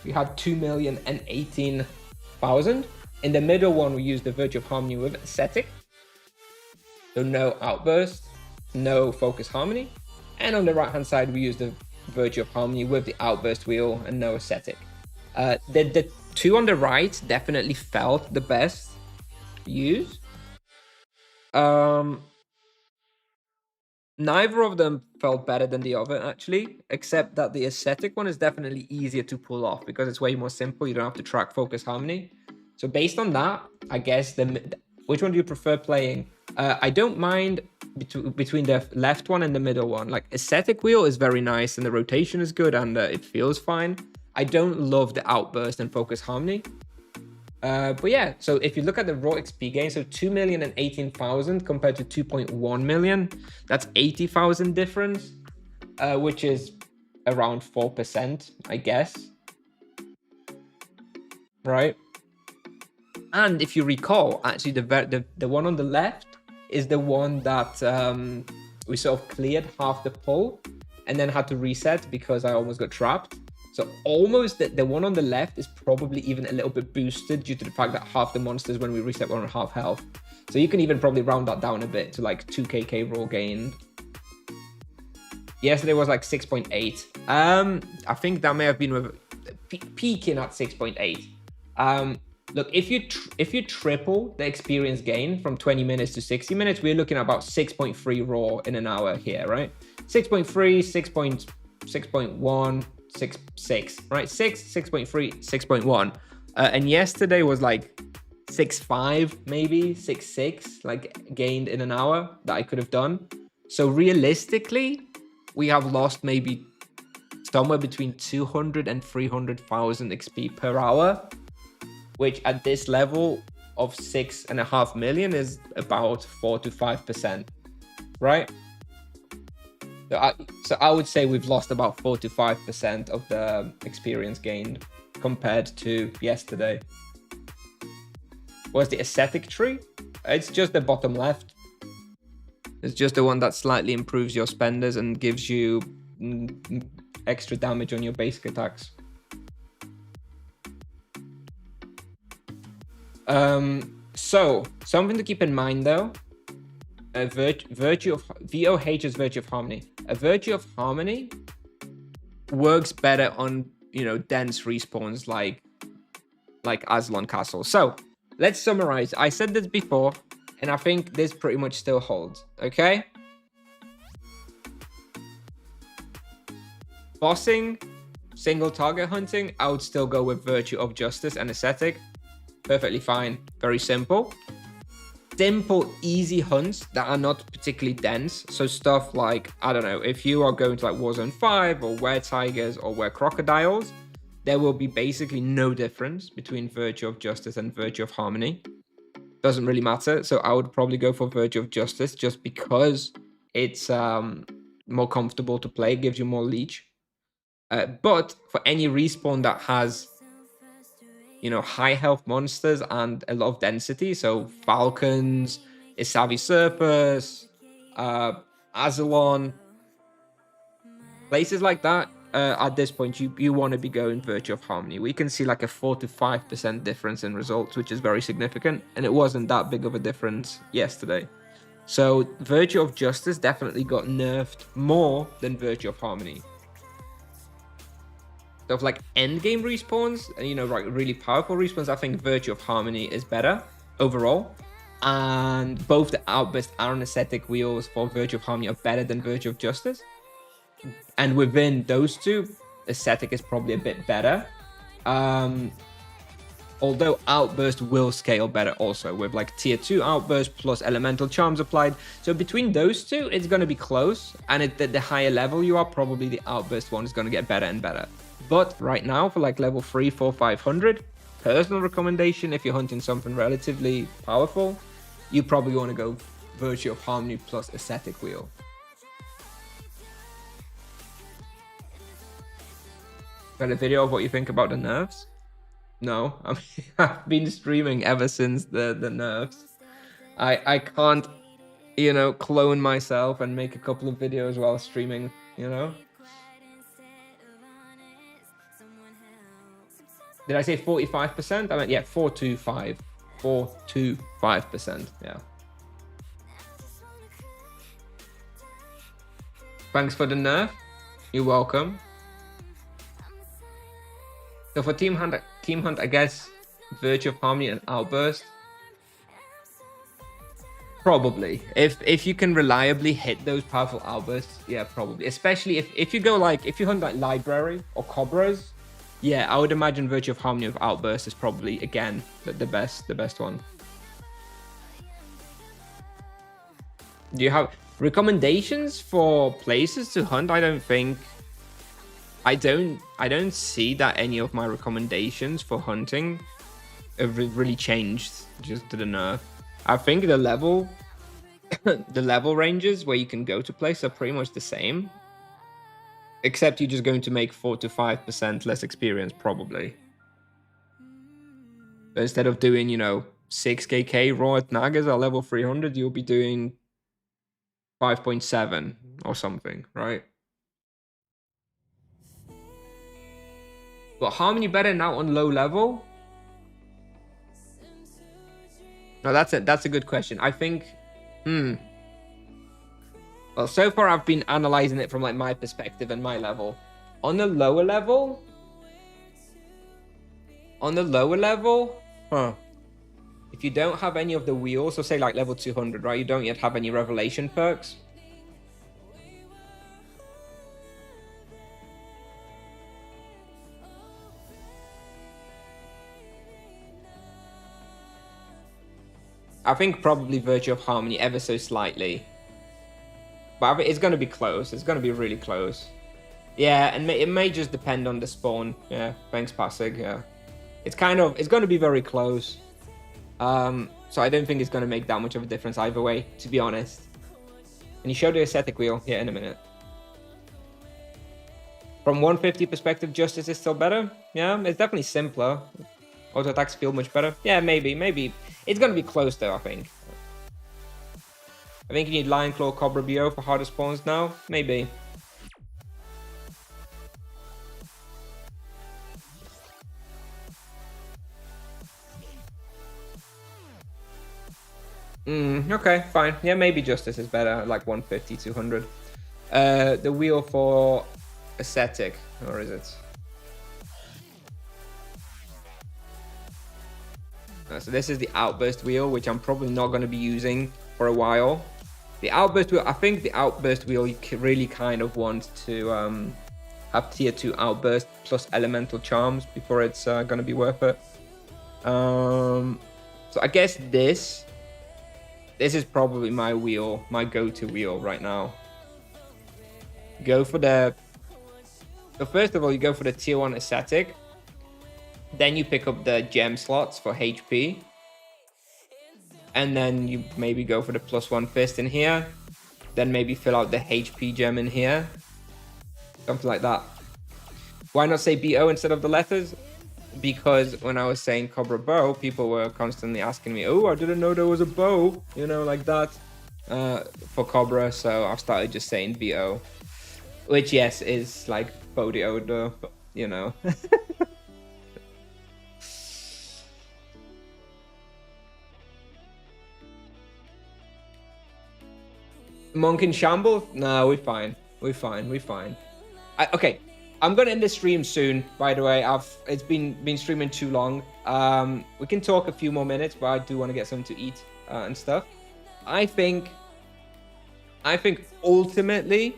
[SPEAKER 1] We had 2,018,000. In the middle one, we used the Virtue of Harmony with ascetic. So no outburst, no focus harmony. And on the right hand side, we used the Virtue of Harmony with the outburst wheel and no ascetic. The 2 on the right definitely felt the best use. Neither of them felt better than the other, actually, except that the aesthetic one is definitely easier to pull off because it's way more simple. You don't have to track focus harmony. So based on that, I guess which one do you prefer playing? I don't mind between the left one and the middle one. Like aesthetic wheel is very nice and the rotation is good and it feels fine. I don't love the outburst and focus harmony. But yeah, so if you look at the raw XP gain, so 2,018,000 compared to 2.1 million, that's 80,000 difference, which is around 4%, I guess. Right? And if you recall, actually, the one on the left is the one that we sort of cleared half the pull and then had to reset because I almost got trapped. So almost the one on the left is probably even a little bit boosted due to the fact that half the monsters when we reset were on half health. So you can even probably round that down a bit to like 2kk raw gained. Yesterday was like 6.8. I think that may have been with peaking at 6.8. Look, if you triple the experience gain from 20 minutes to 60 minutes, we're looking at about 6.3 raw in an hour here, right? 6.3, 6.1, 6, right? 6.3, 6.1. And yesterday was like 6.5, maybe 6.6, like gained in an hour that I could have done. So realistically, we have lost maybe somewhere between 200 and 300,000 XP per hour, which at this level of 6.5 million is about 4 to 5%, right? So I would say we've lost about 4 to 5% of the experience gained compared to yesterday. What's the aesthetic tree? It's just the bottom left. It's just the one that slightly improves your spenders and gives you extra damage on your basic attacks. So something to keep in mind though, virtue of VOH is virtue of harmony. A virtue of harmony works better on, you know, dense respawns like Azelon Castle. So let's summarize. I said this before, and I think this pretty much still holds. Okay. Bossing, single target hunting, I would still go with virtue of justice and aesthetic. Perfectly fine. Very simple. Simple, easy hunts that are not particularly dense. So stuff like, I don't know, if you are going to like Warzone 5 or Were Tigers or Were Crocodiles, there will be basically no difference between virtue of justice and virtue of harmony. Doesn't really matter. So I would probably go for virtue of justice just because it's more comfortable to play, gives you more leech. But for any respawn that has, you know, high health monsters and a lot of density, so Falcons, Isavi Surpus, Azelon, places like that, at this point you want to be going virtue of harmony. We can see like a 4 to 5% difference in results, which is very significant, and it wasn't that big of a difference yesterday. So virtue of justice definitely got nerfed more than virtue of harmony. So for like endgame respawns, and you know, like really powerful respawns, I think virtue of harmony is better overall. And both the outburst and aesthetic wheels for virtue of harmony are better than virtue of justice. And within those two, aesthetic is probably a bit better. Although outburst will scale better also with like tier 2 outburst plus elemental charms applied. So between those two, it's going to be close. And at the higher level you are, probably the outburst one is going to get better and better. But right now for like level 3, 4, 500, personal recommendation, if you're hunting something relatively powerful, you probably want to go virtue of harmony plus aesthetic wheel. Got a video of what you think about the nerfs? No, I mean, I've been streaming ever since the nerfs. I can't, you know, clone myself and make a couple of videos while streaming, you know? Did I say 45%? I meant, yeah, 4 to 5. 4 to 5%, yeah. Thanks for the nerf. You're welcome. So for Team Hunt, I guess, virtue of harmony and outburst. Probably. If you can reliably hit those powerful outbursts, yeah, probably. Especially if you go like, if you hunt like library or cobras, yeah, I would imagine Virtue of Harmony with outburst is probably, again, the best one. Do you have recommendations for places to hunt? I don't see that any of my recommendations for hunting have really changed just to the nerf. I think the level ranges where you can go to place are pretty much the same, except you're just going to make 4 to 5% less experience probably. So instead of doing, you know, 6kk raw at Nagas at level 300, you'll be doing 5.7 or something, right? But Harmony better now on low level? No, that's a good question. I think, well, so far I've been analyzing it from like my perspective and my level. On the lower level, if you don't have any of the wheels, so say like level 200, right? You don't yet have any revelation perks. I think probably Virtue of Harmony ever so slightly. But it's going to be close. It's going to be really close. Yeah, and it may just depend on the spawn. Yeah, thanks, Passig. Yeah. It's going to be very close. So I don't think it's going to make that much of a difference either way, to be honest. Can you show the aesthetic wheel? Yeah, in a minute. From 150 perspective, Justice is still better. Yeah, it's definitely simpler. Auto attacks feel much better. Yeah, maybe. It's going to be close though, I think. I think you need Lion Claw, Cobra BO for harder spawns now. Maybe. Okay, fine. Yeah, maybe Justice is better, like 150, 200. The wheel for aesthetic, or is it? So this is the outburst wheel, which I'm probably not going to be using for a while. The outburst wheel, I think the outburst wheel, you really kind of want to have tier 2 outburst plus elemental charms before it's going to be worth it. So I guess this is probably my wheel, my go-to wheel right now. Go for the... So first of all, you go for the tier 1 aesthetic. Then you pick up the gem slots for HP. And then you maybe go for the +1 fist in here. Then maybe fill out the HP gem in here. Something like that. Why not say BO instead of the letters? Because when I was saying Cobra Bow, people were constantly asking me, oh, I didn't know there was a bow, you know, like that, for Cobra. So I've started just saying BO. Which, yes, is like Bodhi Odor, but, you know. Monk in shambles? No, we're fine. We're fine. Okay, I'm gonna end the stream soon. By the way, it's been streaming too long. We can talk a few more minutes, but I do want to get something to eat and stuff. I think ultimately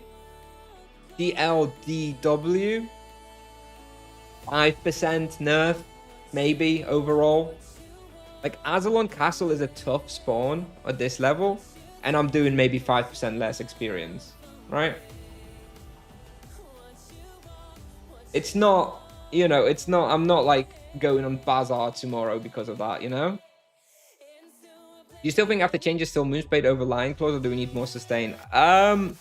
[SPEAKER 1] DLDW 5% nerf maybe overall. Like Azelon Castle is a tough spawn at this level. And I'm doing maybe 5% less experience, right? It's not, you know, I'm not like going on Bazaar tomorrow because of that, you know? Do you still think after changes still Moonspade over Lion Claws, or do we need more sustain? I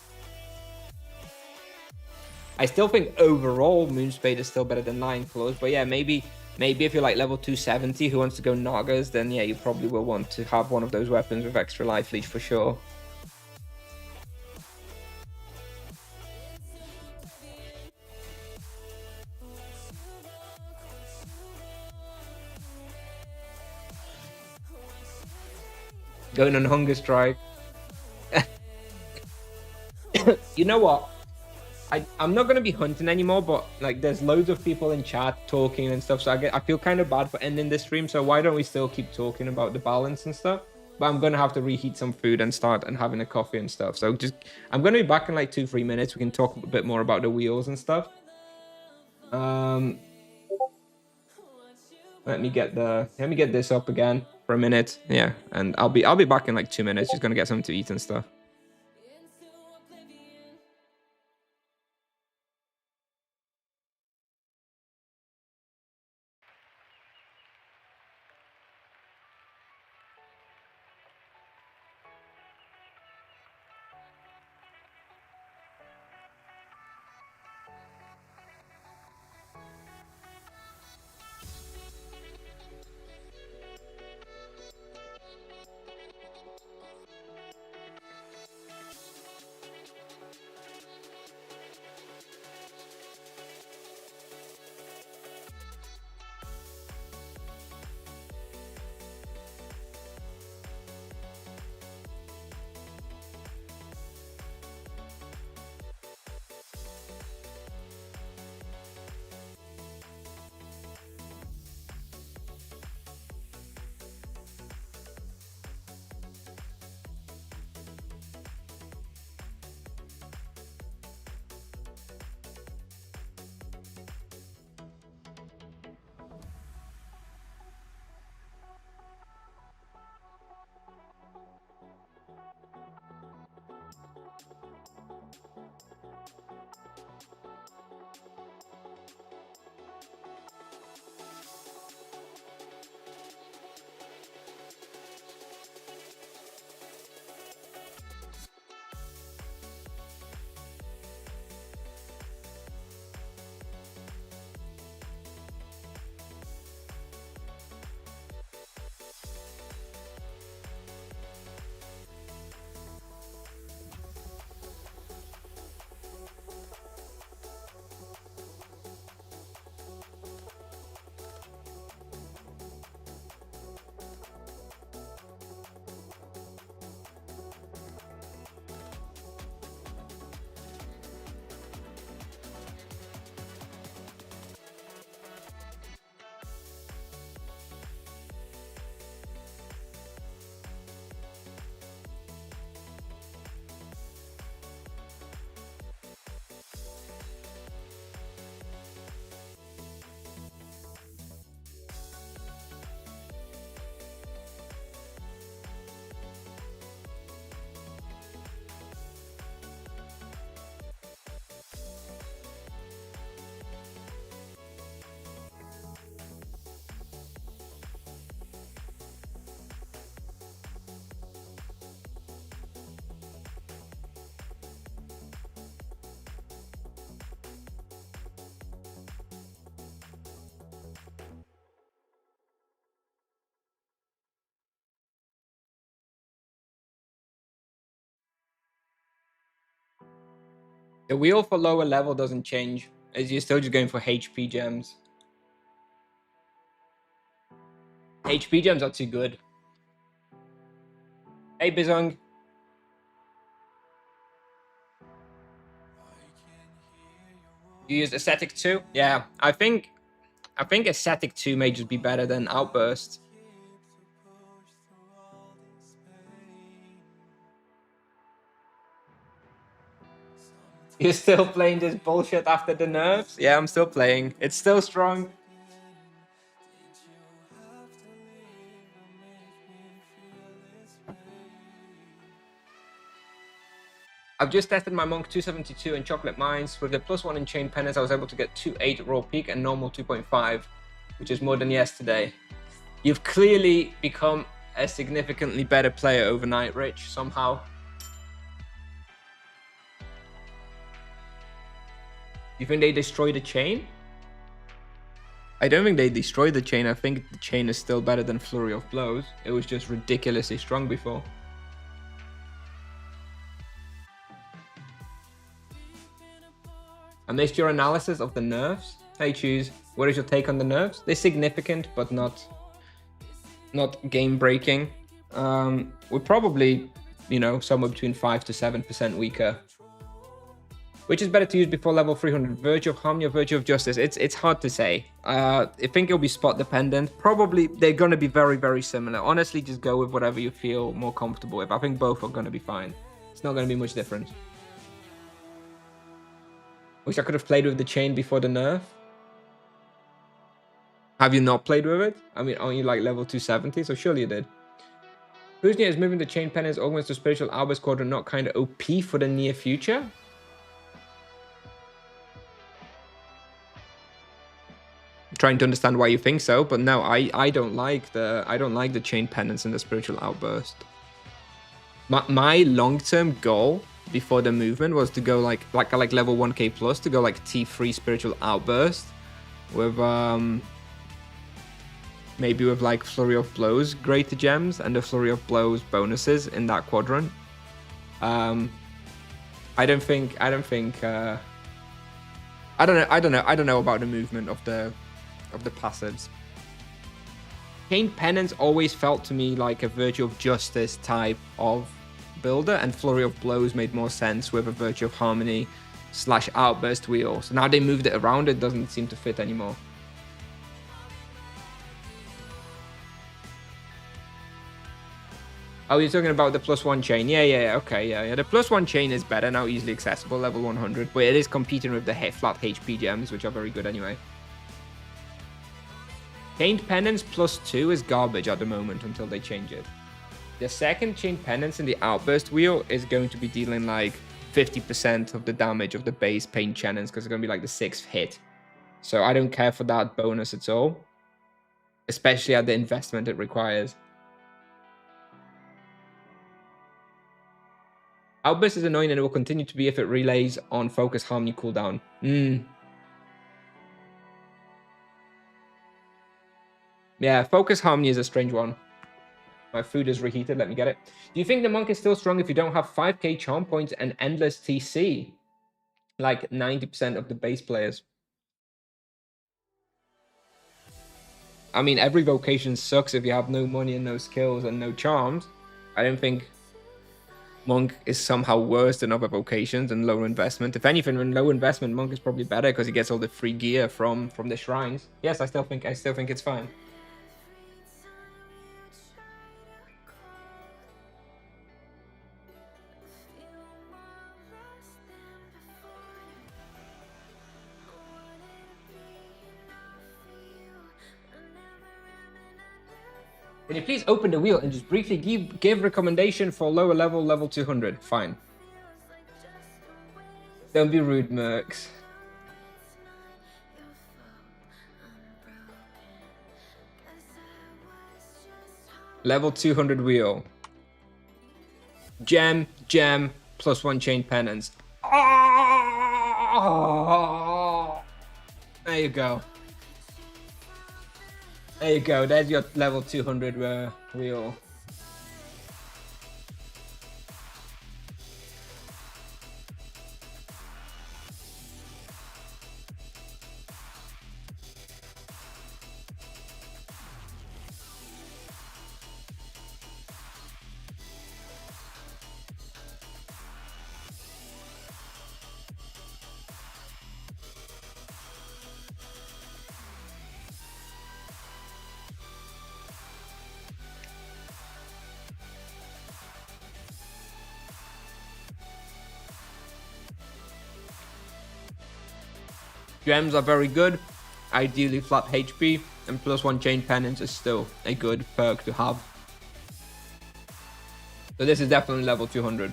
[SPEAKER 1] still think overall Moonspade is still better than Lion Claws, but yeah, maybe if you're like level 270 who wants to go Nagas, then yeah, you probably will want to have one of those weapons with extra life leech for sure. Going on hunger strike. You know what? I'm not going to be hunting anymore, but like there's loads of people in chat talking and stuff, so I feel kind of bad for ending this stream, so why don't we still keep talking about the balance and stuff? but I'm gonna have to reheat some food and start and having a coffee and stuff. So I'm gonna be back in like 2-3 minutes. We can talk a bit more about the wheels and stuff. Let me get this up again for a minute. Yeah, and I'll be back in like 2 minutes. Just gonna get something to eat and stuff. The wheel for lower level doesn't change, as you're still just going for HP gems. HP gems are too good. Hey, Bizung. You use Ascetic 2? Yeah, I think Ascetic 2 may just be better than Outburst. You're still playing this bullshit after the nerfs? Yeah, I'm still playing. It's still strong. I've just tested my Monk 272 and Chocolate Mines. With the +1 in Chain Penance, I was able to get 2.8 Raw Peak and normal 2.5, which is more than yesterday. You've clearly become a significantly better player overnight, Rich, somehow. You think they destroyed the chain? I don't think they destroyed the chain. I think the chain is still better than Flurry of Blows. It was just ridiculously strong before. I missed your analysis of the nerfs. Hey, Choose, what is your take on the nerfs? They're significant, but not game-breaking. We're probably, somewhere between 5 to 7% weaker. Which is better to use before level 300? Virtue of Harmony or Virtue of Justice? It's hard to say. I think it'll be spot dependent. Probably they're going to be very, very similar. Honestly, just go with whatever you feel more comfortable with. I think both are going to be fine. It's not going to be much difference. Wish I could have played with the chain before the nerf. Have you not played with it? I mean, aren't you like level 270? So surely you did. Kusnier is moving the chain penance augments to Spiritual Outburst Quadrant not kind of OP for the near future? Trying to understand why you think so, but no, I don't like the chain penance and the Spiritual Outburst. My long-term goal before the movement was to go like level 1k plus, to go like T3 Spiritual Outburst with maybe with like Flurry of Blows greater gems and the Flurry of Blows bonuses in that quadrant. I don't know about the movement of the passives. Chain Penance always felt to me like a Virtue of Justice type of builder, and Flurry of Blows made more sense with a Virtue of Harmony / Outburst wheel. So now they moved it around, it doesn't seem to fit anymore. Oh, you're talking about the +1 chain. Yeah, okay, yeah. The +1 chain is better, now easily accessible, level 100, but it is competing with the flat HP gems, which are very good anyway. Chained Penance +2 is garbage at the moment until they change it. The second Chained Penance in the Outburst wheel is going to be dealing like 50% of the damage of the base Pain Channons, because it's going to be like the 6th hit. So I don't care for that bonus at all, especially at the investment it requires. Outburst is annoying and it will continue to be if it relays on Focus Harmony cooldown. Yeah, Focus Harmony is a strange one. My food is reheated, let me get it. Do you think the monk is still strong if you don't have 5k charm points and endless TC? Like 90% of the base players. I mean, every vocation sucks if you have no money and no skills and no charms. I don't think monk is somehow worse than other vocations and lower investment. If anything, when low investment, monk is probably better because he gets all the free gear from the shrines. Yes, I still think it's fine. Can you please open the wheel and just briefly give recommendation for lower level 200? Fine. Don't be rude, Mercs. Level 200 wheel. Gem, +1 chain penance. Oh! There you go. There you go, there's your level 200 wheel. Gems are very good, ideally flat HP, and +1 chain penance is still a good perk to have. So this is definitely level 200.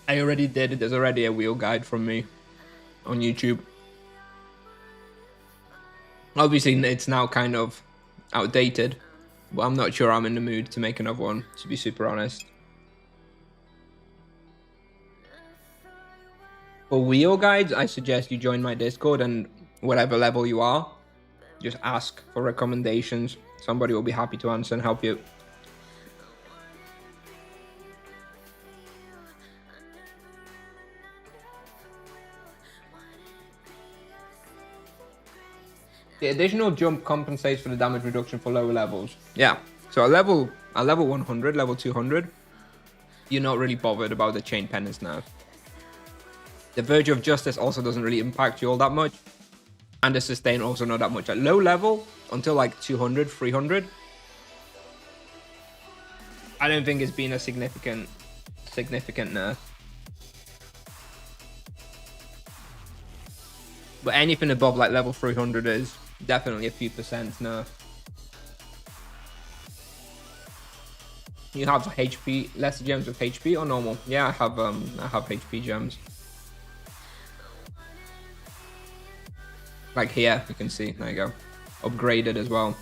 [SPEAKER 1] I already did it, there's already a wheel guide from me on YouTube. Obviously it's now kind of outdated, but I'm not sure I'm in the mood to make another one, to be super honest. For wheel guides, I suggest you join my Discord, and whatever level you are, just ask for recommendations. Somebody will be happy to answer and help you. The additional jump compensates for the damage reduction for lower levels. Yeah, so a level 100, level 200, you're not really bothered about the Chain Penance nerf. The Virtue of Justice also doesn't really impact you all that much. And the Sustain also not that much. At low level, until like 200, 300, I don't think it's been a significant nerf. But anything above like level 300 is definitely a few percent nerf. You have HP, less gems with HP or normal? Yeah, I have HP gems. Like here, you can see, there you go. Upgraded as well.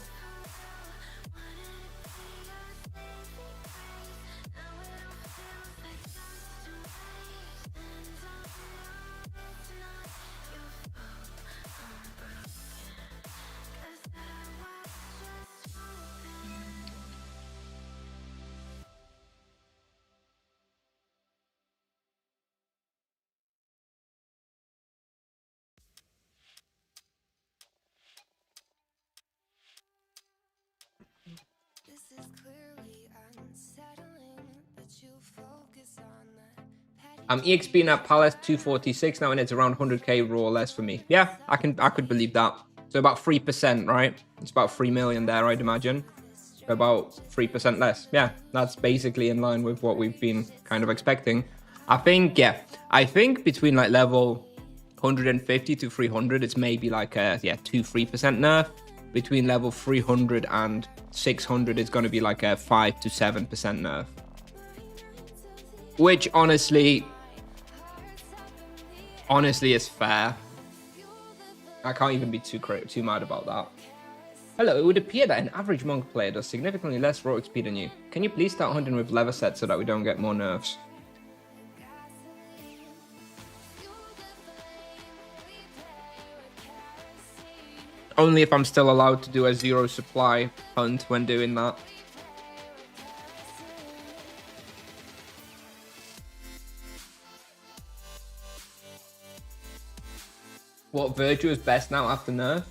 [SPEAKER 4] This is clearly unsettling, but you focus on that.
[SPEAKER 1] EXP now Palace 246 now, and it's around 100k raw less for me. Yeah, I could believe that. So about 3%, right? It's about 3 million there, I'd imagine. So about 3% less. Yeah, that's basically in line with what we've been kind of expecting. I think between like level 150 to 300, it's maybe like a 2-3% nerf. Between level 300 and 600, it's going to be like a 5 to 7% nerf. Which honestly is fair. I can't even be too mad about that. Hello, it would appear that an average monk player does significantly less raw XP than you. Can you please start hunting with leather sets so that we don't get more nerfs? Only if I'm still allowed to do a 0 supply hunt when doing that. What Virtue is best now after nerf?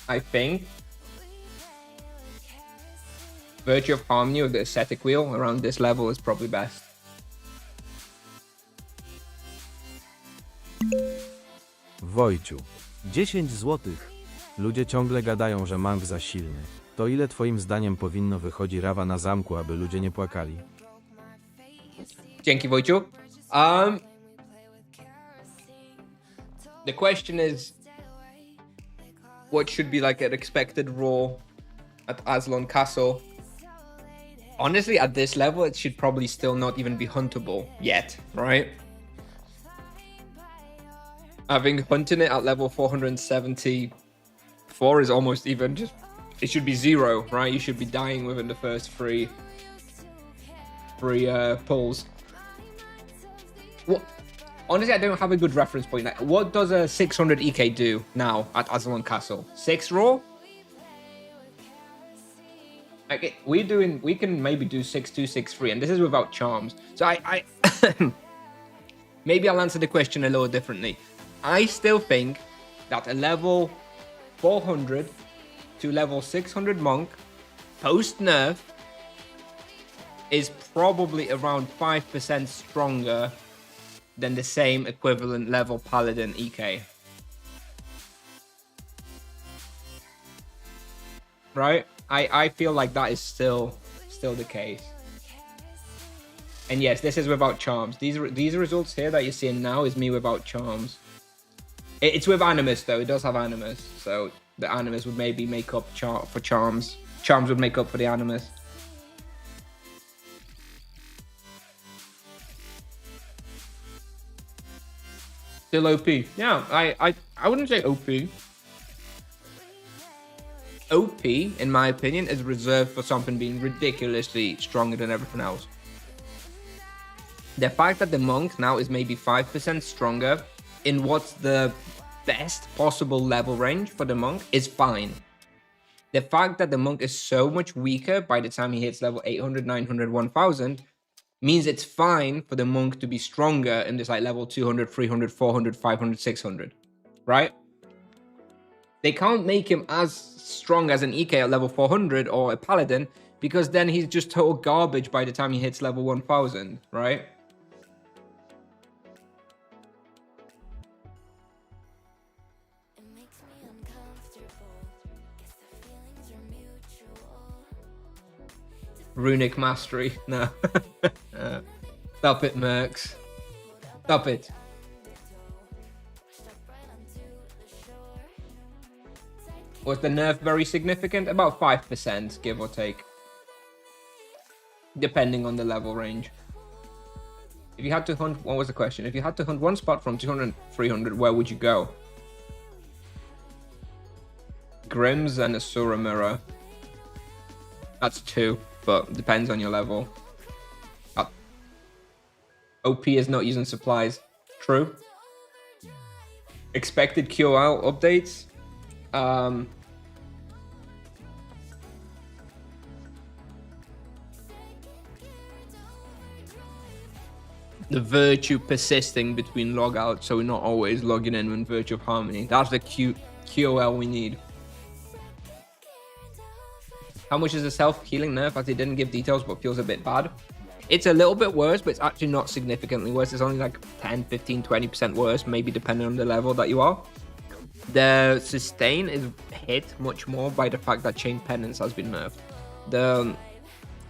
[SPEAKER 1] I think Virtue of Harmony with the ascetic wheel around this level is probably best.
[SPEAKER 6] Wojciu, 10 złotych. Ludzie ciągle gadają, że mank za silny. To ile twoim zdaniem powinno wychodzi rawa na zamku, aby ludzie nie płakali?
[SPEAKER 1] Dzięki, Wojciu. The question is, what should be like an expected raw at Azelon Castle? Honestly, at this level, it should probably still not even be huntable yet, right? I think hunting it at level 474 is almost even just, it should be 0, right? You should be dying within the first three pulls. What? Honestly, I don't have a good reference point. Like, what does a 600 EK do now at Azelon Castle? 6 raw? Like, we can maybe do 6-2, 6-3, and this is without charms. So I maybe I'll answer the question a little differently. I still think that a level 400 to level 600 monk post nerf is probably around 5% stronger than the same equivalent level paladin EK. Right? I feel like that is still the case. And yes, this is without charms. These results here that you're seeing now is me without charms. It's with Animus though. It does have Animus, so the Animus would maybe make up for charms. Charms would make up for the Animus. Still OP. Yeah, I wouldn't say OP. OP, in my opinion, is reserved for something being ridiculously stronger than everything else. The fact that the monk now is maybe 5% stronger in what's the best possible level range for the monk is fine. The fact that the monk is so much weaker by the time he hits level 800, 900, 1000 means it's fine for the monk to be stronger in this like level 200, 300, 400, 500, 600, right? They can't make him as strong as an EK at level 400 or a Paladin, because then he's just total garbage by the time he hits level 1000, right?
[SPEAKER 4] It makes me uncomfortable. Guess the feelings are mutual.
[SPEAKER 1] Runic Mastery, no. Stop it, Mercs. Stop it.
[SPEAKER 4] Step right onto the shore.
[SPEAKER 1] Was the nerf very significant? About 5%, give or take. Depending on the level range. If you had to hunt, what was the question? If you had to hunt one spot from 200 to 300, where would you go? Grims and Asura Mirror. That's 2, but depends on your level. OP is not using supplies. True. Expected QL updates. The virtue persisting between logout, so we're not always logging in when Virtue of Harmony. That's the QOL we need. How much is the self-healing nerf? As they didn't give details, but feels a bit bad. It's a little bit worse, but it's actually not significantly worse. It's only like 10, 15, 20% worse, maybe depending on the level that you are. The sustain is hit much more by the fact that Chain Penance has been nerfed. The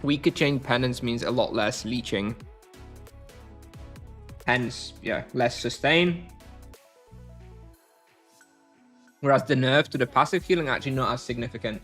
[SPEAKER 1] weaker Chain Penance means a lot less leeching. Hence, yeah, less sustain. Whereas the nerf to the passive healing actually not as significant.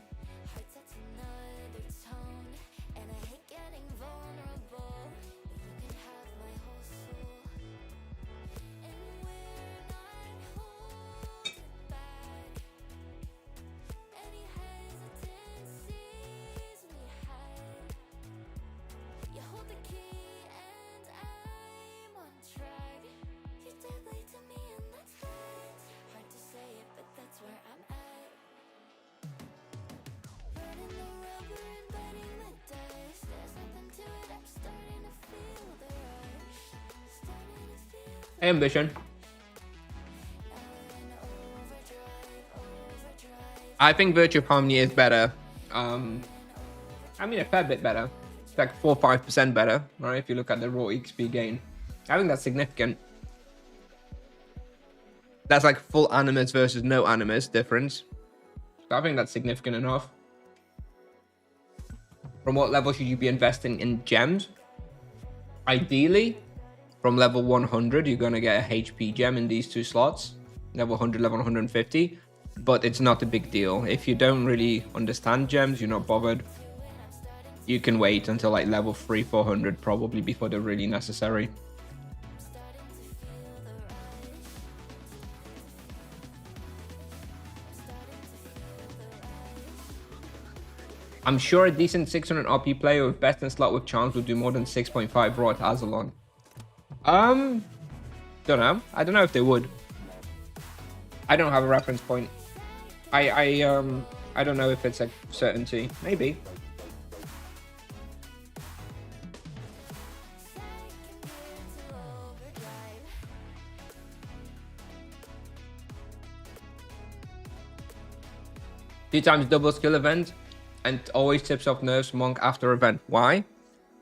[SPEAKER 1] Hey, Ambition. I think Virtue of Harmony is better. I mean, a fair bit better. It's like 4 or 5% better, right? If you look at the raw XP gain. I think that's significant. That's like full animus versus no animus difference. So I think that's significant enough. From what level should you be investing in gems? Ideally, from level 100, you're going to get a HP gem in these 2 slots. Level 100, level 150. But it's not a big deal. If you don't really understand gems, you're not bothered. You can wait until like level 3, 400 probably before they're really necessary. I'm sure a decent 600 RP player with best in slot with charms will do more than 6.5 raw at Azelon. Don't know. I don't know if they would. I don't have a reference point. I don't know if it's a certainty. Maybe. Two times double skill event and always tips off nerfs monk after event. Why?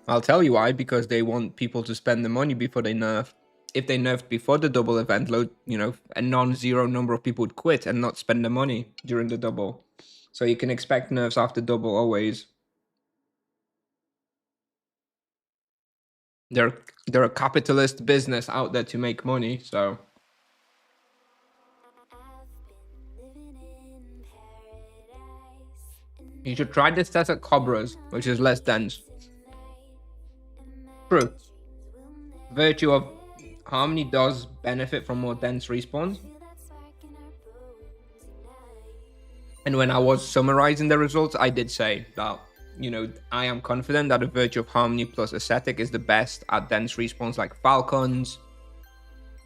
[SPEAKER 1] I'll tell you why. Because they want people to spend the money before they nerf. If they nerfed before the double event, a non-zero number of people would quit and not spend the money during the double. So you can expect nerfs after double always. They're a capitalist business out there to make money, so. You should try this test at Cobras, which is less dense. True. Virtue of Harmony does benefit from more dense respawns. And when I was summarizing the results, I did say that, I am confident that a Virtue of Harmony plus Ascetic is the best at dense respawns like Falcons,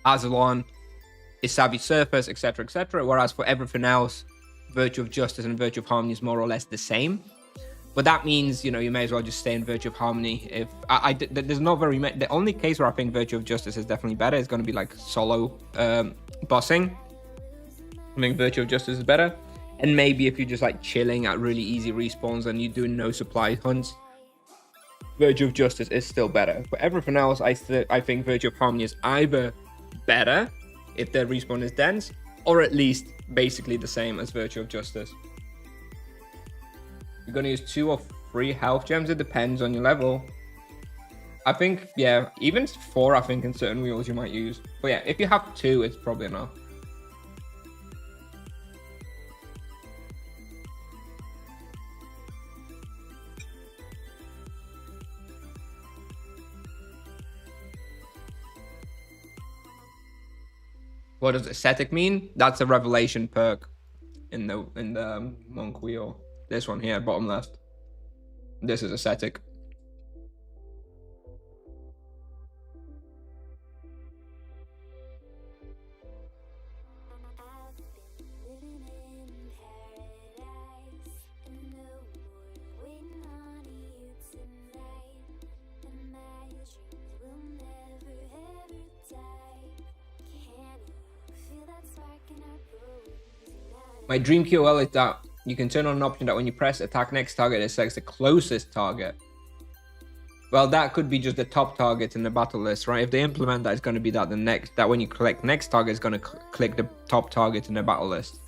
[SPEAKER 1] Azelon, Isavi Surface, etc., etc. Whereas for everything else, Virtue of Justice and Virtue of Harmony is more or less the same. But that means, you may as well just stay in Virtue of Harmony. If there's not very many. The only case where I think Virtue of Justice is definitely better is going to be like solo bossing. I think Virtue of Justice is better. And maybe if you're just like chilling at really easy respawns and you're doing no supply hunts, Virtue of Justice is still better. For everything else, I think Virtue of Harmony is either better if their respawn is dense, or at least basically the same as Virtue of Justice. You're going to use 2 or 3 health gems, it depends on your level. I think, yeah, even 4 I think in certain wheels you might use. But yeah, if you have 2, it's probably enough. What does ascetic mean? That's a revelation perk in the monk wheel. This one here, bottom left. This is ascetic. My dream QOL is that you can turn on an option that when you press attack next target, it selects the closest target. Well, that could be just the top target in the battle list, right? If they implement that, it's going to be that that when you click next target, it's going to click the top target in the battle list.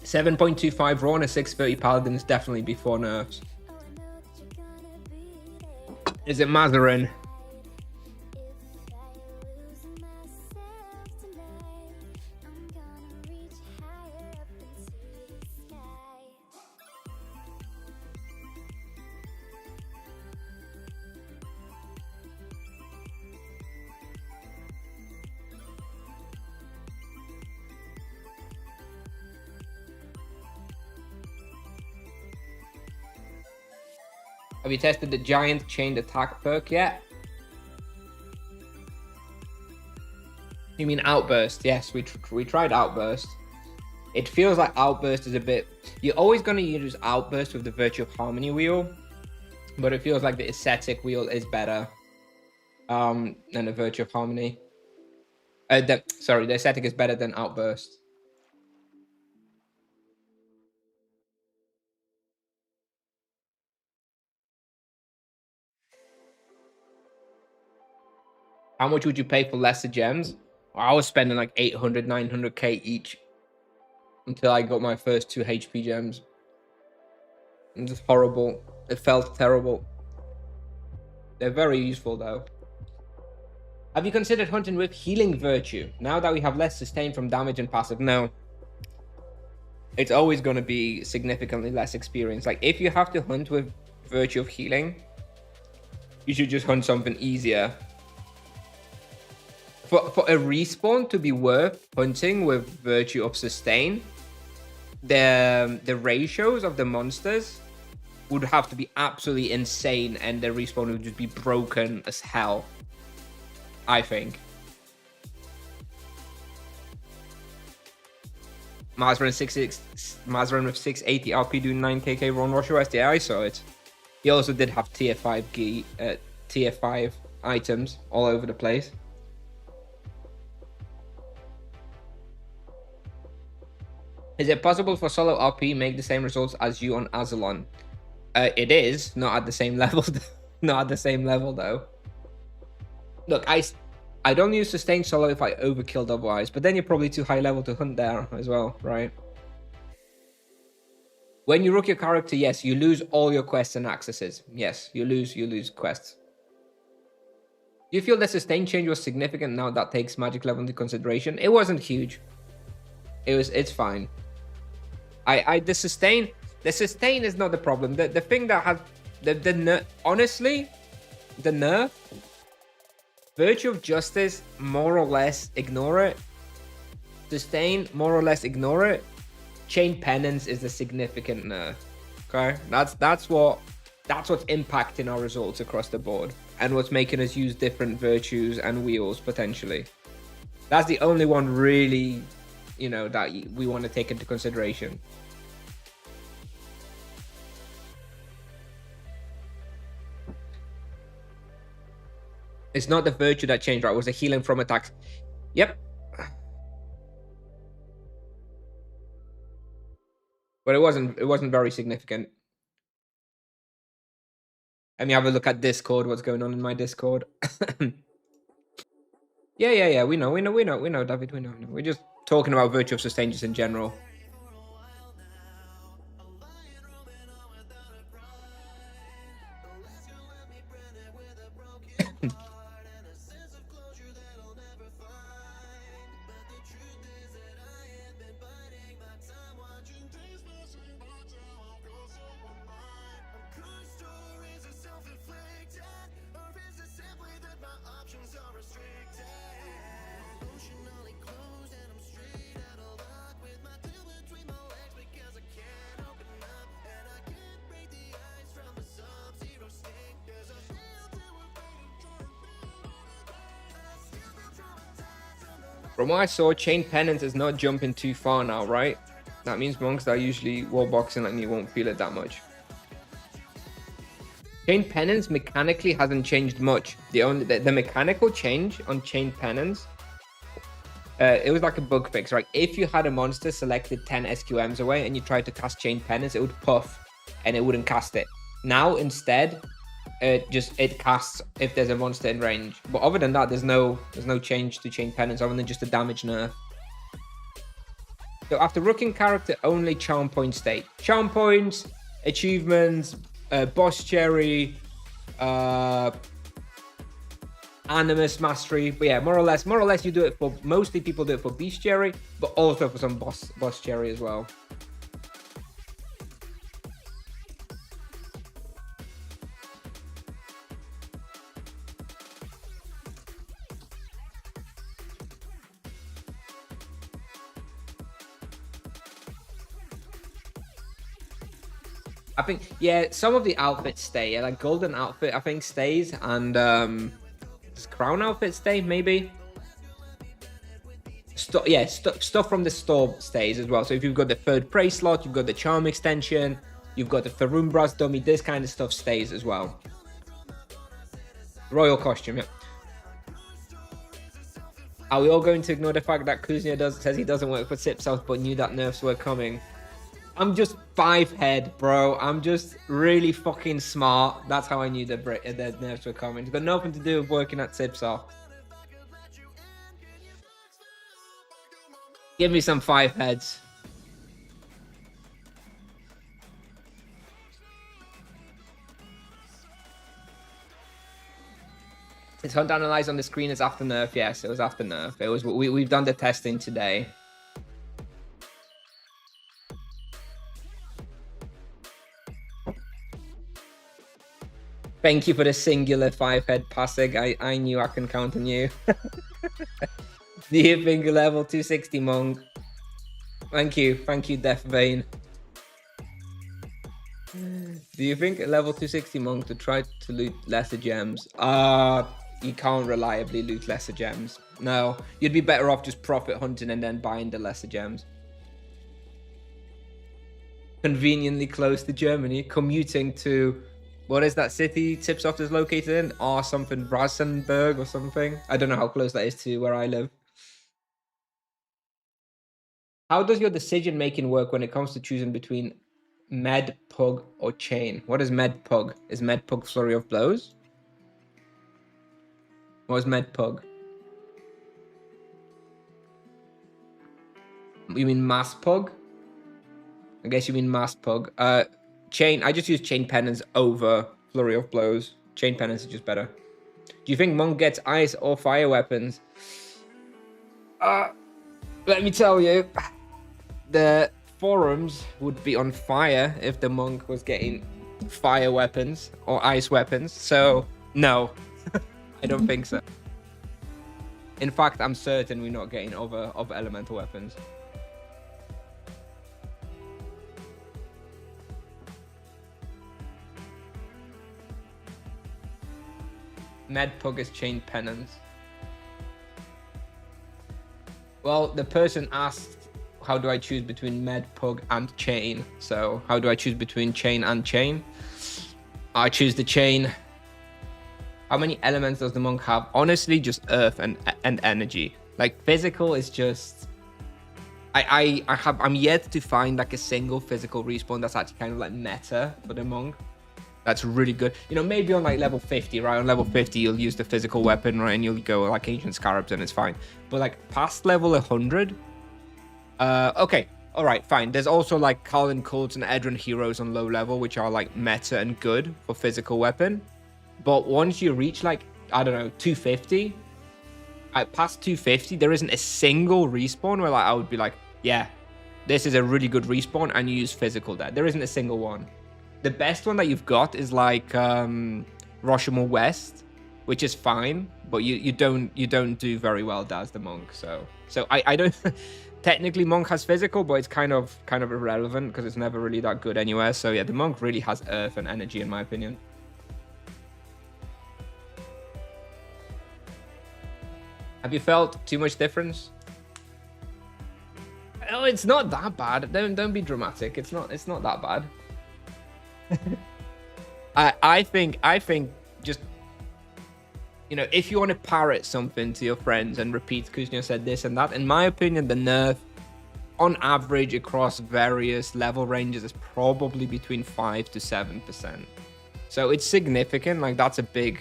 [SPEAKER 1] 7.25 raw and a 630 paladin is definitely before nerfs. Is it Mazarin? Have you tested the giant chained attack perk yet? You mean outburst? Yes, we tried outburst. It feels like outburst is a bit... You're always going to use outburst with the Virtue of Harmony wheel, but it feels like the ascetic wheel is better than the Virtue of Harmony. Sorry, the ascetic is better than outburst. How much would you pay for lesser gems? I was spending like 800, 900k each until I got my first 2 HP gems. It was horrible. It felt terrible. They're very useful though. Have you considered hunting with healing virtue? Now that we have less sustain from damage and passive, no. It's always going to be significantly less experience. Like if you have to hunt with virtue of healing, you should just hunt something easier. For a respawn to be worth hunting with virtue of sustain, the ratios of the monsters would have to be absolutely insane and the respawn would just be broken as hell, I think. Mazarin with 680 RP doing 9kk Ron Rusher West. Yeah, I saw it. He also did have tier 5 tier 5 items all over the place. Is it possible for solo RP make the same results as you on Azelon? It is, not at the same level. Not at the same level though. Look, I don't use sustain solo if I overkilled otherwise, but then you're probably too high level to hunt there as well, right? When you rook your character, yes, you lose all your quests and accesses. Yes, you lose quests. Do you feel the sustain change was significant now that takes magic level into consideration? It wasn't huge. It's fine. The sustain is not the problem. The thing that has honestly, the nerf, Virtue of Justice, more or less ignore it. Sustain, more or less ignore it. Chain Penance is a significant nerf. Okay, that's what's impacting our results across the board and what's making us use different virtues and wheels potentially. That's the only one really, you know, that we want to take into consideration. It's not the virtue that changed, right? It was the healing from attacks. Yep. But it wasn't very significant. Let me have a look at Discord, what's going on in my Discord. Yeah. We know, David, we know. We're just talking about virtual sustain just in general. From what I saw, Chain Penance is not jumping too far now, right? That means monks that are usually wallboxing like me won't feel it that much. Chain Penance mechanically hasn't changed much. The mechanical change on Chain Penance, it was like a bug fix, right? If you had a monster selected 10 SQMs away and you tried to cast Chain Penance, it would puff and it wouldn't cast it. Now instead, it casts if there's a monster in range. But other than that, there's no change to Chain Penance other than just a damage nerf. So after rooking character, only charm points stay. Charm points, achievements, boss cherry, animus mastery. But yeah, more or less you do it for, mostly people do it for beast cherry, but also for some boss cherry as well. I think, yeah, some of the outfits stay. Yeah, like golden outfit, I think stays, and does crown outfit stay? Maybe. Stuff from the store stays as well. So if you've got the third prey slot, you've got the charm extension, you've got the Ferumbras dummy, this kind of stuff stays as well. Royal costume, yeah. Are we all going to ignore the fact that Kusnier says he doesn't work for Sipsoft but knew that nerfs were coming? I'm just 5 head, bro. I'm just really fucking smart. That's how I knew the nerfs were coming. It's got nothing to do with working at Sipsoft. Give me some 5 heads. It's hunt analyzed on the screen as after nerf. Yes, it was after nerf. It was. We've done the testing today. Thank you for the singular 5-head passing. I knew I can count on you. Do you think level 260 monk? Thank you, Death Vein. Do you think a level 260 monk to try to loot lesser gems? You can't reliably loot lesser gems. No, you'd be better off just profit hunting and then buying the lesser gems. Conveniently close to Germany, commuting to... What is that city Tipsoft is located in? Or something, Rasenberg or something? I don't know how close that is to where I live. How does your decision making work when it comes to choosing between Med, Pug, or Chain? What is Med Pug? Is Med Pug Flurry of Blows? What is Med Pug? You mean Mass Pug? I guess you mean Mass Pug. Chain, I just use Chain Penance over Flurry of Blows. Chain Penance is just better. Do you think Monk gets ice or fire weapons? Let me tell you, the forums would be on fire if the Monk was getting fire weapons or ice weapons. So, no, I don't think so. In fact, I'm certain we're not getting other elemental weapons. Med Pug is Chain Penance. Well, the person asked, how do I choose between Med Pug and Chain? So, how do I choose between Chain and Chain? I choose the Chain. How many elements does the Monk have? Honestly, just Earth and energy. Like, physical is just... I'm yet to find like a single physical respawn that's actually kind of like meta for the monk. That's really good. You know, maybe on like level 50, right? On level 50, you'll use the physical weapon, right? And you'll go like ancient scarabs and it's fine. But like past level 100, okay, all right, fine. There's also like Kalin cults and Edron heroes on low level, which are like meta and good for physical weapon. But once you reach like, I don't know, 250, past 250, there isn't a single respawn where like I would be like, yeah, this is a really good respawn and you use physical there. There isn't a single one. The best one that you've got is like Rashomon West, which is fine, but you don't do very well as the monk. So I don't technically monk has physical, but it's kind of irrelevant because it's never really that good anywhere. So yeah, the monk really has earth and energy in my opinion. Have you felt too much difference? Oh, it's not that bad. Don't be dramatic. It's not that bad. I think just, you know, if you want to parrot something to your friends and repeat Kusnier said this and that, in my opinion, the nerf on average across various level ranges is probably between 5 to 7%. So it's significant. Like that's a big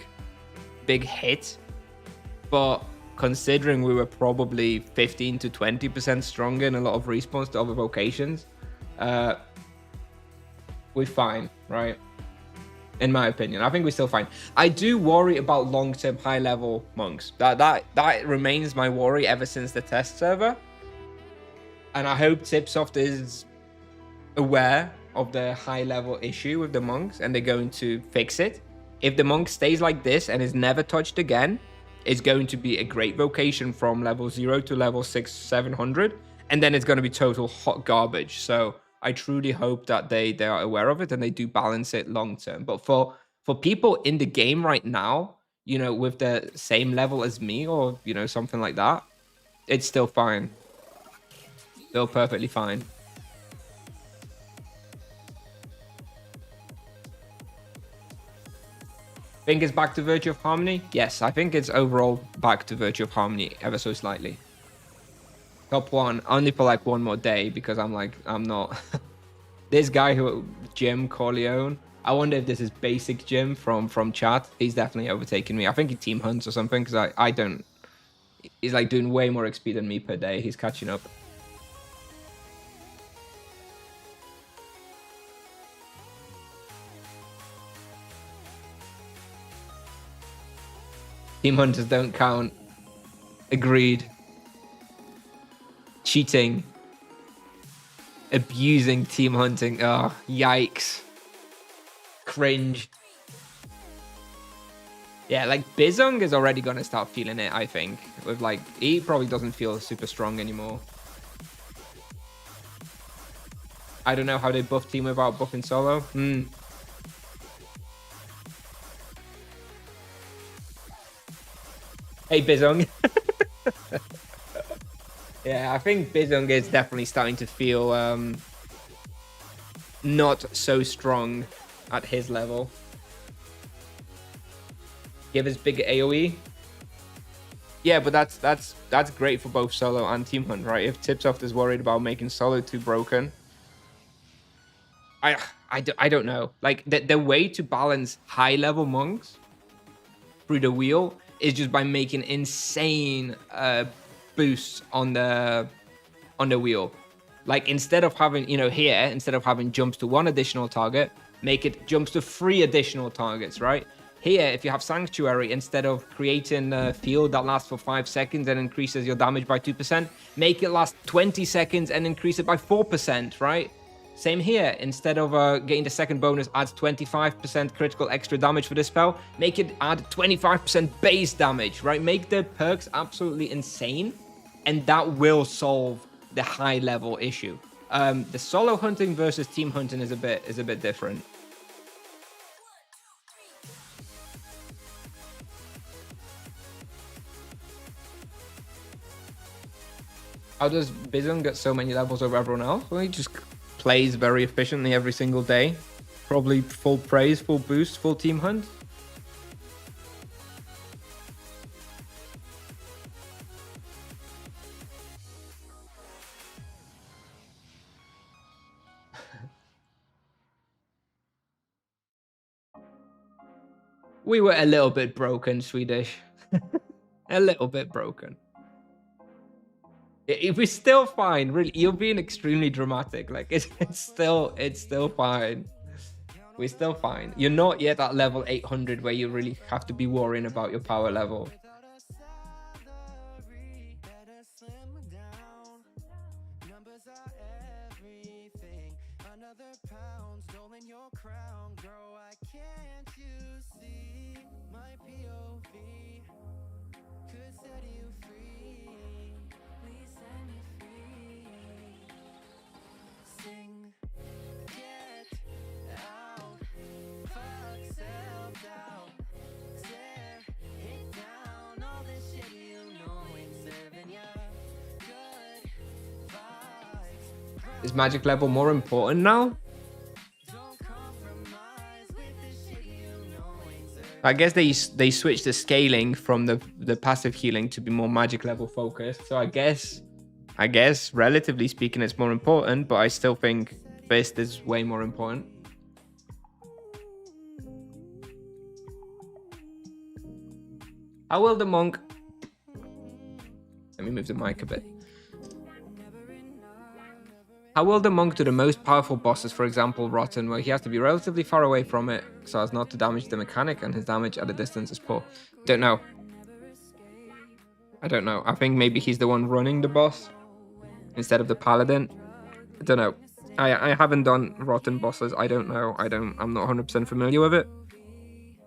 [SPEAKER 1] hit, but considering we were probably 15 to 20% stronger in a lot of respawns to other vocations, we're fine, right? In my opinion, I think we're still fine. I do worry about long-term high-level monks. That remains my worry ever since the test server. And I hope Tipsoft is aware of the high-level issue with the monks and they're going to fix it. If the monk stays like this and is never touched again, it's going to be a great vocation from level 0 to level 600-700, and then it's going to be total hot garbage. So I truly hope that they are aware of it and they do balance it long term. But for people in the game right now, you know, with the same level as me or, you know, something like that, it's still fine. Still perfectly fine. Think it's back to Virtue of Harmony? Yes, I think it's overall back to Virtue of Harmony ever so slightly. Top 1, only for like one more day because I'm not... This guy who, Jim Corleone, I wonder if this is basic Jim from chat. He's definitely overtaken me. I think he team hunts or something because I don't... He's like doing way more XP than me per day. He's catching up. Team hunters don't count. Agreed. Cheating. Abusing team hunting. Oh, yikes. Cringe. Yeah, like Bizung is already going to start feeling it, I think. With like, he probably doesn't feel super strong anymore. I don't know how they buff team without buffing solo. Hey, Bizung. Yeah, I think Bizung is definitely starting to feel not so strong at his level. Give us big AoE. Yeah, but that's great for both solo and team hunt, right? If Tipsoft is worried about making solo too broken, I don't know. Like the way to balance high level monks through the wheel is just by making insane boosts on the wheel. Like instead of having, you know, here, instead of having jumps to 1 additional target, make it jumps to 3 additional targets, right? Here, if you have Sanctuary, instead of creating a field that lasts for 5 seconds and increases your damage by 2%, make it last 20 seconds and increase it by 4%, right? Same here, instead of getting the second bonus adds 25% critical extra damage for this spell, make it add 25% base damage, right? Make the perks absolutely insane, and that will solve the high level issue. The solo hunting versus team hunting is a bit different. How does Bizung get so many levels over everyone else? Well, he just plays very efficiently every single day. Probably full praise, full boost, full team hunt. We were a little bit broken, Swedish. A little bit broken. If we're still fine, really, you're being extremely dramatic. Like it's still fine. We're still fine. You're not yet at level 800 where you really have to be worrying about your power level. Is magic level more important now? I guess they switched the scaling from the passive healing to be more magic level focused. So I guess relatively speaking it's more important, but I still think Fist is way more important. How will the monk... Let me move the mic a bit. How will the monk do the most powerful bosses, for example, Rotten, where he has to be relatively far away from it so as not to damage the mechanic and his damage at a distance is poor? Don't know. I don't know. I think maybe he's the one running the boss instead of the paladin. I don't know. I haven't done Rotten bosses. I don't know. I'm not 100% familiar with it.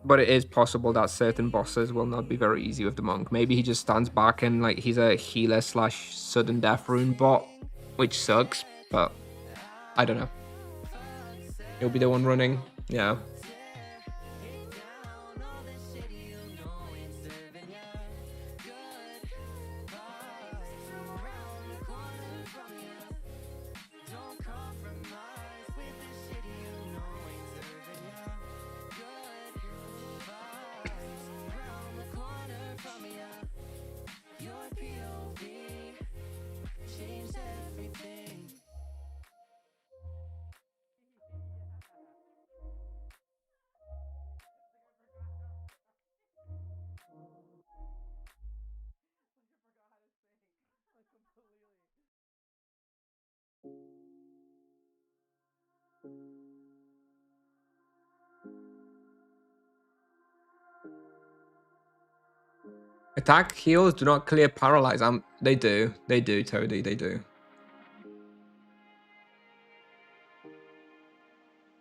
[SPEAKER 1] But it is possible that certain bosses will not be very easy with the monk. Maybe he just stands back and like he's a healer / sudden death rune bot, which sucks. But I don't know. He'll be the one running. Yeah. Attack heals do not clear paralyze. They do, Toady, they do.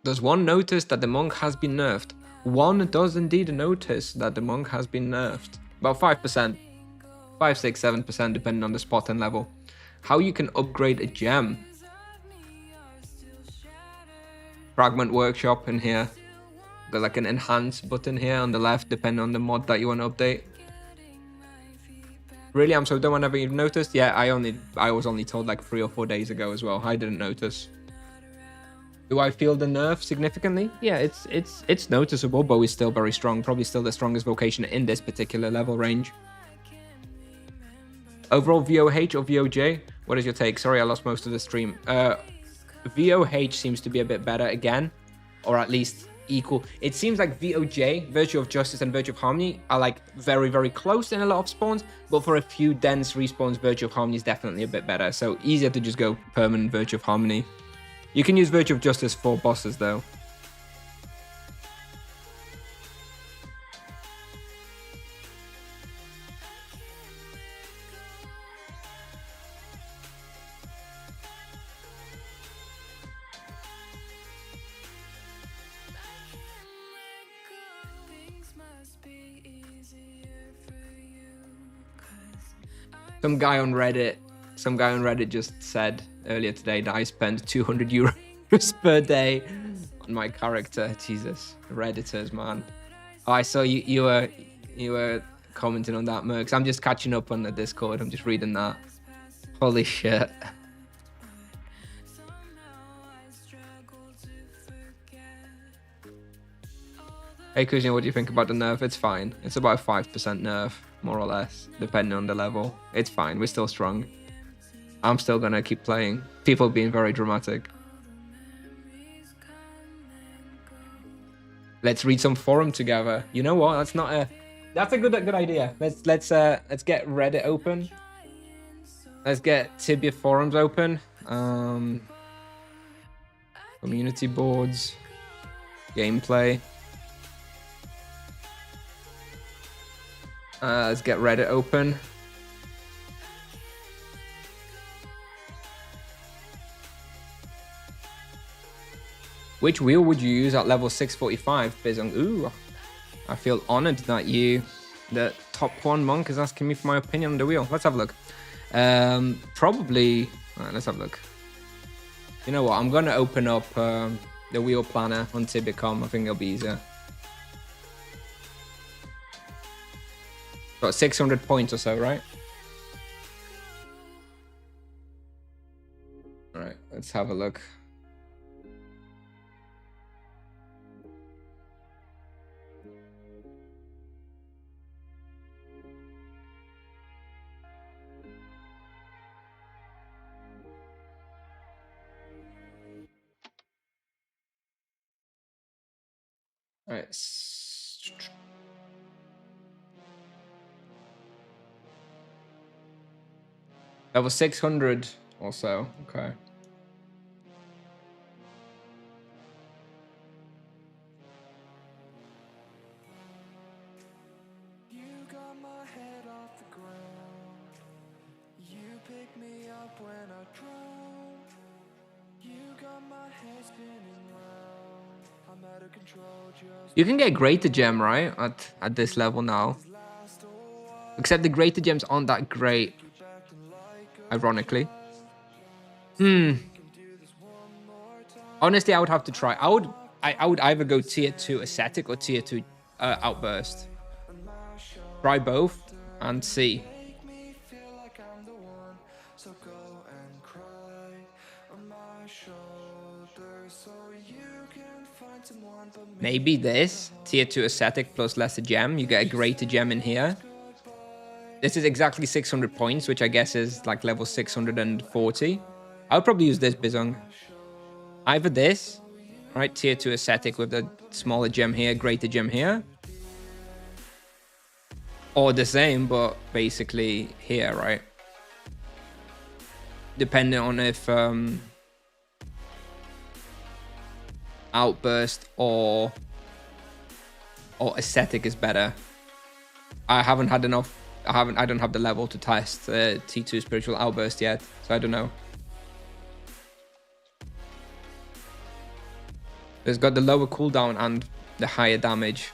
[SPEAKER 1] Does one notice that the monk has been nerfed? One does indeed notice that the monk has been nerfed. About 5%. 5, 6, 7% depending on the spot and level. How you can upgrade a gem? Fragment workshop in here. Got like an enhance button here on the left depending on the mod that you want to update. Really, I'm so dumb I never even noticed. Yeah, I was only told like 3 or 4 days ago as well. I didn't notice. Do I feel the nerf significantly? Yeah, it's noticeable, but we're still very strong. Probably still the strongest vocation in this particular level range. Overall VOH or VOJ? What is your take? Sorry, I lost most of the stream. VOH seems to be a bit better again, or at least equal. It seems like VOJ, Virtue of Justice and Virtue of Harmony, are like very, very close in a lot of spawns, but for a few dense respawns, Virtue of Harmony is definitely a bit better. So easier to just go permanent Virtue of Harmony. You can use Virtue of Justice for bosses though. Some guy on Reddit just said earlier today that I spend 200 euros per day on my character. Jesus, Redditors, man. Oh, I saw you were commenting on that, Mercs. I'm just catching up on the Discord. I'm just reading that. Holy shit. Hey Kusnier, what do you think about the nerf? It's fine. It's about a 5% nerf, more or less, depending on the level. It's fine. We're still strong. I'm still gonna keep playing. People being very dramatic. Let's read some forum together. You know what? That's a good idea. Let's get Reddit open. Let's get Tibia forums open. Community boards. Gameplay. Let's get Reddit open. Which wheel would you use at level 645, Bizong? Ooh, I feel honored that the top one monk, is asking me for my opinion on the wheel. Let's have a look. Probably, all right, let's have a look. You know what? I'm going to open up the wheel planner on Tibicom. I think it'll be easier. Got 600 points or so, right? All right, let's have a look. All right. Level 600 or so. Okay.
[SPEAKER 2] You got my head off the ground. You pick me up when I drown. You got my head spinning round. I'm out of control just
[SPEAKER 1] You can get greater gem, right? At this level now. Except the greater gems aren't that great. Ironically. Honestly, I would have to try. I would either go tier 2 ascetic or tier 2 outburst. Try both and see. Maybe this tier 2 ascetic plus lesser gem. You get a greater gem in here. This is exactly 600 points, which I guess is like level 640. I would probably use this Bizong. Either this, right, tier 2 ascetic with the smaller gem here, greater gem here. Or the same, but basically here, right? Depending on if outburst or ascetic is better. I haven't had enough. I don't have the level to test T2 spiritual outburst yet, so I don't know. It's got the lower cooldown and the higher damage.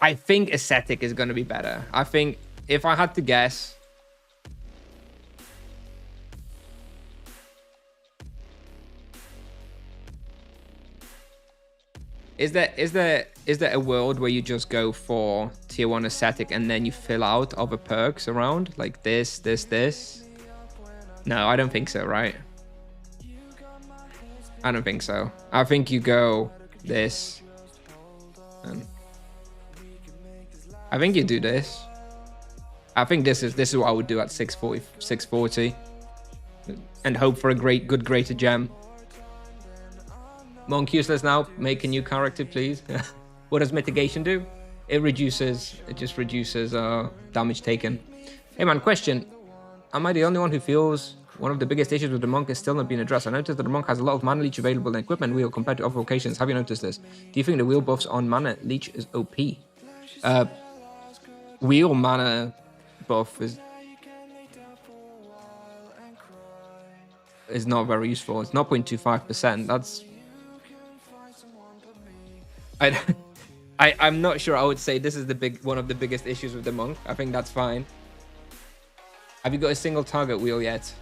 [SPEAKER 1] I think ascetic is going to be better. I think if I had to guess, is there a world where you just go for tier 1 ascetic and then you fill out other perks around like this? No, I don't think so, right? I don't think so. I think you go this. I think you do this. I think this is what I would do at 640, and hope for a good greater gem. Monk useless now. Make a new character, please. What does mitigation do? It just reduces damage taken. Hey man, question. Am I the only one who feels one of the biggest issues with the monk is still not being addressed? I noticed that the monk has a lot of mana leech available in equipment wheel compared to other vocations. Have you noticed this? Do you think the wheel buffs on mana leech is OP? Wheel mana buff is not very useful. It's 0.25%. That's I'm not sure I would say this is one of the biggest issues with the monk. I think that's fine. Have you got a single target wheel yet?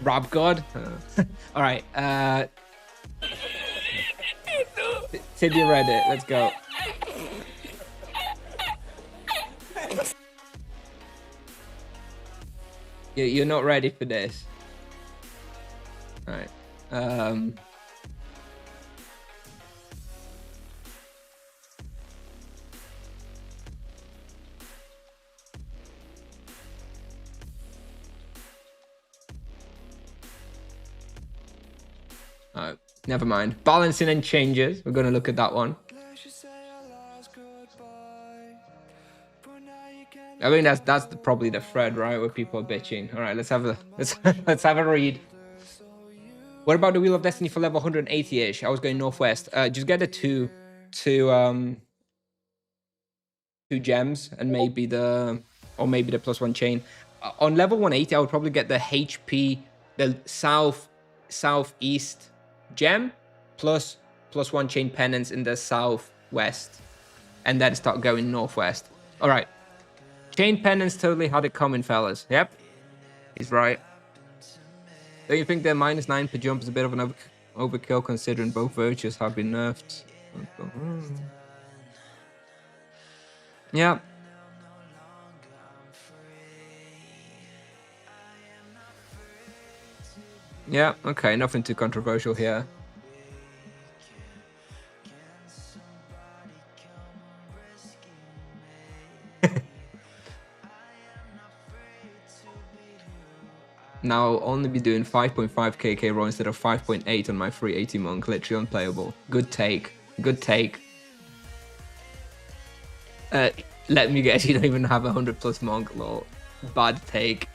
[SPEAKER 1] Rob God? All right. Tibia Reddit, let's go. You're not ready for this. All right. Never mind. Balancing and changes. We're going to look at that one. I mean, that's probably the thread, right, where people are bitching. All right, let's have a read. What about the Wheel of Destiny for level 180-ish? I was going northwest. Just get the two gems and maybe the +1 chain. On level 180, I would probably get the HP, the southeast gem plus +1 chain penance in the southwest, and then start going northwest. All right. Chain penance totally had it coming, fellas. Yep, he's right. Don't you think the -9 per jump is a bit of an overkill considering both virtues have been nerfed? Yeah. Yeah, okay, nothing too controversial here. Now I'll only be doing 5.5 KK raw instead of 5.8 on my 380 monk. Literally unplayable. Good take. Good take. Let me guess, you don't even have 100+ monk, lol. Bad take.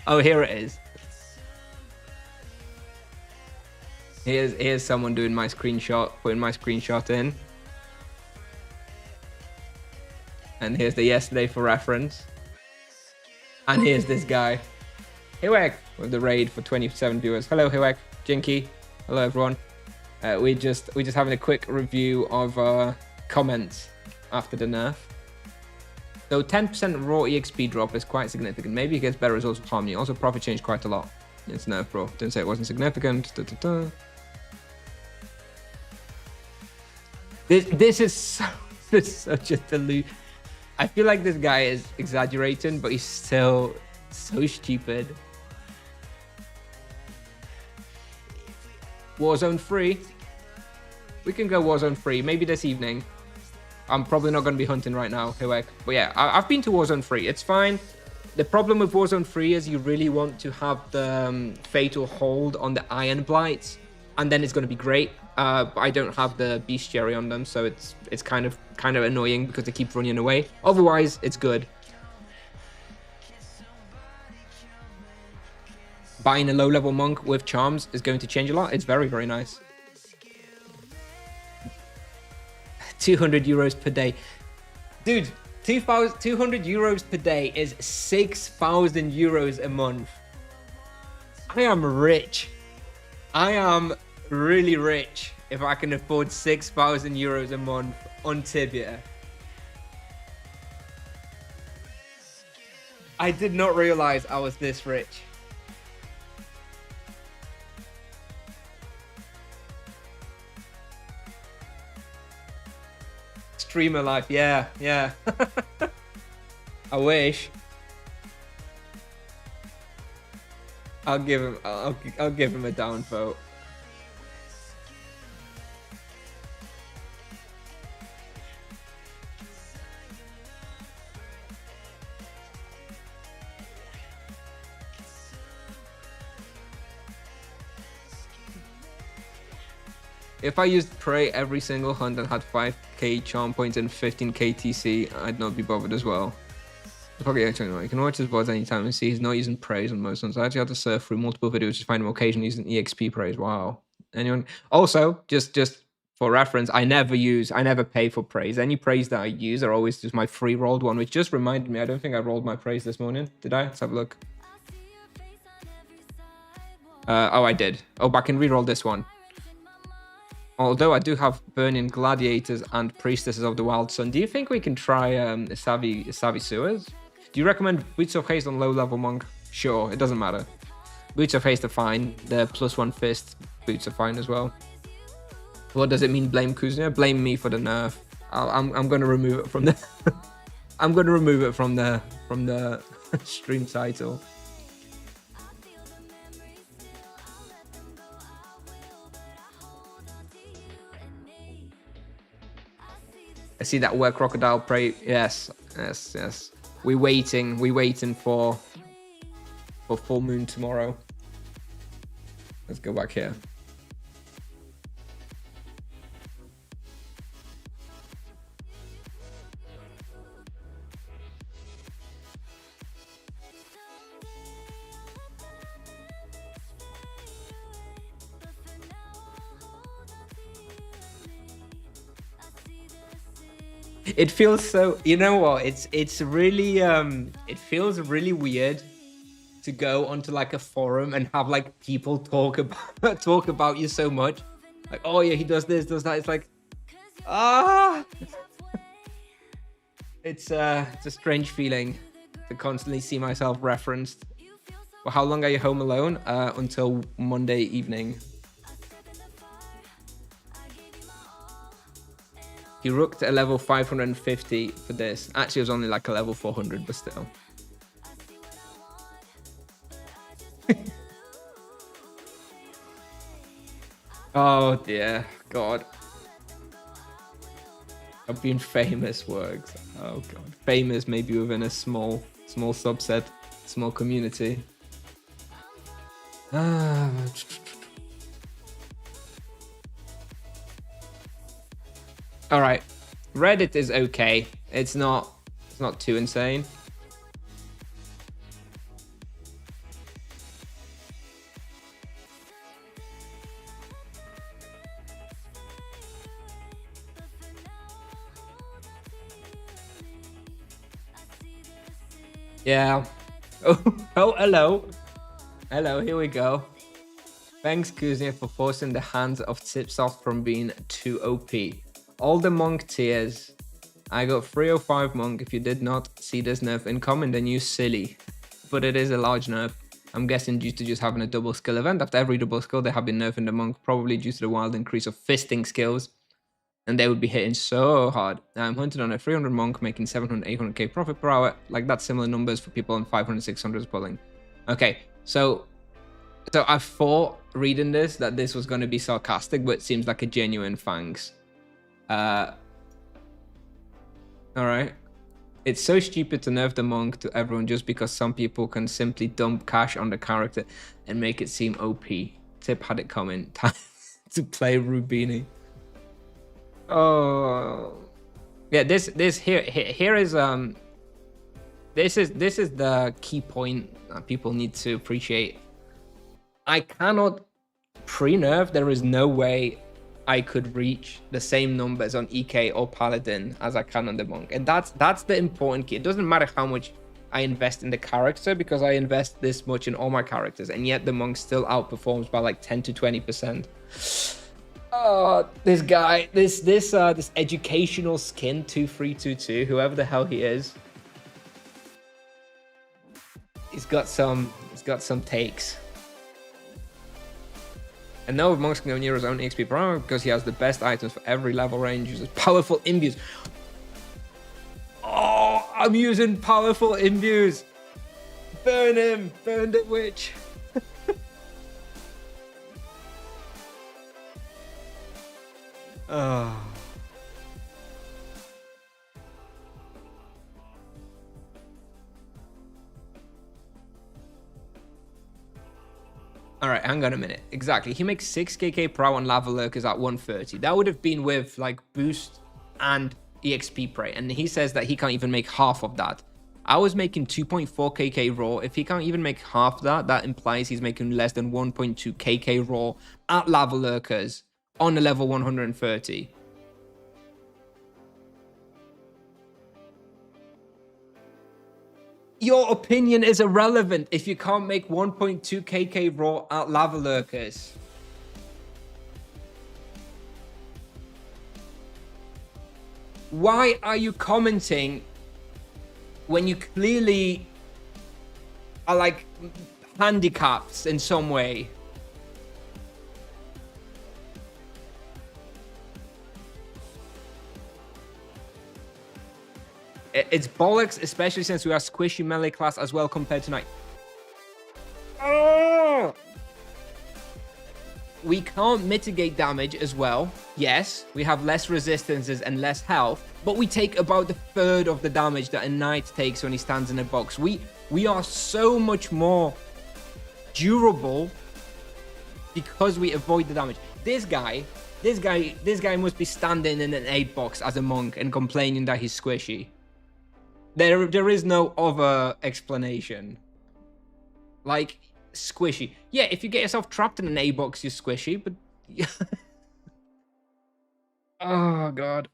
[SPEAKER 1] Oh, here it is. Here's someone doing my screenshot, putting my screenshot in. And here's the yesterday for reference. And here's this guy, Hiwek, with the raid for 27 viewers. Hello, Hiwek, Jinky. Hello, everyone. We're just having a quick review of comments after the nerf. So 10% raw EXP drop is quite significant. Maybe it gets better results with Harmony. Also, profit changed quite a lot. It's nerf, bro. Didn't say it wasn't significant. This is such a delusion. I feel like this guy is exaggerating, but he's still so stupid. Warzone 3. We can go Warzone 3, maybe this evening. I'm probably not going to be hunting right now, Hiwek. But yeah, I've been to Warzone 3. It's fine. The problem with Warzone 3 is you really want to have the fatal hold on the Iron Blights, and then it's going to be great. But I don't have the bestiary on them, so it's kind of annoying because they keep running away. Otherwise, it's good. Buying a low-level monk with charms is going to change a lot. It's very, very nice. 200 euros per day. Dude, 200 euros per day is 6,000 euros a month. I am rich. I am really rich if I can afford 6,000 euros a month on Tibia. I did not realize I was this rich. Streamer life, yeah. I wish. I'll give him a down vote. If I used Prey every single hunt and had 5k charm points and 15k TC, I'd not be bothered as well. Okay, you can watch his VODs anytime and see he's not using praise on most ones. I actually had to surf through multiple videos to find him occasionally using EXP praise. Wow. Anyone? Also, just for reference, I never pay for praise. Any praise that I use are always just my free rolled one, which just reminded me, I don't think I rolled my praise this morning. Did I? Let's have a look. Oh, I did. Oh, but I can re-roll this one. Although I do have Burning Gladiators and Priestesses of the Wild Sun, do you think we can try Savvy Sewers? Do you recommend Boots of Haste on low level monk? Sure, it doesn't matter. Boots of Haste are fine. The +1 fist boots are fine as well. What does it mean? Blame Kusnier? Blame me for the nerf. I'm gonna remove it from the. I'm gonna remove it from the stream title. I see that where Crocodile Prey. Yes. We're waiting for full moon tomorrow. Let's go back here. It feels so, you know what, it's really it feels really weird to go onto like a forum and have like people talk about you so much, like, oh yeah, he does this, does that. It's like, it's a strange feeling to constantly see myself referenced. Well, how long are you home alone? Until Monday evening. He rooked at level 550 for this. Actually, it was only like a level 400, but still. Oh dear, God. I've been famous works. Oh God, famous maybe within a small subset, small community. All right, Reddit is okay. It's not too insane. Yeah. Oh, hello. Hello, here we go. Thanks, Kusnier, for forcing the hands of Tipsoft from being too OP. All the monk tiers. I got 305 monk. If you did not see this nerf incoming, then you silly. But it is a large nerf. I'm guessing due to just having a double skill event. After every double skill, they have been nerfing the monk, probably due to the wild increase of fisting skills. And they would be hitting so hard. I'm hunting on a 300 monk, making 700, 800k profit per hour. Like, that's similar numbers for people on 500, 600 pulling. Okay, so I thought reading this that this was going to be sarcastic, but it seems like a genuine thanks. All right. It's so stupid to nerf the monk to everyone just because some people can simply dump cash on the character and make it seem OP. Tip had it coming. Time to play Rubini. Oh, yeah. This here is this is the key point that people need to appreciate. I cannot pre-nerf. There is no way I could reach the same numbers on EK or Paladin as I can on the monk, and that's the important key. It doesn't matter how much I invest in the character, because I invest this much in all my characters, and yet the monk still outperforms by like 10 to 20%. Oh, this guy, this educational skin 2322, whoever the hell he is, he's got some takes. And no, monks can go near his own XP per hour because he has the best items for every level range, uses powerful imbues. Oh, I'm using powerful imbues. Burn him, burn the witch. Oh. All right, hang on a minute. Exactly. He makes 6kk per hour on lava lurkers at 130. That would have been with like boost and EXP prey. And he says that he can't even make half of that. I was making 2.4kk raw. If he can't even make half that, that implies he's making less than 1.2kk raw at lava lurkers on a level 130. Your opinion is irrelevant if you can't make 1.2kk raw at lava lurkers. Why are you commenting when you clearly are like handicapped in some way? It's bollocks, especially since we are squishy melee class as well compared to night. Oh! We can't mitigate damage as well. Yes, we have less resistances and less health, but we take about a third of the damage that a knight takes when he stands in a box. We are so much more durable because we avoid the damage. This guy must be standing in an 8 box as a monk and complaining that he's squishy. There is no other explanation. Like, squishy. Yeah, if you get yourself trapped in an 8 box, you're squishy, but... Oh, God.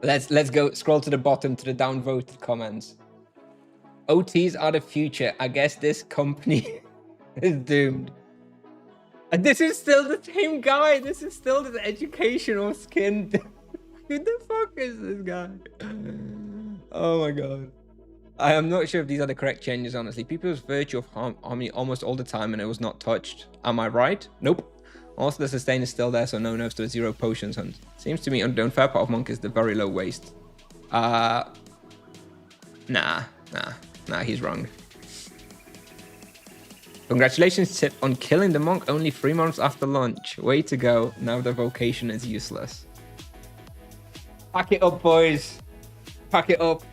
[SPEAKER 1] Let's go scroll to the bottom to the downvoted comments. OTs are the future. I guess this company is doomed. And this is still the same guy. This is still the educational skin. Who the fuck is this guy? Oh my god. I am not sure if these are the correct changes, honestly. People use Virtue of Harmony almost all the time and it was not touched. Am I right? Nope. Also, the sustain is still there, so no nerfs to a 0 potions hunt. Seems to me the unfair part of Monk is the very low waste. Nah, he's wrong. Congratulations, Tip, on killing the Monk only 3 months after launch. Way to go. Now the vocation is useless. Pack it up, boys. Pack it up.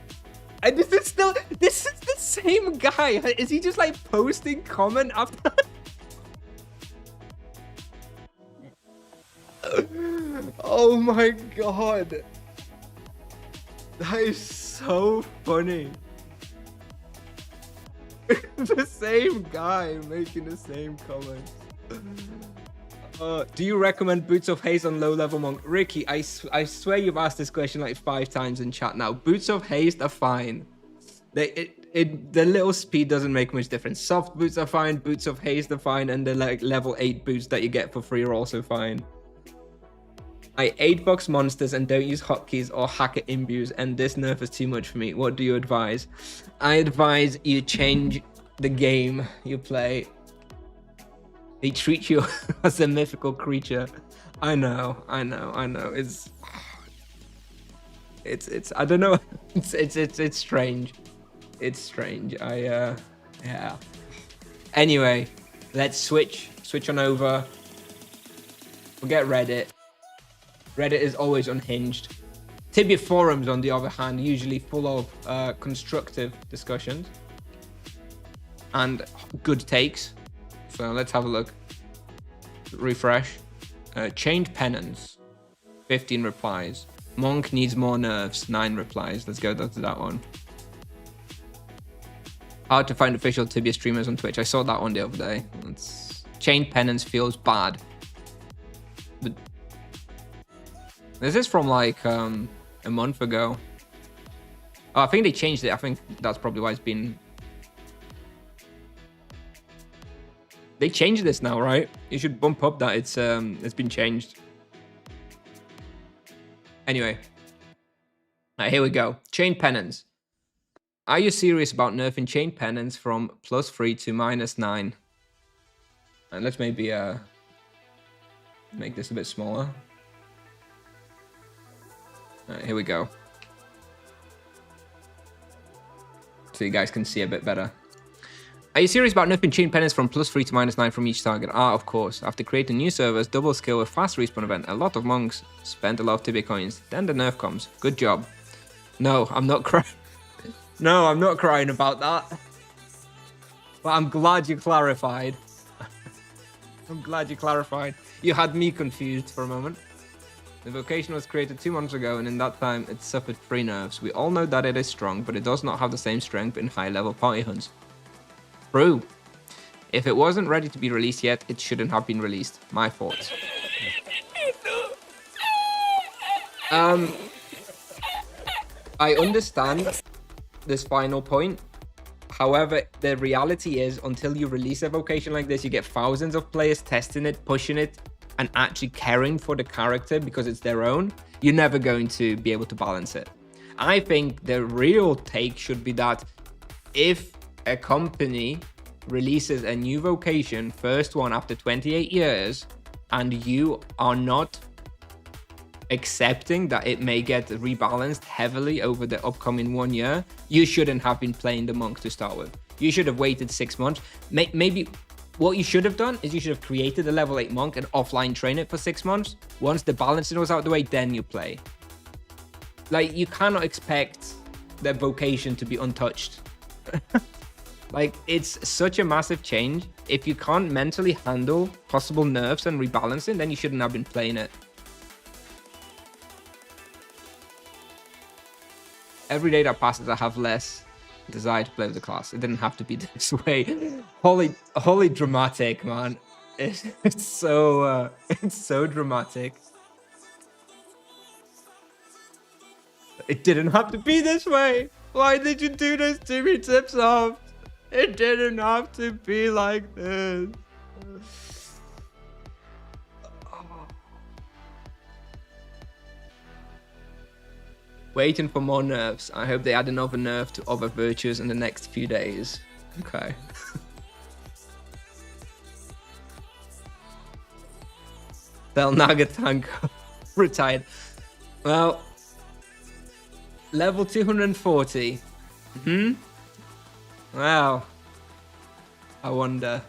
[SPEAKER 1] And this is the same guy. Is he just like posting comment after? Oh my god. That is so funny. The same guy making the same comments. Do you recommend Boots of Haste on low-level Monk? Ricky, I swear you've asked this question like 5 times in chat now. Boots of Haste are fine. The little speed doesn't make much difference. Soft boots are fine, Boots of Haste are fine, and the like level 8 boots that you get for free are also fine. I 8-box monsters and don't use hotkeys or hacker imbues, and this nerf is too much for me. What do you advise? I advise you change the game you play. They treat you as a mythical creature. I know. It's I don't know. It's strange. It's strange. Yeah. Anyway, let's switch on over. Forget Reddit. Reddit is always unhinged. Tibia forums, on the other hand, usually full of constructive discussions and good takes. So let's have a look. Refresh. Chained penance. 15 replies. Monk needs more nerfs. 9 replies. Let's go to that one. Hard to find official Tibia streamers on Twitch. I saw that one the other day. Chained penance feels bad. But this is from like a month ago. Oh, I think they changed it. I think that's probably why it's been... They changed this now, right? You should bump up that it's been changed. Anyway. Alright, here we go. Chain penance. Are you serious about nerfing chain penance from +3 to -9? And let's maybe make this a bit smaller. Alright, here we go. So you guys can see a bit better. Are you serious about nerfing chain penance from +3 to -9 from each target? Of course. After creating new servers, double skill with fast respawn event, a lot of monks spent a lot of Tibia coins. Then the nerf comes. Good job. No, I'm not crying. No, I'm not crying about that. But I'm glad you clarified. I'm glad you clarified. You had me confused for a moment. The Vocation was created 2 months ago, and in that time, it suffered 3 nerfs. We all know that it is strong, but it does not have the same strength in high-level party hunts. True. If it wasn't ready to be released yet, it shouldn't have been released. My thoughts. I understand this final point. However, the reality is, until you release a Vocation like this, you get thousands of players testing it, pushing it, and actually caring for the character because it's their own. You're never going to be able to balance it. I think the real take should be that if a company releases a new Vocation, first one after 28 years, and you are not accepting that it may get rebalanced heavily over the upcoming 1 year, you shouldn't have been playing the monk to start with. You should have waited 6 months. Maybe what you should have done is you should have created a level 8 monk and offline train it for 6 months. Once the balancing was out of the way, then you play. Like, you cannot expect their vocation to be untouched. Like, it's such a massive change. If you can't mentally handle possible nerfs and rebalancing, then you shouldn't have been playing it. Every day that passes, I have less desire to play with the class. It didn't have to be this way. Holy dramatic, man. It's so dramatic. It didn't have to be this way. Why did you do this to me, Tipsoft? It didn't have to be like this. Waiting for more nerfs. I hope they add another nerf to other virtues in the next few days. Okay. Bell Naga tank retired. Well, level 240. Wow. I wonder.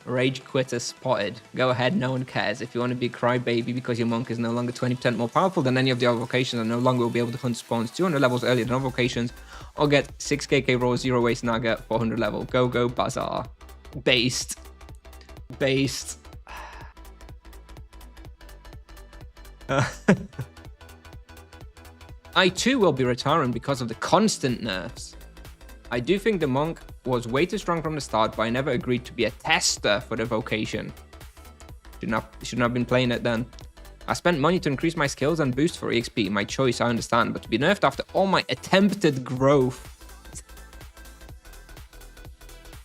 [SPEAKER 1] Rage quitter spotted. Go ahead, no one cares. If you want to be a crybaby because your monk is no longer 20% more powerful than any of the other vocations and no longer will be able to hunt spawns 200 levels earlier than other vocations, or get 6 KK raw 0 waste naga 400 level. Go bazaar. Based. I too will be retiring because of the constant nerfs. I do think the monk was way too strong from the start, but I never agreed to be a tester for the vocation. Shouldn't have been playing it then. I spent money to increase my skills and boost for EXP. My choice, I understand, but to be nerfed after all my attempted growth.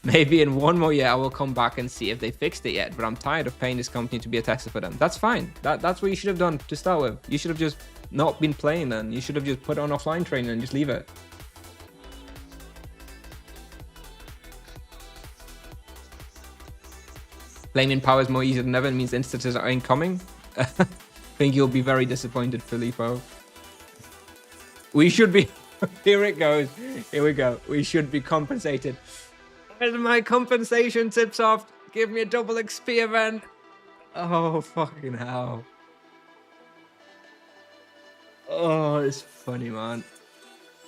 [SPEAKER 1] Maybe in one more year I will come back and see if they fixed it yet, but I'm tired of paying this company to be a tester for them. That's fine. That's what you should have done to start with. You should have just not been playing then. You should have just put on offline training and just leave it. Flaming power is more easier than ever. It means instances are incoming. I think you'll be very disappointed, Filippo. We should be... Here it goes. Here we go. We should be compensated. Where's my compensation, Tipsoft? Give me a double XP event. Oh, fucking hell. Oh, it's funny, man.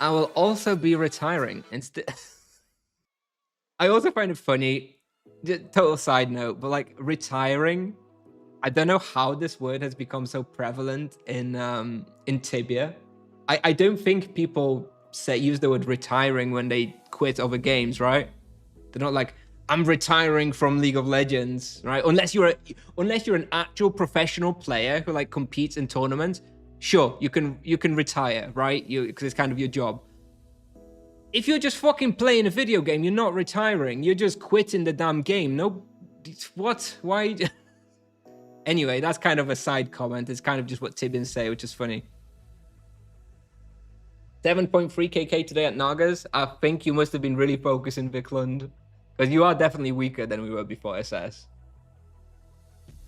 [SPEAKER 1] I will also be retiring instead. I also find it funny. Total side note, but like retiring, I don't know how this word has become so prevalent in Tibia. I don't think people use the word retiring when they quit other games, right? They're not like, I'm retiring from League of Legends, right? Unless you're an actual professional player who like competes in tournaments, sure, you can retire, right? Because it's kind of your job. If you're just fucking playing a video game, you're not retiring. You're just quitting the damn game. No, what? Why? Anyway, that's kind of a side comment. It's kind of just what Tibbins say, which is funny. 7.3 KK today at Nagas. I think you must have been really focusing, Viklund. Because you are definitely weaker than we were before SS.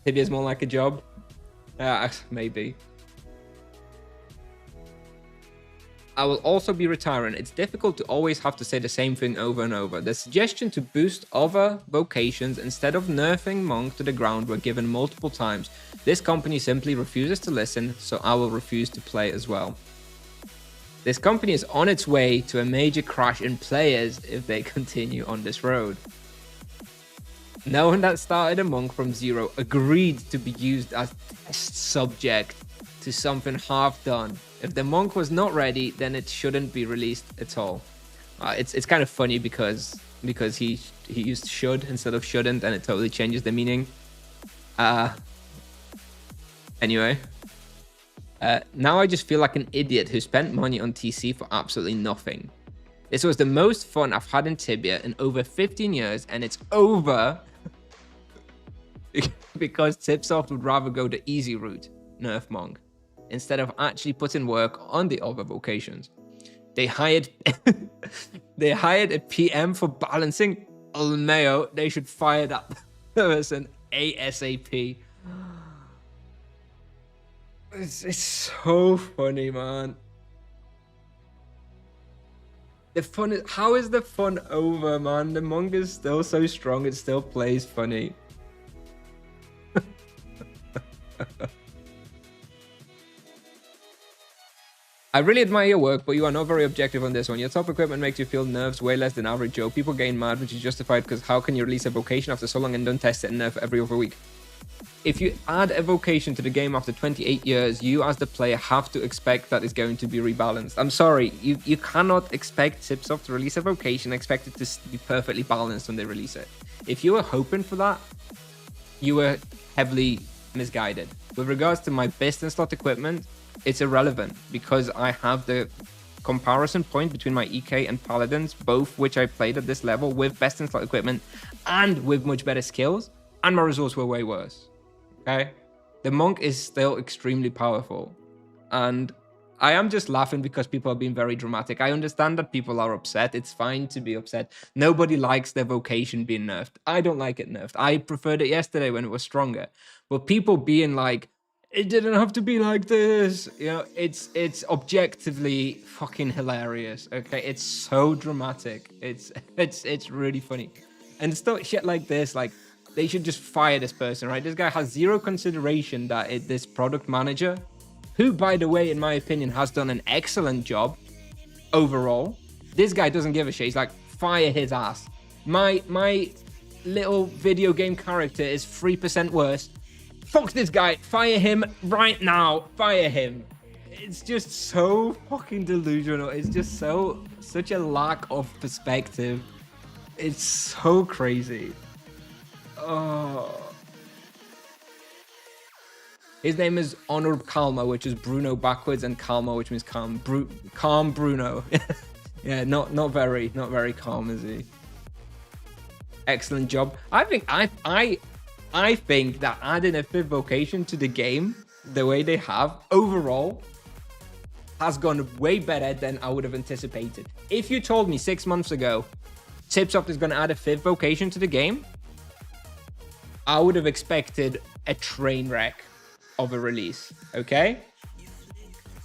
[SPEAKER 1] Tibia's more like a job. Maybe. I will also be retiring. It's difficult to always have to say the same thing over and over. The suggestion to boost other vocations instead of nerfing Monk to the ground were given multiple times. This company simply refuses to listen, so I will refuse to play as well. This company is on its way to a major crash in players if they continue on this road. No one that started a Monk from zero agreed to be used as test subject to something half done. If the Monk was not ready, then it shouldn't be released at all. It's kind of funny because he used should instead of shouldn't, and it totally changes the meaning. Anyway. Now I just feel like an idiot who spent money on TC for absolutely nothing. This was the most fun I've had in Tibia in over 15 years, and it's over because Tipsoft would rather go the easy route, nerf Monk, instead of actually putting work on the other vocations. They hired a PM for balancing. Olmeo, they should fire that person ASAP. It's so funny, man. The fun is, how is the fun over, man? The Monk is still so strong, it still plays funny. I really admire your work, but you are not very objective on this one. Your top equipment makes you feel nerfs way less than average Joe. People gain mad, which is justified because how can you release a vocation after so long and don't test it and nerf every other week? If you add a vocation to the game after 28 years, you as the player have to expect that it's going to be rebalanced. I'm sorry, you cannot expect Tipsoft to release a vocation and expect it to be perfectly balanced when they release it. If you were hoping for that, you were heavily misguided. With regards to my best in slot equipment, it's irrelevant because I have the comparison point between my EK and Paladins, both which I played at this level with best in slot equipment and with much better skills, and my results were way worse. Okay? The Monk is still extremely powerful, and I am just laughing because people are being very dramatic. I understand that people are upset. It's fine to be upset. Nobody likes their vocation being nerfed. I don't like it nerfed. I preferred it yesterday when it was stronger. But people being like, it didn't have to be like this. You know, it's objectively fucking hilarious. Okay, it's so dramatic. It's really funny, and stuff shit like this. Like, they should just fire this person, right? This guy has zero consideration that this product manager, who, by the way, in my opinion, has done an excellent job overall. This guy doesn't give a shit. He's like, fire his ass. My little video game character is 3% worse. Fuck this guy. Fire him right now. Fire him. It's just so fucking delusional. It's just such a lack of perspective. It's so crazy. Oh. His name is Honor Calma, which is Bruno backwards, and Calma, which means calm. Calm Bruno. Yeah, not very calm, is he? Excellent job. I think that adding a 5th vocation to the game, the way they have overall, has gone way better than I would have anticipated. If you told me 6 months ago, Tipsoft is going to add a 5th vocation to the game, I would have expected a train wreck of a release, okay?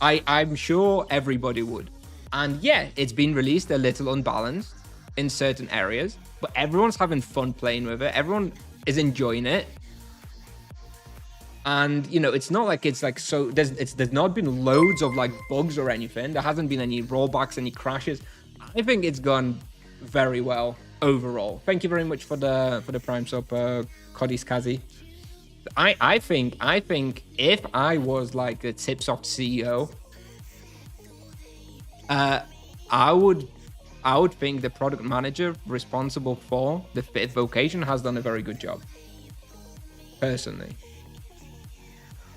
[SPEAKER 1] I'm sure everybody would. And yeah, it's been released a little unbalanced in certain areas, but everyone's having fun playing with it. Everyone is enjoying it. And, you know, it's not like it's like so... There's not been loads of, like, bugs or anything. There hasn't been any rollbacks, any crashes. I think it's gone very well overall. Thank you very much for the prime sub, Coddy's Kazi. I think if I was like the Tipsoft CEO, I would think the product manager responsible for the 5th vocation has done a very good job. Personally.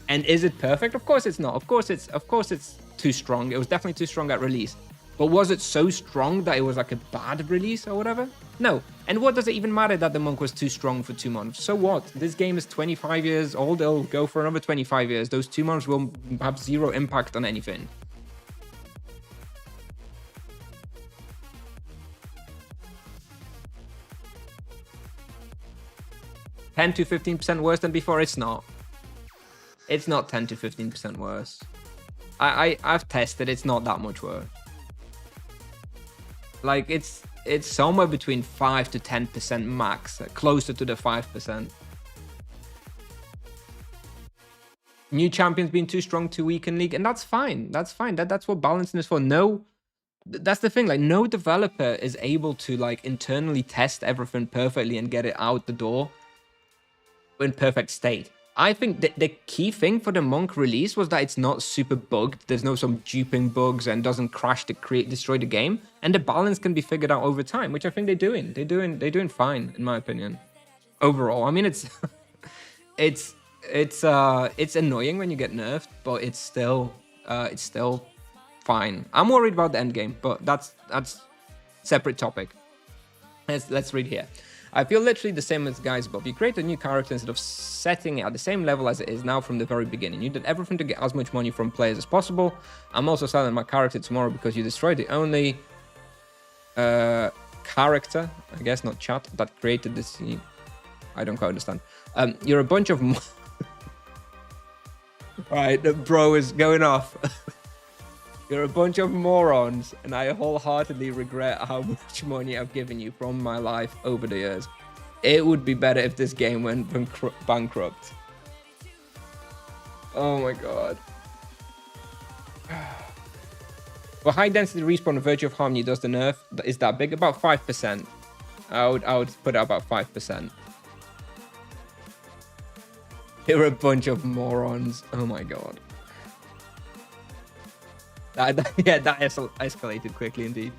[SPEAKER 1] And is it perfect? Of course it's not. Of course it's too strong. It was definitely too strong at release. But was it so strong that it was like a bad release or whatever? No. And what does it even matter that the Monk was too strong for 2 months? So what? This game is 25 years old. It'll go for another 25 years. Those 2 months will have zero impact on anything. $10 to 15% worse than before? It's not. It's not 10 to 15% worse. I've tested. It's not that much worse. Like, it's somewhere between 5 to 10% max, closer to the 5%. New champions being too strong, too weak in league, and that's fine. That's fine. That's what balancing is for. No, that's the thing. Like, no developer is able to like internally test everything perfectly and get it out the door in perfect state. I think that the key thing for the Monk release was that it's not super bugged. There's no some duping bugs and doesn't crash to destroy the game. And the balance can be figured out over time, which I think they're doing. They're doing fine, in my opinion. Overall, I mean, it's annoying when you get nerfed, but it's still fine. I'm worried about the end game, but that's separate topic. Let's read here. I feel literally the same as guys, Bob. You create a new character instead of setting it at the same level as it is now from the very beginning. You did everything to get as much money from players as possible. I'm also selling my character tomorrow because you destroyed the only character, I guess, not chat, that created this. I don't quite understand. You're a bunch of... Right, the bro is going off. You're a bunch of morons, and I wholeheartedly regret how much money I've given you from my life over the years. It would be better if this game went bankrupt. Oh my god. Well, high density respawn of Virtue of Harmony does the nerf. Is that big? About 5%. I would put it about 5%. You're a bunch of morons. Oh my god. That escalated quickly indeed.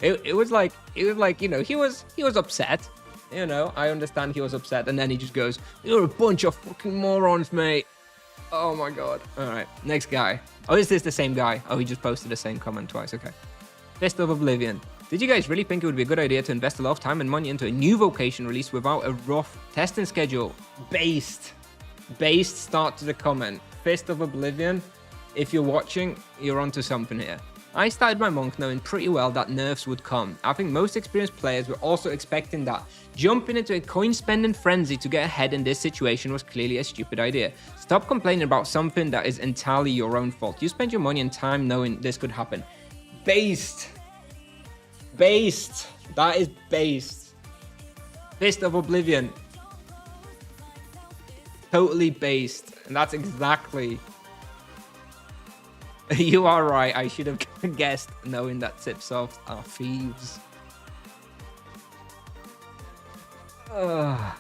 [SPEAKER 1] It was like, you know, he was upset. You know, I understand he was upset, and then he just goes, "You're a bunch of fucking morons, mate." Oh my god. All right, next guy. Oh, is this the same guy? Oh, he just posted the same comment twice. Okay. Fist of Oblivion. Did you guys really think it would be a good idea to invest a lot of time and money into a new Vocation release without a rough testing schedule? Based start to the comment. Fist of Oblivion. If you're watching, you're onto something here. I started my monk knowing pretty well that nerfs would come. I think most experienced players were also expecting that. Jumping into a coin spending frenzy to get ahead in this situation was clearly a stupid idea. Stop complaining about something that is entirely your own fault. You spent your money and time knowing this could happen. Based. That is based. Fist of Oblivion. Totally based. And that's exactly... You are right. I should have guessed knowing that Tipsoft are thieves. Ugh.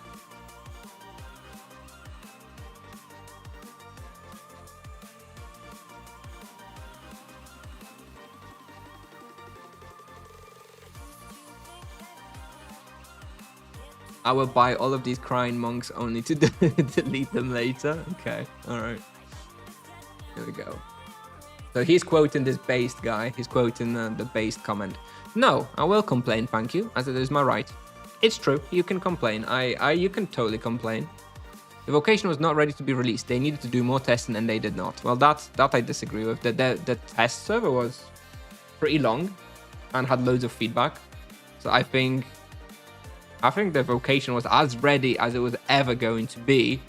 [SPEAKER 1] I will buy all of these crying monks only to delete them later. Okay, all right. Here we go. So he's quoting this based guy. He's quoting the based comment. No, I will complain, thank you, as it is my right. It's true, you can complain. You can totally complain. The Vocation was not ready to be released. They needed to do more testing and they did not. Well, that I disagree with. The test server was pretty long and had loads of feedback. So I think the Vocation was as ready as it was ever going to be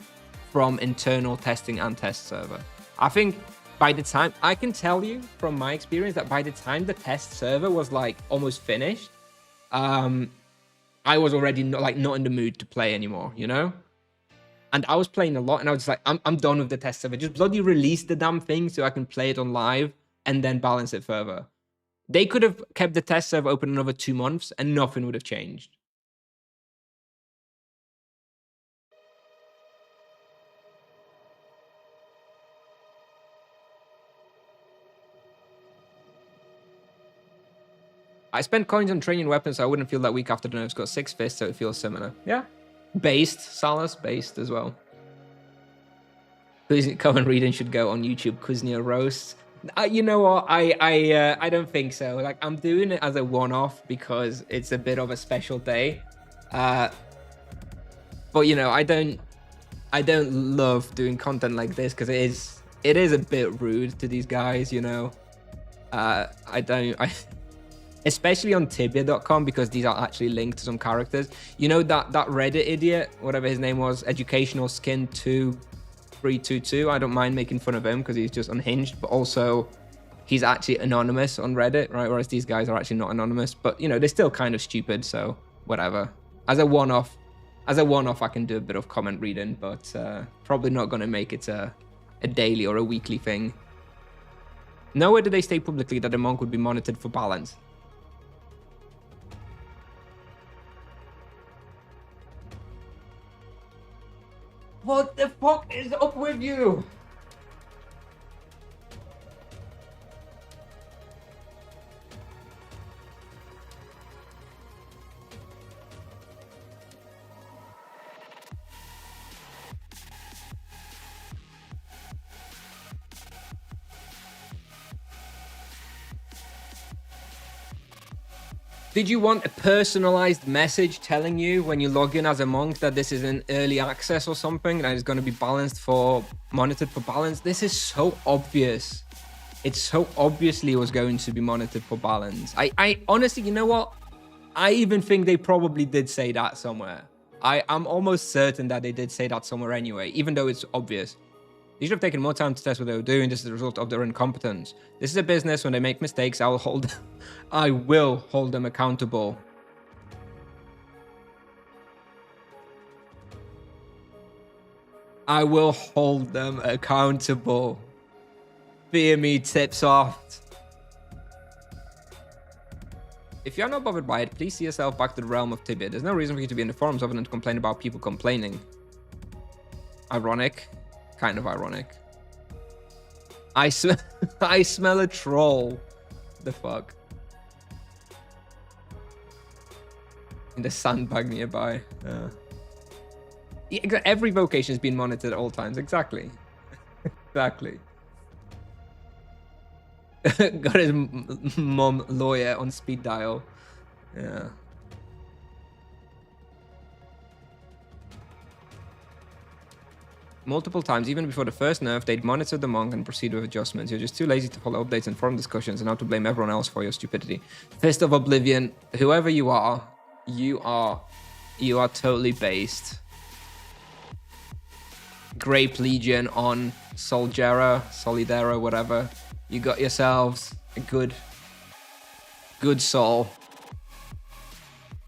[SPEAKER 1] from internal testing and test server. I think by the time, I can tell you from my experience that by the time the test server was like almost finished, I was already not in the mood to play anymore, you know? And I was playing a lot and I was just like, I'm done with the test server. Just bloody release the damn thing so I can play it on live and then balance it further. They could have kept the test server open another 2 months and nothing would have changed. I spent coins on training weapons so I wouldn't feel that weak after the nerfs. Got 6 fists, so it feels similar. Yeah. Based, Salas, based as well. Comment reading should go on YouTube. Kusnier roast. You know what? I don't think so. Like, I'm doing it as a one-off because it's a bit of a special day. But you know, I don't love doing content like this because it is a bit rude to these guys. You know, especially on Tibia.com because these are actually linked to some characters. You know that Reddit idiot, whatever his name was, Educational Skin 2322. I don't mind making fun of him because he's just unhinged, but also he's actually anonymous on Reddit, right? Whereas these guys are actually not anonymous, but you know, they're still kind of stupid, so whatever. As a one-off, I can do a bit of comment reading, but probably not going to make it a daily or a weekly thing. Nowhere did they state publicly that a monk would be monitored for balance. What the fuck is up with you? Did you want a personalized message telling you when you log in as a monk that this is an early access or something that is going to be monitored for balance? This is so obvious. It so obviously was going to be monitored for balance. I honestly, you know what? I even think they probably did say that somewhere. I'm almost certain that they did say that somewhere anyway, even though it's obvious. They should have taken more time to test what they were doing. This is the result of their incompetence. This is a business. When they make mistakes, I will hold them accountable. I will hold them accountable. Fear me, Tipsoft. If you're not bothered by it, please see yourself back to the realm of Tibia. There's no reason for you to be in the forums other than to complain about people complaining. Ironic. Kind of ironic. I smell a troll. The fuck? In the sandbag nearby. Yeah, every vocation is being monitored at all times. Exactly. Exactly. Got his mom lawyer on speed dial. Yeah. Multiple times, even before the first nerf, they'd monitor the monk and proceed with adjustments. You're just too lazy to follow updates and forum discussions and now to blame everyone else for your stupidity. Fist of Oblivion, whoever you are totally based. Grape Legion on Solidera, whatever. You got yourselves a good soul.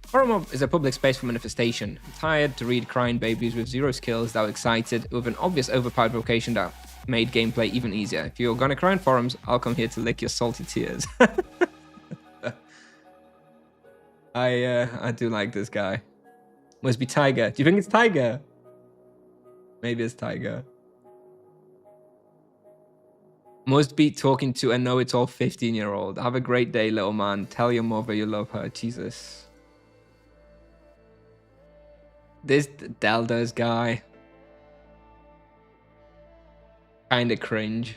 [SPEAKER 1] Forum is a public space for manifestation. I'm tired to read crying babies with zero skills that were excited with an obvious overpowered vocation that made gameplay even easier. If you're gonna cry in forums, I'll come here to lick your salty tears. I do like this guy. Must be Tiger. Do you think it's Tiger? Maybe it's Tiger. Must be talking to a know-it-all 15-year-old. Have a great day, little man. Tell your mother you love her. Jesus. This Delda's guy. Kinda cringe.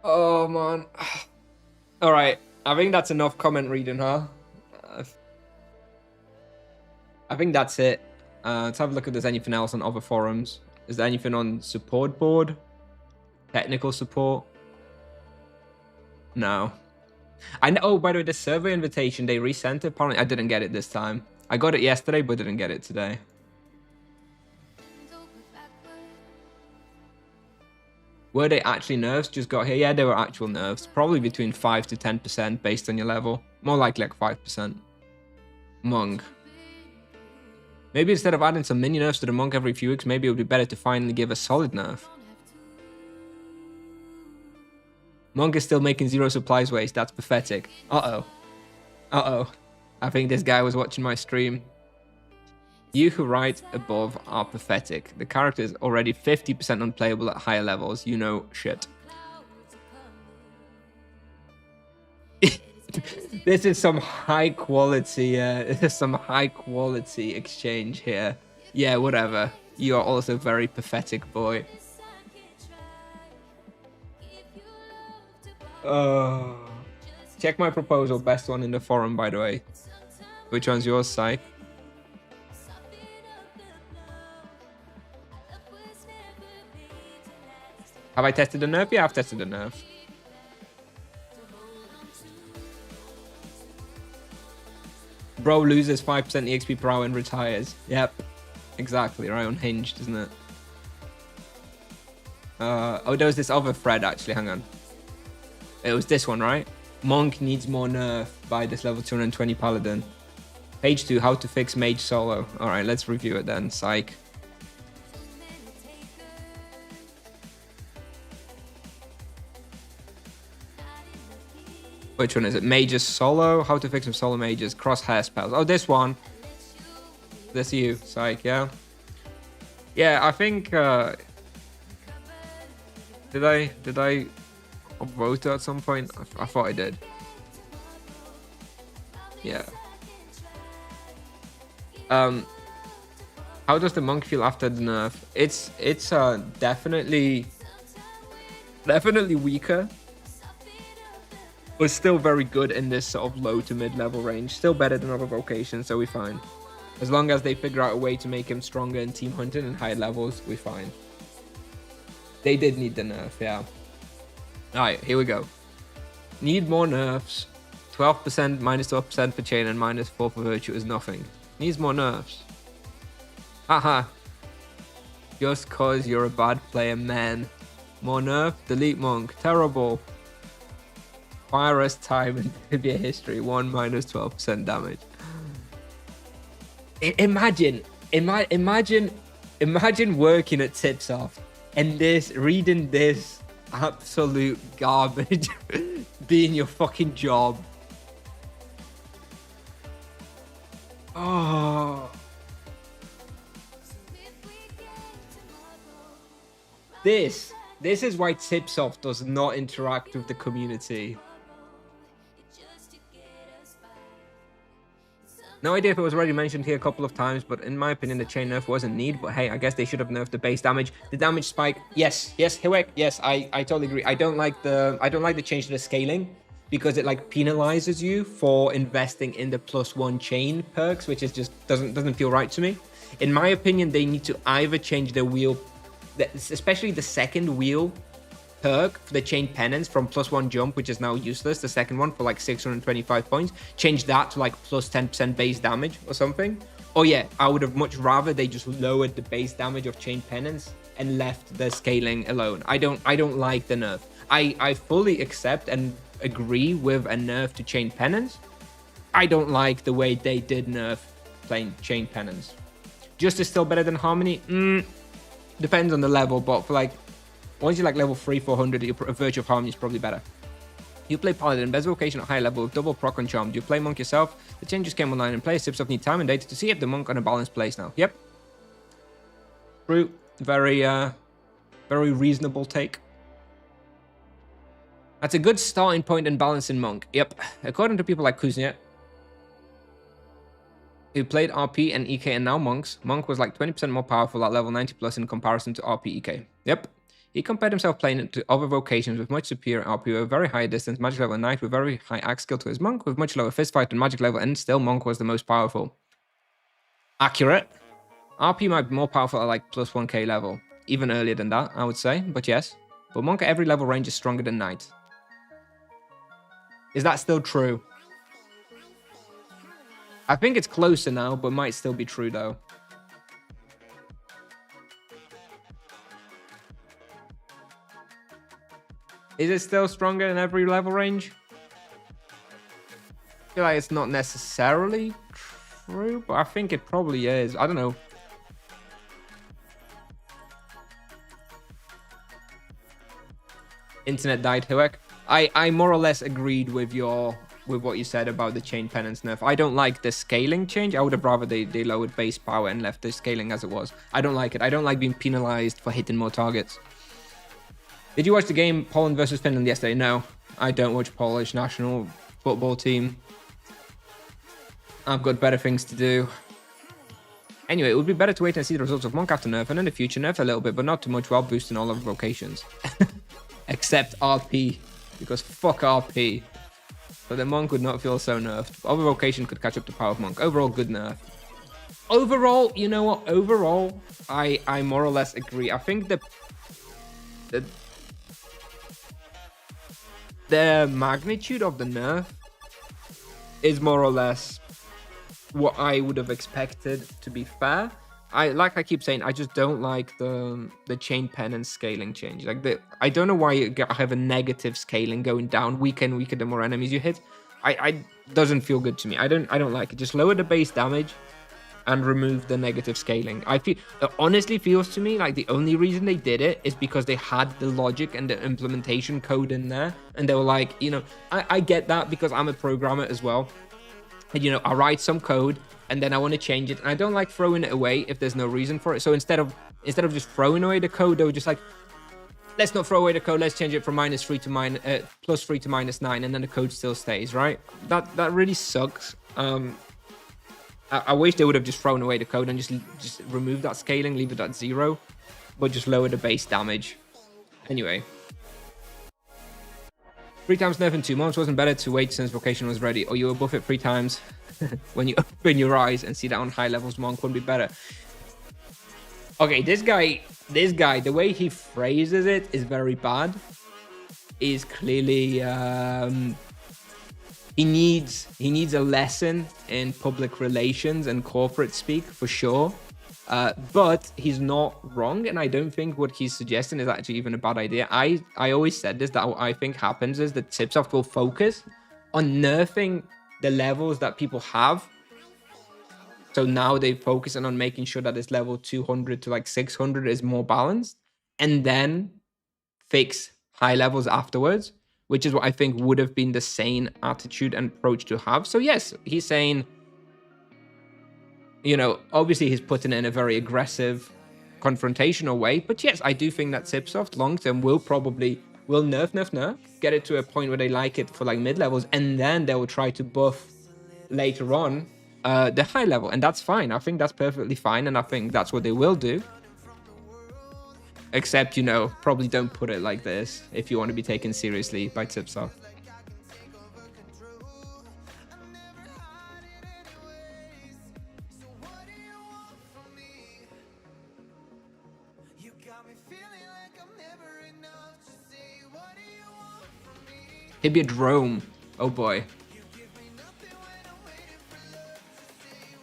[SPEAKER 1] Oh, man. Alright. I think that's enough comment reading, huh? I think that's it. Let's have a look if there's anything else on other forums. Is there anything on support board? Technical support? No. I know. Oh, by the way, the server invitation, they resent it. Apparently, I didn't get it this time. I got it yesterday, but didn't get it today. Were they actually nerfs just got here? Yeah, they were actual nerfs. Probably between 5 to 10% based on your level. More likely like 5%. Monk. Maybe instead of adding some mini nerfs to the monk every few weeks, maybe it would be better to finally give a solid nerf. Monk is still making zero supplies waste. That's pathetic. Uh-oh. Uh-oh. I think this guy was watching my stream. You who write above are pathetic. The character is already 50% unplayable at higher levels. You know shit. This is some high quality, exchange here. Yeah, whatever. You are also very pathetic, boy. Check my proposal, best one in the forum, by the way. Which one's yours, Psych? Have I tested the nerf? Yeah, I've tested the nerf. Bro loses 5% EXP per hour and retires. Yep. Exactly, right? Unhinged, isn't it? Oh, there was this other thread, actually. Hang on. It was this one, right? Monk needs more nerf by this level 220 paladin. Page 2, how to fix mage solo. Alright, let's review it then. Psych. Which one is it? Mages solo? How to fix some solo mages. Crosshair spells. Oh, this one. This you, Psych, yeah? Yeah, I think... Did I vote at some point? I thought I did. Yeah. How does the monk feel after the nerf? It's definitely weaker. But still very good in this sort of low to mid level range. Still better than other vocations, so we're fine. As long as they figure out a way to make him stronger in team hunting and higher levels, we're fine. They did need the nerf, yeah. Alright, here we go. Need more nerfs. 12%, minus 12% for chain, and minus 4 for virtue is nothing. Needs more nerfs. Haha. Just cause you're a bad player, man. More nerf, delete monk. Terrible. Virus time and Tibia history. 1 minus 12% damage. Imagine Imagine working at Tipsoft and reading this absolute garbage being your fucking job. Oh. This is why Tipsoft does not interact with the community. No idea if it was already mentioned here a couple of times, but in my opinion, the chain nerf wasn't needed. But hey, I guess they should have nerfed the base damage. The damage spike, yes, Hiwek, yes, I totally agree. I don't like the change to the scaling because it like penalizes you for investing in the +1 chain perks, which is just doesn't feel right to me. In my opinion, they need to either change the wheel, especially the second wheel perk for the chain penance from +1 jump, which is now useless, the second one for like 625 points, change that to like +10% base damage or something. Oh yeah, I would have much rather they just lowered the base damage of chain penance and left the scaling alone. I don't like the nerf. I fully accept and agree with a nerf to chain penance. I don't like the way they did nerf playing chain penance. Justice still better than harmony? Depends on the level, but for like once you're like level 300-400, your Virtue of Harmony is probably better. You play Paladin, Bez Vocation at high level with double proc on Charm. Do you play Monk yourself? The changes came online and players Tipsoft need time and data to see if the Monk on a balanced place now. Yep. True. Very reasonable take. That's a good starting point in balancing Monk. Yep. According to people like Kusnier, who played RP and EK and now Monks, Monk was like 20% more powerful at level 90 plus in comparison to RP EK. Yep. He compared himself playing it to other vocations with much superior RP with a very high distance, magic level knight with very high axe skill to his monk with much lower fist fight and magic level, and still monk was the most powerful. Accurate. RP might be more powerful at like +1k level, even earlier than that, I would say, but yes. But monk at every level range is stronger than knight. Is that still true? I think it's closer now, but might still be true though. Is it still stronger in every level range? I feel like it's not necessarily true, but I think it probably is. I don't know. Internet died, Huek. I more or less agreed with what you said about the chain penance nerf. I don't like the scaling change. I would have rather they lowered base power and left the scaling as it was. I don't like it. I don't like being penalized for hitting more targets. Did you watch the game Poland versus Finland yesterday? No, I don't watch Polish national football team. I've got better things to do. Anyway, it would be better to wait and see the results of Monk after nerf, and in the future nerf a little bit, but not too much while boosting all of vocations. Except RP, because fuck RP. But the Monk would not feel so nerfed. Other vocation could catch up to power of Monk. Overall, good nerf. Overall, you know what? Overall, I more or less agree. I think the magnitude of the nerf is more or less what I would have expected, to be fair. Like I keep saying, I just don't like the chain penance scaling change. Like I don't know why you have a negative scaling going down weaker and weaker the more enemies you hit. I doesn't feel good to me. I don't like it. Just lower the base damage and remove the negative scaling. It honestly feels to me like the only reason they did it is because they had the logic and the implementation code in there, and they were like, you know, I get that because I'm a programmer as well, and you know, I write some code and then I want to change it, and I don't like throwing it away if there's no reason for it. So instead of just throwing away the code, they were just like, let's not throw away the code, let's change it from +3 to -9, and then the code still stays, right? That really sucks. I wish they would have just thrown away the code and just removed that scaling, leave it at 0, but just lower the base damage. Anyway. 3 times nerf in 2 months. Wasn't better to wait since Vocation was ready, or you will buff it 3 times when you open your eyes and see that on high levels Monk wouldn't be better. Okay, this guy, the way he phrases it is very bad. Is clearly he needs a lesson in public relations and corporate speak for sure. But he's not wrong, and I don't think what he's suggesting is actually even a bad idea. I always said this, that what I think happens is that Tipsoft will focus on nerfing the levels that people have So now they're focusing on making sure that this level 200 to like 600 is more balanced, and then fix high levels afterwards, which is what I think would have been the sane attitude and approach to have. So yes, he's saying, you know, obviously he's putting it in a very aggressive, confrontational way. But yes, I do think that Cipsoft long term will nerf, get it to a point where they like it for like mid levels, and then they will try to buff later on the high level, and that's fine. I think that's perfectly fine, and I think that's what they will do. Except, you know, probably don't put it like this if you want to be taken seriously by Cipsoft. Tibidrome. Oh boy.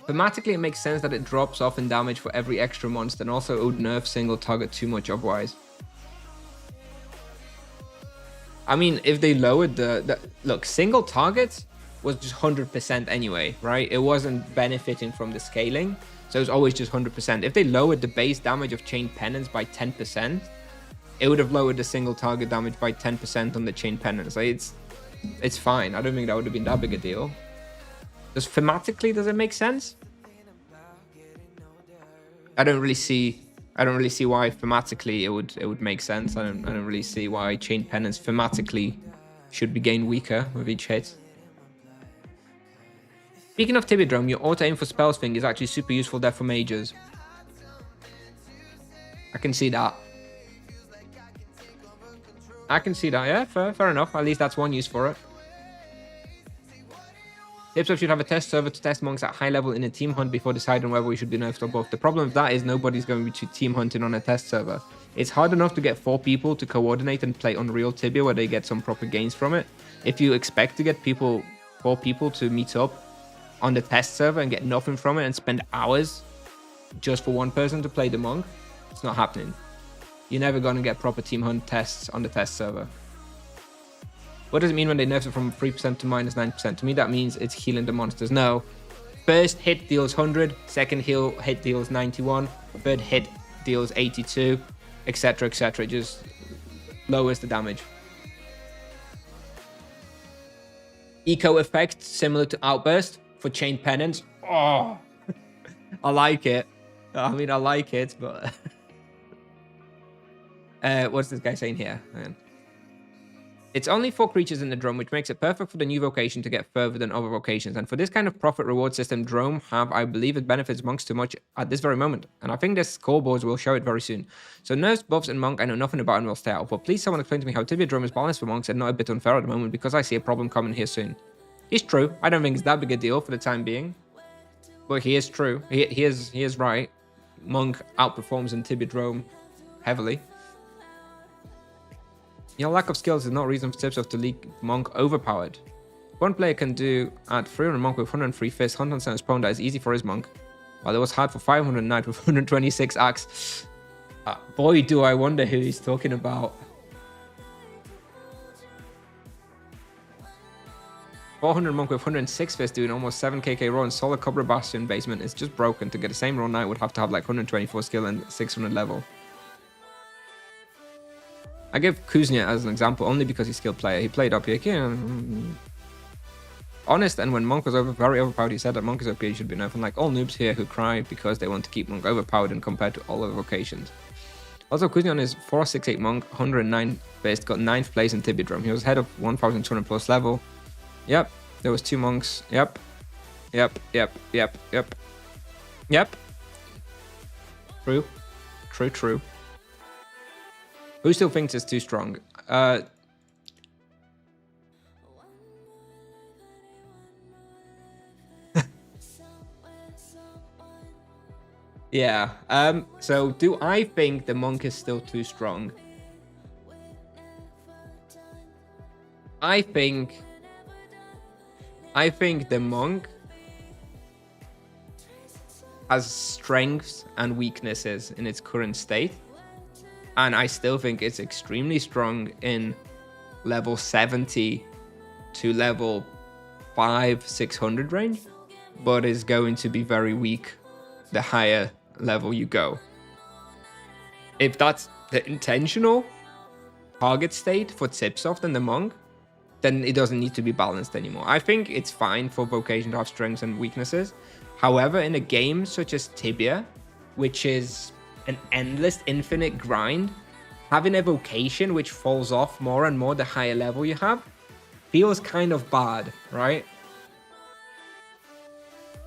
[SPEAKER 1] Thematically, it makes sense that it drops off in damage for every extra monster, and also it would nerf single target too much otherwise. I mean, if they lowered look, single targets was just 100% anyway, right? It wasn't benefiting from the scaling, so it was always just 100%. If they lowered the base damage of Chain Penance by 10%, it would have lowered the single target damage by 10% on the Chain Penance. Like, it's fine. I don't think that would have been that big a deal. Just thematically, does it make sense? I don't really see why thematically it would make sense. I don't really see why Chain Penance thematically should be gained weaker with each hit. Speaking of Tibidrome, your auto aim for spells thing is actually super useful there for mages. I can see that. Yeah, fair enough. At least that's one use for it. Cipsoft should have a test server to test monks at high level in a team hunt before deciding whether we should be nerfed or both. The problem with that is nobody's going to be team hunting on a test server. It's hard enough to get 4 people to coordinate and play Unreal Tibia where they get some proper gains from it. If you expect to get 4 people to meet up on the test server and get nothing from it and spend hours just for one person to play the monk, it's not happening. You're never going to get proper team hunt tests on the test server. What does it mean when they nerf it from 3% to minus 9%? To me, that means it's healing the monsters. No. First hit deals 100, second hit deals 91, third hit deals 82, etc, etc. It just lowers the damage. Eco effect, similar to Outburst for Chain Penance. Oh, I like it. I mean, I like it, but... what's this guy saying here? It's only 4 creatures in the Drome, which makes it perfect for the new Vocation to get further than other Vocations. And for this kind of profit reward system, Drome have, I believe, it benefits monks too much at this very moment. And I think this scoreboards will show it very soon. So nerfs, buffs, and monk, I know nothing about and will stay out. But please someone explain to me how Tibidrome is balanced for monks and not a bit unfair at the moment, because I see a problem coming here soon. It's true. I don't think it's that big a deal for the time being. But he is true. He is right. Monk outperforms in Tibidrome heavily. Your lack of skills is not reason for Cipsoft to leak monk overpowered. One player can do at 300 monk with 103 fists, 100 center spawn that is easy for his monk, while it was hard for 500 knight with 126 axe. Boy, do I wonder who he's talking about. 400 monk with 106 fists doing almost 7kk raw and solid Cobra Bastion basement is just broken. To get the same raw knight would have to have like 124 skill and 600 level. I give Kusnier as an example only because he's a skilled player. He played up here. Honest, and when Monk was very overpowered, he said that Monk is OP, he should be nerfed. Unlike all noobs here who cry because they want to keep Monk overpowered and compared to all other vocations. Also, Kusnier on his 468 Monk, 109 fist, got 9th place in Tibidrome. He was ahead of 1200 plus level. Yep, there was 2 monks. Yep. True. Who still thinks it's too strong? Yeah. So do I think the monk is still too strong? I think the monk has strengths and weaknesses in its current state. And I still think it's extremely strong in level 70 to level 500-600 range. but is going to be very weak the higher level you go. If that's the intentional target state for Tipsoft and the Monk, then it doesn't need to be balanced anymore. I think it's fine for Vocation to have strengths and weaknesses. However, in a game such as Tibia, which is an endless, infinite grind, having a Vocation which falls off more and more the higher level you have feels kind of bad, right?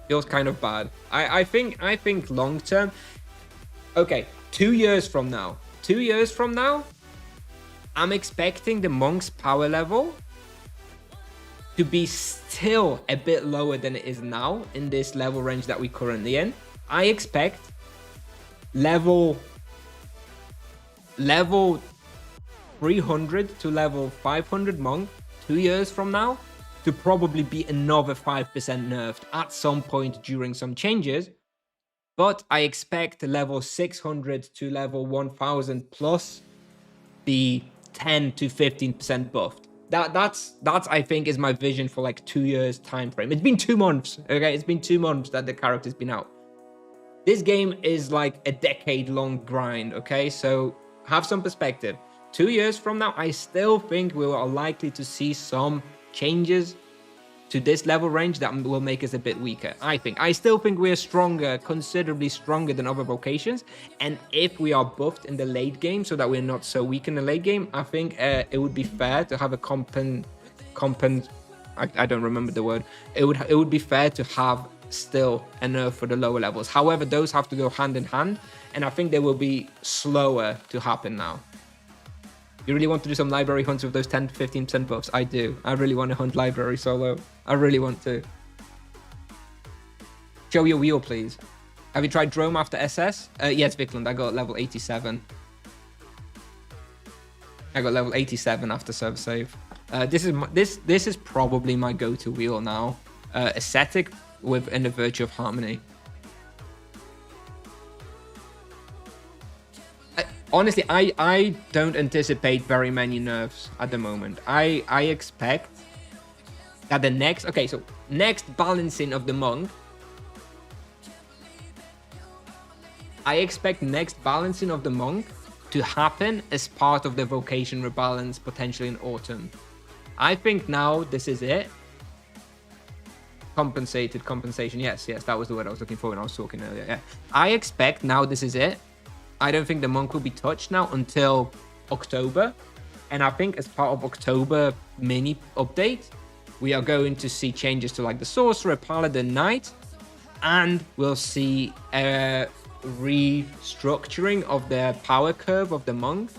[SPEAKER 1] Feels kind of bad. I think long term, okay, 2 years from now, I'm expecting the Monk's power level to be still a bit lower than it is now in this level range that we're currently in. I expect level 300 to level 500 Monk 2 years from now to probably be another 5% nerfed at some point during some changes. But I expect level 600 to level 1000 plus be 10 to 15% buffed. That's I think is my vision for like 2 years time frame. It's been 2 months, okay? It's been 2 months that the character's been out. This game is like a decade-long grind, okay? So have some perspective. 2 years from now, I still think we are likely to see some changes to this level range that will make us a bit weaker. I still think we are stronger, considerably stronger than other vocations. And if we are buffed in the late game so that we're not so weak in the late game, I think it would be fair to have a I don't remember the word. It would be fair to have still a nerf for the lower levels. However, those have to go hand in hand, and I think they will be slower to happen now. You really want to do some library hunts with those 10 to 15% buffs? I do. I really want to hunt library solo. I really want to. Show your wheel, please. Have you tried Drome after SS? Yes, Vikland. I got level 87. I got level 87 after server save. This is probably my go-to wheel now. Ascetic in the Virtue of Harmony. Honestly, I don't anticipate very many nerfs at the moment. I expect that the next balancing of the Monk. I expect next balancing of the Monk to happen as part of the Vocation rebalance potentially in autumn. I think now this is it. Compensation. Yes, that was the word I was looking for when I was talking earlier. Yeah. I expect now this is it. I don't think the Monk will be touched now until October. And I think as part of October mini update, we are going to see changes to like the Sorcerer, Paladin, Knight. And we'll see a restructuring of the power curve of the Monk,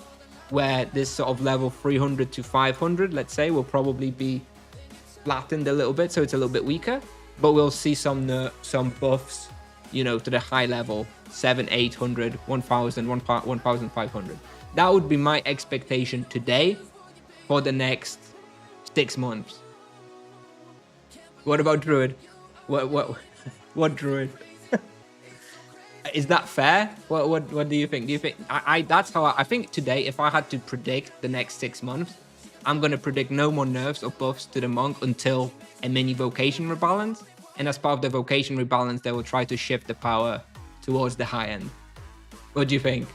[SPEAKER 1] where this sort of level 300 to 500, let's say, will probably be flattened a little bit, so it's a little bit weaker. But we'll see some buffs, you know, to the high level, 700, 800, 1000, 1500. That would be my expectation today for the next 6 months. What about Druid? What Druid? Is that fair? What do you think? Do you think that's how I think today, if I had to predict the next 6 months, I'm going to predict no more nerfs or buffs to the Monk until a mini Vocation rebalance. And as part of the Vocation rebalance, they will try to shift the power towards the high end. What do you think?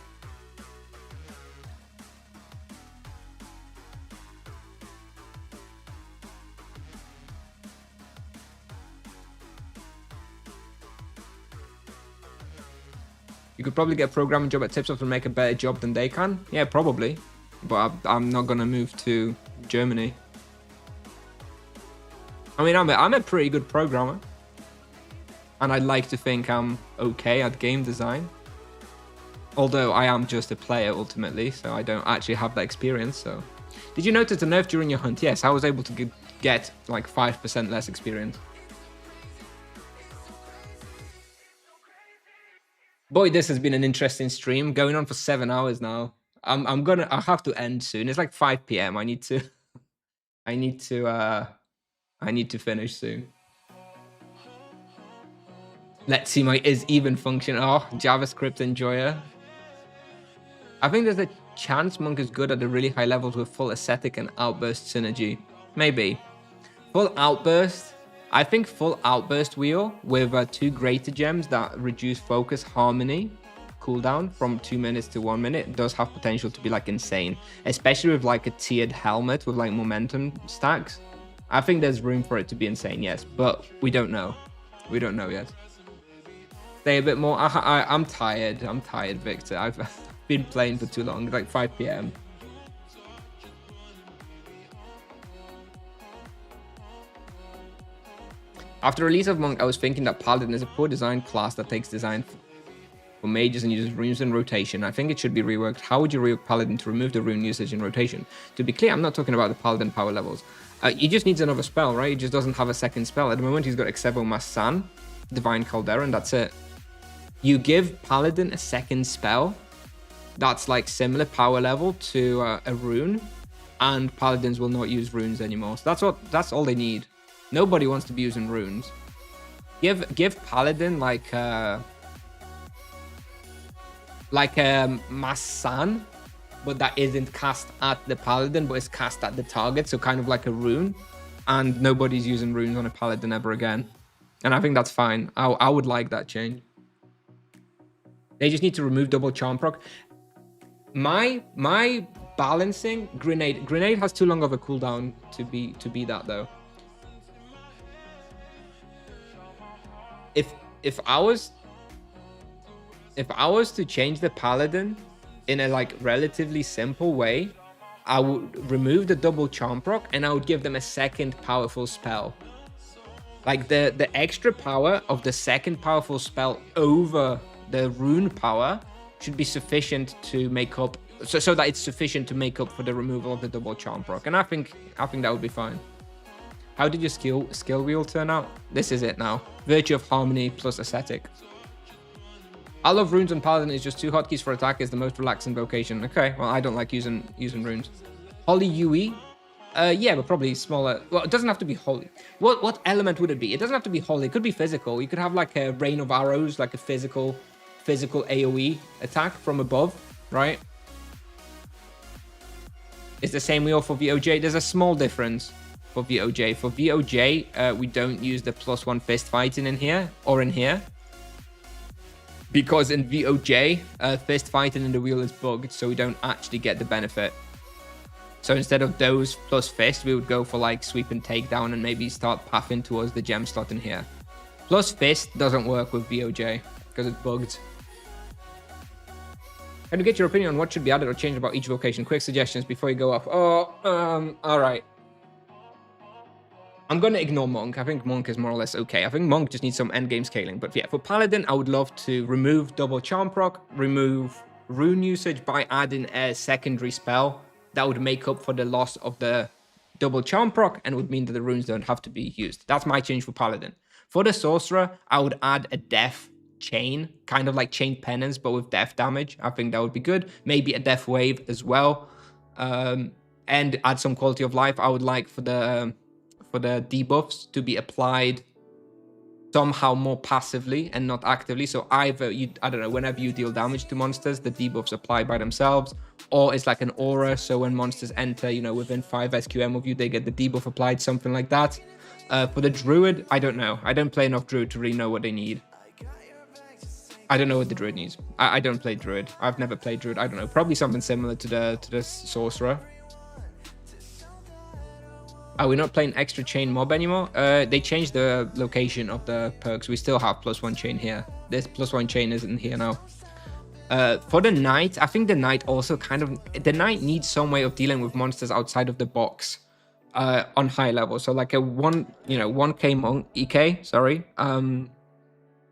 [SPEAKER 1] You could probably get a programming job at Tipsoft and make a better job than they can. Yeah, probably. But I'm not going to move to Germany. I mean, I'm a pretty good programmer. And I'd like to think I'm okay at game design. Although I am just a player ultimately, so I don't actually have that experience. So, did you notice the nerf during your hunt? Yes, I was able to get like 5% less experience. Boy, this has been an interesting stream, going on for 7 hours now. I have to end soon. It's like 5 p.m. I need to finish soon. Let's see my is even function. Oh, JavaScript enjoyer. I think there's a chance Monk is good at the really high levels with full ascetic and outburst synergy. Maybe. Full outburst I think full outburst wheel with 2 greater gems that reduce focus, harmony, cooldown from 2 minutes to 1 minute does have potential to be like insane, especially with like a tiered helmet with like momentum stacks. I think there's room for it to be insane, yes, but we don't know. We don't know yet. Stay a bit more. I'm tired. I'm tired, Victor. I've been playing for too long, like 5 p.m. After release of Monk, I was thinking that Paladin is a poor design class that takes design for mages and uses runes in rotation. I think it should be reworked. How would you rework Paladin to remove the rune usage in rotation? To be clear, I'm not talking about the Paladin power levels. He just needs another spell, right? He just doesn't have a second spell. At the moment, he's got Exevo Massan, Divine Caldera, and that's it. You give Paladin a second spell that's like similar power level to a rune, and Paladins will not use runes anymore. So that's all they need. Nobody wants to be using runes. Give Paladin like a Massan, but that isn't cast at the Paladin, but it's cast at the target, so kind of like a rune, and nobody's using runes on a Paladin ever again. And I think that's fine. I would like that change. They just need to remove double charm proc. My balancing grenade has too long of a cooldown to be that though. If I was to change the Paladin in a like relatively simple way, I would remove the double charm proc and I would give them a second powerful spell. Like the extra power of the second powerful spell over the rune power should be sufficient to make up, so that it's sufficient to make up for the removal of the double charm proc. And I think that would be fine. How did your skill wheel turn out? This is it now. Virtue of Harmony plus Ascetic. I love runes on Paladin. It's just 2 hotkeys for attack is the most relaxing vocation. Okay, well I don't like using runes. Holy UE. Yeah, but probably smaller. Well, it doesn't have to be holy. What element would it be? It doesn't have to be holy. It could be physical. You could have like a rain of arrows, like a physical AoE attack from above, right? It's the same wheel for VOJ. There's a small difference for VOJ. For VOJ, we don't use the +1 fist fighting in here or in here, because in VOJ, fist fighting in the wheel is bugged, so we don't actually get the benefit. So instead of those plus fist, we would go for like sweep and takedown and maybe start pathing towards the gem slot in here. Plus fist doesn't work with VOJ because it's bugged. Can you get your opinion on what should be added or changed about each vocation? Quick suggestions before you go off. All right. I'm going to ignore Monk. I think Monk is more or less okay. I think Monk just needs some endgame scaling. But yeah, for Paladin, I would love to remove double charm proc, remove rune usage by adding a secondary spell that would make up for the loss of the double charm proc and would mean that the runes don't have to be used. That's my change for Paladin. For the Sorcerer, I would add a death chain, kind of like chain penance, but with death damage. I think that would be good. Maybe a death wave as well. And add some quality of life. I would like for the debuffs to be applied somehow more passively and not actively. So either I don't know, whenever you deal damage to monsters, the debuffs apply by themselves, or it's like an aura. So when monsters enter, you know, within 5 SQM of you, they get the debuff applied, something like that. For the Druid, I don't know. I don't play enough Druid to really know what they need. I don't know what the Druid needs. I don't play Druid. I've never played Druid. I don't know. Probably something similar to the Sorcerer. Are we not playing extra chain mob anymore? They changed the location of the perks. We still have +1 chain here. This +1 chain isn't here now. For the Knight, I think the Knight also the Knight needs some way of dealing with monsters outside of the box on high level. So like a 1k monk, EK, sorry,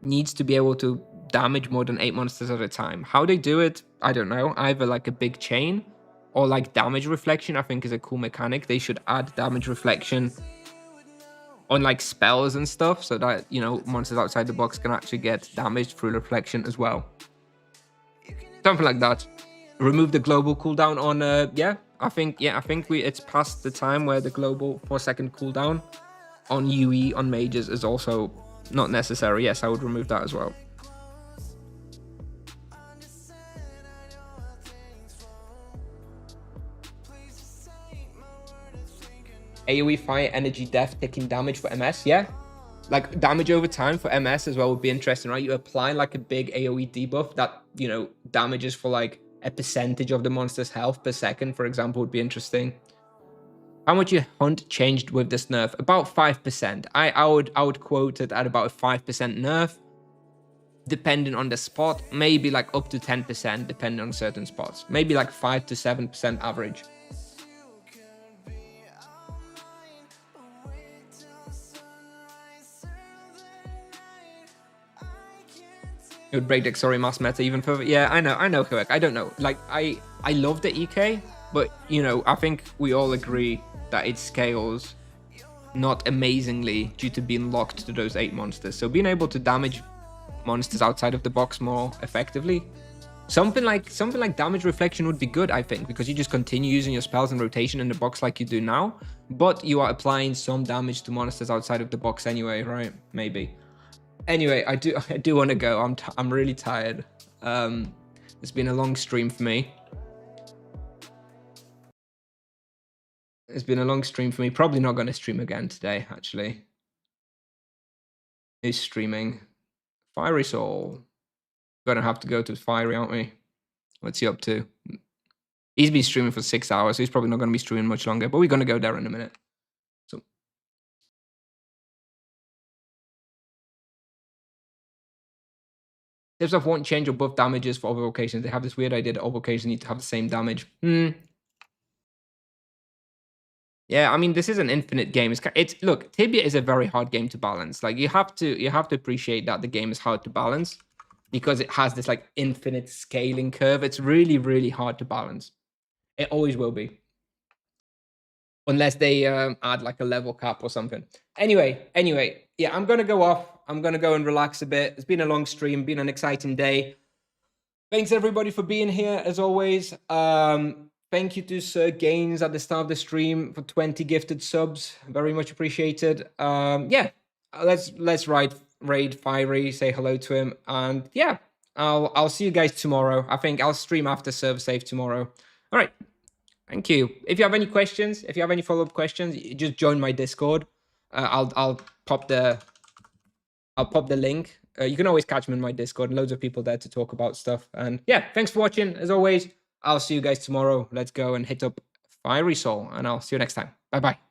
[SPEAKER 1] needs to be able to damage more than 8 monsters at a time. How they do it, I don't know. Either like a big chain or like damage reflection, I think is a cool mechanic. They should add damage reflection on like spells and stuff so that, you know, monsters outside the box can actually get damaged through reflection as well. Something like that. Remove the global cooldown on, I think it's past the time where the global 4-second cooldown on UE on mages is also not necessary. Yes, I would remove that as well. AoE fire energy death taking damage for MS, yeah, Like damage over time for MS as well would be interesting, right? You apply like a big AoE debuff that, you know, damages for like a percentage of the monster's health per second, for example, would be interesting. How much your hunt changed with this nerf? About 5%. I would quote it at about a 5% nerf, depending on the spot. Maybe like up to 10%, depending on certain spots. Maybe like 5 to 7% average. It would break the Xori mass meta even further. Yeah, I know, Huek. I don't know. Like, I love the EK, but, you know, I think we all agree that it scales not amazingly due to being locked to those 8 monsters. So being able to damage monsters outside of the box more effectively, something like damage reflection would be good, I think, because you just continue using your spells and rotation in the box like you do now, but you are applying some damage to monsters outside of the box anyway, right? Maybe. Anyway, I do want to go. I'm really tired. It's been a long stream for me. It's been a long stream for me. Probably not going to stream again today, actually. Who's streaming? Fiery Soul. Gonna have to go to Fiery, aren't we? What's he up to? He's been streaming for 6 hours, so he's probably not going to be streaming much longer, but we're going to go there in a minute. So. Tips of won't change or buff damages for other vocations. They have this weird idea that all vocations need to have the same damage. Yeah, I mean, this is an infinite game. It's look, Tibia is a very hard game to balance. Like you have to appreciate that the game is hard to balance because it has this like infinite scaling curve. It's really, really hard to balance. It always will be. Unless they add like a level cap or something. Anyway, yeah, I'm gonna go off. I'm gonna go and relax a bit. It's been a long stream, been an exciting day. Thanks everybody for being here as always. Thank you to Sir Gaines at the start of the stream for 20 gifted subs. Very much appreciated. Yeah, let's raid Fiery, say hello to him, and yeah, I'll see you guys tomorrow. I think I'll stream after server safe tomorrow. All right, thank you. If you have any questions, if you have any follow-up questions, just join my Discord. I'll pop the link. You can always catch me in my Discord. Loads of people there to talk about stuff. And yeah, thanks for watching as always. I'll see you guys tomorrow. Let's go and hit up Fiery Soul, and I'll see you next time. Bye-bye.